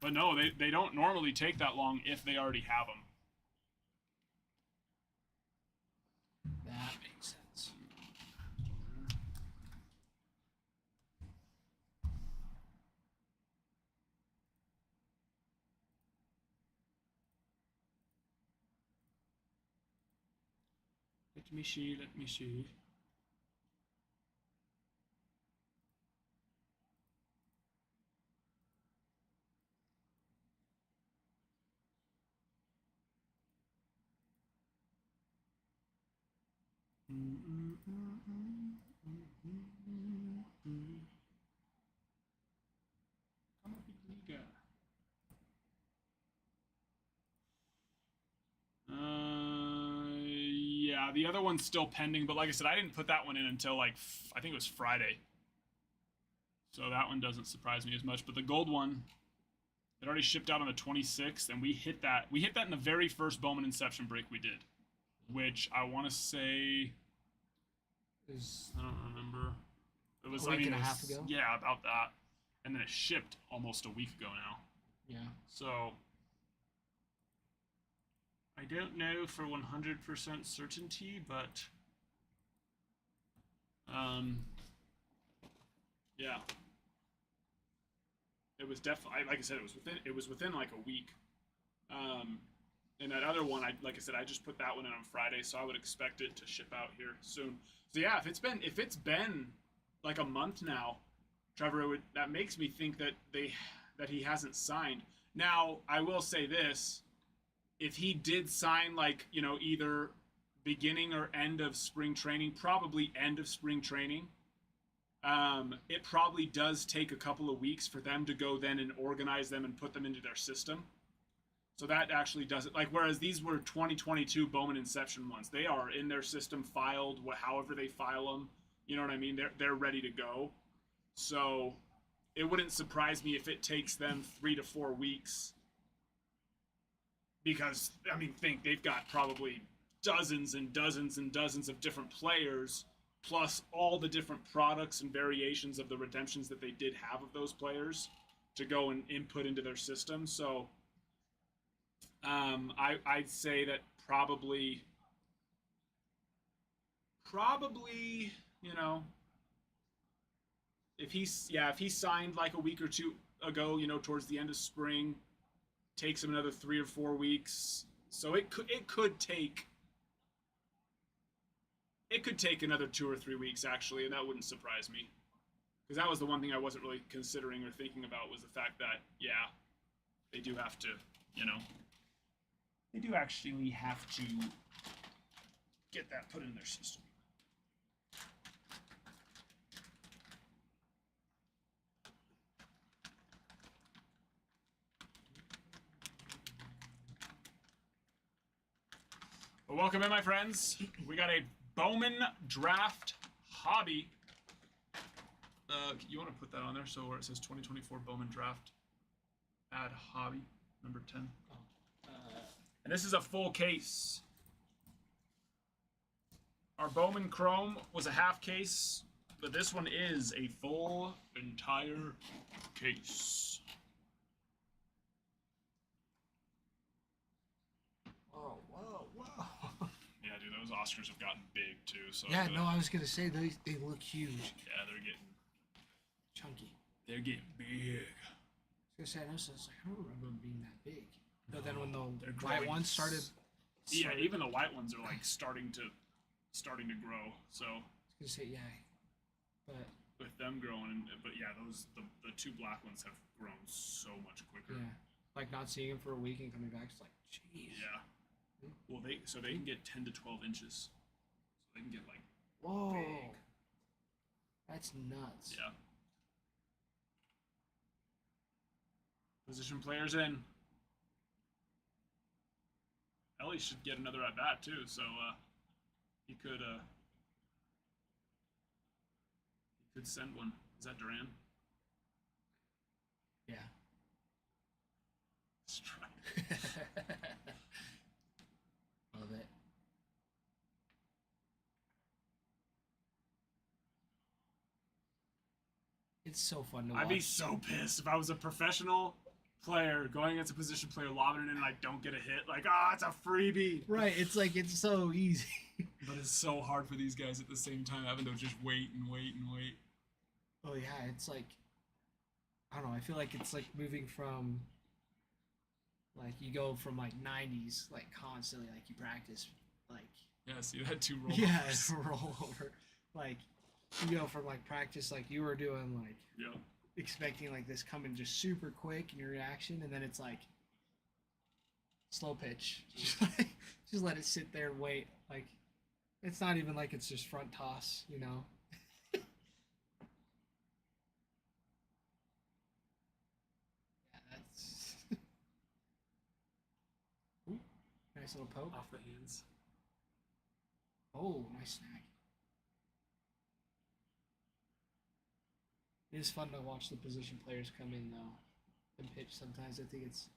But no, they don't normally take that long if they already have them. That makes sense. Let me see. Yeah, the other one's still pending, but like I said, I didn't put that one in until like I think it was Friday. So that one doesn't surprise me as much. But the gold one, it already shipped out on the 26th, and we hit that. We hit that in the very first Bowman Inception break we did, which I want to say I don't remember. It was a week and a half ago. Yeah, about that, and then it shipped almost a week ago now. Yeah. So I don't know for 100% certainty, but yeah, it was definitely, like I said, it was within like a week. And that other one, like I said, I just put that one in on Friday, so I would expect it to ship out here soon. So yeah, if it's been like a month now, Trevor, that makes me think that he hasn't signed. Now, I will say this. If he did sign, like, you know, either beginning or end of spring training, probably end of spring training, it probably does take a couple of weeks for them to go then and organize them and put them into their system. So that actually does it. Like, whereas these were 2022 Bowman Inception ones, they are in their system filed, however they file them. You know what I mean? They're ready to go. So it wouldn't surprise me if it takes them 3 to 4 weeks. Because, I mean, think they've got probably dozens and dozens and dozens of different players, plus all the different products and variations of the redemptions that they did have of those players to go and input into their system. So I'd say that probably, you know, if he signed like a week or two ago, you know, towards the end of spring, takes him another 3 or 4 weeks. So it could take another 2 or 3 weeks actually, and that wouldn't surprise me. Because that was the one thing I wasn't really considering or thinking about, was the fact that, yeah, they do have to, you know, they do actually have to get that put in their system. Well, welcome in, my friends. We got a Bowman draft hobby. You want to put that on there so where it says 2024 Bowman draft, add hobby number 10. And this is a full case. Our Bowman Chrome was a half case, but this one is a full entire case. Whoa, whoa, whoa. Yeah, dude, those Oscars have gotten big too. So Yeah, no, I was gonna say they look huge, yeah, they're getting chunky. big. I was gonna say, I was like, I don't remember them being that big. But then when the They're white growing. ones started, Yeah, even the white ones are like starting to grow. So I was gonna say, yeah, but with them growing, but yeah, the 2 black ones have grown so much quicker. yeah, like not seeing him for a week and coming back, it's like, jeez. Yeah. Well, they can get 10 to 12 inches. So they can get like Whoa. big. That's nuts. Yeah. Position players in. Ellie should get another at bat too, so he could send one. Is that Duran? Yeah. Let's try. Love it. It's so fun to watch. I'd be so pissed if I was a professional player going against a position player, lobbing it in, and I don't get a hit. Like, it's a freebie. Right, it's like, it's so easy. But it's so hard for these guys at the same time, having to just wait and wait and wait. Oh yeah, it's like, I don't know, I feel like it's like moving from, like, you go from like 90s, like constantly, like you practice, like, Yeah, see that 2 roll. yeah, roll over. Like, you go from like practice, like you were doing, like, Yeah. expecting like this coming just super quick in your reaction, and then it's like slow pitch. Just let it sit there and wait. Like, it's not even like it's just front toss, you know. Yeah, that's Ooh, nice little poke. Off the hands. Oh, nice snag. It is fun to watch the position players come in though and pitch sometimes. I think it's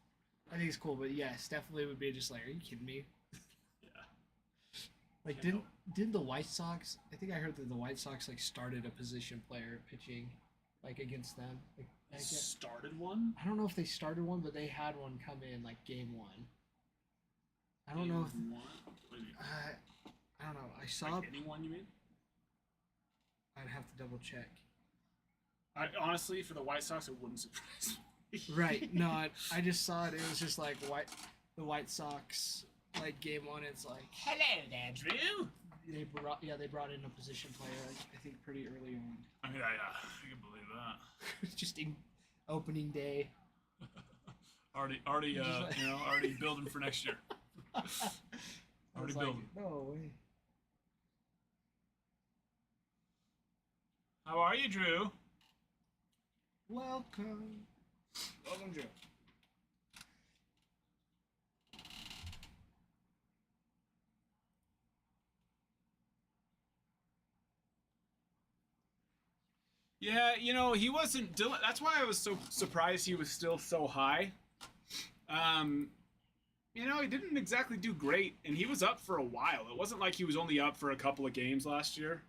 cool, but yes, definitely would be just like, are you kidding me? Yeah. Like, Yeah, didn't the White Sox? I think I heard that the White Sox like started a position player pitching, like against them. Like, Started one? I don't know if they started one, but they had one come in like game 1. I don't know if What do you mean? I don't know. I saw. Like anyone, you mean? I'd have to double check. Honestly, for the White Sox, it wouldn't surprise me. Right. No, I just saw it. It was just like the White Sox, like game 1. It's like, Hello there, Drew. they brought in a position player. I think pretty early on. I mean, I can believe that. Just in opening day. Already, Just like- already building for next year. I Already was like, building. no way. How are you, Drew? Welcome, Drew. Yeah, you know, he wasn't Dylan. That's why I was so surprised he was still so high. You know, he didn't exactly do great, and he was up for a while. It wasn't like he was only up for a couple of games last year.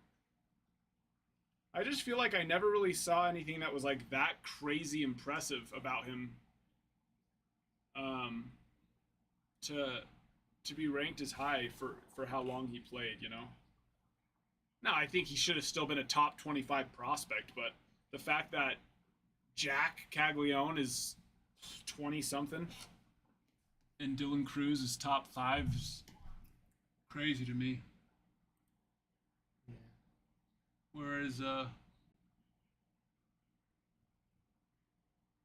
I just feel like I never really saw anything that was like that crazy impressive about him. Um, to be ranked as high for how long he played, you know. Now, I think he should have still been a top 25 prospect, but the fact that Jack Caglione is 20 something and Dylan Cruz is top 5 is crazy to me. Yeah. Whereas,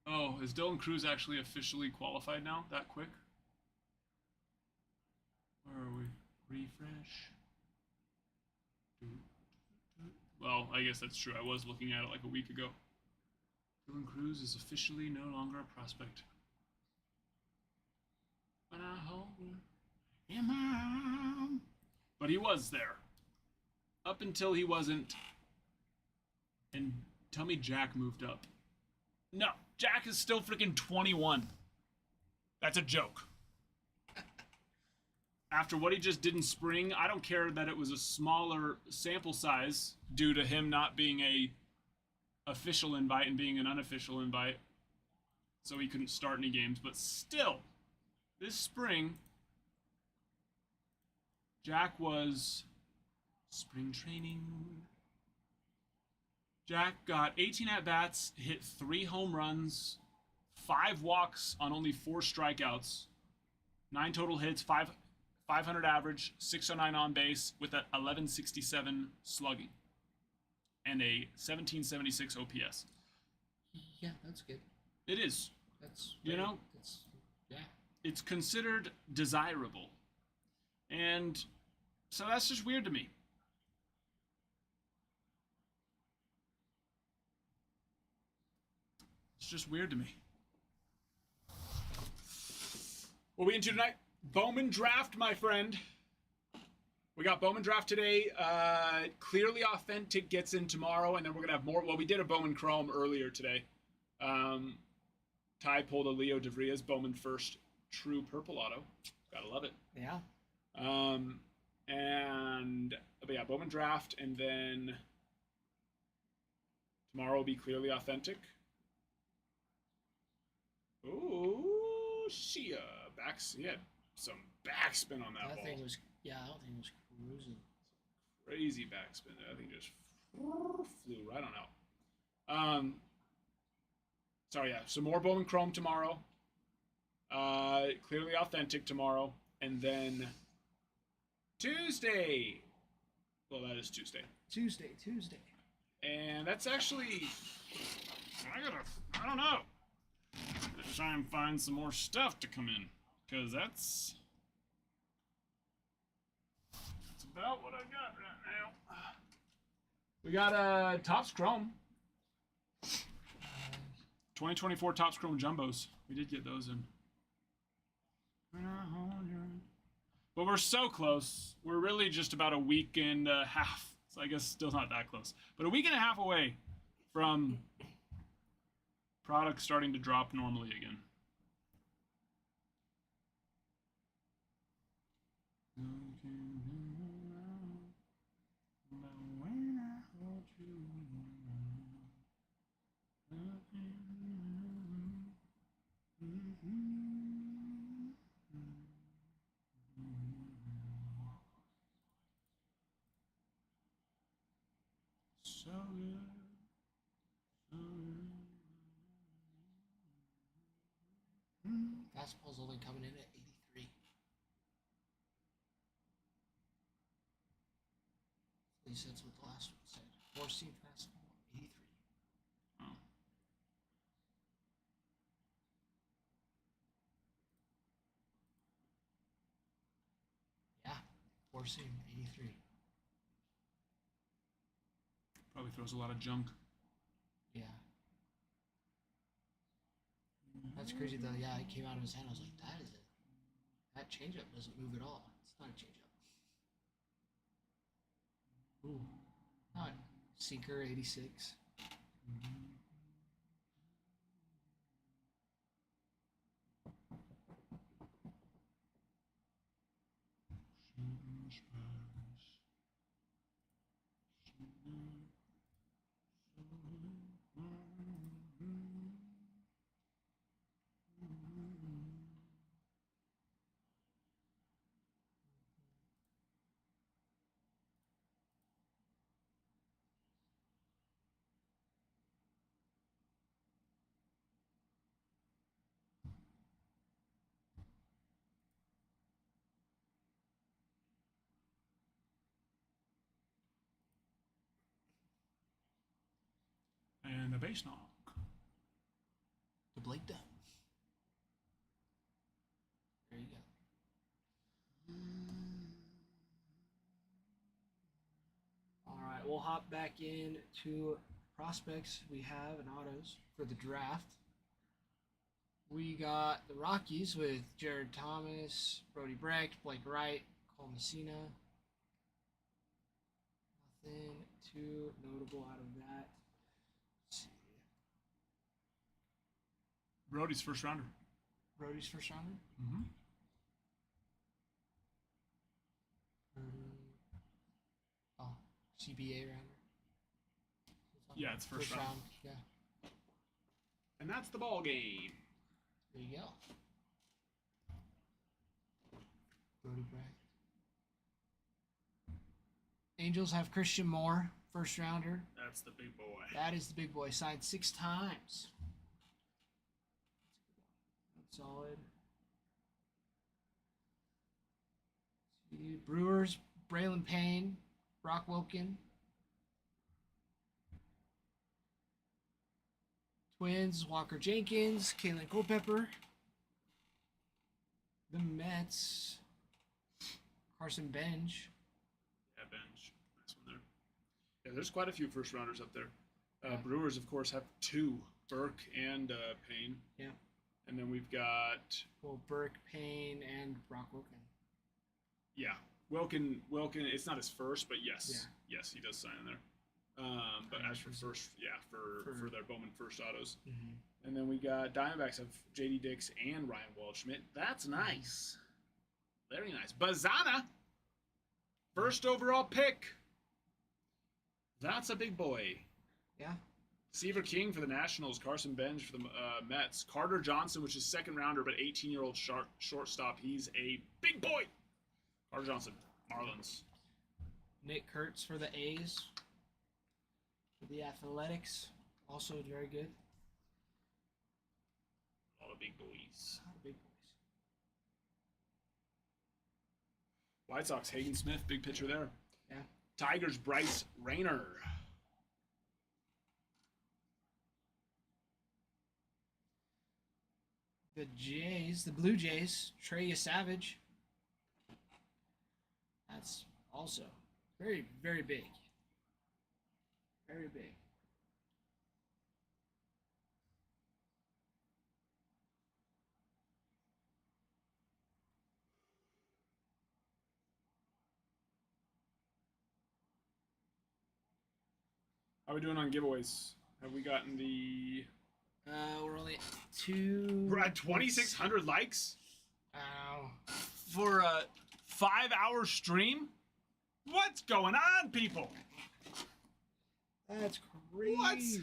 oh, is Dylan Cruz actually officially qualified now? That quick? Where are we? Refresh. Well, I guess that's true. I was looking at it like a week ago. Dylan Cruz is officially no longer a prospect. When I hold him out. But he was there. Up until he wasn't. And tell me Jack moved up. No, Jack is still freaking 21. That's a joke. After what he just did in spring, I don't care that it was a smaller sample size due to him not being a official invite and being an unofficial invite. So he couldn't start any games, but still, this spring, Jack was spring training. Jack got 18 at-bats, hit 3 home runs, 5 walks on only 4 strikeouts, 9 total hits, 500 average, 609 on base with a 1167 slugging and a 1776 OPS. Yeah, that's good. It is. That's You know? That's yeah. It's considered desirable. And so that's just weird to me. It's just weird to me. What are we into tonight? Bowman draft, my friend. We got Bowman draft today. Clearly Authentic gets in tomorrow, and then we're going to have more. Well, we did a Bowman Chrome earlier today. Ty pulled a Leo DeVrias Bowman first true purple auto. Gotta love it. Yeah. But yeah, Bowman draft, and then tomorrow will be Clearly Authentic. Ooh, Shia. He had some backspin on that ball. Thing was that thing was cruising. Crazy backspin. That thing just flew right on out. Sorry, yeah. So more Bowman Chrome tomorrow. Clearly Authentic tomorrow, and then Tuesday. Well, that is Tuesday. Tuesday. And that's actually, I don't know. Let's try and find some more stuff to come in, because that's about what I got right now. We got Topps Chrome. 2024 Topps Chrome Jumbos. We did get those in. But we're so close. We're really just about a week and a half. So I guess still not that close. But a week and a half away from products starting to drop normally again. So good. So good. Fastball's only coming in at 83. At least that's what the last one said. 4-seam fastball, 83. Oh. Yeah, 4-seam, 83. Probably throws a lot of junk. Yeah. That's crazy though. Yeah, it came out of his hand. I was like, that is it. That changeup doesn't move at all. It's not a changeup. Ooh. Not sinker 86. And a base knock. The Blake Dome. There you go. All right, we'll hop back in to prospects we have and autos for the draft. We got the Rockies with Jared Thomas, Brody Brecht, Blake Wright, Cole Messina. Nothing too notable out of that. Let's see. Brody's first rounder. Brody's first rounder. Mm-hmm. Oh, CBA rounder. Yeah, it's first round. Yeah, And that's the ball game. there you go. Brody Brecht. Angels have Christian Moore, first rounder. That's the big boy. That is the big boy. Signed 6 times. That's solid. See, Brewers, Braylon Payne, Brock Wilkin. Twins, Walker Jenkins, Kalen Culpepper. The Mets, Carson Bench. Yeah, bench. Nice one there. Yeah, there's quite a few first rounders up there. Yeah. Brewers, of course, have 2, Burke and Payne. Yeah. And then we've got, Well, Burke, Payne, and Brock Wilkin. yeah, Wilkin. It's not his first, but yes, yes, he does sign in there. But as for first, yeah, for their Bowman first autos. Mm-hmm. And then we got Diamondbacks have J.D. Dix and Ryan Waldschmidt. That's nice. Very nice. Bazana, first overall pick. That's a big boy. Yeah. Seaver King for the Nationals. Carson Bench for the Mets. Carter Johnson, which is second rounder, but 18-year-old shortstop. He's a big boy. Carter Johnson, Marlins. Nick Kurtz for the A's. For the Athletics, also very good. All the big boys. A lot of big boys. White Sox, Hagen Smith, big pitcher there. Yeah. Tigers, Bryce Rayner. The Blue Jays, Trey Savage. That's also very, very big. Very big. How are we doing on giveaways? Have we gotten the... We're only at 2. We're at 2,600 likes Ow. for a 5-hour stream? What's going on, people? That's crazy. What's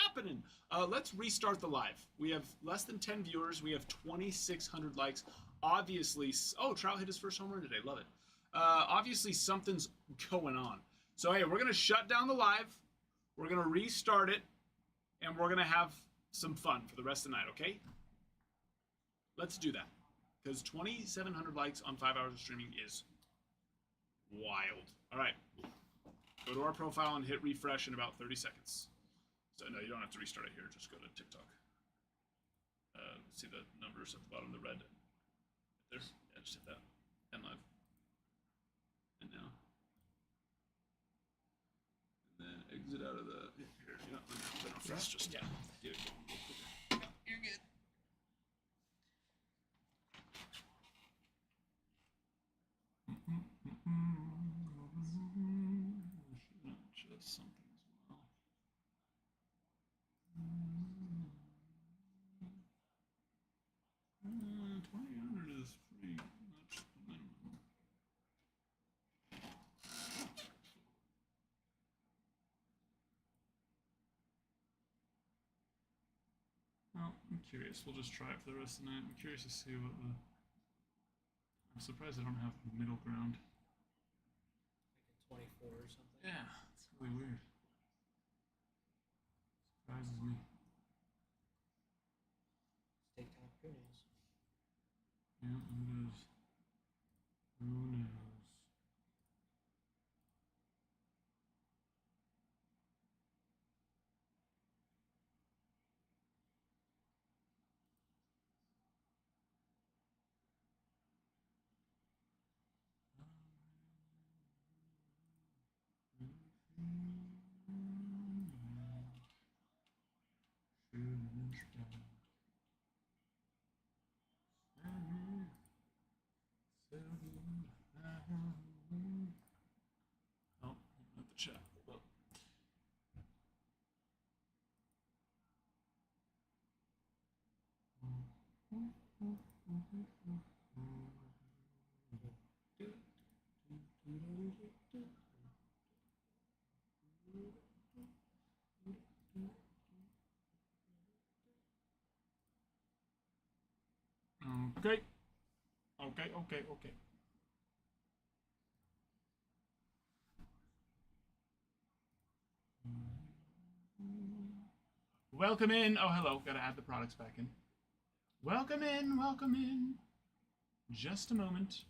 happening? Let's restart the live. We have less than 10 viewers. We have 2,600 likes. Obviously, oh, Trout hit his first home run today. Love it. Obviously, something's going on. So, hey, we're going to shut down the live. We're going to restart it. And we're going to have some fun for the rest of the night, okay? Let's do that. Because 2,700 likes on 5 hours of streaming is wild. All right. Go to our profile and hit refresh in about 30 seconds. So, no, you don't have to restart it here. Just go to TikTok. See the numbers at the bottom, the red. Right there. Yeah, just hit that. And live. And now. And then exit out of the... Here, you know, then refresh. Just, yeah. Dude, you're good. Just something as well. I'm curious. We'll just try it for the rest of the night. I'm curious to see what the. I'm surprised I don't have the middle ground. Like a 24 or something. Yeah, it's really weird. Surprises me. TikTok, who knows? Yeah, who knows? Who knows? Oh, not the chat. Well, okay. Okay. Welcome in. Oh, hello. Gotta add the products back in. Welcome in. Welcome in. Just a moment.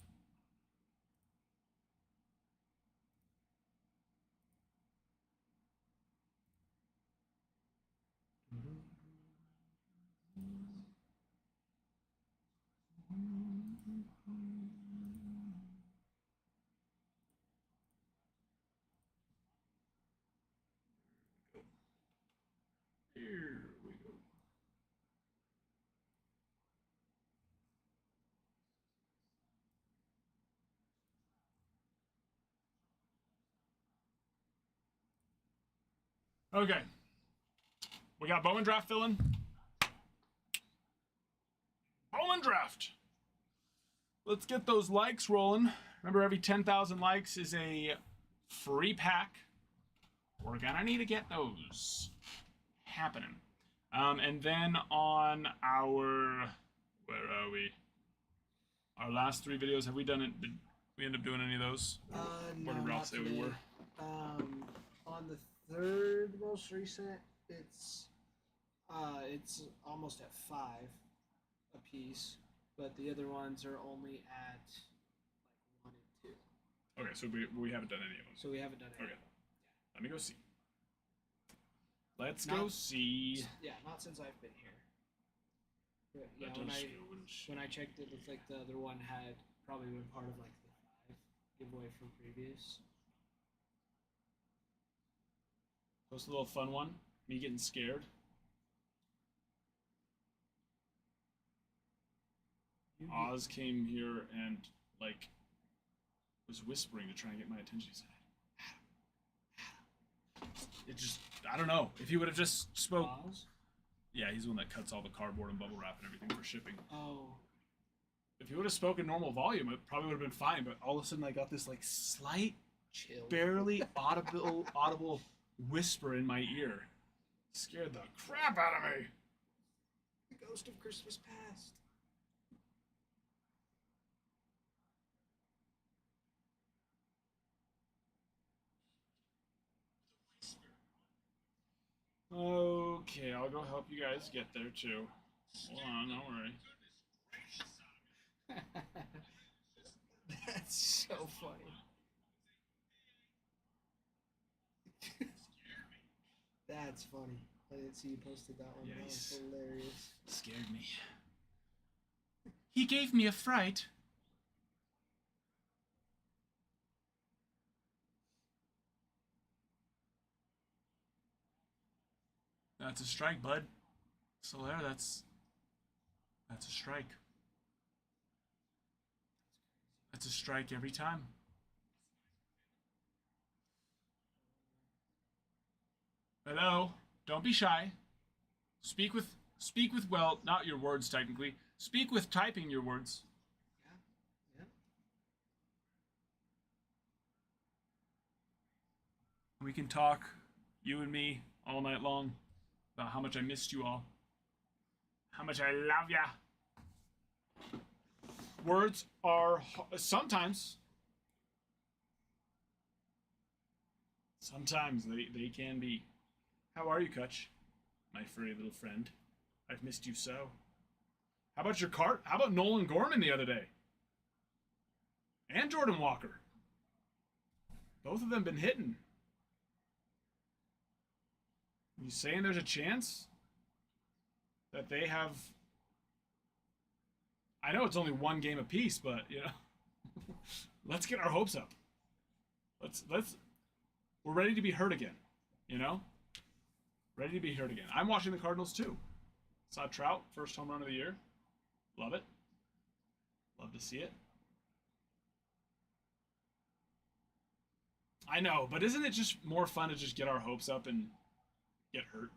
Here we go. Okay. We got Bowman draft filling. Bowman draft. Let's get those likes rolling. Remember, every 10,000 likes is a free pack. We're gonna need to get those happening. And then on our, where are we? Our last 3 videos, have we done it? Did we end up doing any of those? No, Where did Ralph not say today. we were? On the third most recent, it's almost at 5 a piece, but the other ones are only at like 1 and 2. Okay, so we haven't done any of them. So we haven't done it. Okay. Let me go see. Let's Not- go see. Yeah, not since I've been here. But yeah, Let when us I go and see. when I checked, it looked like the other one had probably been part of like the 5 giveaway from previous. So it's a little fun one. Me getting scared. Oz came here and like was whispering to try and get my attention. He said, "Adam." It just, I don't know. If he would have just spoke. Oz? Yeah, he's the one that cuts all the cardboard and bubble wrap and everything for shipping. Oh. If he would have spoken normal volume, it probably would have been fine. But all of a sudden, I got this like slight, Chill. barely audible whisper in my ear. Scared the crap out of me. The ghost of Christmas past. Okay, I'll go help you guys get there too. Hold on, don't worry. That's so funny. That's funny. I didn't see you posted that one. That was Yes. hilarious. Scared me. He gave me a fright. That's a strike, bud. Solaire, that's a strike. That's a strike every time. Hello. Don't be shy. Speak with well, not your words technically. Speak with typing your words. Yeah. We can talk, you and me, all night long, about how much I missed you all. how much I love ya. Words are sometimes they can be. How are you, Kutch? My furry little friend. I've missed you so. How about your cart? How about Nolan Gorman the other day? And Jordan Walker. Both of them been hitting. You saying there's a chance that they have... I know it's only one game apiece, but, you know, let's get our hopes up. We're ready to be hurt again, you know? Ready to be hurt again. I'm watching the Cardinals, too. Saw Trout, first home run of the year. Love it. Love to see it. I know, but isn't it just more fun to just get our hopes up and get hurt,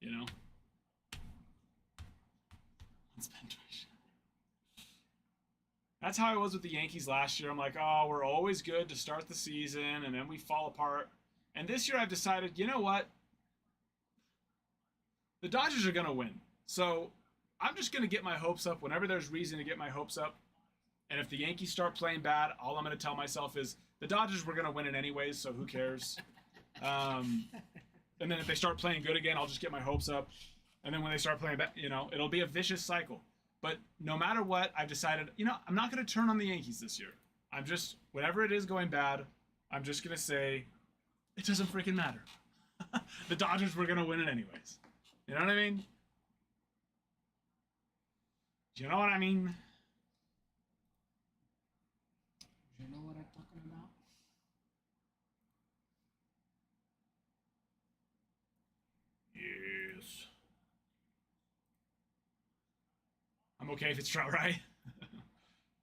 you know? That's how I was with the Yankees last year. I'm like, oh, we're always good to start the season, and then we fall apart. And this year I've decided, you know what? The Dodgers are going to win. So I'm just going to get my hopes up whenever there's reason to get my hopes up. And if the Yankees start playing bad, all I'm going to tell myself is the Dodgers were going to win it anyways, so who cares? And then if they start playing good again, I'll just get my hopes up. And then when they start playing bad, you know, it'll be a vicious cycle. But no matter what, I've decided, you know, I'm not going to turn on the Yankees this year. I'm just, whenever it is going bad, I'm just going to say, it doesn't freaking matter. The Dodgers were going to win it anyways. You know what I mean? Do you know what I mean? You know what I'm talking about? Yes. I'm okay if it's Trout, right?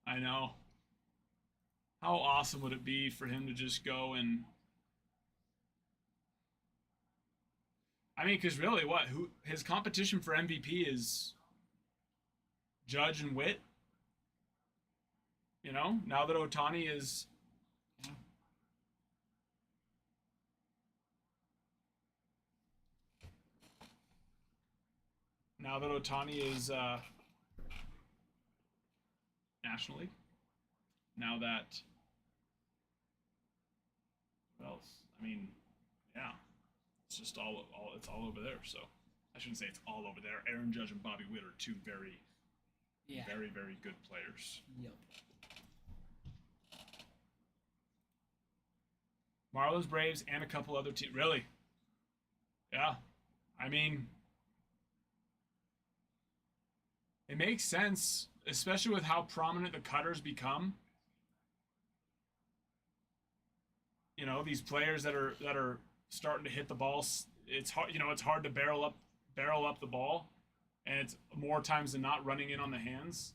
I know. How awesome would it be for him to just go and... I mean, because really, who his competition for MVP is Judge and Witt. You know, now that Ohtani is... Now that Ohtani is National League. Now that... What else? I mean, yeah. It's just it's all over there, so... I shouldn't say it's all over there. Aaron Judge and Bobby Witt are two very, very, very good players. Yep. Marlins, Braves, and a couple other teams. Really? Yeah. I mean, it makes sense, especially with how prominent the cutters become. You know, these players that are starting to hit the ball. It's hard. You know, it's hard to barrel up the ball, and it's more times than not running in on the hands.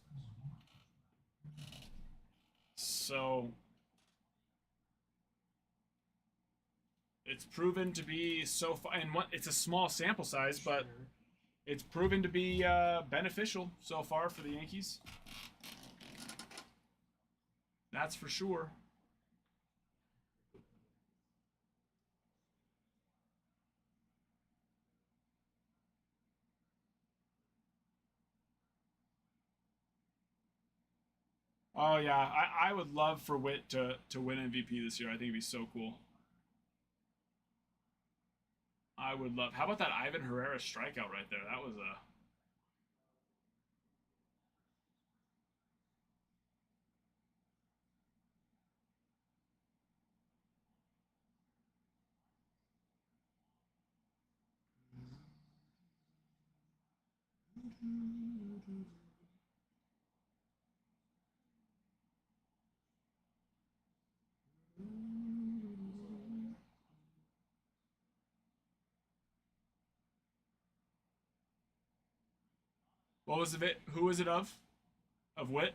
So it's proven to be so far, and it's a small sample size, but it's proven to be beneficial so far for the Yankees. That's for sure. Oh yeah, I would love for Witt to win MVP this year. I think it'd be so cool. I would love. How about that Ivan Herrera strikeout right there? That was a... What was the who was it of? Of Witt?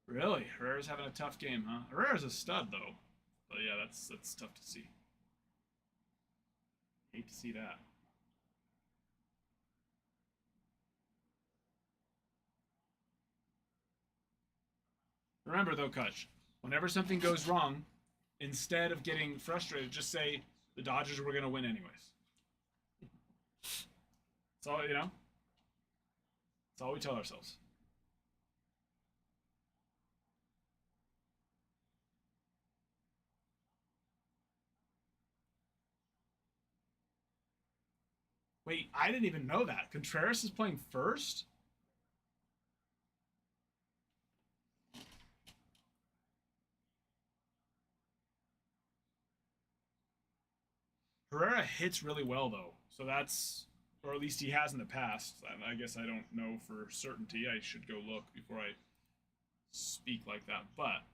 Really? Herrera's having a tough game, huh? Herrera's a stud though. But yeah, that's tough to see. Hate to see that. Remember though, Kutch, whenever something goes wrong, instead of getting frustrated, just say the Dodgers were going to win anyways. That's all, you know? That's all we tell ourselves. Wait, I didn't even know that. Contreras is playing first? Herrera hits really well, though. So that's, or at least he has in the past. I guess I don't know for certainty. I should go look before I speak like that. But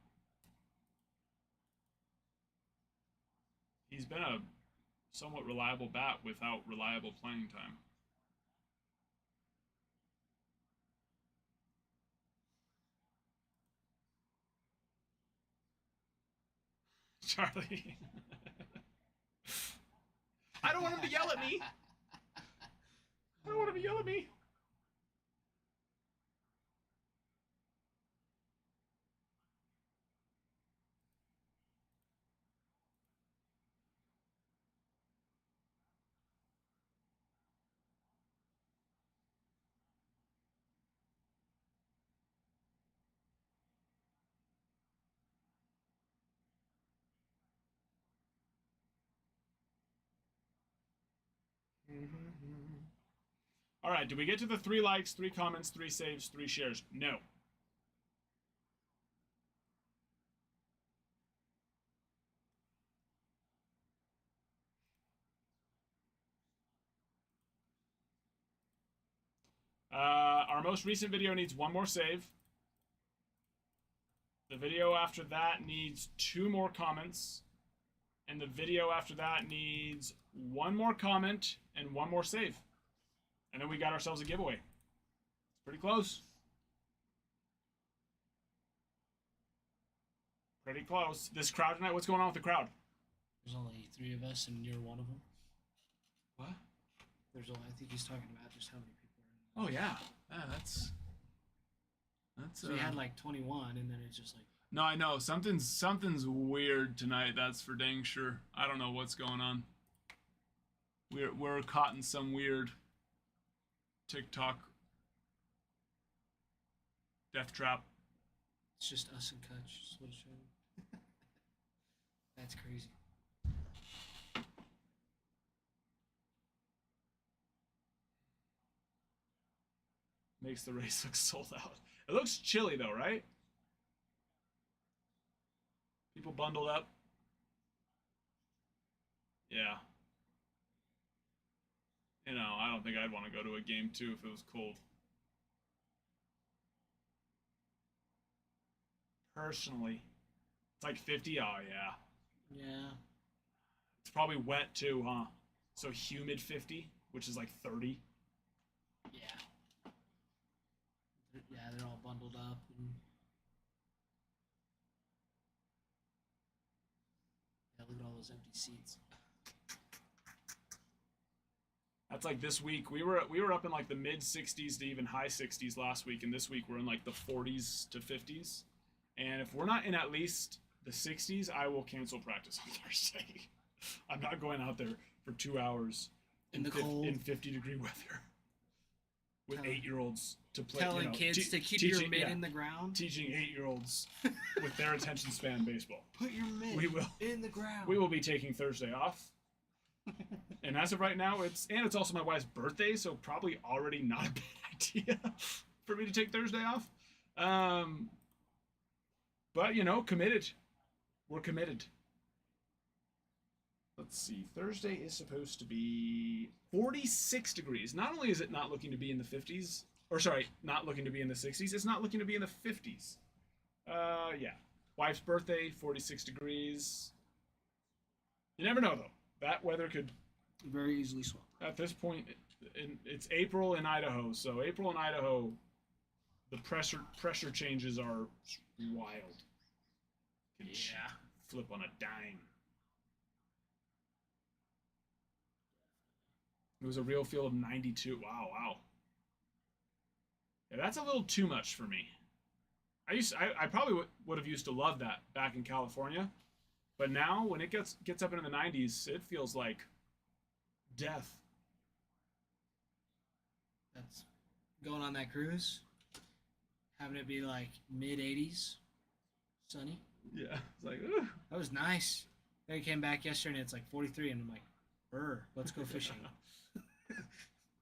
he's been a somewhat reliable bat without reliable playing time. Charlie. I don't want him to yell at me. I don't want him to yell at me. All right, did we get to the 3 likes, 3 comments, 3 saves, 3 shares? No. Our most recent video needs 1 more save. The video after that needs 2 more comments. And the video after that needs 1 more comment and 1 more save. And then we got ourselves a giveaway. It's pretty close. Pretty close. This crowd tonight, what's going on with the crowd? There's only 3 of us, and you're one of them. What? There's only, I think he's talking about just how many people are in. Oh, yeah. Yeah, that's So we had like 21, and then it's just like. No, I know. Something's weird tonight, that's for dang sure. I don't know what's going on. We're caught in some weird TikTok death trap. It's just us and Kutch. That's what it's showing. That's crazy. Makes the race look sold out. It looks chilly though, right? People bundled up. Yeah. You know, I don't think I'd want to go to a game too if it was cold. Personally, it's like 50. Oh, yeah. Yeah. It's probably wet too, huh? So humid 50, which is like 30. Yeah. Yeah, they're all bundled up. And... yeah, look at all those empty seats. That's like this week. We were up in like the mid 60s to even high 60s last week, and this week we're in like the 40s to 50s. And if we're not in at least the 60s, I will cancel practice on Thursday. I'm not going out there for 2 hours In the cold. in 50-degree weather with Telling- 8-year-olds to play. Telling you know, kids to keep your mitt in the ground. Teaching 8-year-olds with their attention span baseball. Put your mitt We will. in the ground. We will be taking Thursday off. And as of right now, it's also my wife's birthday, so probably already not a bad idea for me to take Thursday off. But you know, committed. We're committed. Let's see. Thursday is supposed to be 46 degrees. Not only is it not looking to be in the 50s, or sorry, not looking to be in the 60s, it's not looking to be in the 50s. Yeah. Wife's birthday, 46 degrees. You never know, though. That weather could, Very easily swap. at this point, it's April in Idaho. So April in Idaho, the pressure changes are wild. Can flip on a dime. It was a real feel of 92. Wow. Yeah, that's a little too much for me. I probably would have used to love that back in California, But now, when it gets up into the 90s, it feels like death. That's going on that cruise, having it be like mid 80s, sunny. Yeah, it's like, ooh. That was nice. Then we came back yesterday and it's like 43, and I'm like, let's go fishing. And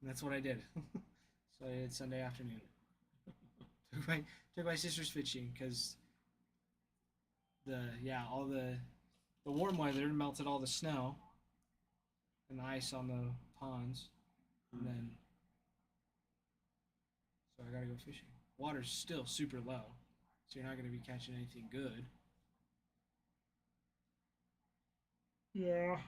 that's what I did. So I did Sunday afternoon. Took my sister's fishing because all the warm weather melted all the snow and the ice on the ponds, and then so I gotta go fishing. Water's still super low, so you're not gonna be catching anything good. Yeah.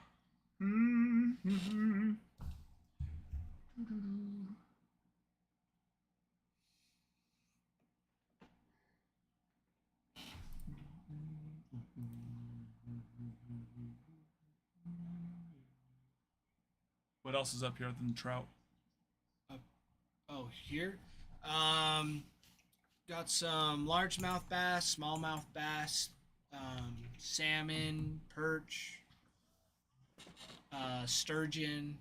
What else is up here other than trout? Oh, here, got some largemouth bass, smallmouth bass, salmon, perch, sturgeon.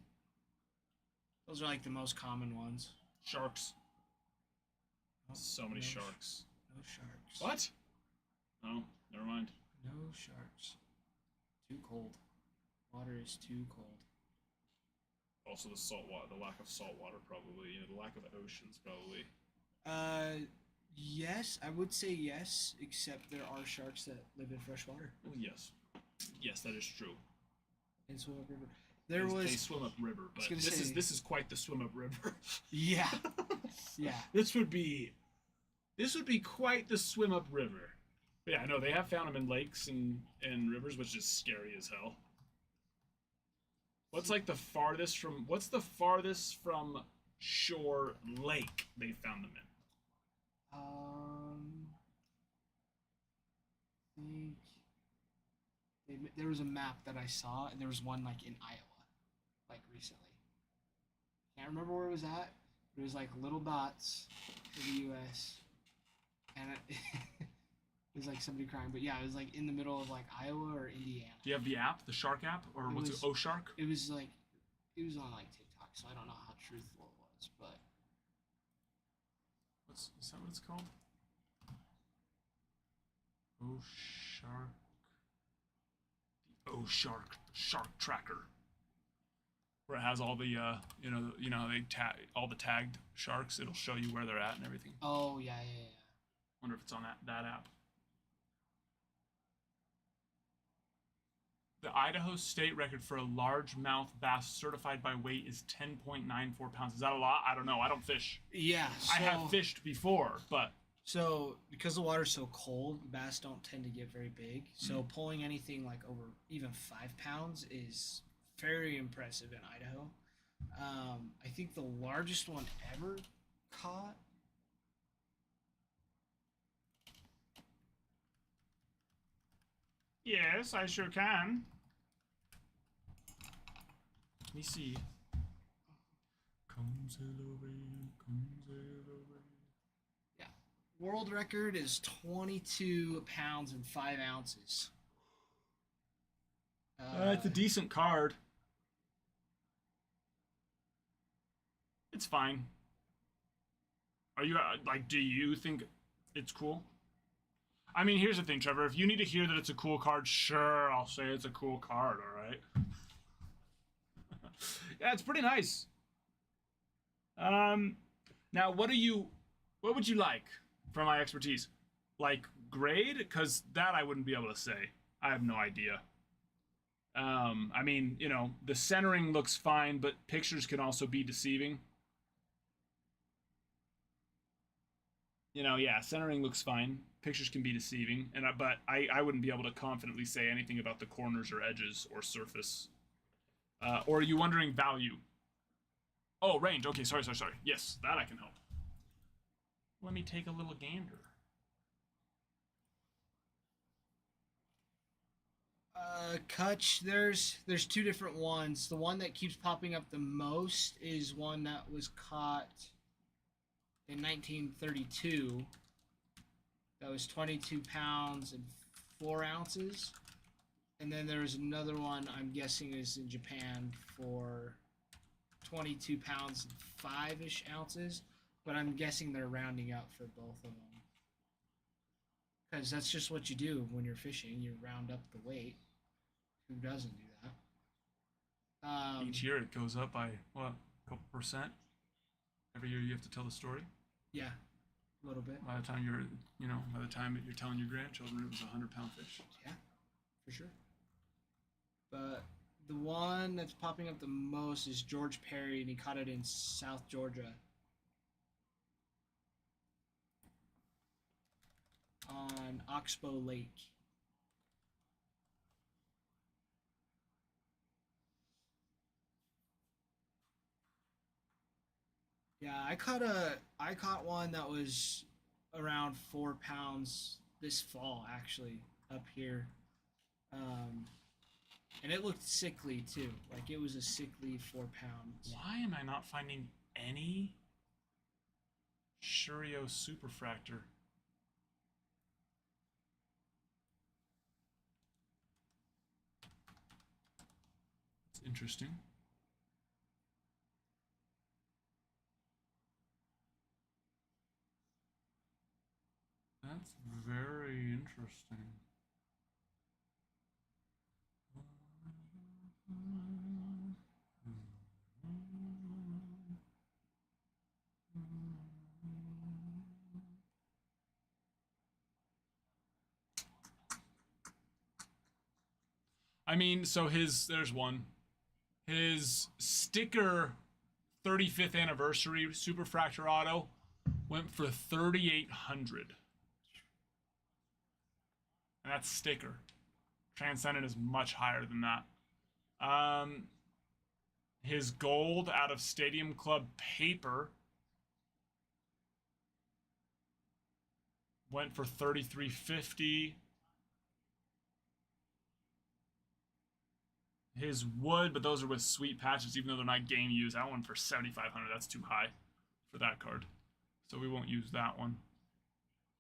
Those are like the most common ones. Sharks. Oh, So many no sharks. No sharks. What? Oh, never mind. No sharks. Too cold. Water is too cold. Also, the salt water, the lack of salt water, probably. You know, the lack of oceans, probably. Yes, I would say yes, except there are sharks that live in fresh water Well, yes, yes, that is true. and swim up river. They swim up river, but gonna say- this is quite the swim up river. Yeah. Yeah. This would be quite the swim up river. But yeah, no, they have found them in lakes and rivers, which is scary as hell. What's the farthest from shore lake they found them in? There was a map that I saw, and there was one like in Iowa, like recently. Can't remember where it was at. It was like little dots for the U.S. and it was like somebody crying, but yeah, it was like in the middle of like Iowa or Indiana. Do you have the app, the Shark app, or It what's was- it? Oh Shark. It was on like TikTok, so I don't know how truthful it was, but Is that what it's called? Oh Shark. The Oh Shark Tracker. Where it has all the they tag all the tagged sharks. It'll show you where they're at and everything. oh yeah. Wonder if it's on that app. The Idaho state record for a largemouth bass certified by weight is 10.94 pounds. Is that a lot? I don't know. I don't fish. Yeah, I have fished before, but So, because the water's so cold, bass don't tend to get very big. So, pulling anything like over even 5 pounds is very impressive in Idaho. I think the largest one ever caught. yes, I sure can. Let me see. Come sail away, come sail away. World record is 22 pounds and 5 ounces. It's a decent card. It's fine. Are you do you think it's cool? I mean, here's the thing, Trevor. If you need to hear that it's a cool card, sure, I'll say it's a cool card. All right. Yeah, it's pretty nice. Now, what would you like for my expertise? Like grade? Because that I wouldn't be able to say. I have no idea. I mean, the centering looks fine, but pictures can also be deceiving. Yeah, centering looks fine. Pictures can be deceiving, but I wouldn't be able to confidently say anything about the corners or edges or surface. Or are you wondering value? Oh, range. Okay, sorry. Yes, that I can help. Let me take a little gander. Kutch, there's 2 different ones. The one that keeps popping up the most is one that was caught in 1932. That was 22 pounds and 4 ounces. And then there's another one I'm guessing is in Japan for 22 pounds and 5-ish ounces, but I'm guessing they're rounding up for both of them. Because that's just what you do when you're fishing. You round up the weight. Who doesn't do that? Each year it goes up by what, a couple percent. Every year you have to tell the story. Yeah, a little bit. By the time you're telling your grandchildren it was a 100-pound fish. Yeah, for sure. But the one that's popping up the most is George Perry, and he caught it in South Georgia. On Oxbow Lake. Yeah, I caught one that was around 4 pounds this fall, actually, up here. And it looked sickly too. Like it was a sickly 4 pounds. Why am I not finding any Shurio superfractor? It's interesting. That's very interesting. I mean, so there's one. His sticker 35th anniversary superfractor auto went for 3,800. And that's sticker. Transcendent is much higher than that. His gold out of Stadium Club paper went for 3,350. His wood, but those are with sweet patches, even though they're not game used. That one for 7,500. That's too high for that card, so we won't use that one.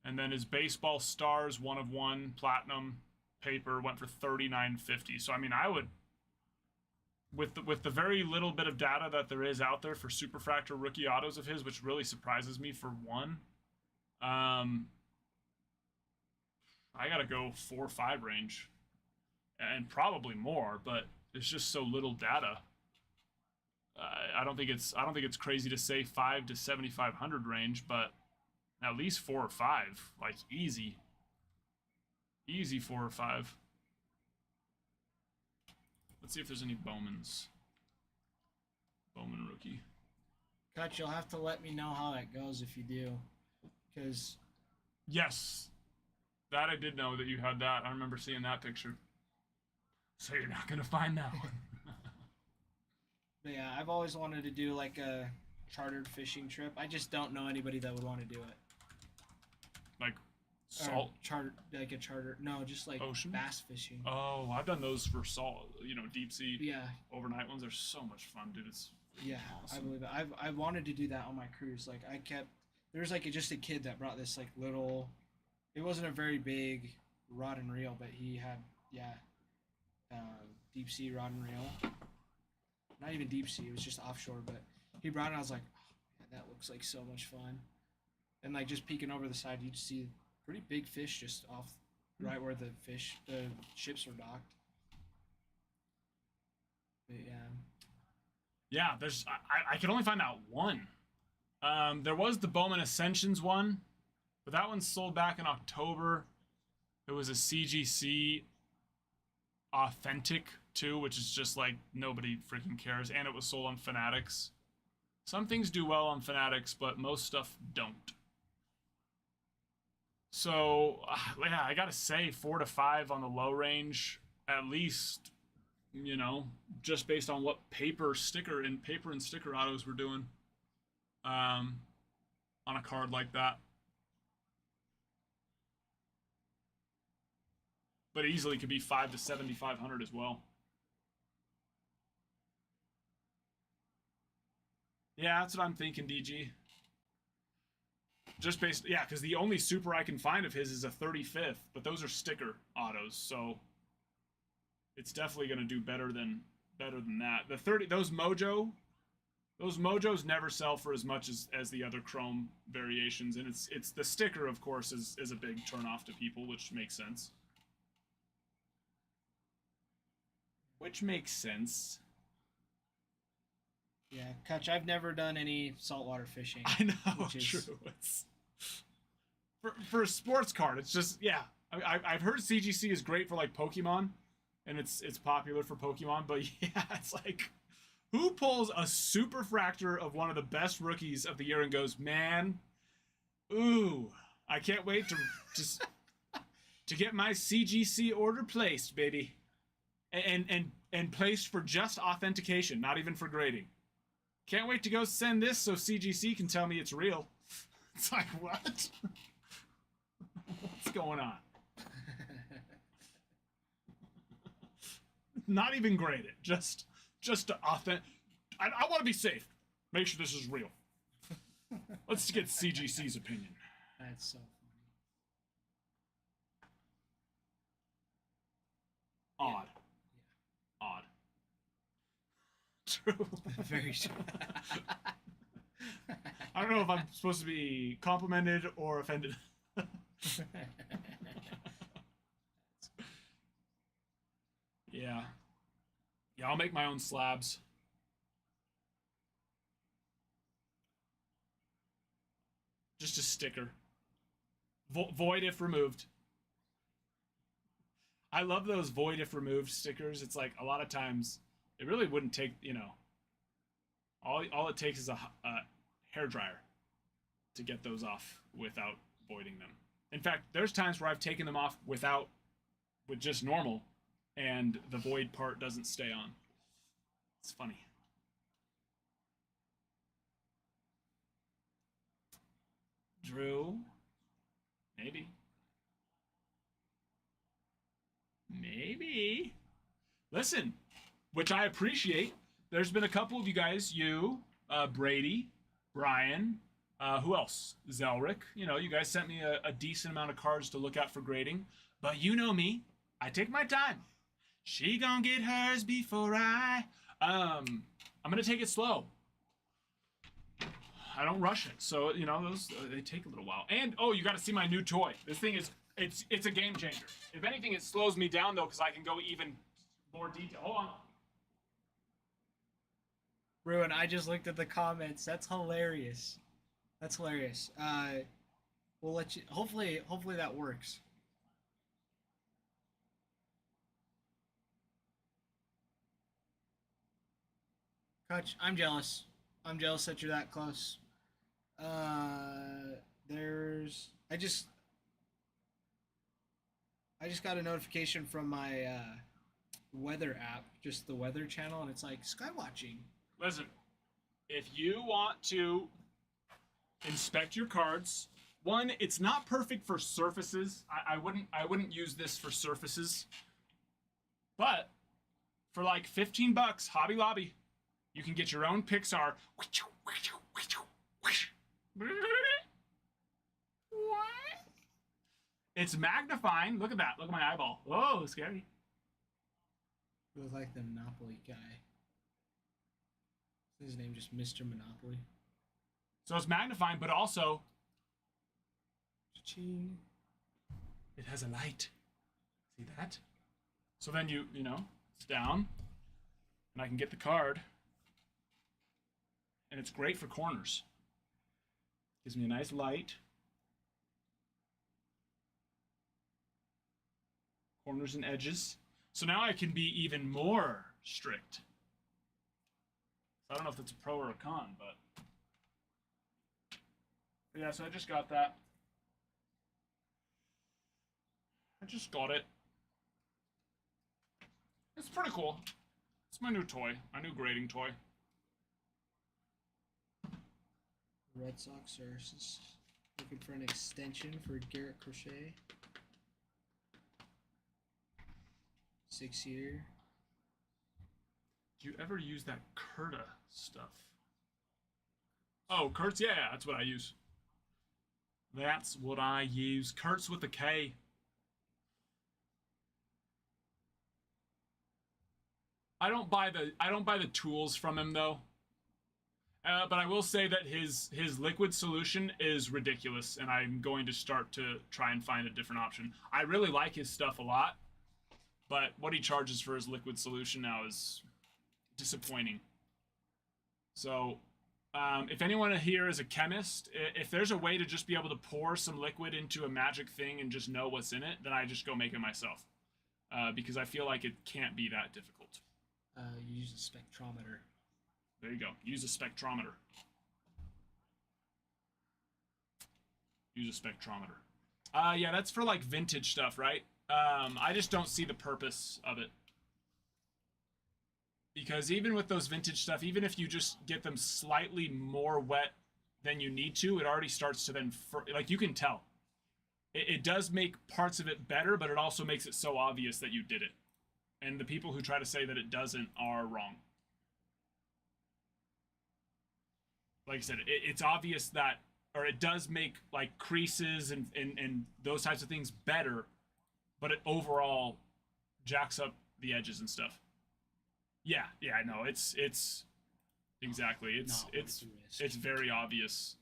And then his baseball stars 1 of 1 platinum paper went for 3,950. So I mean, I would, with the very little bit of data that there is out there for superfractor rookie autos of his, which really surprises me for one, I gotta go 4 or 5 range, and probably more, but there's just so little data. I don't think it's crazy to say 5 to 7,500 range, but at least 4 or 5, like easy 4 or 5. Let's see if there's any Bowman rookie. Cut, you'll have to let me know how that goes if you do, because Yes, that I did know that you had that. I remember seeing that picture. So you're not gonna find that one. But yeah, I've always wanted to do like a chartered fishing trip. I just don't know anybody that would want to do it. Like Or salt. charter. No, just like Ocean? bass fishing. Oh, I've done those for salt. Deep sea Yeah, overnight ones. They're so much fun, dude. It's yeah, awesome. I believe it. I wanted to do that on my cruise. Like there was like just a kid that brought this like little. It wasn't a very big rod and reel, but he had deep sea rod and reel. Not even deep sea. It was just offshore, but he brought it. And I was like, oh, man, that looks like so much fun. And like just peeking over the side, you'd see pretty big fish just off right where the ships were docked. But Yeah, I could only find out one. There was the Bowman Ascensions one, but that one sold back in October. It was a CGC authentic too, which is just like nobody freaking cares, and it was sold on Fanatics. Some things do well on Fanatics, but most stuff don't. So yeah, I gotta say 4 to 5 on the low range, at least. Just based on what paper and sticker autos were doing, on a card like that. But easily could be 5 to 7,500 as well. Yeah, that's what I'm thinking, DG. Just based, yeah, because the only super I can find of his is a 35th, but those are sticker autos, so it's definitely going to do better than that. The 30 those Mojos never sell for as much as the other chrome variations, and it's the sticker, of course, is a big turnoff to people, which makes sense. Yeah, Kutch, I've never done any saltwater fishing. I know, Which is- true. It's for a sports card. It's just I've heard CGC is great for like Pokemon, and it's popular for Pokemon. But yeah, it's like, who pulls a superfractor of one of the best rookies of the year and goes, man, ooh, I can't wait to just to get my CGC order placed, baby, and placed for just authentication, not even for grading. Can't wait to go send this so CGC can tell me it's real. It's like, what? What's going on? Not even grade it. Just to authentic. I want to be safe. Make sure this is real. Let's get CGC's opinion. That's so funny. Odd. Odd. True. Very true. I don't know if I'm supposed to be complimented or offended. Yeah. Yeah, I'll make my own slabs. Just a sticker. Void if removed. I love those void if removed stickers. It's like a lot of times it really wouldn't take, all it takes is a hair dryer to get those off without voiding them. In fact, there's times where I've taken them off with just normal, and the void part doesn't stay on. It's funny. Drew? Maybe. Maybe. Listen, which I appreciate. There's been a couple of you guys, Brady, Brian, who else? Zelric. You guys sent me a decent amount of cards to look at for grading. But you know me. I take my time. She gonna get hers before I'm gonna take it slow. I don't rush it. So, those they take a little while. And you got to see my new toy. This thing is it's a game changer. If anything, it slows me down though, because I can go even more detail. Hold on. Ruin, I just looked at the comments. That's hilarious. That's hilarious. We'll let you. Hopefully that works. Kutch, I'm jealous. I'm jealous that you're that close. I just got a notification from my weather app, just the weather channel, and it's like sky watching. Listen, if you want to inspect your cards, one, it's not perfect for surfaces. I wouldn't use this for surfaces. But for like $15, Hobby Lobby, you can get your own Pixar. It's magnifying. Look at that. Look at my eyeball. Whoa, scary. It was like the Monopoly guy. His name just Mr. Monopoly. So it's magnifying, but also Cha-ching. it has a light. See that? So then it's down, and I can get the card, and it's great for corners. Gives me a nice light. Corners and edges. So now I can be even more strict. So I don't know if it's a pro or a con, but yeah, so I just got that. I just got it. It's pretty cool. It's my new toy, my new grading toy. Red Sox are looking for an extension for Garrett Crochet. 6-year. Do you ever use that Curta stuff? Oh, Kurtz, yeah, that's what I use. That's what I use. Kurtz with a K. I don't buy the tools from him though. But I will say that his liquid solution is ridiculous, and I'm going to start to try and find a different option. I really like his stuff a lot, but what he charges for his liquid solution now is disappointing. So, if anyone here is a chemist, if there's a way to just be able to pour some liquid into a magic thing and just know what's in it, then I just go make it myself. Because I feel like it can't be that difficult. You use a spectrometer. There you go. Use a spectrometer. Use a spectrometer. Yeah, that's for like vintage stuff, right? I just don't see the purpose of it. Because even with those vintage stuff, even if you just get them slightly more wet than you need to, it already starts to then, like you can tell. It does make parts of it better, but it also makes it so obvious that you did it. And the people who try to say that it doesn't are wrong. Like I said, it's obvious that, or it does make like creases and those types of things better, but it overall jacks up the edges and stuff. Yeah, no, it's exactly, it's very obvious.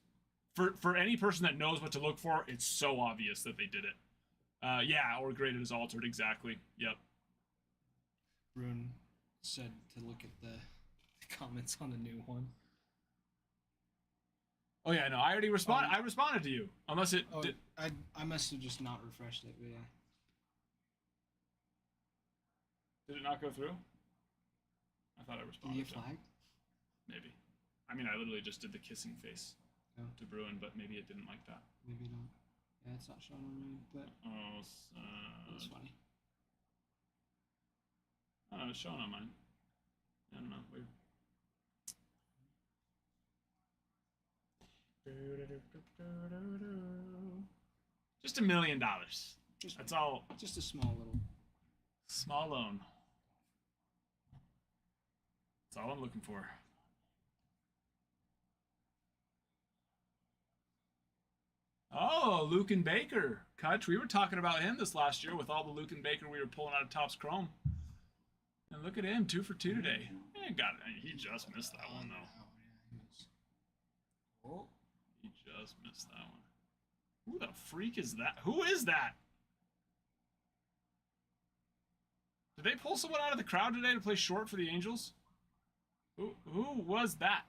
For any person that knows what to look for, it's so obvious that they did it. Yeah, or graded as altered, exactly. Yep. Rune said to look at the comments on the new one. Oh yeah, no, I already responded. I responded to you, unless it. Oh, did. I must have just not refreshed it, but yeah. Did it not go through? I thought I Did responded. you get flagged? Maybe. I mean, I literally just did the kissing face Oh. to Bruin, but maybe it didn't like that. Maybe not. Yeah, it's not showing on mine, but Oh, it's funny. oh, it's showing on mine. I don't know. Weird. Just $1 million. Just, That's all. just a small little. Small loan. That's all I'm looking for. Oh, Luke Baker. Kutch, we were talking about him this last year with all the Luke Baker we were pulling out of Topps Chrome. And look at him, 2 for 2 today. Got it. He just missed that one, though. Oh. He just missed that one. Who the freak is that? Who is that? Did they pull someone out of the crowd today to play short for the Angels? Who was that?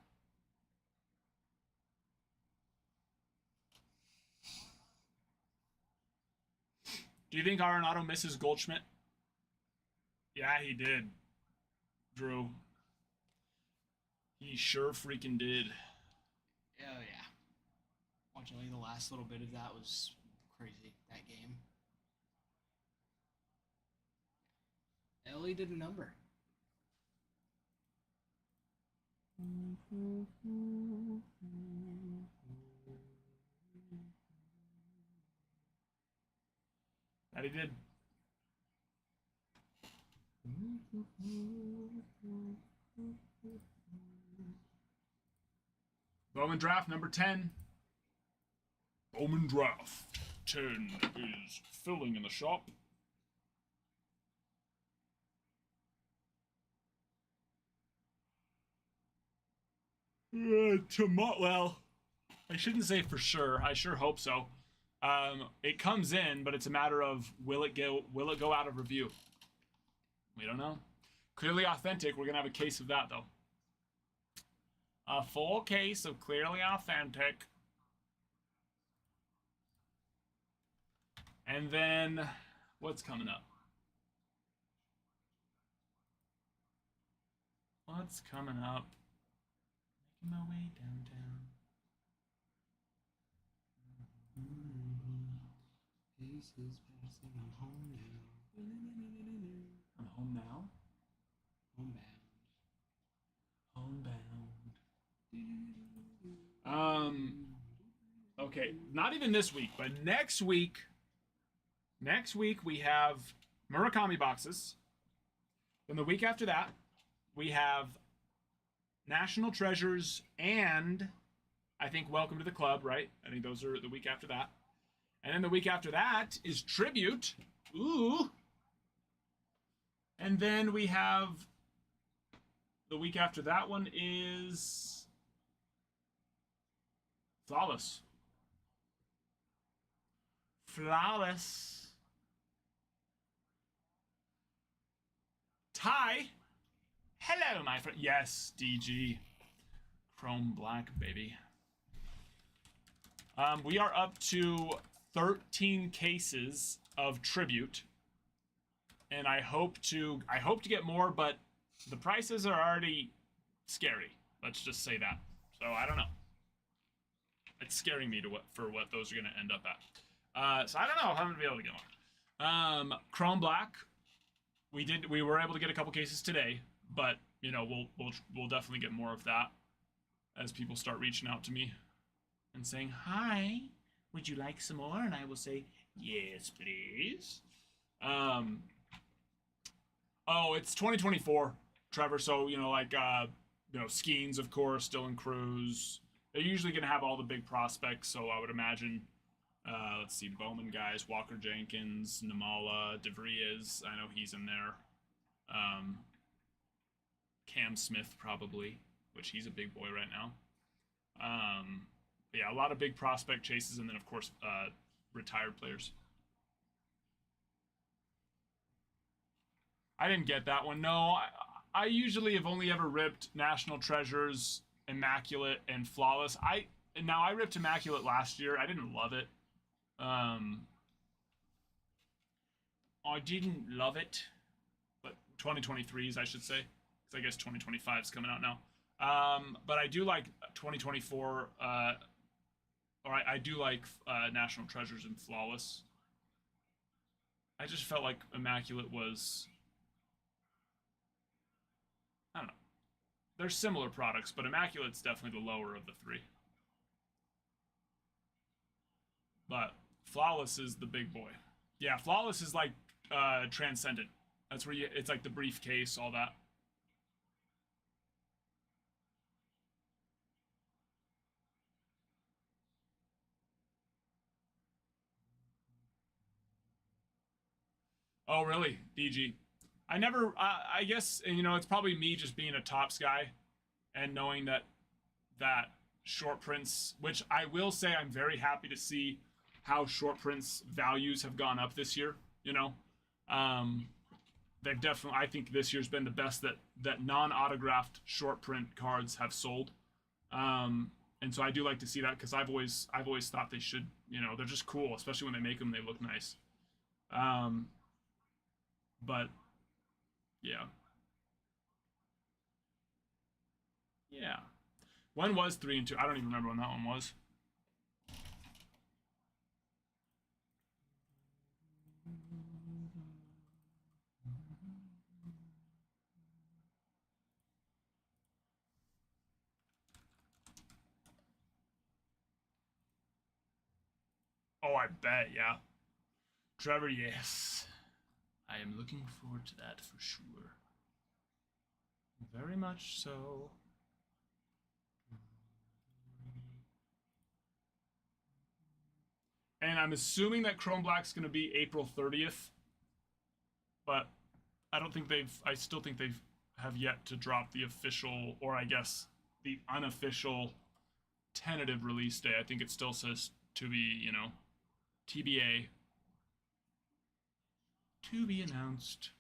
Do you think Arenado misses Goldschmidt? Yeah, he did. Drew. He sure freaking did. Oh yeah. Watching like the last little bit of that was crazy. That game. Ellie did a number. That he did. Bowman draft number 10. Bowman draft 10 is filling in the shop. Well, I shouldn't say for sure. I sure hope so. It comes in, but it's a matter of will it go out of review? We don't know. Clearly authentic. We're gonna have a case of that though. A full case of clearly authentic. And then what's coming up? What's coming up? Making my way downtown. I'm home now. I'm home now. Homebound. Okay, not even this week, but next week. Next week we have Murakami boxes. Then the week after that, we have National Treasures and I think Welcome to the Club, right? I think those are the week after that. And then the week after that is Tribute. Ooh. And then we have The week after that one is Flawless. Flawless. Ty. Hello, my friend. Yes, DG. Chrome black, baby. We are up to 13 cases of tribute, and I hope to get more, but the prices are already scary. Let's just say that. So I don't know. It's scaring me for what those are going to end up at. So I don't know if I'm going to be able to get more. Chrome black. We were able to get a couple cases today, but you know we'll definitely get more of that as people start reaching out to me and saying, "Hi, would you like some more?" And I will say, "Yes, please." Oh, it's 2024, Trevor. So Skeens, of course, Dylan Cruz. They're usually going to have all the big prospects. So I would imagine, let's see, Bowman guys, Walker Jenkins, Namala, DeVries. I know he's in there. Cam Smith probably, which he's a big boy right now. Yeah, a lot of big prospect chases, and then of course retired players. I didn't get that one. No, I usually have only ever ripped National Treasures, Immaculate, and Flawless. I ripped Immaculate last year. I didn't love it. I didn't love it, but 2023s I should say, because I guess 2025 is coming out now. But I do like 2024. I do like National Treasures and Flawless. I just felt like Immaculate was, I don't know. They're similar products, but Immaculate's definitely the lower of the three. But Flawless is the big boy. Yeah, Flawless is like Transcendent. That's where it's like the briefcase, all that. Oh, really, DG? I never. I guess it's probably me just being a Topps guy, and knowing that short prints, which I will say, I'm very happy to see how short prints values have gone up this year. They've definitely. I think this year's been the best that non-autographed short print cards have sold. And so I do like to see that, because I've always thought they should. They're just cool, especially when they make them. They look nice. But yeah. When was 3 and 2? I don't even remember when that one was. Oh, I bet, yeah. Trevor, yes. I am looking forward to that for sure. Very much so. And I'm assuming that Chrome Black's going to be April 30th. But I still think they have yet to drop the official, or I guess the unofficial tentative release day. I think it still says to be, TBA. To be announced.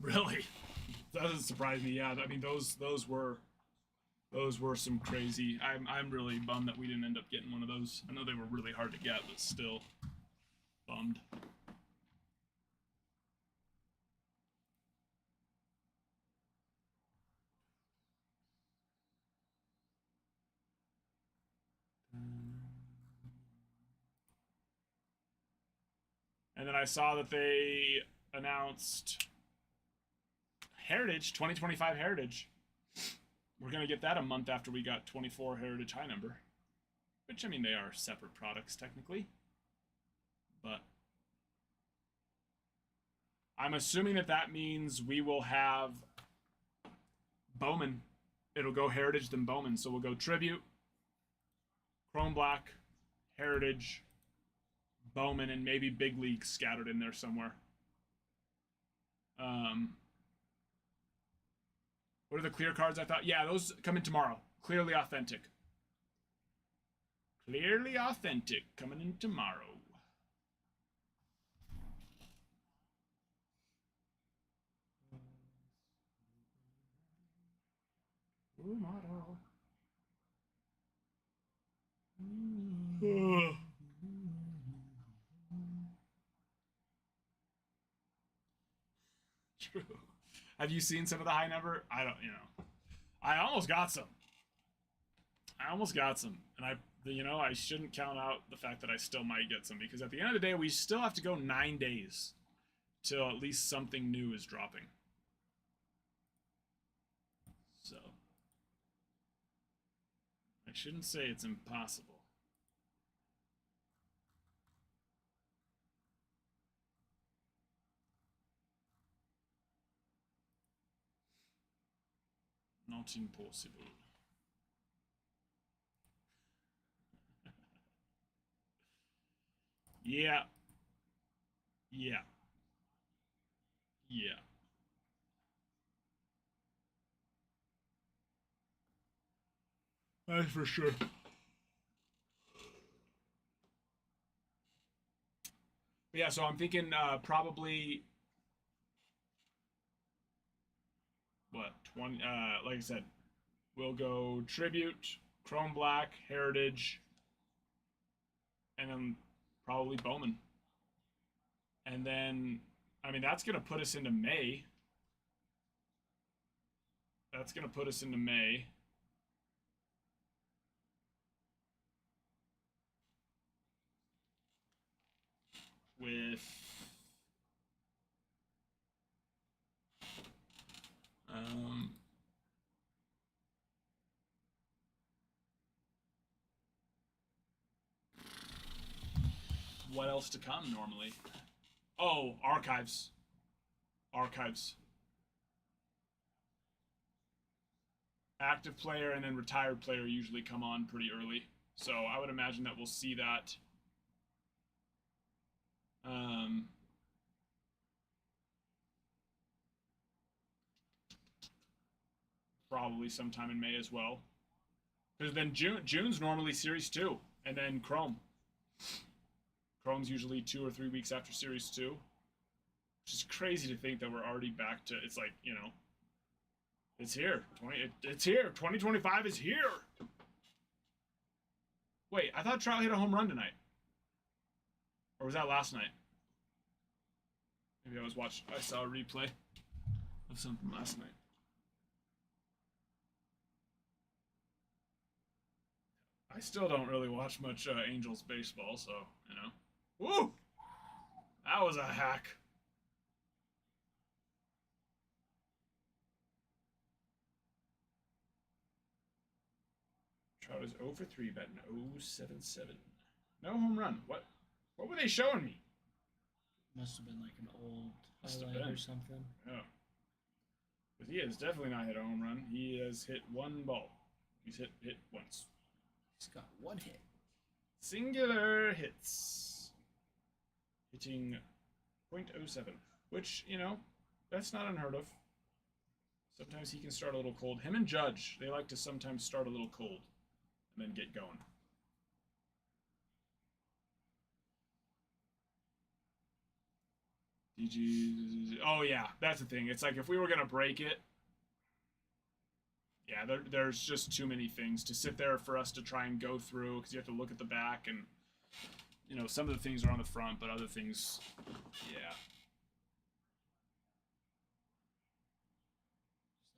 Really? That doesn't surprise me. Yeah, I mean those were some crazy. I'm really bummed that we didn't end up getting one of those. I know they were really hard to get, but still bummed. And then I saw that they announced Heritage, 2025 Heritage. We're going to get that a month after we got 24 Heritage High Number. Which, I mean, they are separate products technically. But I'm assuming that means we will have Bowman. It'll go Heritage, then Bowman. So we'll go Tribute, Chrome Black, Heritage, Bowman, and maybe Big League scattered in there somewhere. What are the clear cards I thought? Yeah, those come in tomorrow. Clearly Authentic. Clearly Authentic coming in tomorrow. Ooh, model. True. Have you seen some of the high number? I don't, I almost got some. And I shouldn't count out the fact that I still might get some, because at the end of the day, we still have to go 9 days till at least something new is dropping. So, I shouldn't say it's impossible. Not impossible. Yeah. Yeah. Yeah. That's for sure. But yeah, so I'm thinking probably what 20 like I said, we'll go Tribute, Chrome Black, Heritage, and then probably Bowman. And then I mean that's gonna put us into May. With what else to come normally? Oh, archives. Active player and then retired player usually come on pretty early. So I would imagine that we'll see that probably sometime in May as well. Because then June's normally Series 2, and then Chrome. Chrome's usually 2 or 3 weeks after Series 2. Which is crazy to think that we're already back to, it's like, it's here. It's here. 2025 is here. Wait, I thought Trout hit a home run tonight. Or was that last night? Maybe I saw a replay of something last night. I still don't really watch much Angels baseball, so, Woo! That was a hack. Trout is 0 for 3, batting 0.77. No home run. What were they showing me? Must have been like an old Must have highlight been. or something. Oh. But he has definitely not hit a home run. He has hit one ball. He's hit once. He's got one hit. Singular hits. Hitting .07. Which, that's not unheard of. Sometimes he can start a little cold. Him and Judge, they like to sometimes start a little cold and then get going. DG. Oh, yeah, that's the thing. It's like if we were going to break it, yeah, there's just too many things to sit there for us to try and go through, because you have to look at the back, and, some of the things are on the front, but other things, yeah.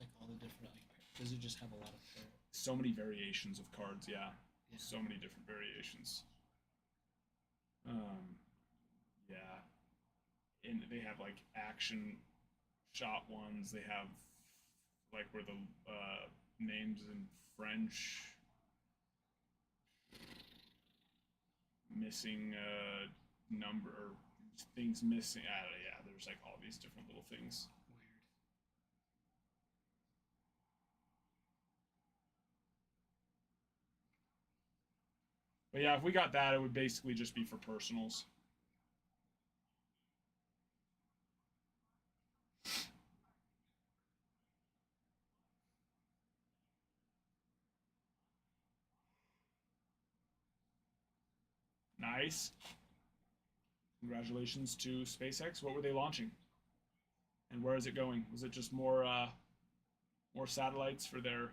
Just like all the different, does it just have a lot of pairs? So many variations of cards, yeah. Yeah. So many different variations. Yeah. And they have like action shot ones. They have like where the names in French, missing number, or things missing. Yeah, there's like all these different little things. Weird. But yeah, if we got that, it would basically just be for personals. Nice. Congratulations to SpaceX. What were they launching? And where is it going? Was it just more satellites for their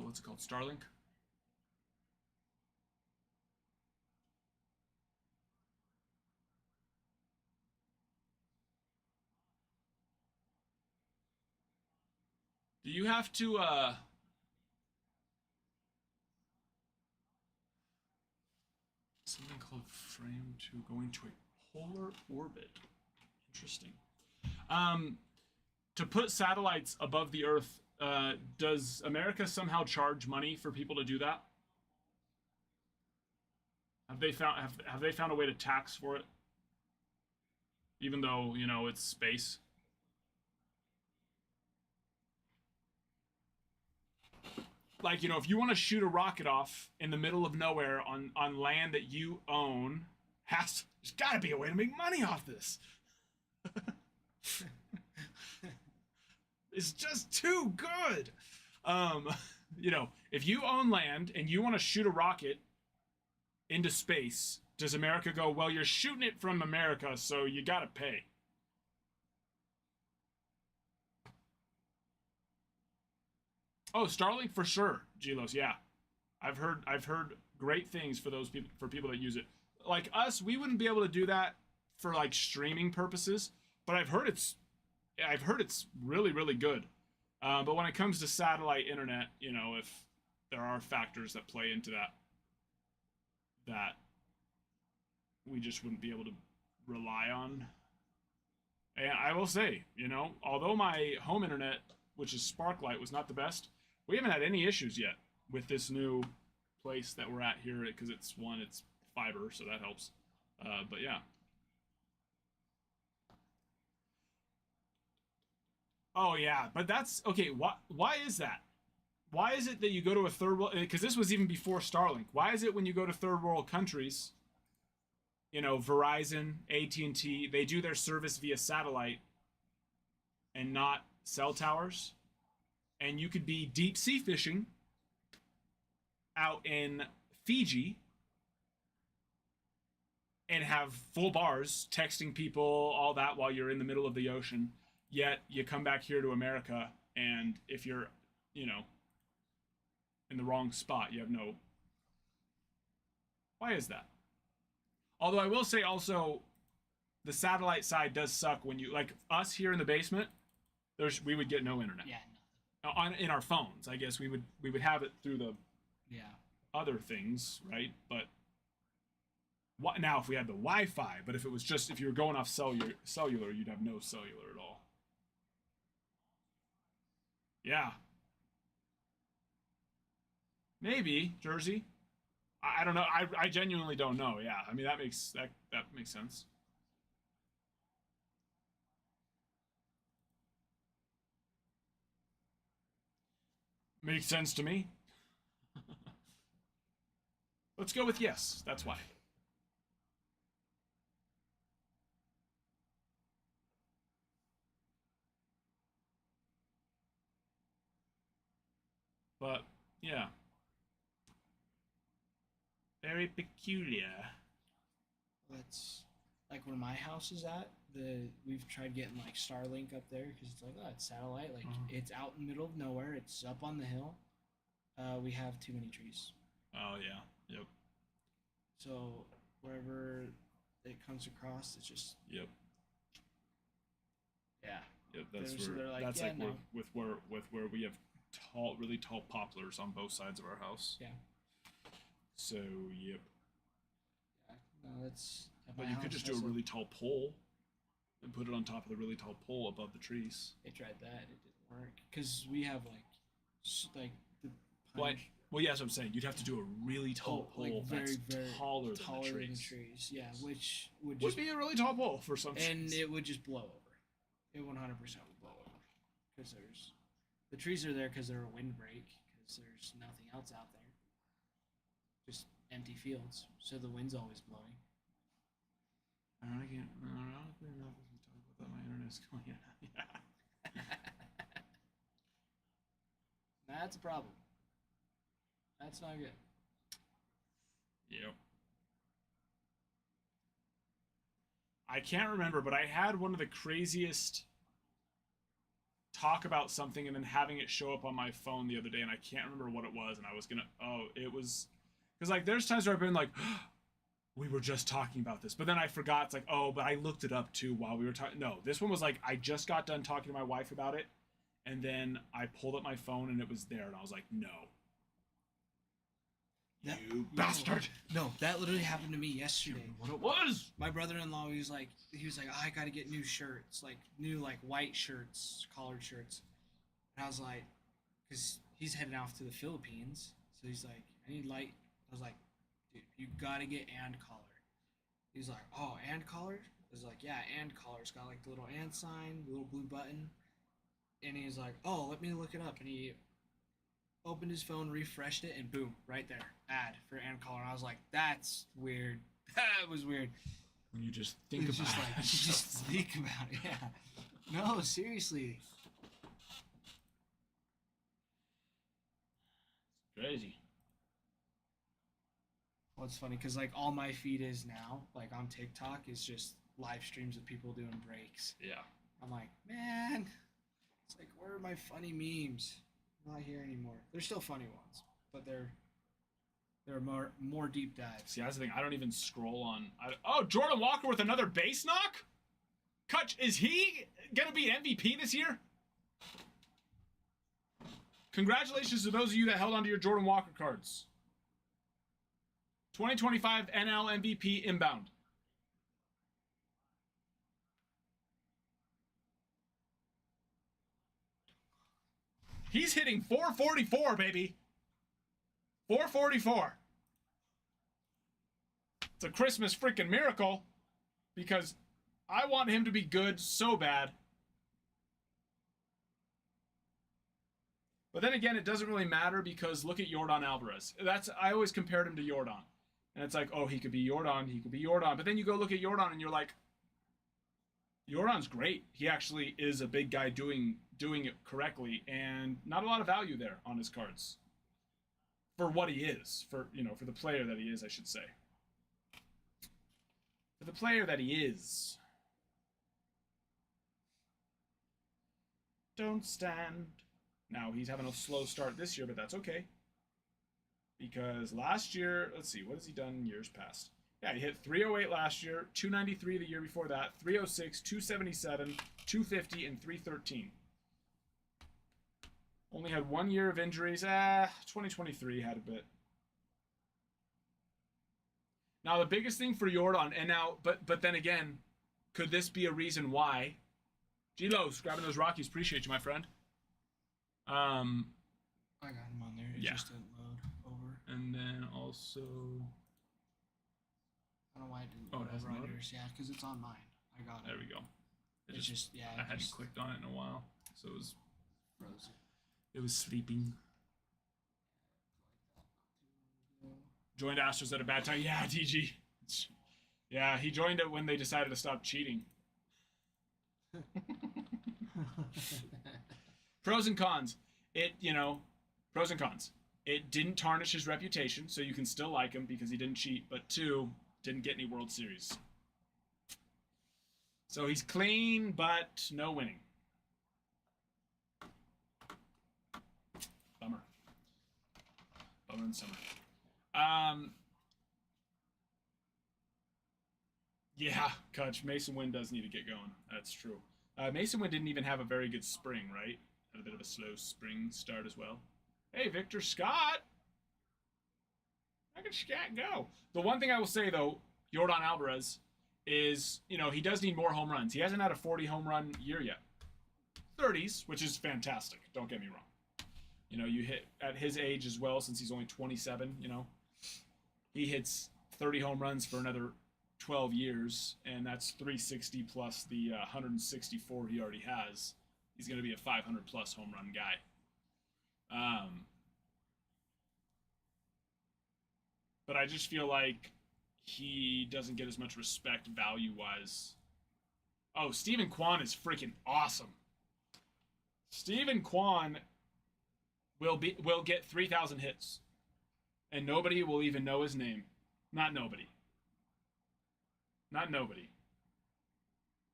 what's it called? Starlink? Do you have to something called frame to going to a polar orbit? Interesting. To put satellites above the Earth, does America somehow charge money for people to do that? Have they found a way to tax for it? Even though, you know, it's space. Like, you know, if you want to shoot a rocket off in the middle of nowhere on land that you own, there's got to be a way to make money off this. It's just too good. You know, if you own land and you want to shoot a rocket into space, does America go, well, you're shooting it from America, so you got to pay? Oh, Starlink for sure, Gelos. Yeah, I've heard great things for those people that use it. Like us, we wouldn't be able to do that for like streaming purposes, but I've heard it's really really good. But when it comes to satellite internet, you know, if there are factors that play into that we just wouldn't be able to rely on. And I will say, you know, although my home internet, which is Sparklight, was not the best, we haven't had any issues yet with this new place that we're at here, because it's fiber, so that helps. But yeah. Oh yeah, but that's okay. Why is that? Why is it that you go to a third world? Because this was even before Starlink. Why is it when you go to third world countries, you know, Verizon, AT&T, they do their service via satellite and not cell towers? And you could be deep sea fishing out in Fiji and have full bars, texting people, all that while you're in the middle of the ocean. Yet you come back here to America, and if you're, you know, in the wrong spot, you have no. Why is that? Although I will say also, the satellite side does suck when you, like us here in the basement, we would get no internet. Yeah. In our phones, I guess we would have it through the other things, right? But now if we had the Wi-Fi, but if you were going off cellular, you'd have no cellular at all. Yeah. Maybe Jersey. I don't know. I genuinely don't know. Yeah. I mean that makes sense. Makes sense to me. Let's go with yes. That's why. But yeah. Very peculiar. That's like where my house is at. We've tried getting like Starlink up there because it's like, oh, it's satellite. Like it's out in the middle of nowhere. It's up on the hill. We have too many trees. Oh yeah. Yep. So wherever it comes across, it's just. Yep. Yeah. Yep. That's So where. they're like, That's yeah, like no. where we have really tall poplars on both sides of our house. Yeah. So yep. Yeah. No, that's. But you could just do a really tall pole and put it on top of the really tall pole above the trees. They tried that. It didn't work because we have like the. Well, yeah, that's what I'm saying. You'd have to do a really tall pole like that's very taller than the than trees. Yeah, which would be a really tall pole for some and trees. it would just blow over. It 100% would blow over because the trees are there because they're a windbreak because there's nothing else out there. Just empty fields, so the wind's always blowing. Ironically enough, as we talk about that, my internet's going in. Yeah. That's a problem. That's not good. Yep. I can't remember, but I had one of the craziest talk about something and then having it show up on my phone the other day, and I can't remember what it was, and I was gonna, it was, because like there's times where I've been like, we were just talking about this, but then I forgot. It's like, but I looked it up too while we were talking. No, this one was like, I just got done talking to my wife about it, and then I pulled up my phone and it was there, and I was like, no. You bastard! No, that literally happened to me yesterday. What it was? My brother-in-law, he was like, oh, I gotta get new shirts, like new like white shirts, collared shirts. And I was like, because he's heading off to the Philippines, so he's like, I need light. I was like, dude, you gotta get and collar. He's like, oh, and collar? I was like, yeah, and collar. It's got like the little and sign, the little blue button. And he's like, oh, let me look it up. And he opened his phone, refreshed it, and boom, right there, ad for and collar. And I was like, that's weird. That was weird. When you just think It's about just it. like, just think about it. Yeah. No, seriously. Crazy. Well, it's funny because like all my feed is now, like on TikTok, is just live streams of people doing breaks. Yeah. I'm like, man, it's like, where are my funny memes? Not here anymore. They're still funny ones, but they're more deep dives. See, that's the thing. I don't even scroll on. Jordan Walker with another base knock? Kutch, is he going to be MVP this year? Congratulations to those of you that held onto your Jordan Walker cards. 2025 NL MVP inbound. He's hitting 444, baby. 444. It's a Christmas freaking miracle because I want him to be good so bad. But then again, it doesn't really matter because look at Yordan Alvarez. I always compared him to Yordan. And it's like, oh, he could be Yordan, he could be Yordan. But then you go look at Yordan and you're like, Yordan's great. He actually is a big guy doing it correctly, and not a lot of value there on his cards. For what he is, for the player that he is, I should say. For the player that he is. Don't stand. Now, he's having a slow start this year, but that's okay. Because last year, let's see, what has he done in years past? Yeah, he hit 308 last year, 293 the year before that, 306, 277, 250, and 313. Only had 1 year of injuries. 2023 had a bit. Now, the biggest thing for Yordan, and now, but then again, could this be a reason why? G-Los, grabbing those Rockies. Appreciate you, my friend. I got him on there. It Yeah. just didn't load over. And then also... I don't know why it didn't Oh, it load hasn't over on loaded? yours. Yeah, because it's on mine. I got it. There we go. It's just, yeah. I hadn't clicked on it in a while, so it was frozen. sleeping. Joined Astros at a bad time. Yeah, DG. Yeah, he joined it when they decided to stop cheating. Pros and cons. Pros and cons. It didn't tarnish his reputation, so you can still like him because he didn't cheat. But 2, didn't get any World Series. So he's clean, but no winning. Bummer. Bummer and summer. Yeah, Kutch, Mason Wynn does need to get going. That's true. Mason Wynn didn't even have a very good spring, right? Had a bit of a slow spring start as well. Hey, Victor Scott! How can Scott go? The one thing I will say, though, Yordan Alvarez, is, he does need more home runs. He hasn't had a 40 home run year yet. 30s, which is fantastic. Don't get me wrong. You hit at his age as well, since he's only 27, He hits 30 home runs for another 12 years, and that's 360 plus the 164 he already has. he's going to be a 500 plus home run guy. But I just feel like he doesn't get as much respect value wise. Oh, Stephen Kwan is freaking awesome. Stephen Kwan will get 3,000 hits, and nobody will even know his name. Not nobody. Not nobody.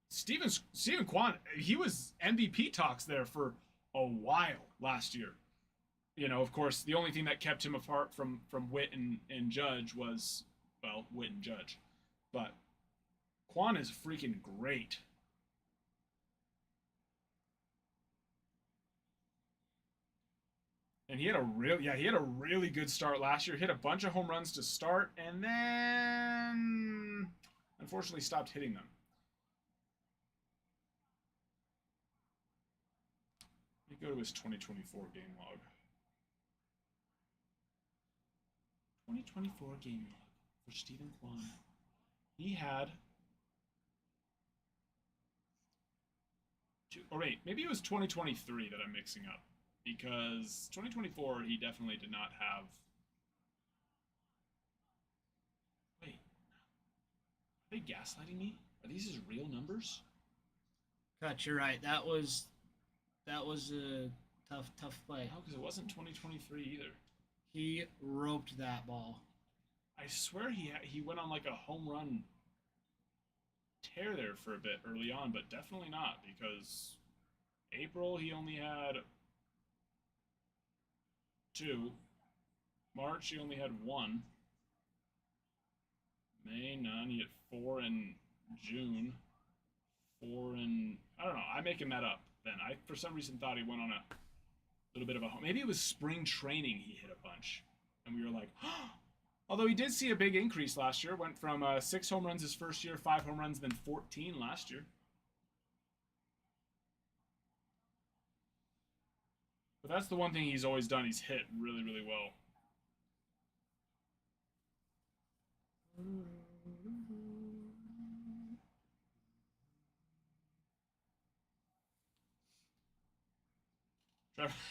Stephen Kwan, he was MVP talks there for a while last year. You know, of course, the only thing that kept him apart from Witt and Judge was, well, Witt and Judge. But Kwan is freaking great. And he had a really good start last year. Hit a bunch of home runs to start, and then unfortunately stopped hitting them. Let me go to his 2024 game log. 2024 game log for Stephen Kwan. He had maybe it was 2023 that I'm mixing up. Because 2024, he definitely did not have. Wait, are they gaslighting me? Are these his real numbers? Cut, you're right. That was a tough play. No, because it wasn't 2023 either. He roped that ball. I swear he went on like a home run tear there for a bit early on, but definitely not, because April he only had 2. March he only had 1. May none. He had 4 in June. 4 in, I don't know. I'm making that up. Then I for some reason thought he went on a little bit of a, maybe it was spring training he hit a bunch, and we were like, although he did see a big increase last year. Went from 6 home runs his first year, 5 home runs, then 14 last year. But that's the one thing he's always done. He's hit really, really well.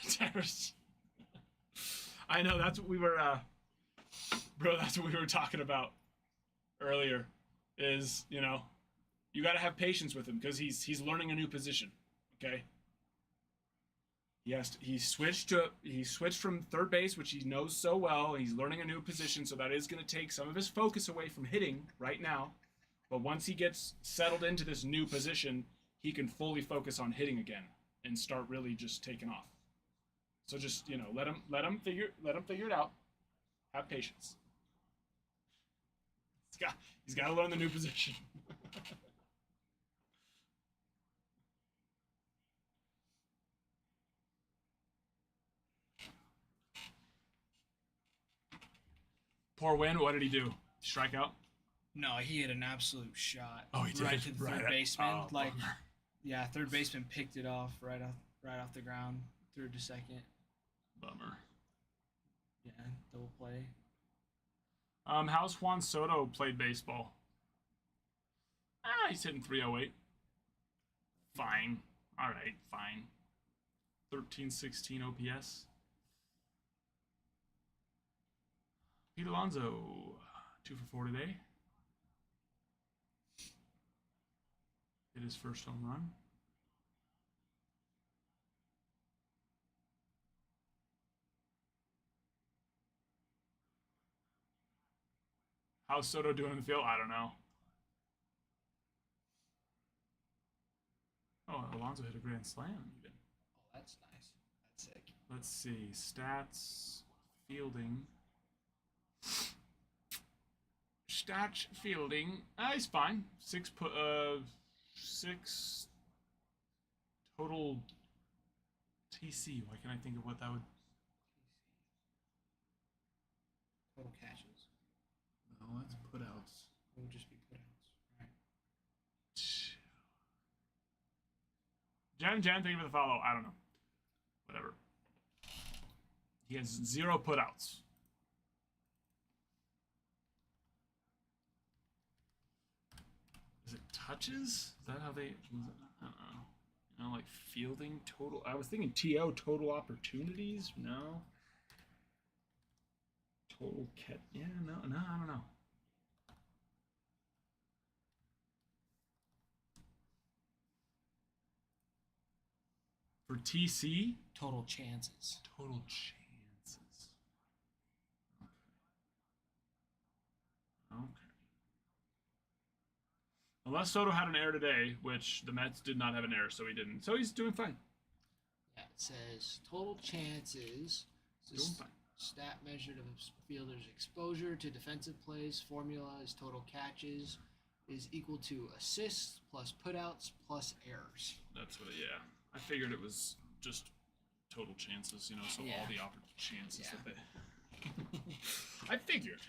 Trevor's. I know, that's what we were, bro, that's what we were talking about earlier. Is, you know, you got to have patience with him because he's learning a new position. Okay. He switched from third base, which he knows so well, and he's learning a new position, so that is going to take some of his focus away from hitting right now. But once he gets settled into this new position, he can fully focus on hitting again and start really just taking off. So just, you know, let him figure it out. Have patience. He's got to learn the new position. Poor Win, what did he do? Strike out? No, he hit an absolute shot. Oh, he did. Right to the third baseman. Oh, like, bummer. yeah, third baseman picked it off right off the ground, third to second. Bummer. Yeah, double play. How's Juan Soto played baseball? He's hitting 308. Fine. All right, fine. 1316 OPS. Pete Alonso, 2 for 4 today. Hit his first home run. How's Soto doing in the field? I don't know. Oh, Alonso hit a grand slam even. Oh, that's nice. That's sick. Let's see. Stats, fielding. Stats, fielding. He's fine. 6 total TC. Why can't I think of what that would? Total catches. No, that's putouts. It would just be putouts. Right. Jan, thank you for the follow. I don't know. Whatever. He has 0 putouts. Is it touches? Is that how they? I don't know. I don't like fielding total. I was thinking TO total opportunities. No. Total catch. Yeah, no, I don't know. For TC, Total chances. total chances. Okay. Unless Soto had an error today, which the Mets did not have an error, so he didn't. So he's doing fine. Yeah, it says total chances. It's Doing a fine. stat measured of a fielder's exposure to defensive plays. Formula is total catches is equal to assists plus putouts plus errors. That's what. Yeah, I figured it was just total chances. You know, so Yeah. all the chances Yeah. that they. I figured.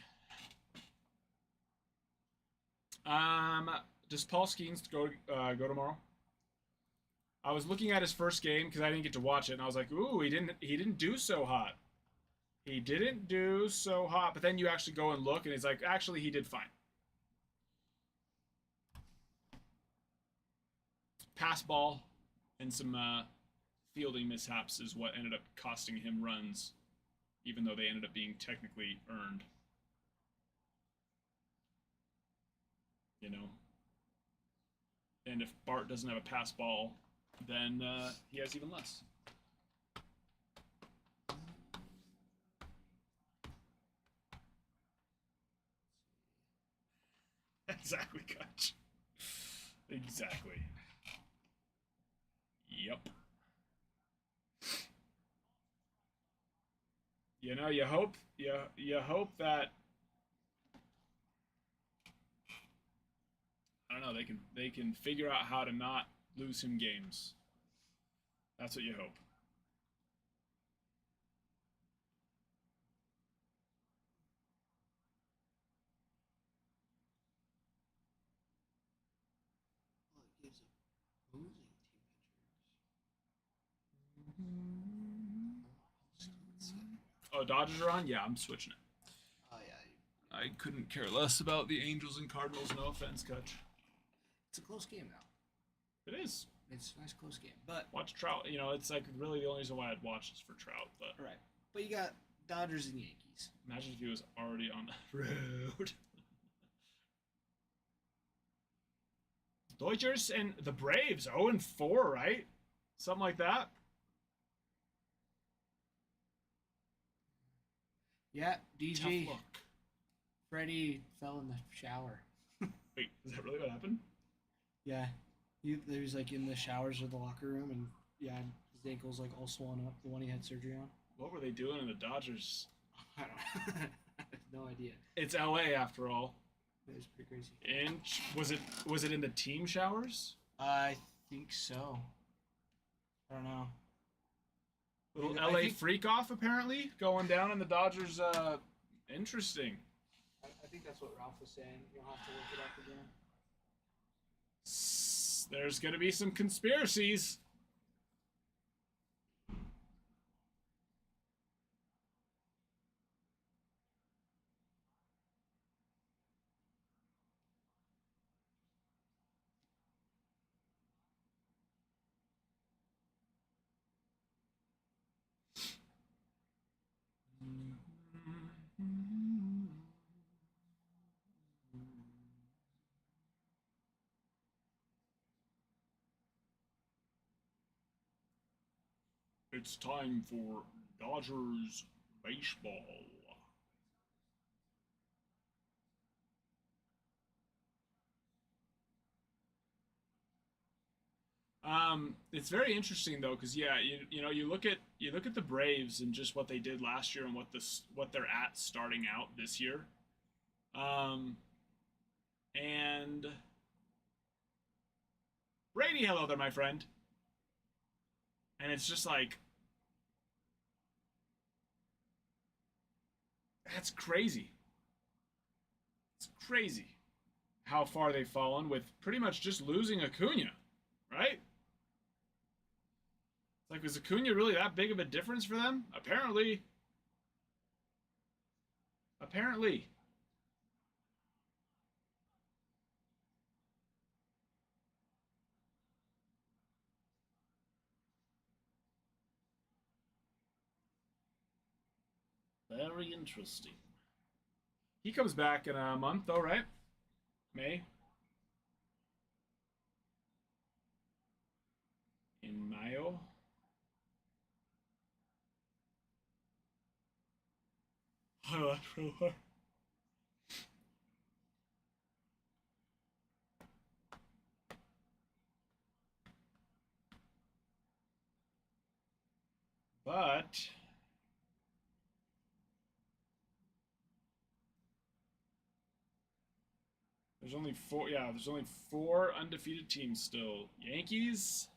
Does Paul Skeens go tomorrow? I was looking at his first game because I didn't get to watch it, and I was like, "Ooh, he didn't do so hot. He didn't do so hot." But then you actually go and look, and it's like, actually, he did fine. Pass ball and some fielding mishaps is what ended up costing him runs, even though they ended up being technically earned. You know. And if Bart doesn't have a pass ball, then he has even less. Exactly, Coach. Exactly. Yep. You know, you hope that I don't know, they can figure out how to not lose him games. That's what you hope. Well, it gives opposing team pitchers. Oh, Dodgers are on? Yeah, I'm switching it. Oh yeah, I couldn't care less about the Angels and Cardinals, no offense, Coach. it's a close game now. It is. It's a nice close game, but Watch Trout. You know, it's like really the only reason why I'd watch is for Trout. But all right. But you got Dodgers and Yankees. imagine if he was already on the road. Dodgers and the Braves, 0-4, right? Something like that. Yeah, Tough DG. luck. Freddie fell in the shower. Wait, is that really what happened? Yeah, he was like in the showers of the locker room, and yeah, his ankle's like all swollen up. The one he had surgery on. What were they doing in the Dodgers? I don't. I have no idea. It's LA after all. It was pretty crazy. And was it in the team showers? I think so. I don't know. Little I LA think- freak off apparently going down in the Dodgers. Interesting. I think that's what Ralph was saying. You'll have to look it up again. There's gonna be some conspiracies. It's time for Dodgers baseball. It's very interesting though, because yeah, you know you look at the Braves and just what they did last year and what they're at starting out this year, and Brady, hello there, my friend. And it's just like, that's crazy. It's crazy how far they've fallen with pretty much just losing Acuna, right? It's like, was Acuna really that big of a difference for them? Apparently. Apparently. Very interesting. He comes back in a month, though, right? May. In Mayo. I'm not sure. But there's only four. Yeah, there's only four undefeated teams still: Yankees,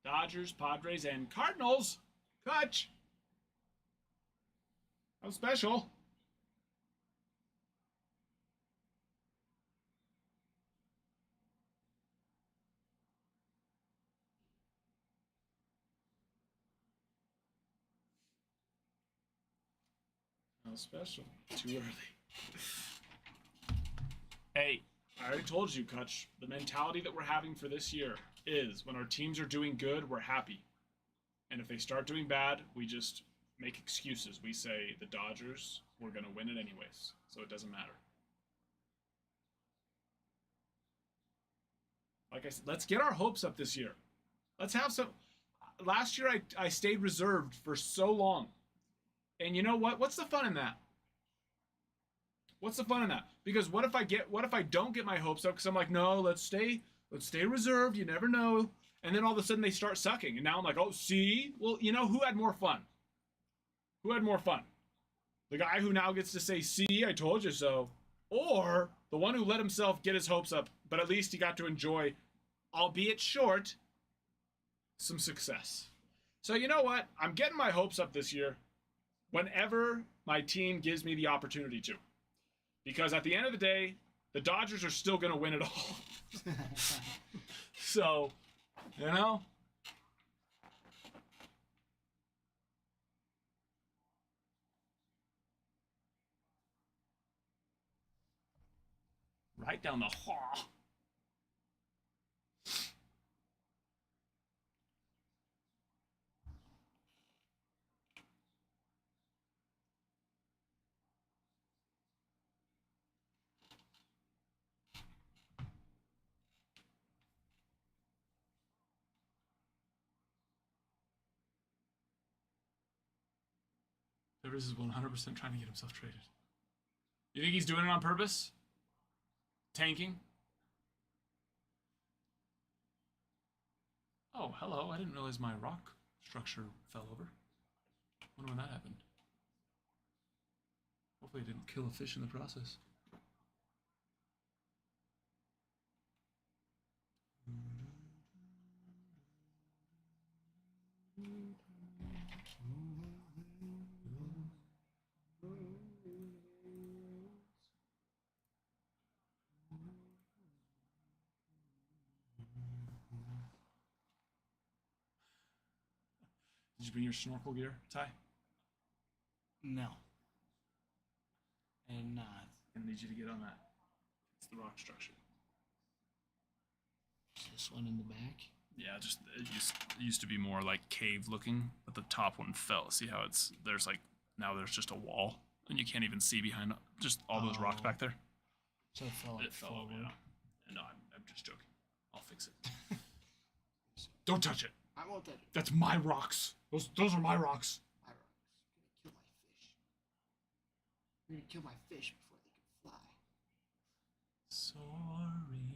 Dodgers, Padres, and Cardinals. Kutch. How special. How special. Too early. Hey, I already told you, Kutch. The mentality that we're having for this year is when our teams are doing good, we're happy. And if they start doing bad, we just make excuses. We say, the Dodgers, we're going to win it anyways. So it doesn't matter. Like I said, let's get our hopes up this year. Let's have some. Last year, I stayed reserved for so long. And you know what? What's the fun in that? What's the fun in that? Because what if I don't get my hopes up? Because I'm like, no, let's stay reserved. You never know. And then all of a sudden they start sucking. And now I'm like, oh, see? Well, you know, who had more fun? Who had more fun? The guy who now gets to say, see, I told you so. Or the one who let himself get his hopes up, but at least he got to enjoy, albeit short, some success. So you know what? I'm getting my hopes up this year whenever my team gives me the opportunity to. Because at the end of the day, the Dodgers are still going to win it all. So, you know? Right down the hall. Rivers is 100% trying to get himself traded. You think he's doing it on purpose? Tanking? Oh, hello. I didn't realize my rock structure fell over. Wonder when that happened. Hopefully it didn't kill a fish in the process. Did you bring your snorkel gear, Ty? No. I did not. I need you to get on that. It's the rock structure. Is this one in the back? Yeah, just it used to be more like cave looking, but the top one fell. See how there's like now there's just a wall and you can't even see behind just all those rocks back there. So it fell like It fell forward. over. Yeah. No, I'm just joking. I'll fix it. Don't touch it. I won't touch it. That's my rocks. Those are my rocks. My rocks. You're gonna kill my fish before they can fly. Soaring.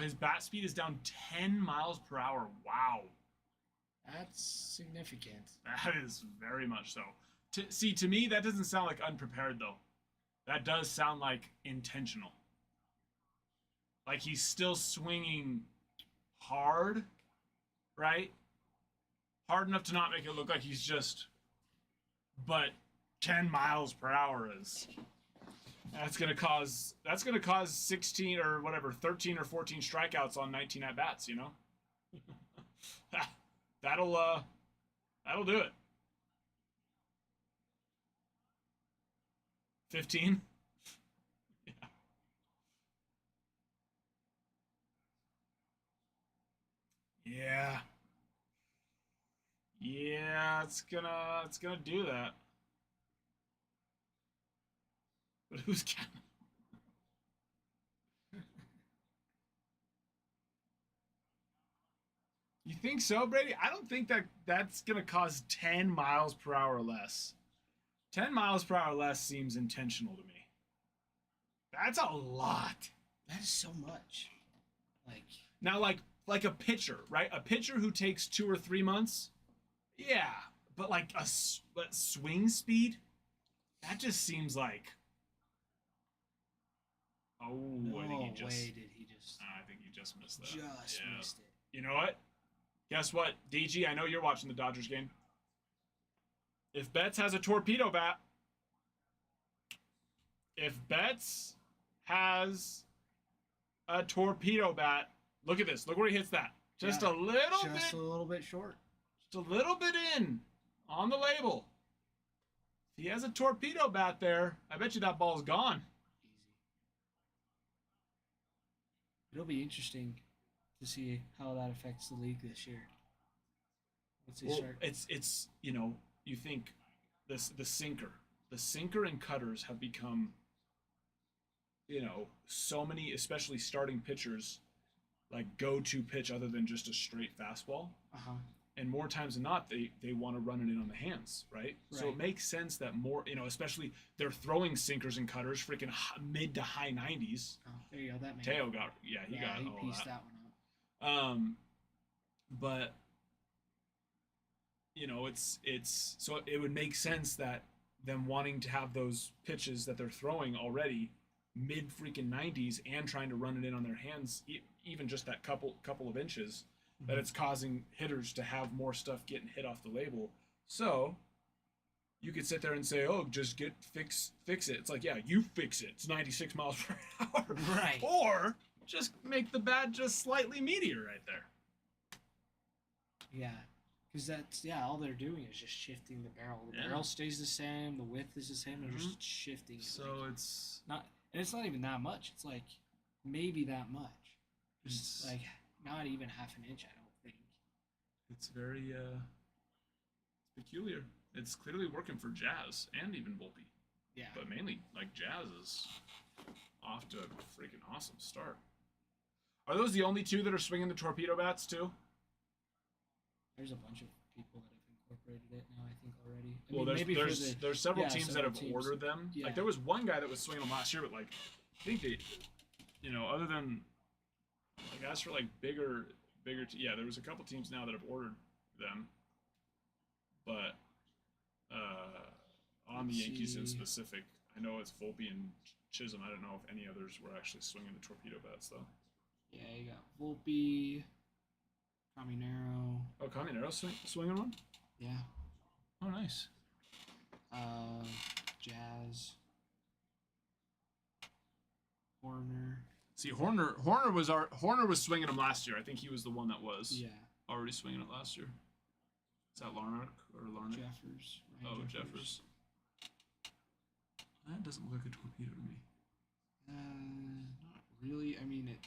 His bat speed is down 10 miles per hour. Wow. That's significant. That is very much so. To me, that doesn't sound like unprepared, though. That does sound like intentional. Like he's still swinging hard, right? Hard enough to not make it look like he's just. But 10 miles per hour is. That's gonna cause 16 or whatever, 13 or 14 strikeouts on 19 at bats. You know, that'll do it. 15. Yeah. Yeah. Yeah, it's gonna do that. But who's counting? You think so, Brady? I don't think that's gonna cause 10 miles per hour less. 10 miles per hour less seems intentional to me. That's a lot. That is so much. Like, Now, like a pitcher, right? A pitcher who takes 2 or 3 months, yeah. But like but swing speed, that just seems like. Oh, no I think he just. way did he just I think he just missed that. just Yeah. missed it. You know what? Guess what, DG? I know you're watching the Dodgers game. If Betts has a torpedo bat, look at this. Look where he hits that. Just Yeah, a little Just bit, a little bit short. just a little bit in on the label. If he has a torpedo bat there, I bet you that ball's gone. Easy. It'll be interesting to see how that affects the league this year. Once they Well, start. it's you think the sinker and cutters have become so many, especially starting pitchers, like go-to pitch other than just a straight fastball. And more times than not, they want to run it in on the hands, right? So it Right. makes sense that more, especially they're throwing sinkers and cutters, freaking mid to high 90s. Oh, there you go. That made Teo got, he got he all pieced that. that one up. But it's so it would make sense that them wanting to have those pitches that they're throwing already mid freaking 90s and trying to run it in on their hands, even just that couple of inches, that it's causing hitters to have more stuff getting hit off the label. So you could sit there and say, "Oh, just fix it." It's like, yeah, you fix it. It's 96 miles per hour, Right. Or just make the bat just slightly meatier right there. Yeah. Because all they're doing is just shifting the barrel. The Yeah. barrel stays the same, the width is the same, they're just shifting it. So like, it's and it's not even that much. It's like maybe that much. Just It's- like not even half an inch, I don't think. it's very peculiar. It's clearly working for Jazz and even Volpe, Yeah. but mainly like Jazz is off to a freaking awesome start. Are those the only two that are swinging the torpedo bats too? There's a bunch of people that have incorporated it now, I think, already. I Well, mean, maybe for there's several yeah, teams that several have teams. ordered them. Yeah. Like there was one guy that was swinging them last year, but like I think they, other than like as for like bigger, yeah, there was a couple teams now that have ordered them, but on the Let's Yankees in see. specific, I know it's Volpe and Chisholm. I don't know if any others were actually swinging the torpedo bats though. Yeah, you got Volpe, Caminero. Oh, Caminero swinging one? Yeah. Oh, nice. Jazz. Horner. See, Horner was swinging them last year. I think he was the one that was Yeah. already swinging it last year. Is that Larnach or Larnach? Jeffers. Oh, Ryan Jeffers. That doesn't look like a torpedo to me. Not really. I mean, it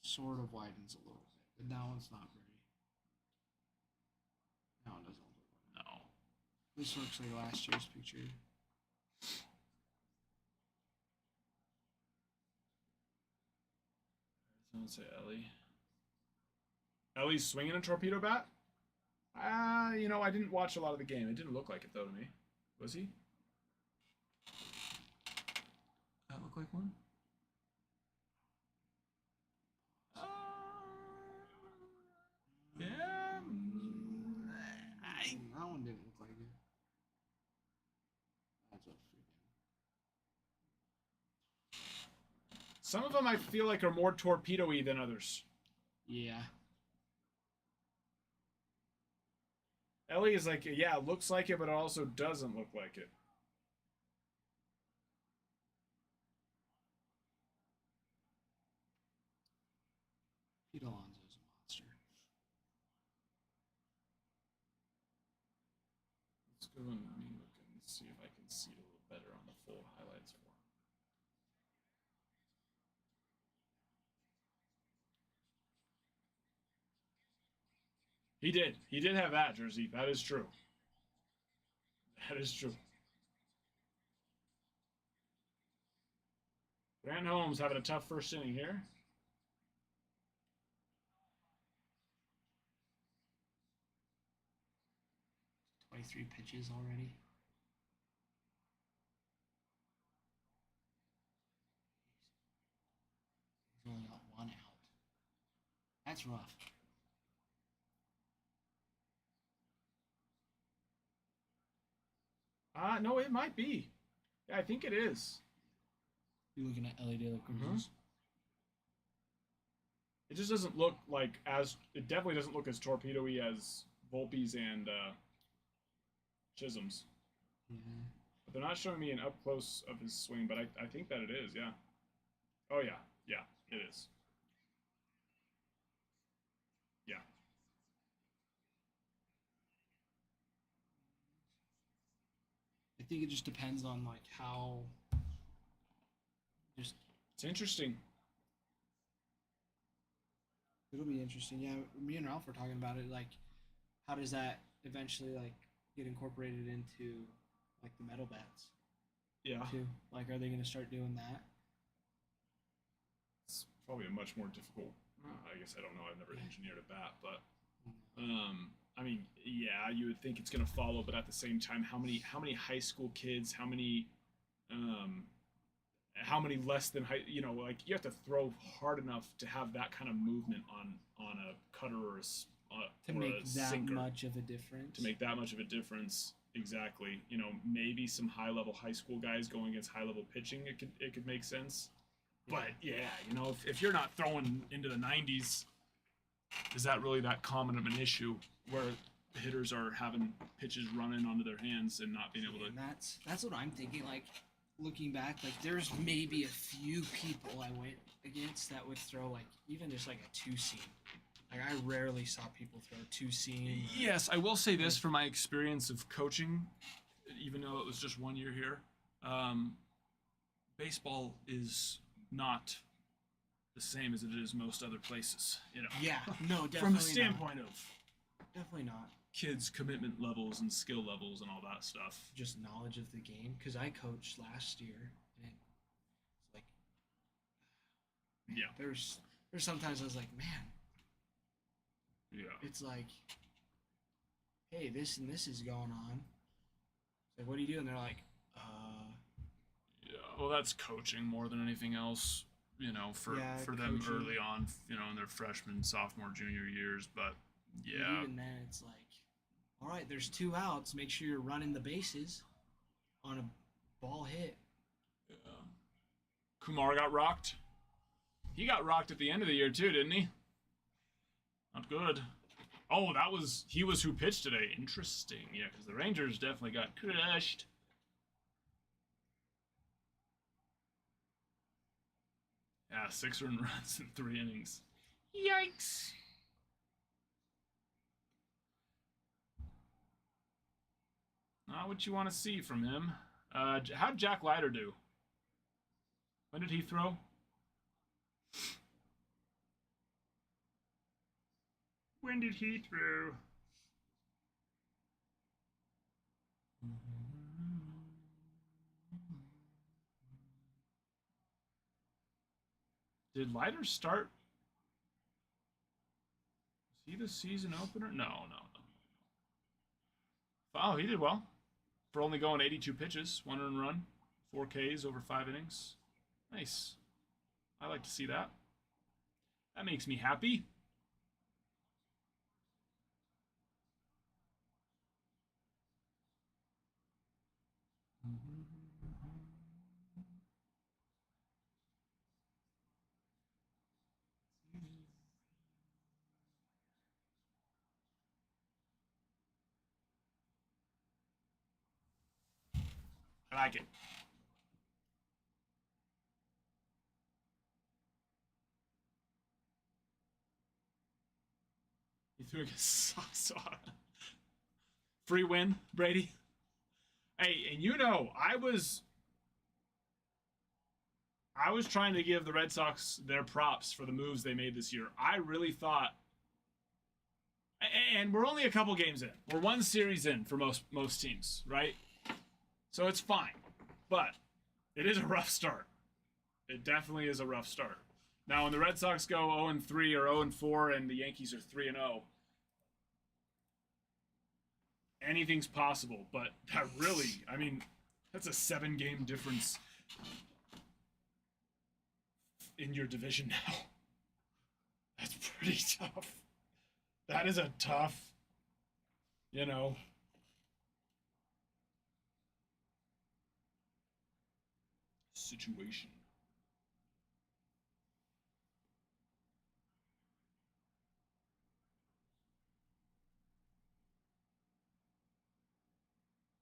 sort of widens a little bit, but that one's not very. That one doesn't look like. No. This looks like last year's picture. Someone say Ellie. Ellie's swinging a torpedo bat? I didn't watch a lot of the game. It didn't look like it, though, to me. Was he? That look like one? Yeah. That one didn't look like it. That's a freaking. Some of them I feel like are more torpedo-y than others. Yeah. Ellie is like, yeah, it looks like it, but it also doesn't look like it. Alonso's a monster. Let's go and let me look and see if I can see it a little better on the full highlights for him. He did. He did have that jersey. That is true. That is true. Grant Holmes having a tough first inning here. Three pitches already. He's only got one out. That's rough. No, it might be. Yeah, I think it is. You looking at Ellie De La Cruz? It just doesn't look like as. It definitely doesn't look as torpedo-y as Volpe's and Chisholm's. Yeah. But they're not showing me an up close of his swing, but I think that it is, yeah. Oh, yeah. Yeah, it is. Yeah. I think it just depends on like how. Just It's interesting. it'll be interesting. Yeah, me and Ralph were talking about it. Like, how does that eventually like get incorporated into like the metal bats Yeah. too? Like, are they going to start doing that? It's probably a much more difficult. I guess I don't know. I've never engineered a bat, but I mean, yeah, you would think it's gonna follow, but at the same time, how many high school kids, how many less than high, like you have to throw hard enough to have that kind of movement on a cutter or To or make a that sinker. much of a difference. To make that much of a difference. Exactly. Maybe some high-level high school guys going against high-level pitching, it could make sense. But yeah, if you're not throwing into the 90s, is that really that common of an issue where hitters are having pitches running onto their hands and not being able to? And that's what I'm thinking. Like, looking back, like there's maybe a few people I went against that would throw like even just like a 2-seam. Like, I rarely saw people throw 2-seam. Yes, I will say this from my experience of coaching, even though it was just 1 year here. Baseball is not the same as it is most other places. Yeah, no, definitely from a standpoint of definitely not. kids' commitment levels and skill levels and all that stuff. Just knowledge of the game, because I coached last year, and it's like, Yeah. there's sometimes I was like, man, Yeah. it's like, hey, this and this is going on. It's like, what do you do? And they're like, Yeah. Well, that's coaching more than anything else. For Yeah, them coaching. early on, in their freshman, sophomore, junior years. But but yeah. even then, it's like, all right, there's 2 outs. Make sure you're running the bases on a ball hit. Kumar got rocked. He got rocked at the end of the year too, didn't he? Not good. Oh, he was who pitched today. Interesting. Yeah, because the Rangers definitely got crushed. Yeah, 6 earned runs in 3 innings. Yikes. Not what you want to see from him. How'd Jack Leiter do? When did he throw? When did he throw? Did Leiter start? Was he the season opener? No. Oh, he did well. For only going 82 pitches, 1 earned run, 4 Ks over 5 innings. Nice. I like to see that. That makes me happy. I like it. He threw his socks on. Free win, Brady. Hey, and you know, I was trying to give the Red Sox their props for the moves they made this year. I really thought, and we're only a couple games in. We're one series in for most teams, right? So it's fine. But it is a rough start. It definitely is a rough start. Now, when the Red Sox go 0-3 or 0-4 and the Yankees are 3-0, anything's possible. But that really, I mean, that's a 7-game difference in your division now. That's pretty tough. That is a tough, situation.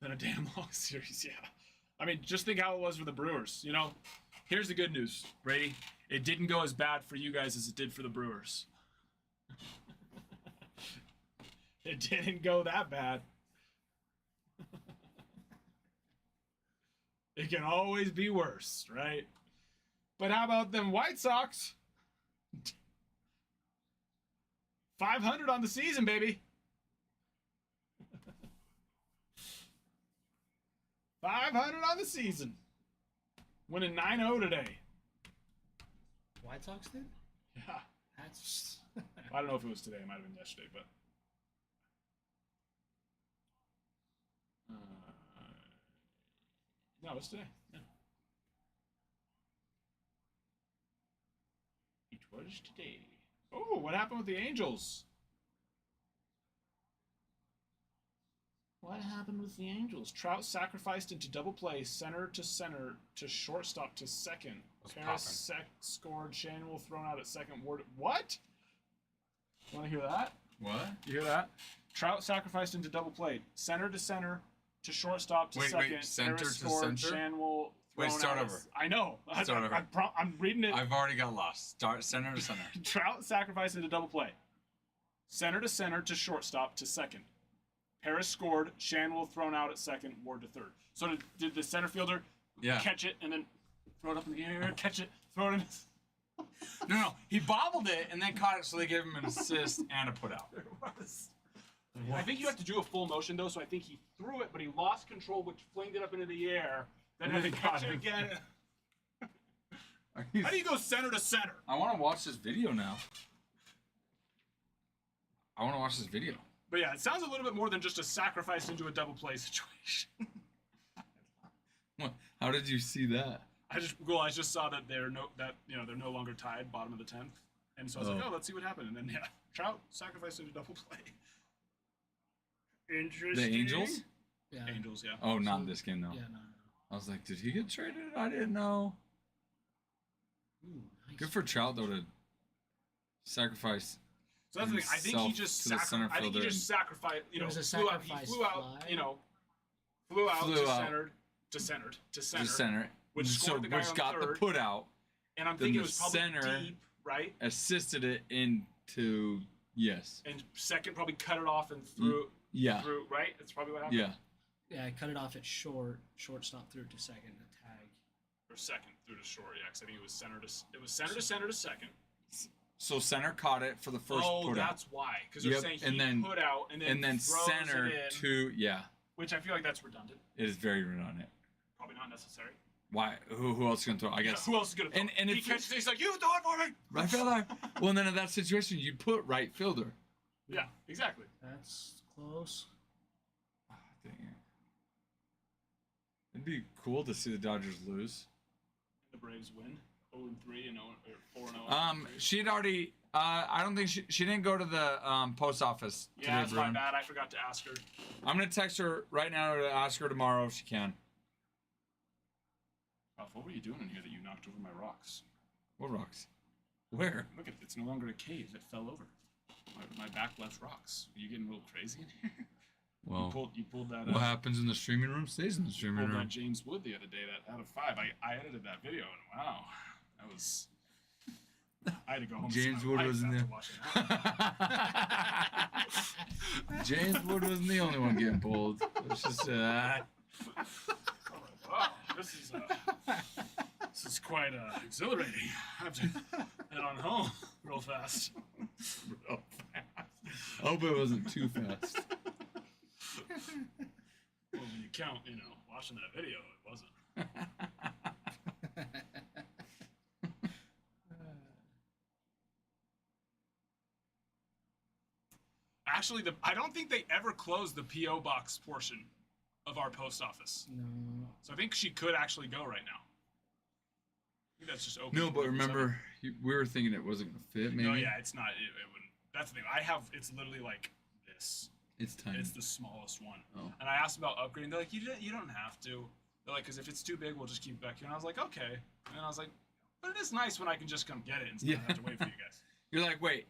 Than a damn long series, yeah. I mean, just think how it was for the Brewers. Here's the good news, Brady. It didn't go as bad for you guys as it did for the Brewers. It didn't go that bad. It can always be worse, right? But how about them White Sox? 500 on the season, baby. 500 on the season. Winning 9-0 today. White Sox did? Yeah. That's. I don't know if it was today. It might have been yesterday, but. No, it was today. Yeah. It was today. Oh, what happened with the Angels? What happened with the Angels? Trout sacrificed into double play, center to shortstop to second. Paris scored. Shanwell thrown out at second. Ward. What? You want to hear that? What? You hear that? Trout sacrificed into double play, center to shortstop to second. Center Paris to scored. center? Shanwell. Wait, thrown start out over. I know. Start over. I'm reading it. I've already got lost. Start center to center. Trout sacrificed into double play, center to shortstop to second. Paris scored. Shanwell thrown out at second. Ward to third. So did the center fielder catch it and then throw it up in the air, catch it, throw it in? No. He bobbled it and then caught it, so they gave him an assist and a put out. There was. I think you have to do a full motion though, so I think he threw it, but he lost control, which flinged it up into the air. Then had to catch it again. How do you go center to center? I want to watch this video now. But yeah, it sounds a little bit more than just a sacrifice into a double play situation. What? How did you see that? I just saw that they're no longer tied, bottom of the 10th, and so I was like, let's see what happened. And then Trout sacrificed into double play. Interesting. The Angels? Yeah. Angels, yeah. Oh, not in this game though. Yeah, no. I was like, did he get traded? I didn't know. Ooh, nice. Good for Trout though to sacrifice. So that's the thing. I think he just sacrificed. It was a Flew out sacrifice to center, which scored the guy on got third. the put out. And I'm then thinking the it was probably center deep, right? Assisted it into And second probably cut it off and threw. Yeah. Through, right? That's probably what happened. Yeah. Yeah, I cut it off at shortstop through to second, a tag. Or second through to short, yeah, because I think it was center to second. So center caught it for the first put out. That's why. Because they're saying he put out and then throws center it in, to which I feel like that's redundant. It is very redundant. Probably not necessary. Why? Who else is gonna throw? I guess. Who else is gonna throw? And he catches it, he's like, you throw it for me. Right fielder. Well, and then in that situation, you put right fielder. Yeah, exactly. That's close. Ah, dang it. It'd be cool to see the Dodgers lose. The Braves win 0-3 and 4-0. She'd already. I don't think she didn't go to the post office. Yeah, that's my bad. I forgot to ask her. I'm gonna text her right now to ask her tomorrow if she can. Ralph, what were you doing in here that you knocked over my rocks? What rocks? Where? Look, it's no longer a cave. It fell over. My back left rocks. Are you getting a little crazy in here? Well, you pulled that. What happens in the streaming room stays in the streaming pulled room. that James Wood the other day. That out of 5, I edited that video and wow, that was. I had to go home. James and see my Wood wife wasn't after there. watching that. James Wood wasn't the only one getting pulled. It was just I'm like, wow, this is quite exhilarating. I have to head on home real fast. real fast. I hope it wasn't too fast. Well, when you count, watching that video, it wasn't. Actually, I don't think they ever closed the PO box portion of our post office. No. So I think she could actually go right now. I think that's just open. No, but 24/7. remember, we were thinking it wasn't gonna fit. Maybe. No, yeah, it's not. It wouldn't. That's the thing. It's literally like this. It's tiny. It's the smallest one. Oh. And I asked about upgrading. They're like, you don't have to. They're like, because if it's too big, we'll just keep it back here. And I was like, okay. And then I was like, but it is nice when I can just come get it instead of have to wait for you guys. You're like, wait.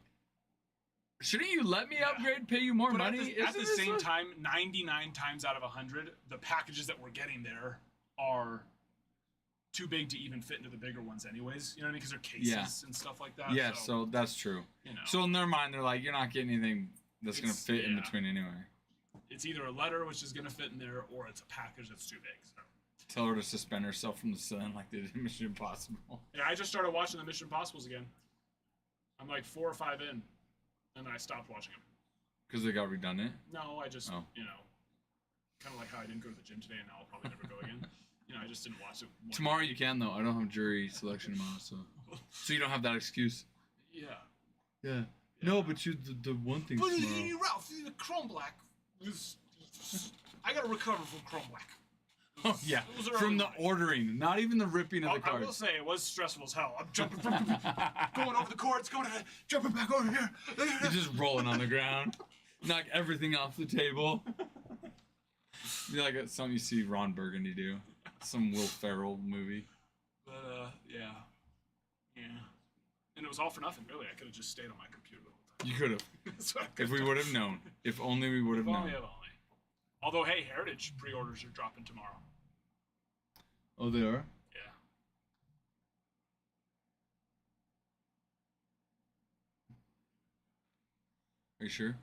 Shouldn't you let me Yeah. upgrade, pay you more But money? at the Isn't this same what- time, 99 times out of 100, the packages that we're getting there are too big to even fit into the bigger ones anyways. You know what I mean? Because they're cases and stuff like that. Yeah, so that's true. you know, So in their mind, they're like, you're not getting anything that's gonna It's- fit in yeah. between anyway. it's either a letter, which is going to fit in there, or it's a package that's too big. So. Tell her to suspend herself from the sun like they did in Mission Impossible. Yeah, I just started watching the Mission Impossibles again. I'm like 4 or 5 in, and then I stopped watching them. Because they got redundant. No, I just, Oh. kind of like how I didn't go to the gym today, and now I'll probably never go again. I just didn't watch it. Tomorrow you can though. I don't have jury selection tomorrow, so you don't have that excuse. Yeah. Yeah. No, but the one thing But tomorrow. Ralph, the Chrome Black I gotta recover from Chrome Black. Oh yeah, It was from the early. ordering, not even the ripping of the I will cards. say it was stressful as hell. I'm jumping from going over the cords, jumping back over here. You're just rolling on the ground, knock everything off the table. You're like something you see Ron Burgundy do, some Will Ferrell movie. But yeah. And it was all for nothing, really. I could have just stayed on my computer the whole time. You could have, That's what I if could've we done. would have known. If only we would have If only, known. if only. Although, hey, Heritage pre-orders are dropping tomorrow. Oh, they are. Yeah. Are you sure?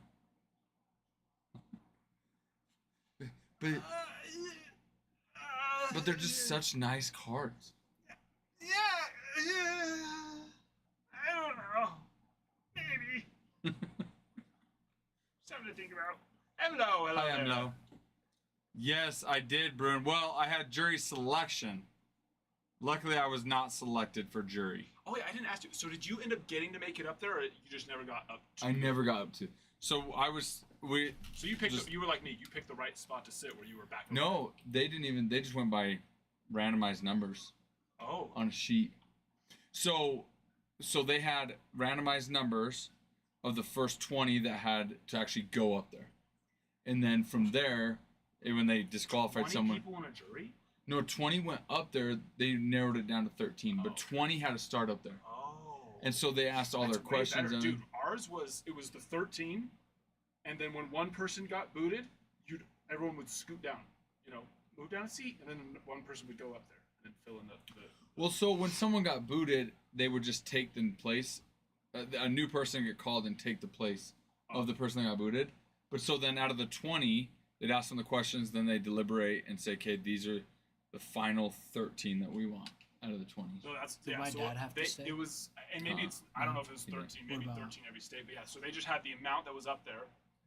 But they're just such nice cards. Yeah. I don't know. Maybe. Something to think about. Hello. Hi, Emlo. Yes, I did, Bruin. Well, I had jury selection. Luckily, I was not selected for jury. Oh wait, I didn't ask you. So did you end up getting to make it up there, or you just never got up? To I never got up to. So So you picked. just- You were like me. You picked the right spot to sit where you were back. No, they didn't even. They just went by randomized numbers Oh. on a sheet. So they had randomized numbers of the first 20 that had to actually go up there, and then from there, when they disqualified 20 someone. people in a jury. No, 20 went up there. They narrowed it down to 13, Oh. but 20 had to start up there. Oh. And so they asked all That's their way questions. better. And Dude, ours was the 13, and then when one person got booted, everyone would scoot down, move down a seat, and then one person would go up there and then fill in the well, so when someone got booted, they would just take the place. A new person would get called and take the place of the person that got booted. But so then out of the 20, they'd ask them the questions, then they deliberate and say, okay, these are the final 13 that we want out of the 20. So that's Did my dad have to stay? It was, and maybe it's I don't know if it was Yeah. 13, maybe What about- 13 every state, but yeah. So they just had the amount that was up there.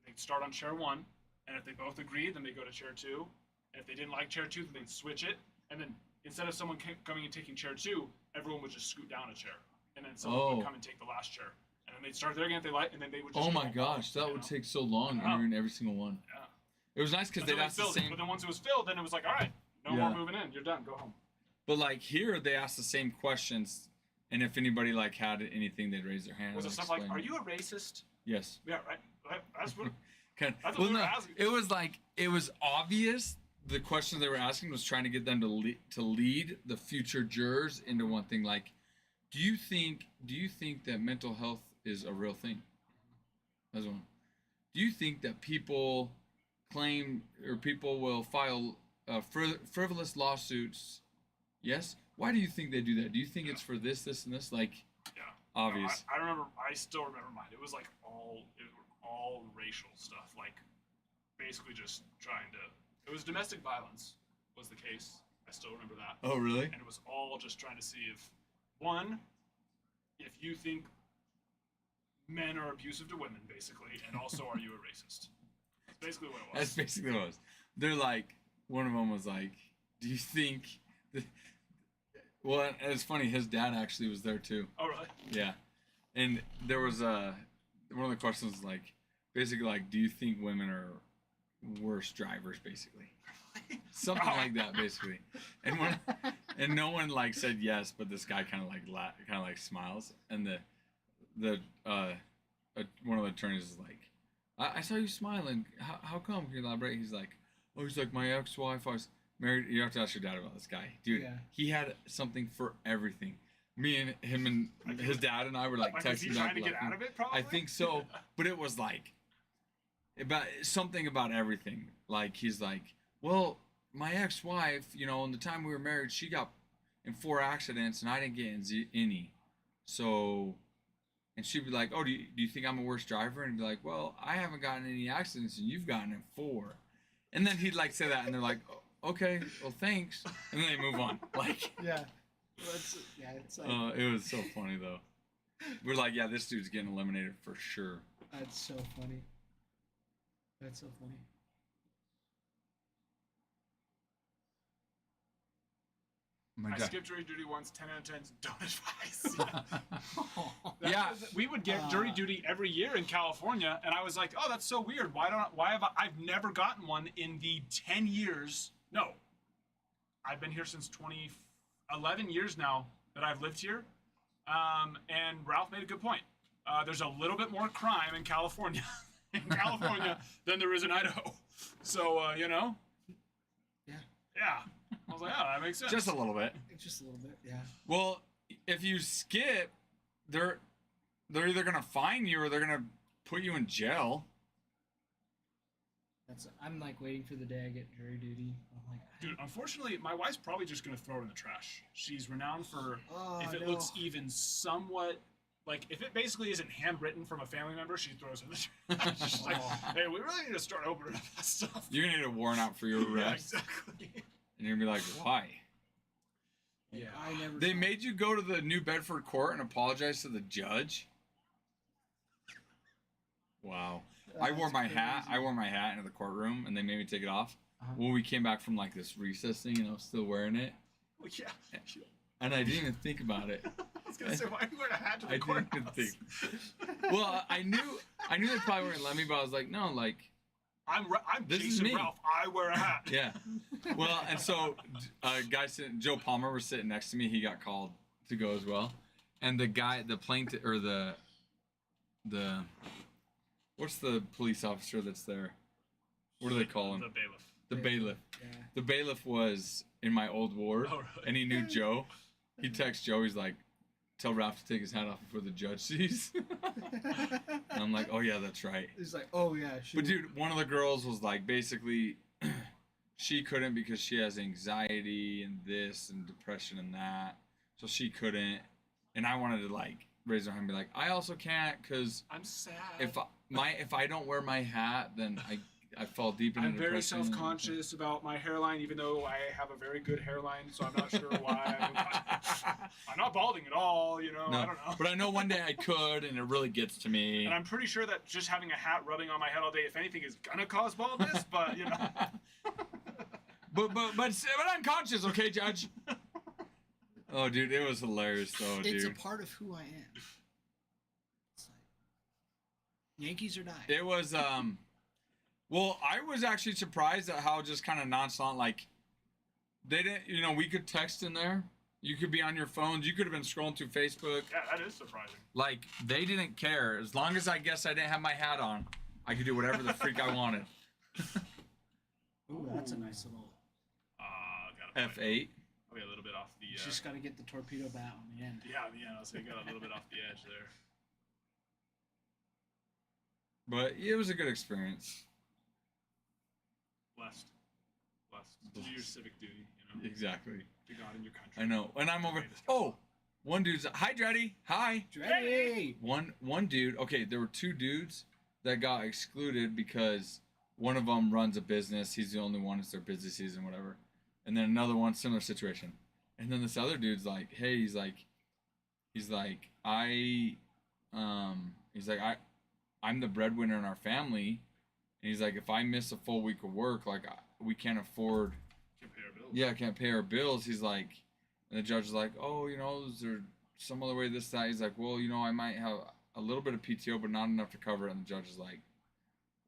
They'd start on chair 1, and if they both agreed, then they go to chair 2. And if they didn't like chair 2, then they'd switch it. And then instead of someone coming and taking chair 2, everyone would just scoot down a chair, and then someone Oh. would come and take the last chair. And then they'd start there again if they like, and then they would. Just Oh my go gosh, that you would know? take so long I know. entering every single one. Yeah. It was nice because Until they'd they ask the filled it. same. But then once it was filled, then it was like, all right, no Yeah. more moving in. You're done. Go home. But like here, they asked the same questions, and if anybody like had anything, they'd raise their hand. Was it and stuff like, explain. "Are you a racist?" Yes. Yeah, right. That's what. Kind That's well, what we were no, asking. it was like it was obvious. The question they were asking was trying to get them to lead the future jurors into one thing. Like, do you think that mental health is a real thing? That's one. Do you think that people claim or people will file frivolous lawsuits? Yes. Why do you think they do that? Do you think it's for this, this, and this? Like, Yeah. obvious. No, I remember. I still remember mine. It was like all racial stuff. Like basically just trying to. It was domestic violence was the case. I still remember that. Oh, really? And it was all just trying to see if you think men are abusive to women, basically, and also are you a racist? That's basically what it was. That's basically what it was. They're like, one of them was like, do you think that... Well, it's funny, his dad actually was there too. Oh, really? Yeah. And there was one of the questions was like, basically like, do you think women are worse drivers, basically? Something like that, basically. And no one like said yes, but this guy kind of like smiles, and one of the attorneys is like, I saw you smiling. How come? Can you elaborate? He's like, my ex-wife, I was married. You have to ask your dad about this guy, dude. Yeah. He had something for everything. Me and him and his dad and I were like Like, is he texting trying back. to get out of it? Probably. I think so, but it was like about something about everything. Like he's like, well, my ex-wife, in the time we were married, she got in 4 accidents and I didn't get in any. So, and she'd be like, oh, do you think I'm a worse driver? And he'd be like, well, I haven't gotten any accidents and you've gotten in 4. And then he'd like say that and they're like, oh, okay, well, thanks. And then they move on. Like, Yeah. Well, it's like it was so funny though. We're like, yeah, this dude's getting eliminated for sure. that's so funny. That's so funny. I skipped jury duty once. 10 out of 10. Don't advise. Yeah. We would get jury duty every year in California, and I was like, "Oh, that's so weird. Why have I've never gotten one in the 10 years? No, I've been here since 11 years now that I've lived here." And Ralph made a good point. There's a little bit more crime in California, than there is in Idaho. So Yeah. yeah. I was like, "Oh, that makes sense." Just a little bit. Just a little bit. Yeah. Well, if you skip, they're either gonna fine you or they're gonna put you in jail. I'm like waiting for the day I get jury duty. I'm like, Dude, unfortunately, my wife's probably just gonna throw it in the trash. She's renowned for if it no. looks even somewhat like if it basically isn't handwritten from a family member, she throws it in the trash. She's like, hey, we really need to start opening up that stuff. You're gonna need a warrant out for your Yeah, arrest, exactly. and you're gonna be like, why? Yeah. I never. They saw made you go to the New Bedford court and apologize to the judge. Wow. I wore my hat. I wore my hat into the courtroom, and they made me take it off. When we came back from like this recess thing, and I was still wearing it, Well, yeah. and I didn't even think about it. I was gonna say, why are you wearing a hat to the I didn't even courthouse? think. Well, I knew they probably weren't let me, but I was like, no, like, I'm This is Jason me. Ralph. I wear a hat. yeah. Well, and so Joe Palmer was sitting next to me. He got called to go as well, and the plaintiff or the what's the police officer that's there? What do they call him? The bailiff. The bailiff. Yeah. The bailiff was in my old ward, Oh, really? and he knew Joe. He texts Joe. He's like, "Tell Ralph to take his hat off before the judge sees." And I'm like, "Oh yeah, that's right." He's like, oh yeah. But dude, one of the girls was like, basically, she couldn't because she has anxiety and this and depression and that, so she couldn't. And I wanted to like raise her hand and be like, I also can't because I'm sad. if I don't wear my hat, then I fall deep into I'm very depression. self-conscious about my hairline, even though I have a very good hairline, so I'm not sure why. I'm not balding at all, I don't know. But I know one day I could, and it really gets to me. And I'm pretty sure that just having a hat rubbing on my head all day, if anything, is gonna cause baldness. But but I'm conscious, okay, Judge? Oh, dude, it was hilarious though, dude. It's a part of who I am. It's like, Yankees or die. It was well, I was actually surprised at how just kind of nonchalant, like they didn't, we could text in there. You could be on your phones. You could have been scrolling through Facebook. yeah, that is surprising. Like they didn't care as long as I guess I didn't have my hat on. I could do whatever the freak I wanted. Ooh, that's a nice little. Got F8. Probably a little bit off the. You just got to get the torpedo bat on the end. Yeah, I'll say got a little bit off the edge there. But it was a good experience. Blessed to do your civic duty. Exactly. to God in your country. I know. And I'm over. Greatest couple. Oh, one dude's. Hi, Dreddy. Hi. Dreddy! One dude. Okay, there were two dudes that got excluded because one of them runs a business. He's the only one. It's their busy season, whatever. And then another one, similar situation. And then this other dude's like, hey, he's like, I'm the breadwinner in our family. And he's like, if I miss a full week of work, like we can't afford. Can't pay our bills. Yeah, can't pay our bills. He's like, and the judge is like, oh, is there some other way this, that? He's like, well, I might have a little bit of PTO, but not enough to cover it. And the judge is like,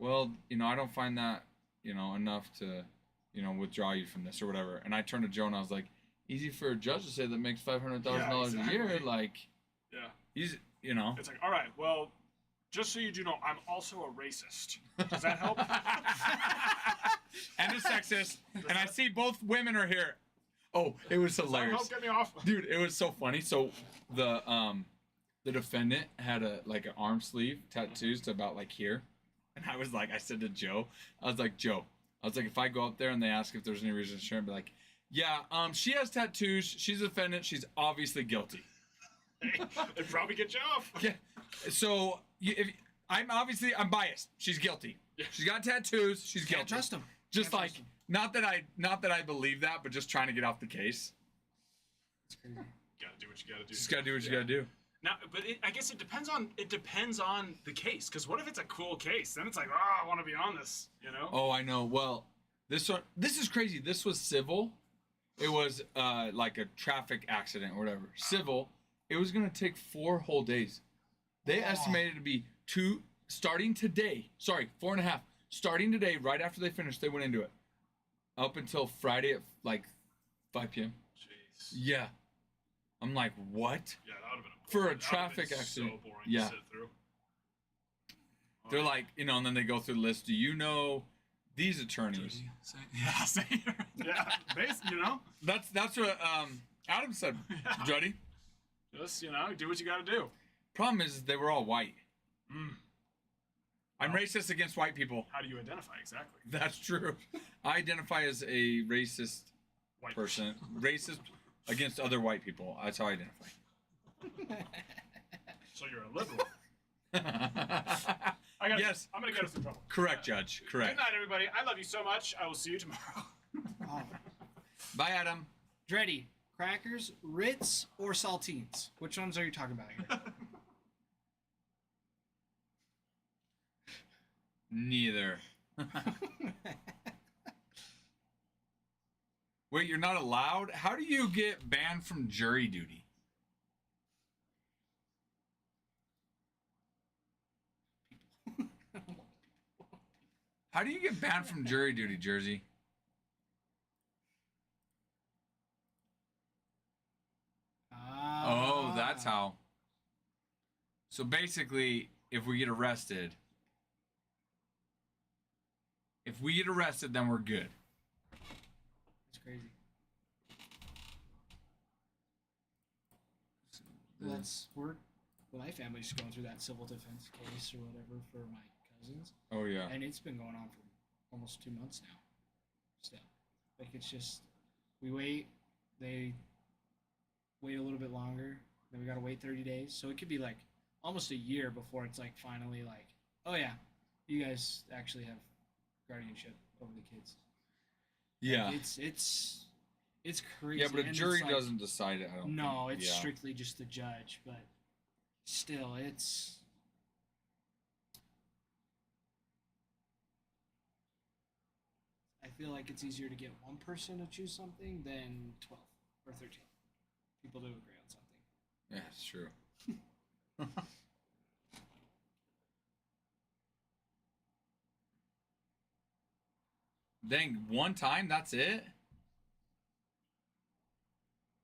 well, I don't find that, enough to, withdraw you from this or whatever. And I turned to Joe and I was like, easy for a judge to say that makes $500,000 a year. Like, Yeah. he's, It's like, all right, well, just so you do know, I'm also a racist. Does that help? and a sexist. And I see both women are here. Oh, it was Does that hilarious. help get me off? Dude, it was so funny. So the defendant had an arm sleeve tattoos to about like here. And I said to Joe, Joe, if I go up there and they ask if there's any reason to share, I'd be like, yeah, she has tattoos. She's a defendant. She's obviously guilty. It'd probably get you off. Yeah. So I'm biased. She's guilty. Yeah. She's got tattoos. She's Can't guilty. trust him. Just Can't like trust him. not that I believe that, but just trying to get off the case. It's crazy. Gotta do what you gotta do. Just gotta do what you gotta do. Now, but I guess it depends on the case. Because what if it's a cool case? Then it's like, oh, I want to be on this. Oh, I know. Well, this is crazy. This was civil. It was like a traffic accident or whatever. Civil. It was gonna take 4 whole days. They estimated to be 2 starting today. Sorry, 4.5. Starting today, right after they finished, they went into it. Up until Friday at like 5 p.m. Jeez. Yeah. I'm like, what? Yeah, that would have been For a that would've been traffic accident. So boring Yeah. to sit through. Oh, They're yeah. like, and then they go through the list. Do you know these attorneys? Yeah, same here. Yeah, basically, That's what Adam said, Yeah. Juddy. Just, do what you gotta do. Problem is they were all white. Mm. I'm Wow. racist against white people. How do you identify exactly? That's true. I identify as a racist White person. Racist against other white people. That's how I identify. So you're a liberal. Yes. I'm gonna get us in trouble. Correct, Judge. Good Correct. night, everybody. I love you so much. I will see you tomorrow. Oh. Bye, Adam. Dreddy, crackers, Ritz, or saltines? Which ones are you talking about here? Neither. Wait, you're not allowed? How do you get banned from jury duty? How do you get banned from jury duty, Jersey? Oh, that's how. So basically, if we get arrested, then we're good. It's crazy. My family's going through that civil defense case or whatever for my cousins, Oh yeah. and it's been going on for almost 2 months now. Still, like it's just we wait, they wait a little bit longer, then we gotta wait 30 days, so it could be like almost a year before it's like finally like, oh yeah, you guys actually have guardianship over the kids. Yeah. It's crazy. Yeah, but a and jury it's like, doesn't decide it, I don't No, think. it's Yeah. strictly just the judge, but still, it's. I feel like it's easier to get one person to choose something than 12 or 13 people to agree on something. Yeah, it's true. Dang, one time, that's it?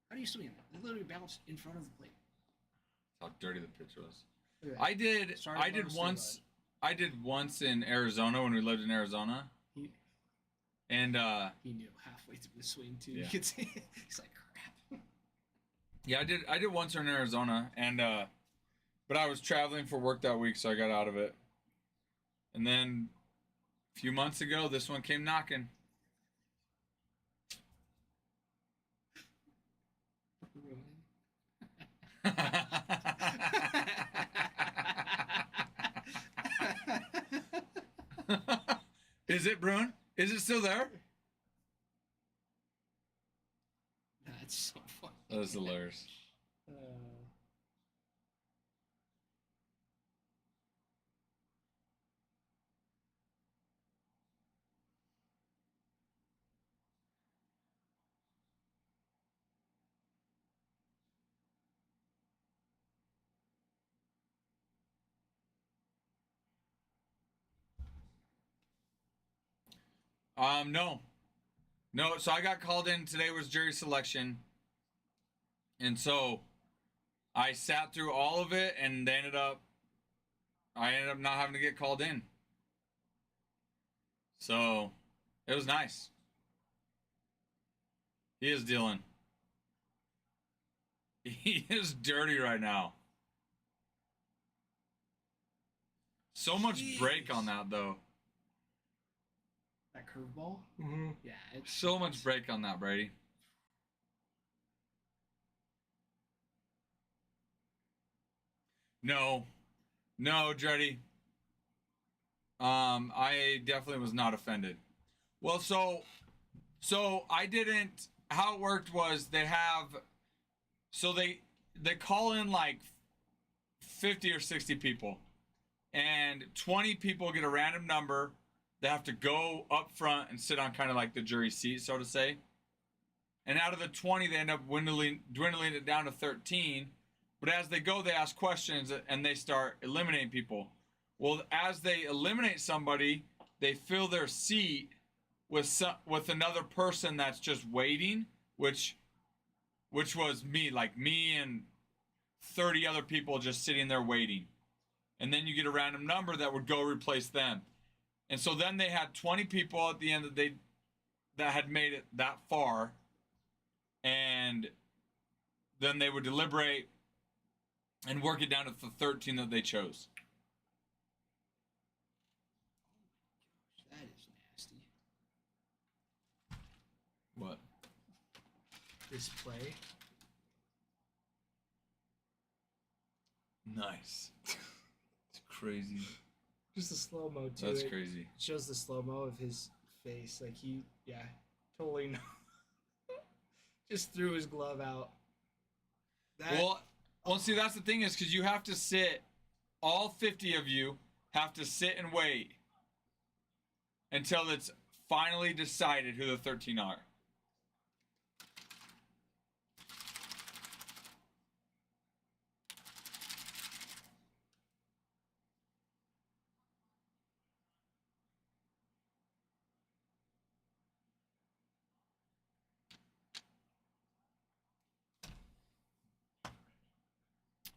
How do you swing it? It literally bounced in front of the plate. How dirty the pitch was. Look at I did Sorry, I did bonus once too, I did once in Arizona when we lived in Arizona. He- And He knew halfway through the swing too. Yeah. You could see. He's like, crap. yeah, I did once in Arizona and but I was traveling for work that week, so I got out of it. And then a few months ago this one came knocking. Is it, Bruin? Is it still there? That's so funny. That was hilarious. No. No, so I got called in today was jury selection. And so I sat through all of it and I ended up not having to get called in. So it was nice. He is dealing. He is dirty right now. So much break on that though. That curveball. Mm-hmm. Yeah, it's So much break on that, Brady. No, Dreddy. I definitely was not offended. Well, so I didn't. How it worked was they call in like 50 or 60 people, and 20 people get a random number. They have to go up front and sit on kind of like the jury seat, so to say. And out of the 20, they end up dwindling it down to 13. But as they go, they ask questions and they start eliminating people. Well, as they eliminate somebody, they fill their seat with another person that's just waiting, which was me, like me and 30 other people just sitting there waiting. And then you get a random number that would go replace them. And so then they had 20 people at the end that had made it that far, and then they would deliberate and work it down to the 13 that they chose. that is nasty. What? This play. Nice. It's crazy. Just the slow mo too. That's It crazy. shows the slow mo of his face. Like totally just threw his glove out. That, Well, see, that's the thing is because you have to sit. All 50 of you have to sit and wait until it's finally decided who the 13 are.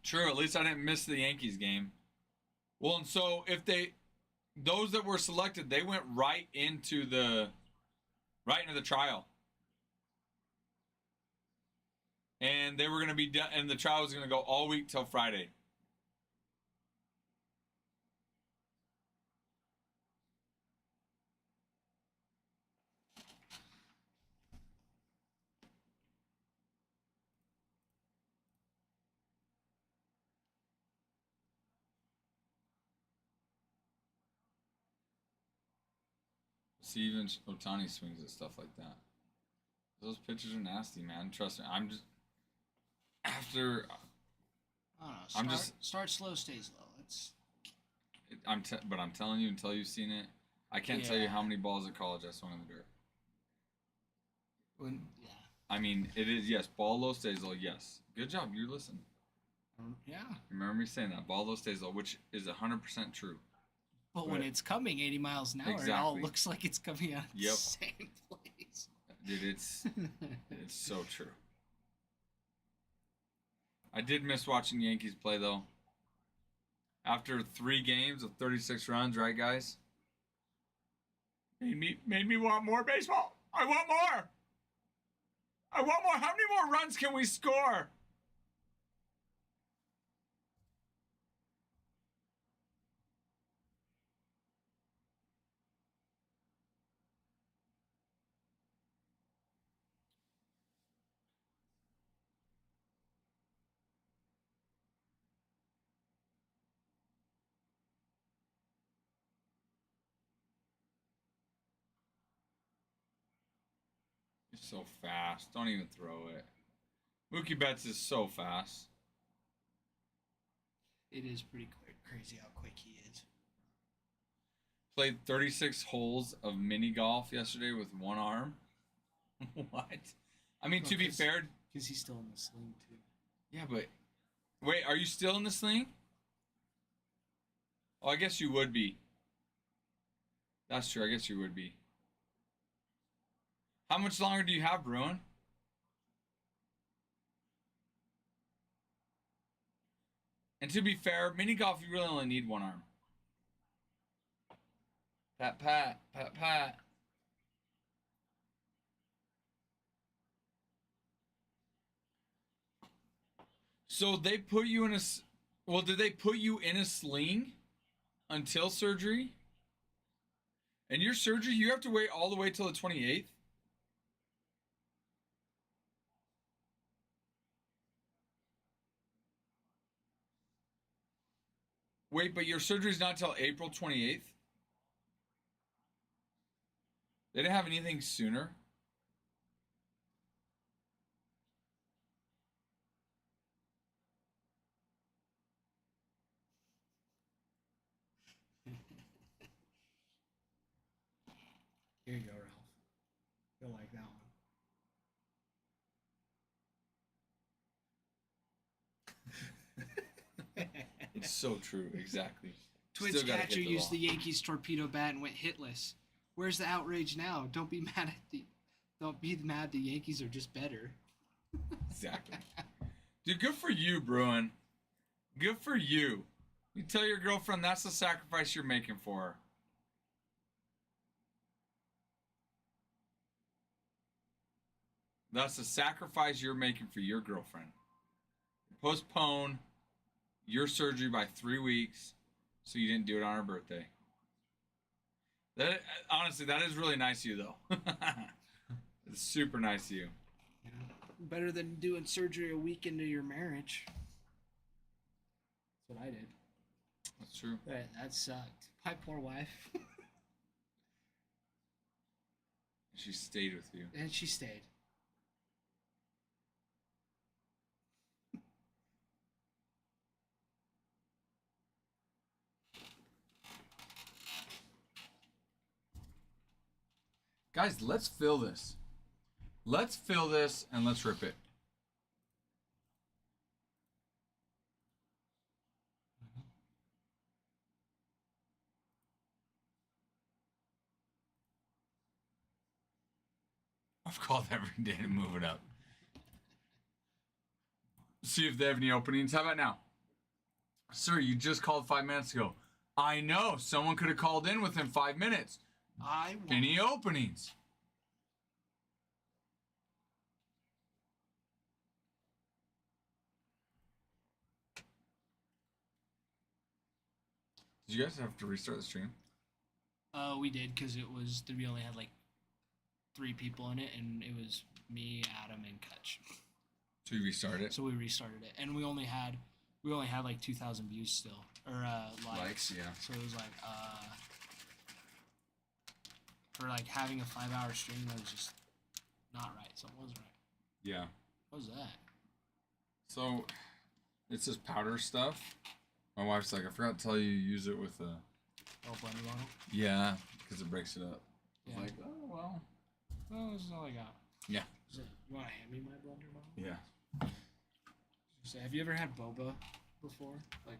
True, at least I didn't miss the Yankees game. Well, and so those that were selected, they went right into the trial. And they were going to be done, and the trial was going to go all week till Friday. See, even Otani swings at stuff like that. Those pitches are nasty, man. Trust me. I'm just after. I don't know. I'm just- Start slow, stays low. But I'm telling you, until you've seen it, I can't tell you how many balls at college I swung in the dirt. Yeah. I mean, it is yes. Ball low, stays low. Yes. Good job. You listen. Yeah. Remember me saying that. Ball low, stays low, which is 100% true. But when Right. it's coming 80 miles an hour, it all Exactly. looks like it's coming out of Yep. the same place. Dude, it's so true. I did miss watching Yankees play though. After 3 games of 36 runs, right, guys? Made me want more baseball. I want more. I want more. How many more runs can we score? so fast. Don't even throw it. Mookie Betts is so fast. It is pretty crazy how quick he is. Played 36 holes of mini golf yesterday with one arm. What? I mean, Well, to be 'cause- fair, Because he's still in the sling, too. yeah, but wait, are you still in the sling? Oh, I guess you would be. That's true. I guess you would be. How much longer do you have, Bruin? And to be fair, mini golf, you really only need one arm. Pat, pat, pat, pat. So they put you in a. Well, did they put you in a sling until surgery? And your surgery, you have to wait all the way till the 28th? Wait, but your surgery's not till April 28th? They didn't have anything sooner? Here you go, Ralph. You'll like that one. It's so true, exactly. Twins Still gotta catcher get the used ball. the Yankees torpedo bat and went hitless. Where's the outrage now? Don't be mad at the Yankees are just better. Exactly. Dude, good for you, Bruin. Good for you. You tell your girlfriend that's the sacrifice you're making for her. That's the sacrifice you're making for your girlfriend. Postpone your surgery by 3 weeks so you didn't do it on her birthday. That honestly, that is really nice of you, though. It's super nice of you. Better than doing surgery a week into your marriage. That's what I did. That's true. That sucked. My poor wife. She stayed with you. And she stayed. Guys, let's fill this. Let's fill this and let's rip it. I've called every day to move it up. See if they have any openings. How about now? Sir, you just called 5 minutes ago. I know. Someone could have called in within 5 minutes. I want Any openings? Did you guys have to restart the stream? We did because we only had like 3 people in it, and it was me, Adam, and Kutch. So you restart it? So we restarted it, and we only had like 2,000 views still, or likes. yeah. So it was like for like having a 5-hour stream, that was just not right. Something wasn't right. Yeah. What was that? So, it's this powder stuff. My wife's like, I forgot to tell you, use it with a... Oh, blender bottle. Yeah, because it breaks it up. Yeah. I'm like, oh, well. Oh, this is all I got. Yeah. You want to hand me my blender bottle? Yeah. So, have you ever had boba before? Like,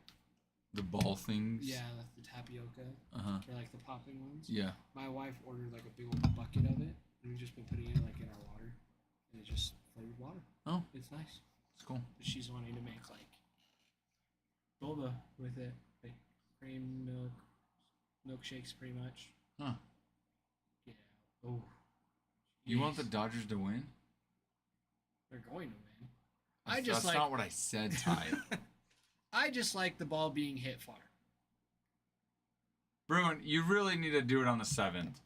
The ball things? yeah, the tapioca, Uh-huh. or like the popping ones. Yeah. My wife ordered like a big old bucket of it, and we've just been putting it like in our water, and it just flavored water. Oh, It's nice. it's cool. But she's wanting to make like boba with it, like cream milk, milkshakes, pretty much. Huh. Yeah. Oh. You want the Jeez. Dodgers to win? They're going to win. That's not what I said, Ty. I just like the ball being hit far. Bruin, you really need to do it on the 7th.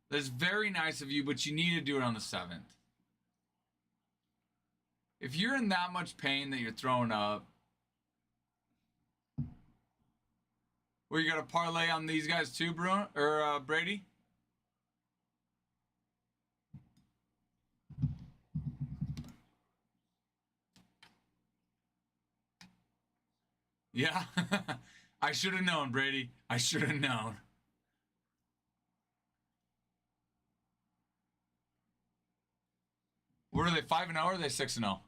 That's very nice of you, but you need to do it on the 7th. If you're in that much pain that you're throwing up, well, you got to parlay on these guys too, Bruin or Brady? Yeah. I should have known, Brady. I should have known. What are they, 5-0 or are they 6-0?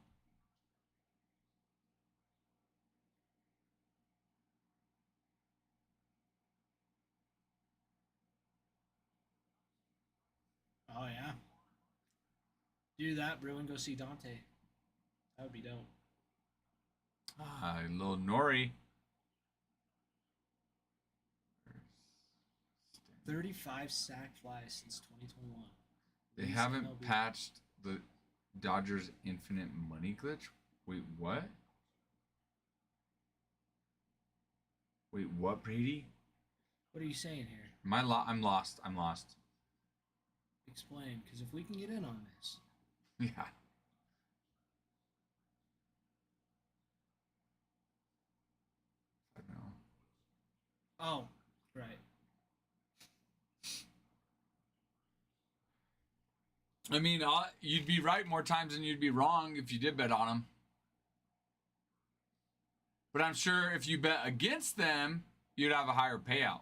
Oh yeah. Do that, Bruin. Go see Dante. That would be dope. Ah, little Nori. 35 sack flies since 2021. They Least haven't MLB. patched the Dodgers infinite money glitch? Wait, what? Wait, what, Brady? What are you saying here? I'm lost. I'm lost. Explain, because if we can get in on this, Yeah. I know. oh, right. I mean, you'd be right more times than you'd be wrong if you did bet on them. But I'm sure if you bet against them, you'd have a higher payout.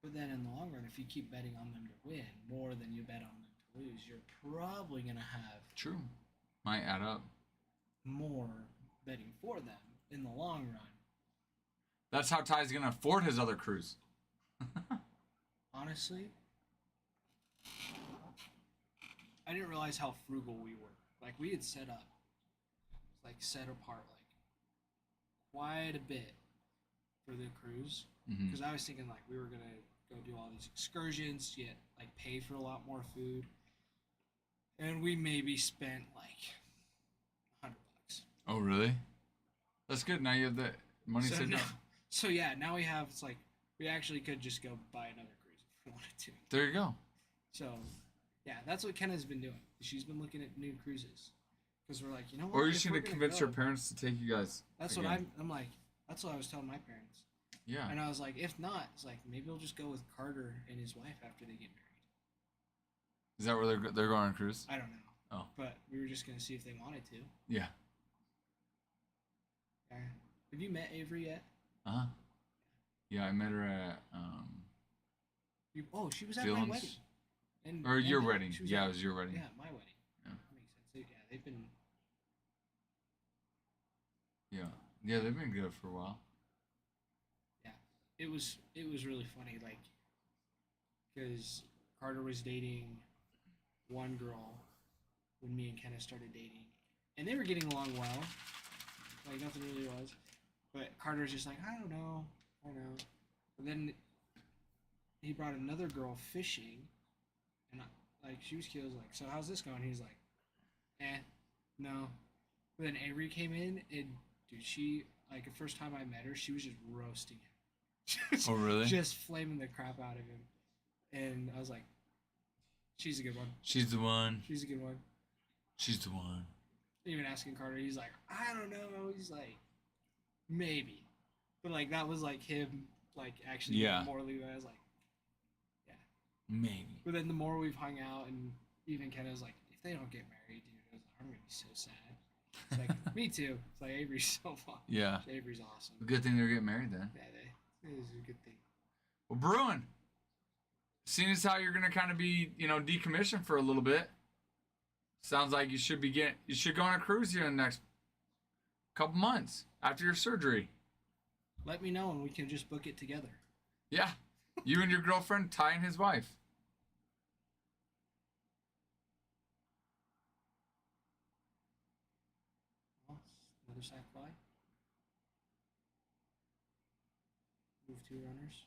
But then in the long run, if you keep betting on them to win more than you bet on them to lose, you're probably gonna have True. Might add up. more betting for them in the long run. That's how Ty's going to afford his other cruise. Honestly, I didn't realize how frugal we were. Like we had set up, like set apart, like quite a bit for the cruise. Mm-hmm. Because I was thinking like we were gonna go do all these excursions, yet like pay for a lot more food, and we maybe spent like $100. Oh, really? That's good. Now you have the money So saved now, up. so yeah, now we have. It's like we actually could just go buy another cruise if we wanted to. There you go. So yeah, that's what Kenna's been doing. She's been looking at new cruises because we're like, you know what? Or you if should we're have gonna convinced go- your parents to take you guys. That's again. what I'm like. That's what I was telling my parents. Yeah. And I was like, if not, it's like maybe we'll just go with Carter and his wife after they get married. Is that where they're going on a cruise? I don't know. Oh. But we were just gonna see if they wanted to. Yeah. Yeah. Have you met Avery yet? Uh-huh. Yeah, I met her at She was at my Dylan's- wedding. or And your that. wedding. She was Yeah, at- it was your wedding. Yeah, my wedding. Yeah. That makes sense. Yeah, they've been. Yeah. Yeah, they've been good for a while. It was really funny, like, because Carter was dating one girl when me and Kenna started dating, and they were getting along well, like nothing really was, but Carter was just like, I don't know. And then he brought another girl fishing, and like she was cute. I was like, so how's this going? He's like, no. But then Avery came in, and dude, she like the first time I met her, she was just roasting him. Oh, really? Just flaming the crap out of him. And I was like, she's a good one. She's the one. She's a good one. She's the one. Even asking Carter, he's like, I don't know. He's like, maybe. But like that was like him, like actually Yeah. morally. I was like, Maybe. but then the more we've hung out, and even Kenna's like, if they don't get married, dude, I was like, I'm gonna be so sad. It's like me too. It's like Avery's so fun. Yeah. Avery's awesome. Good thing they're getting married then. Yeah, it is a good thing. Well, Bruin, seeing as how you're gonna kind of be, decommissioned for a little bit, sounds like you should go on a cruise here in the next couple months after your surgery. Let me know, and we can just book it together. Yeah, you and your girlfriend, Ty and his wife. Oh, another sack fly. Move 2 runners.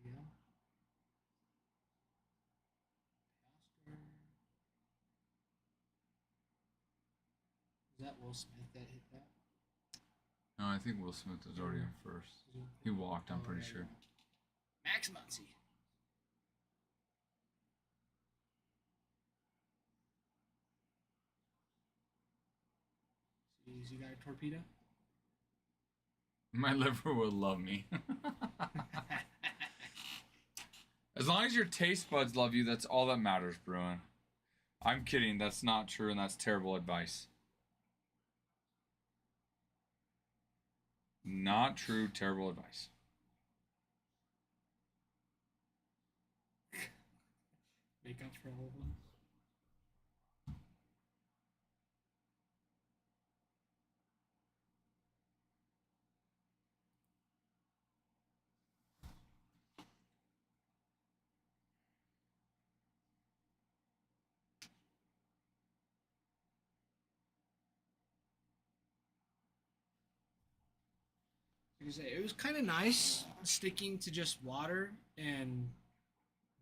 There you go. Oscar. Is that Will Smith that hit that? No, I think Will Smith was already in first. He walked, I'm pretty sure. Max Muncy. See, you got a torpedo? My liver will love me. As long as your taste buds love you, that's all that matters, Bruin. I'm kidding. That's not true, and that's terrible advice. Not true. Terrible advice. Make up for all of them. Like I say, it was kind of nice sticking to just water and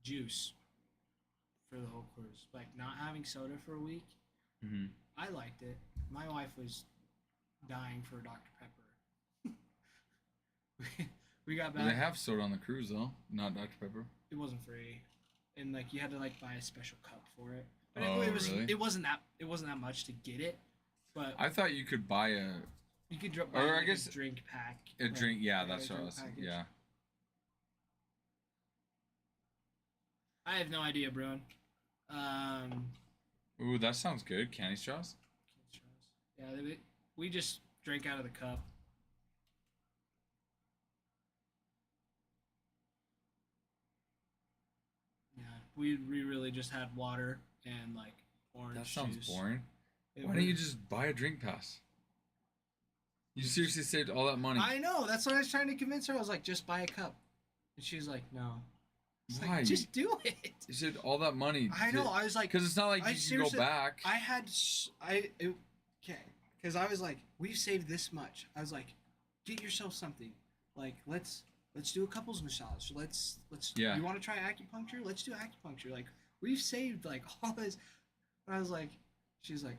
juice for the whole cruise. Like not having soda for a week. Mm-hmm. I liked it. My wife was dying for Dr. Pepper. we got Well, back. they have soda on the cruise though, not Dr. Pepper. It wasn't free, and like you had to like buy a special cup for it. But Oh, it was really? it wasn't that much to get it. But I thought you could buy you could buy or I like guess a drink pack. a like, drink. Yeah, like a that's what I drink was. package. Yeah. I have no idea, Bruin. Ooh, that sounds good. Candy straws. Yeah, we just drank out of the cup. Yeah, we really just had water and like orange That sounds juice. boring. It Why don't you was- just buy a drink pass? You seriously saved all that money. I know. That's what I was trying to convince her. I was like, just buy a cup, and she's like, no. It's Why? like, just do it. You saved all that money. I know. I was like, Because it's not like I you can go seriously- back. Okay, because I was like, we've saved this much. I was like, get yourself something. Like, let's do a couples massage. Let's Yeah. You want to try acupuncture? Let's do acupuncture. Like, we've saved like all this. And I was like, she's like,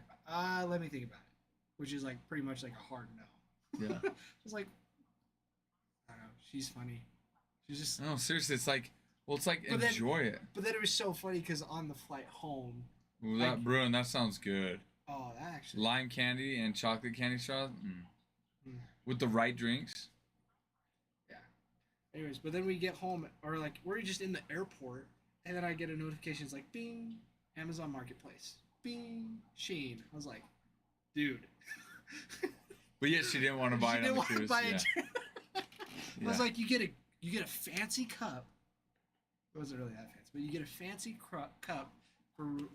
let me think about it, which is like pretty much like a hard no. Yeah. She's like, I don't know. She's funny. She's just. No, seriously, it's like, well, it's like But then- enjoy it. But then it was so funny because on the flight home, Ooh, that like- Bruin, that sounds good. oh, that actually. Lime candy and chocolate candy straws. Mm. With the right drinks. Anyways, but then we get home, or like we're just in the airport, and then I get a notification. It's like, bing, Amazon Marketplace, bing, Shein. I was like, dude. But yet she didn't want to buy She it on didn't the want to cruise. buy Yeah. it. I was Yeah. like, you get a fancy cup. It wasn't really that fancy, but you get a fancy cup from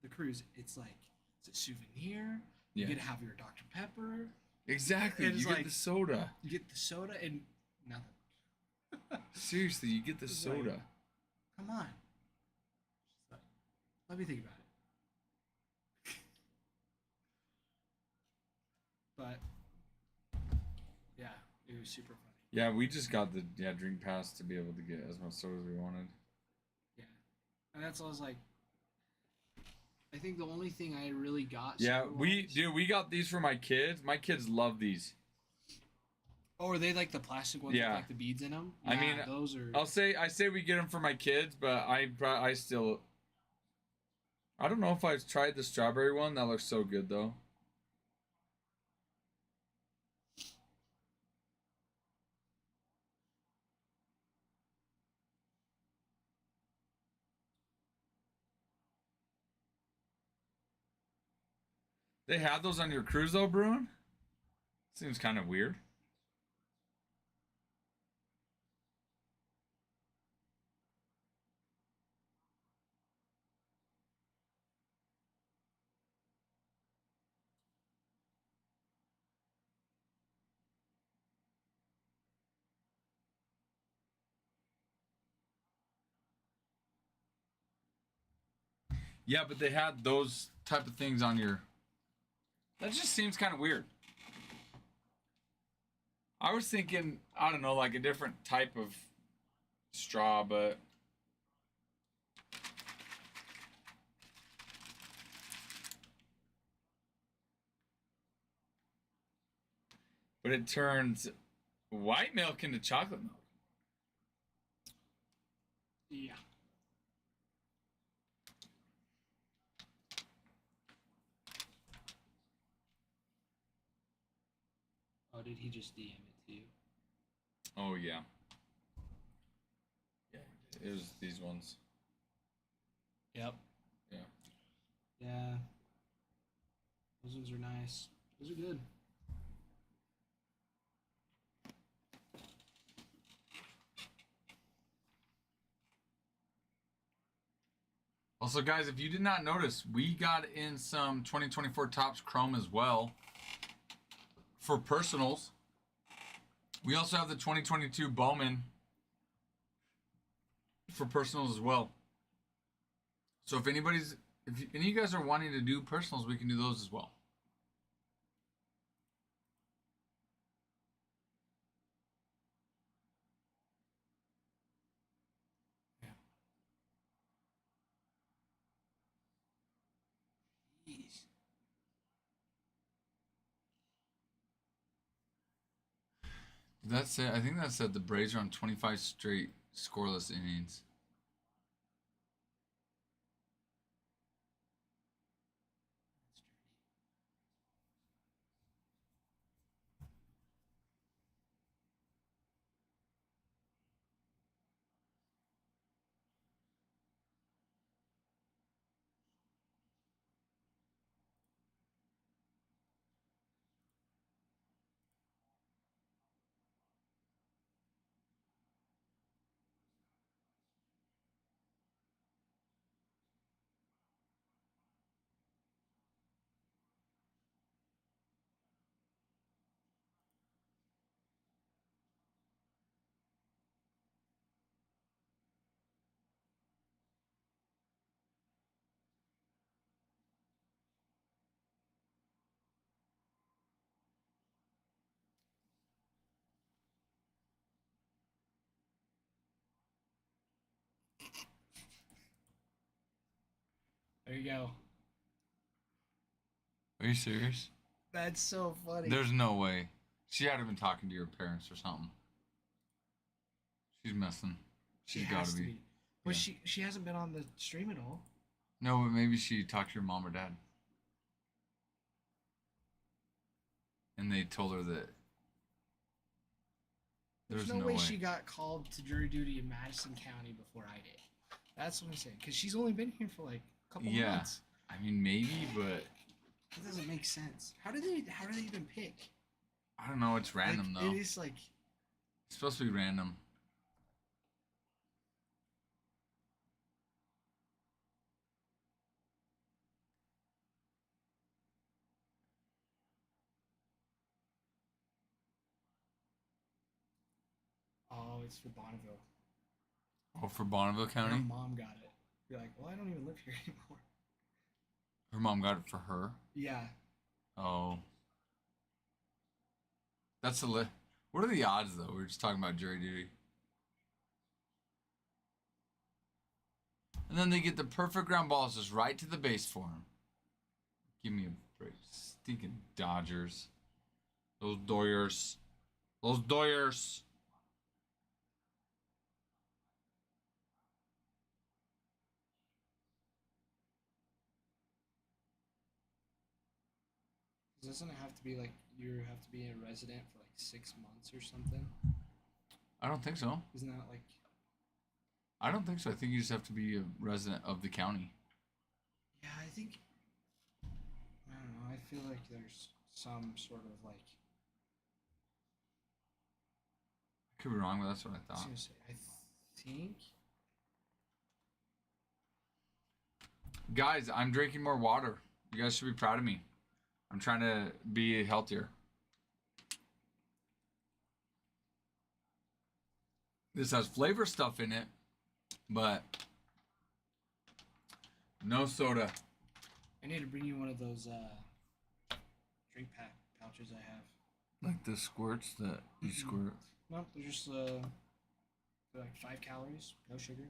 the cruise. It's like it's a souvenir. Yeah. You get to have your Dr. Pepper. Exactly. It's You get like- the soda. You get the soda and nothing. Seriously, you get the It's like- soda. Come on. Let me think about it. But yeah, it was super funny. Yeah, we just got the drink pass to be able to get as much soda as we wanted. Yeah, and that's all I was like. I think the only thing I really got. Yeah, soda-wise- we got these for my kids. My kids love these. Oh, are they like the plastic ones Yeah. with like the beads in them? I mean, those are. I say we get them for my kids, but I still. I don't know if I've tried the strawberry one. That looks so good though. They had those on your cruise though, Bruin? Seems kind of weird. Yeah, but they had those type of things on your. That just seems kind of weird. I was thinking, I don't know, like a different type of straw, but. But it turns white milk into chocolate milk. Yeah. Oh, did he just DM it to you? Oh, yeah. Yeah. It was these ones. Yep. Yeah. Yeah. Those ones are nice. Those are good. Also, guys, if you did not notice, we got in some 2024 Topps Chrome as well for personals. We also have the 2022 Bowman for personals as well. So if any of you guys are wanting to do personals, we can do those as well. Jeez. Did that say? I think that said the Braves are on 25 straight scoreless innings. There you go. Are you serious? That's so funny. There's no way. She had to have been talking to your parents or something. She's messing. She She's has got to be. But Yeah. she hasn't been on the stream at all. No, but maybe she talked to your mom or dad. And they told her that There's no way she got called to jury duty in Madison County before I did. That's what I'm saying. Because she's only been here for like a couple months. I mean, maybe, but That doesn't make sense. How do they even pick? I don't know. It's random, Like, though. It is like, It's supposed to be random. oh, it's for Bonneville. Oh, for Bonneville Her County? mom got it. You're like, well, I don't even live here anymore. Her mom got it for her? Yeah. Oh. That's a What are the odds, though? We were just talking about jury duty. And then they get the perfect ground balls just right to the base for him. Give me a break. Stinking Dodgers. Those Doyers. Those Doyers. Doesn't it have to be like you have to be a resident for like 6 months or something? I don't think so. Isn't that like? I don't think so. I think you just have to be a resident of the county. Yeah, I think. I don't know. I feel like there's some sort of like. I could be wrong, but that's what I I was thought. gonna say. I think. Guys, I'm drinking more water. You guys should be proud of me. I'm trying to be healthier. This has flavor stuff in it, but no soda. I need to bring you one of those drink pack pouches I have. Like the squirts that you squirt. Nope, they're just they're like 5 calories, no sugar.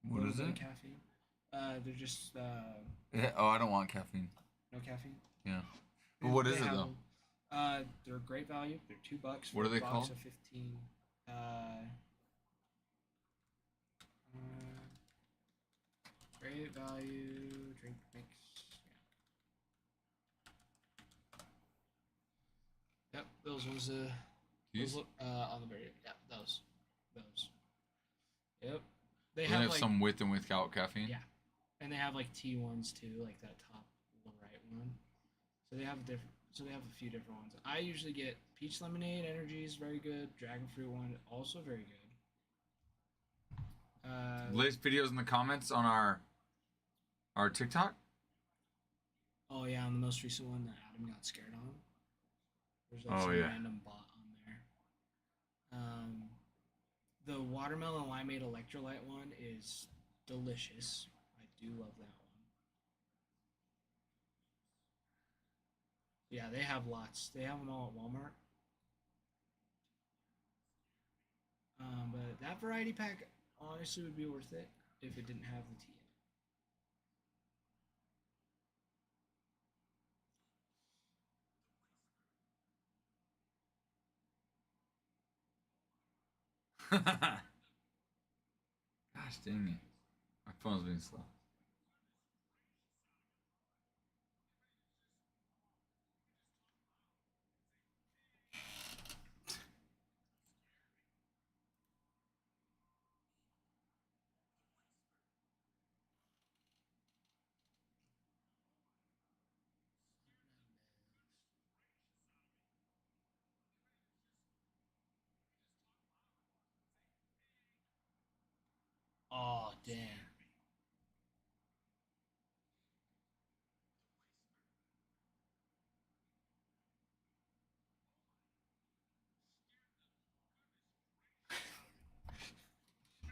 What little is bit it? of caffeine. They're just Oh, I don't want caffeine. no caffeine. Yeah. But what is it, though? They're great value. They're $2 for What are they a box called? of 15. Great value drink mix. Yeah. Yep, those ones. These? Those look, on the very. Yeah, those. Yep. They They have, have like, some with and without caffeine. Yeah. And they have like tea ones too, like that top right one. So they have different. So they have a few different ones. I usually get peach lemonade. Energy is very good. Dragon fruit one also very good. Latest videos in the comments on our TikTok. Oh yeah, on the most recent one that Adam got scared on. There's like Oh, some yeah. random bot on there. The watermelon limeade electrolyte one is delicious. I do love that one. Yeah, they have lots. They have them all at Walmart. But that variety pack honestly would be worth it if it didn't have the tea Gosh dang it. My phone's being slow. Oh, damn.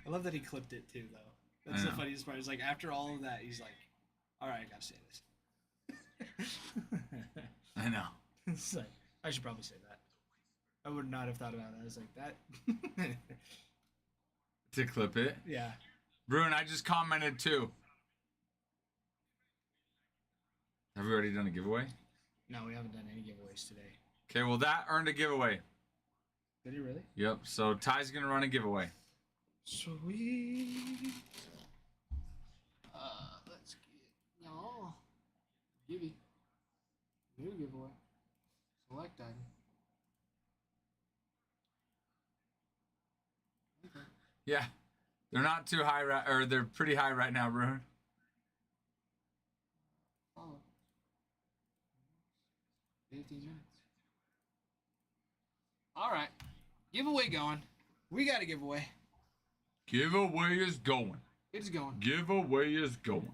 I love that he clipped it too, though. That's I the know. funniest part. Is like after all of that, he's like, "All right, I gotta say this." I know. It's like, I should probably say that. I would not have thought about that. I was like that. To clip it. Yeah. Bruin, I just commented too. Have we already done a giveaway? No, we haven't done any giveaways today. Okay, well that earned a giveaway. Did he really? Yep. So Ty's gonna run a giveaway. Sweet. Let's get y'all. Give you new giveaway. Select item. Okay. Yeah. They're not too high or they're pretty high right now, Bruin. Follow. 15 minutes. All right. Giveaway going. We got a giveaway. Giveaway is going. It's going. Giveaway is going.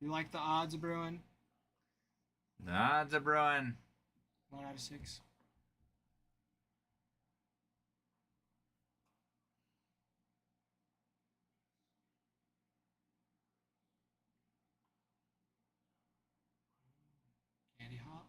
You like the odds of Bruin? That's a Bruin. 1 out of 6. Candy hop.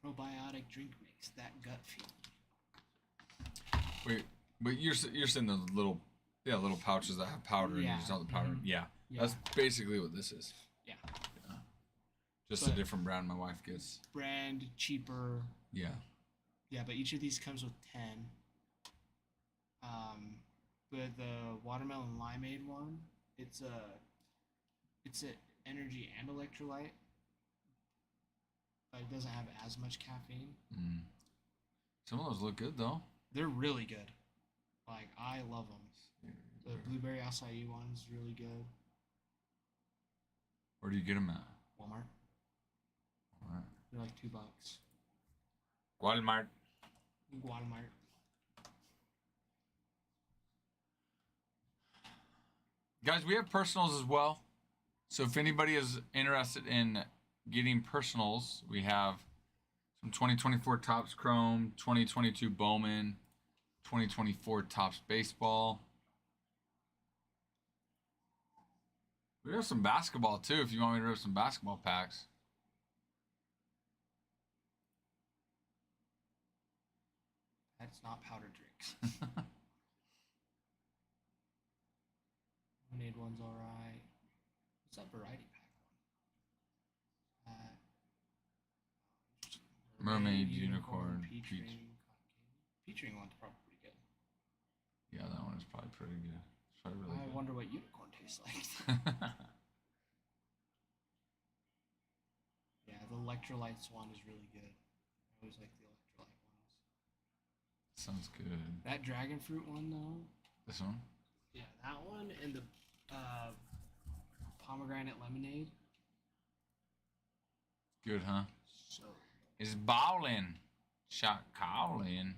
Probiotic drink mix. That gut feeling. Wait, but you're saying the little pouches that have powder and you Yeah. just have the powder. Mhm. Yeah. Yeah. That's basically what this is. Yeah. Just But- a different brand my wife gets. Brand cheaper. Yeah. Yeah, but each of these comes with 10. But the watermelon limeade one, it's a energy and electrolyte, but it doesn't have as much caffeine. Mm. Some of those look good though. They're really good. Like, I love them. The blueberry acai one's really good. Where do you get them at? Walmart. Alright. They're like $2. Walmart. Walmart. Guys, we have personals as well. So if anybody is interested in getting personals, we have some 2024 Topps Chrome, 2022 Bowman, 2024 Topps Baseball. We have some basketball too if you want me to rip some basketball packs. That's not powder drinks. Lemonade one's alright. What's that variety pack one? Mermaid, unicorn, peach. ring, cotton candy. Peach ring one's probably pretty good. Yeah, that one is probably pretty good. It's probably really I good. wonder what unicorn tastes like. Yeah, the electrolytes one is really good. I always like the electrolyte ones. Sounds good. That dragon fruit one though. This one? Yeah, that one and the pomegranate lemonade. Good, huh? So It's ballin'. Shot calling.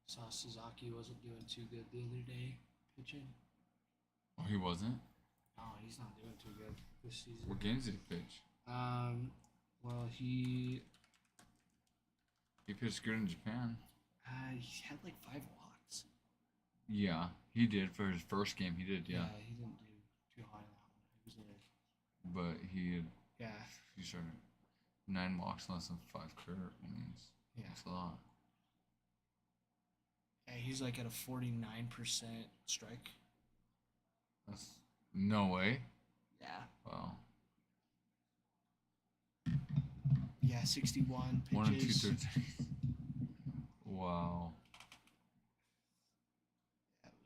saw Sasaki wasn't doing too good the other day pitching. Oh, he wasn't? Oh, he's not doing too good this season. What games did he pitch? Well, he He pitched good in Japan. he had like 5 walks. Yeah, he did for his first game. He did, yeah. He didn't do too high on that one. It was But he yeah, started 9 walks, less than 5 career innings. yeah. That's a lot. Yeah, he's like at a 49% strike. That's no way. Yeah. Wow. Yeah, 61 pitches. 1 and 2/3. Wow.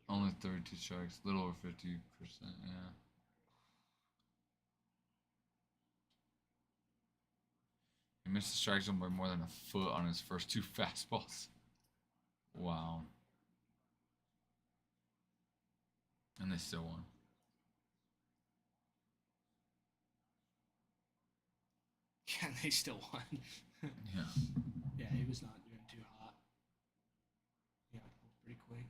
Only 32 strikes, a little over 50%. Yeah. He missed the strike zone by more than a foot on his first 2 fastballs. Wow. And they still won. Yeah, they still won. Yeah. Yeah, he was not doing too hot. Yeah, pretty quick.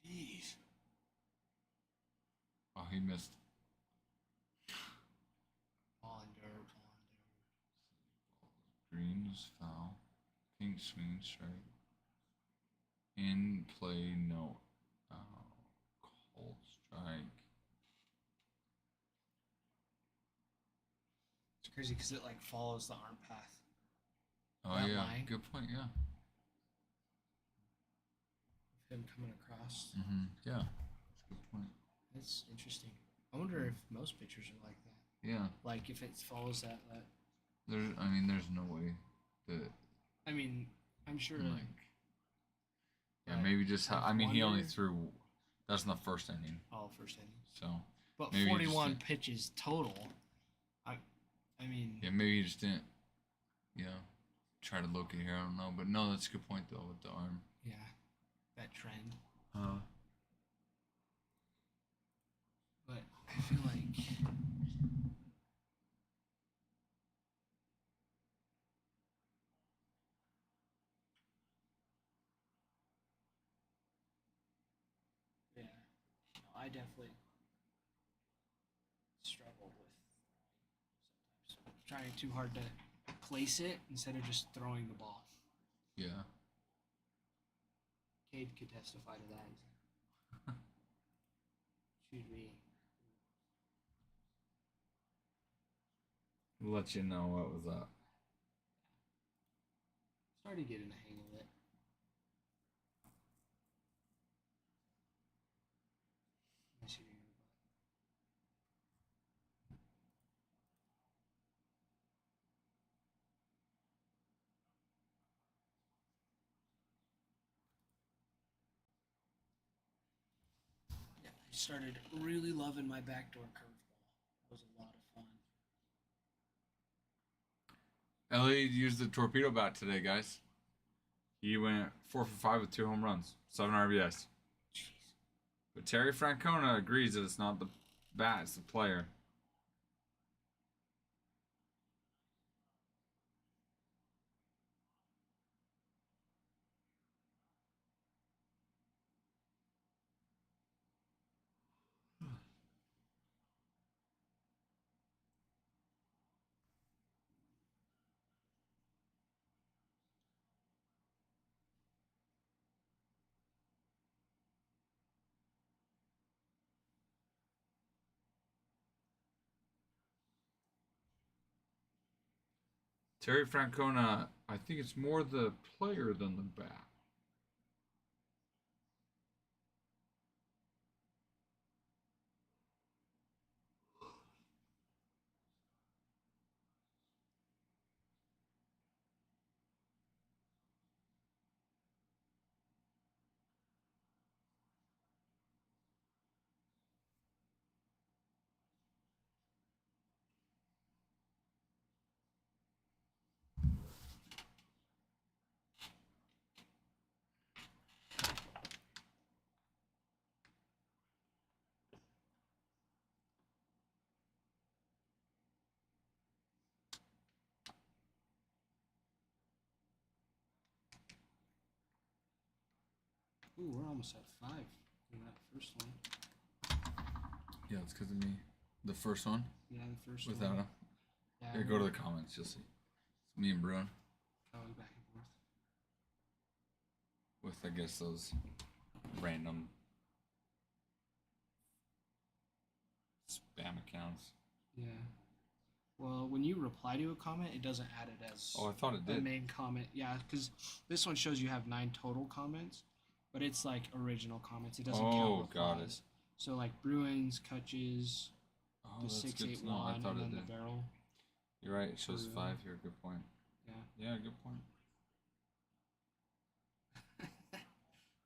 Jeez. Oh, he missed. Ball and dirt, ball and dirt. Green was foul. Pink swing strike. In play, no. Cold strike. It's crazy because it like follows the arm path. Oh, That yeah. line? Good point, yeah. Him coming across. Mm-hmm. Yeah. That's a good point. That's interesting. I wonder if most pitchers are like that. Yeah. Like if it follows that. There's no way that, I mean, I'm sure. like, yeah, Right. maybe just, I've he only wondered- threw, that's in the first inning, All first inning. so, But Maybe he just 41 didn't- pitches total. I mean, yeah, maybe he just didn't, try to locate here, I don't know, but no, that's a good point, though, with the arm. yeah, that trend. But I feel like yeah, no, I definitely struggle with sometimes trying too hard to place it instead of just throwing the ball. Yeah. Cade could testify to that. He's like, shoot me. Let you know what was up. Started getting the hang of it. I shoot you in the butt. Yeah, I started really loving my backdoor curveball. That was a lot of fun. Ellie used the torpedo bat today, guys. He went 4 for 5 with 2 home runs, 7 RBIs. Jeez. But Terry Francona agrees that it's not the bat, it's the player. Terry Francona, I think it's more the player than the bat. Ooh, we're almost at 5 in that first one. Yeah, it's because of me. The first one, Yeah, the first without one. him. Yeah, Here, go to the comments, you'll see. It's me and Bruin. going back and forth. With, I guess, those random spam accounts. Yeah. Well, when you reply to a comment, it doesn't add it as Oh, I thought it a did. main comment. Yeah, because this one shows you have 9 total comments, but it's like original comments. It doesn't count Oh, replies. got it. So like Bruins, Kutches, Oh, the that's good to know. 681, I thought and it then did. the barrel. You're right. It shows Bruin. 5 here. Good point. Yeah. Yeah, good point.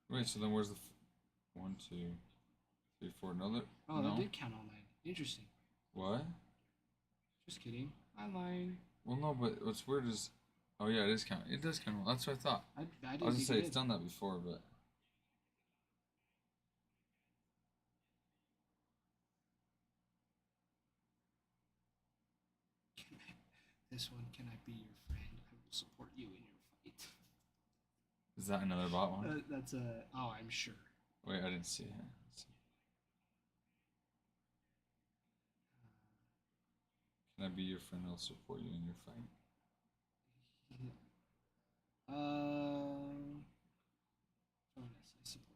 Wait, so then where's the 1, 2, 3, 4? Another? Oh, no. that did count all 9. Interesting. What? Just kidding. I'm lying. Well, no, but what's weird is, oh yeah, it is count. It does count. That's what I thought. I I didn't was gonna think say it it's did. done that before, but This one, can I be your friend? I will support you in your fight. is that another bot one? That's a. Oh, I'm sure. Wait, I didn't see it. Let's see. Can I be your friend? I'll support you in your fight. Join us. I support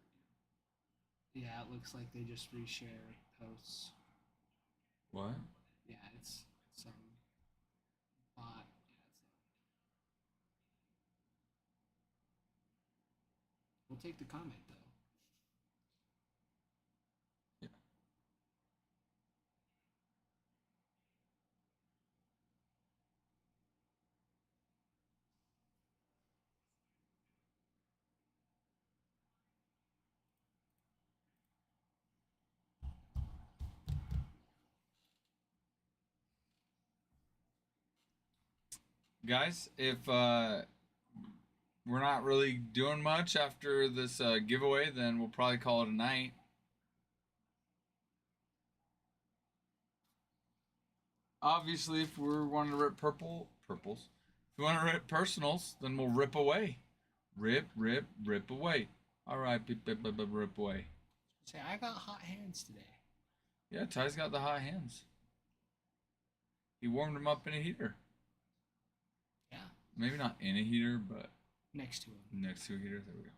you. Yeah, it looks like they just reshare posts. What? Yeah, it's some bot. Yeah, it's We'll take the comment though. Yeah. Guys, if we're not really doing much after this giveaway, then we'll probably call it a night. Obviously, if we're wanting to rip purples, if we want to rip personals, then we'll rip away. Rip away. All right, rip away. Say, I got hot hands today. Yeah, Ty's got the hot hands. He warmed them up in a heater. Yeah, Maybe not in a heater, but next to him. next to a heater. There we go.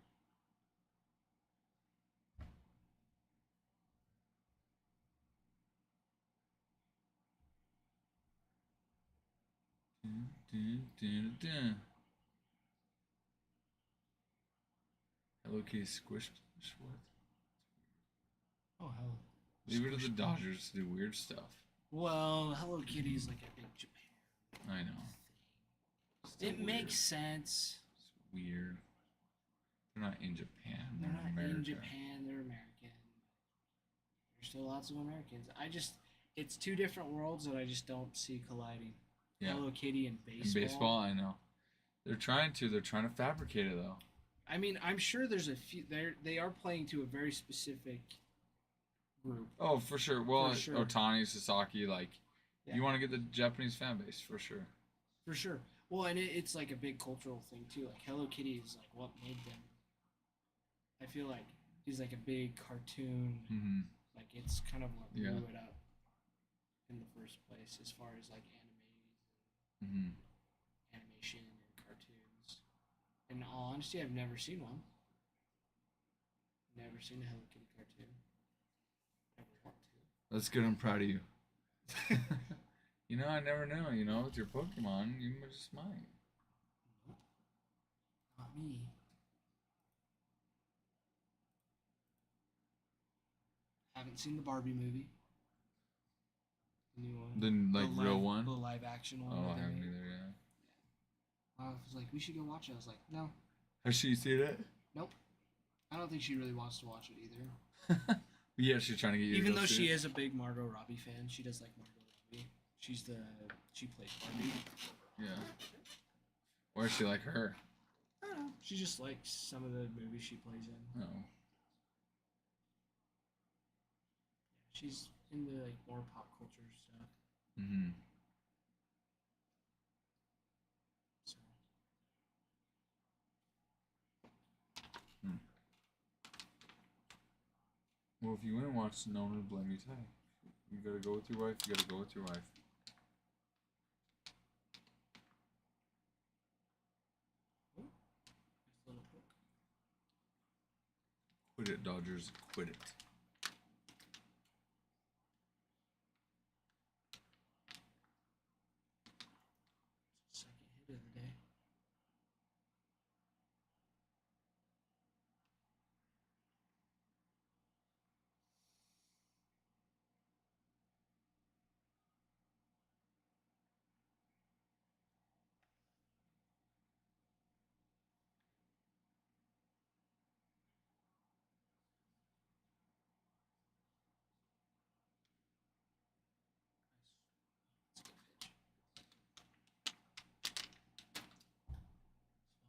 Hello Kitty squished. What? Oh hell. Leave it to the Dodgers to do weird stuff. Well, Hello Kitty's like a big Japan. I know. Still It weird. makes sense. It's weird. They're not in Japan. They're in not America. in Japan. They're American. There's still lots of Americans. It's two different worlds that I just don't see colliding. Yeah. Hello Kitty and In baseball. baseball, I know. They're trying to fabricate it though. I mean, I'm sure there's a few. They are playing to a very specific group. Oh, for sure. Well, For sure. Otani, Sasaki, like, Yeah. you want to get the Japanese fan base for sure. For sure. Well, and it's like a big cultural thing too. Like Hello Kitty is like what made them. I feel like he's like a big cartoon. Mm-hmm. Like it's kind of what blew Yeah. it up in the first place, as far as like Mm-hmm. animation and cartoons. In all honesty, I've never seen one. Never seen a Hello Kitty cartoon. Never want to. That's good. I'm proud of you. You know, I never know. You know, with your Pokemon, you just might. Not me. Haven't seen the Barbie movie. The new one. The like real live, one. The live action one. Oh, that I they haven't made. either. Yeah. I was like, we should go watch it. I was like, no, Has she seen it? nope. I don't think she really wants to watch it either. Yeah, she's trying to get you. Even to go though see she it. is a big Margot Robbie fan, she does like Margot Robbie. She plays Barbie. Yeah. Why is she like her? I don't know. She just likes some of the movies she plays in. No. She's into like more pop culture stuff. Mm-hmm. So Well, if you wouldn't watch No One Would Blame You Ty. You gotta go with your wife. You gotta go with your wife. nice little book. Quit it, Dodgers. Quit it. Second hit of the day.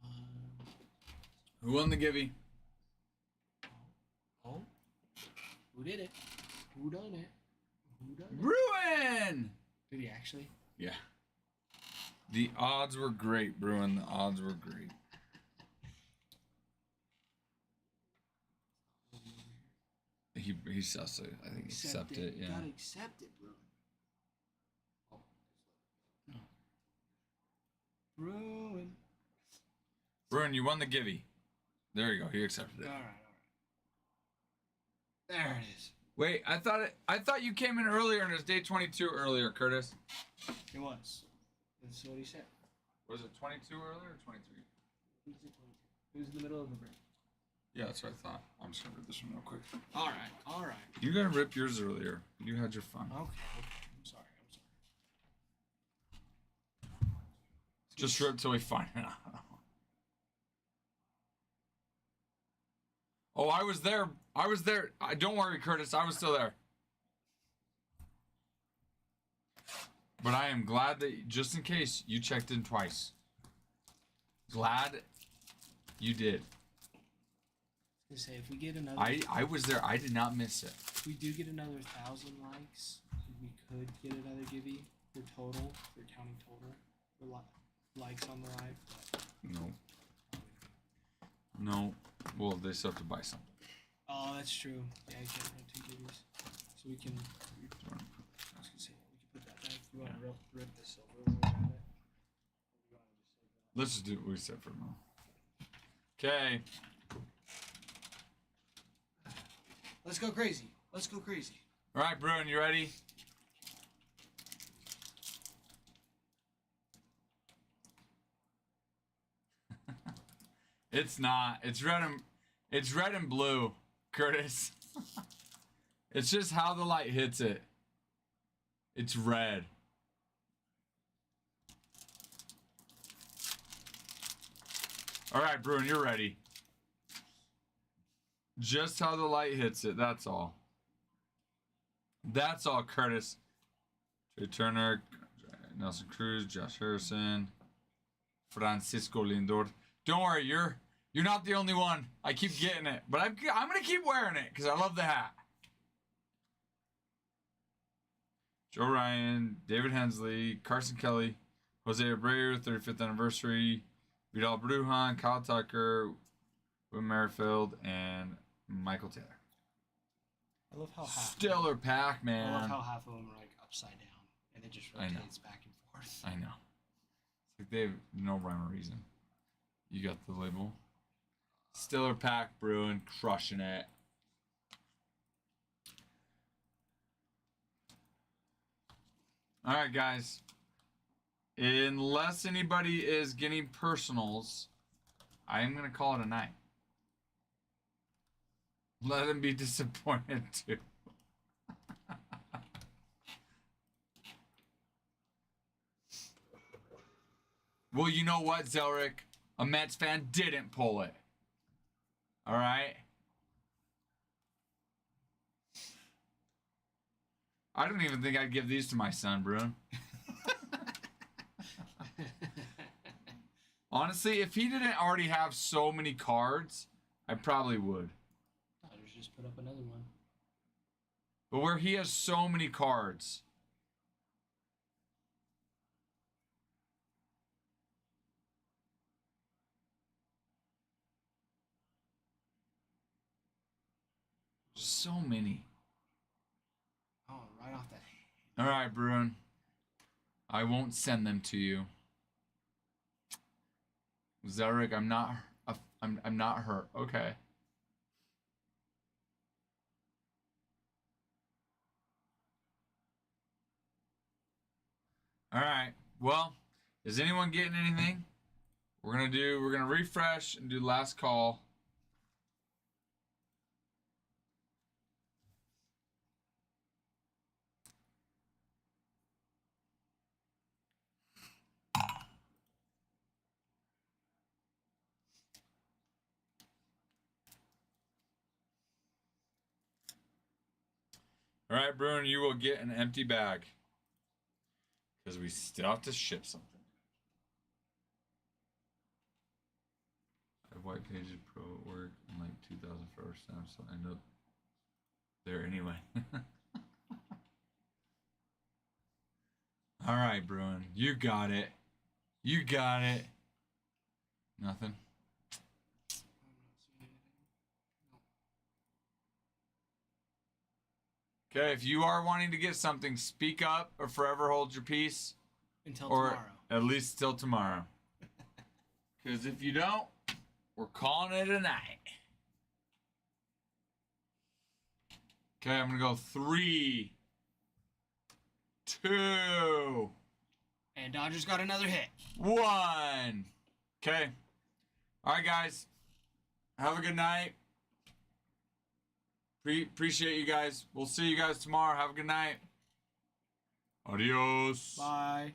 That's a good pitch. Who won the Gibby? Oh, who did it? Who done it? Who done it? Bruin! Did he actually? Yeah. The odds were great, Bruin. The odds were great. He has to, I think, accept it. Yeah. You gotta accept it, bro. Oh. Ruin. Bruin, you won the Gibby. There you go. He accepted it. All right. There it is. Wait, I thought you came in earlier and it was day 22 earlier, Curtis. It was. That's what he said. Was it 22 earlier or 23? He said 22. It was in the middle of the break. Yeah, that's what I thought. I'm just gonna read this one real quick. All right. You gotta rip yours earlier. You had your fun. Okay. I'm sorry. Just rip till we find it out. Oh, I was there. Don't worry, Curtis. I was still there. But I am glad that, just in case, you checked in twice. Glad you did. I was gonna say, if we get another, I was there. I did not miss it. if we do get another 1,000 likes, we could get another Gibby for total, for counting total, for likes on the live. But No. Well, they still have to buy something. oh, that's true. Yeah, you can't run 2 Gibbies. So we can. I was gonna say we can put that back. If you want to rip the silver when we're at it. Or you wanna just save that? Let's just do what we said for a moment. Okay. Let's go crazy. Let's go crazy. All right, Bruin, you ready? It's not. It's red and blue, Curtis. It's just how the light hits it. It's red. All right, Bruin, you're ready. Just how the light hits it, that's all. That's all, Curtis. Trey Turner, Nelson Cruz, Josh Harrison, Francisco Lindor. Don't worry, you're not the only one. I keep getting it, but I'm gonna keep wearing it because I love the hat. Joe Ryan, David Hensley, Carson Kelly, Jose Abreu, 35th anniversary, Vidal Brujan, Kyle Tucker, Will Merrifield, and Michael Taylor. I love how half. Stellar pack, man. I love how half of them are like upside down, and it just I know. rotates back and forth. I know. It's like they have no rhyme or reason. You got the label. Stellar pack, Bruin, crushing it. All right, guys. Unless anybody is getting personals, I am going to call it a night. Let them be disappointed, too. Well, you know what, Zelric? A Mets fan didn't pull it. All right? I don't even think I'd give these to my son, Bruin. Honestly, if he didn't already have so many cards, I probably would. Dodgers just put up another one. But where he has so many cards. So many. Oh, right off that. All right, Bruin. I won't send them to you. Zarek, I'm not hurt. Okay. All right. Well, is anyone getting anything? We're gonna refresh and do last call. All right, Bruin, you will get an empty bag because we still have to ship something. I have White Pages Pro at work in like 2000 first time, so I know there anyway. All right, Bruin, you got it. You got it. Nothing. Okay, if you are wanting to get something, speak up or forever hold your peace. Until or tomorrow. at least till tomorrow. Because if you don't, we're calling it a night. Okay, I'm going to go 3, 2, And Dodgers got another hit. 1. Okay. All right, guys. Have a good night. Appreciate you guys. We'll see you guys tomorrow. Have a good night. Adios. Bye.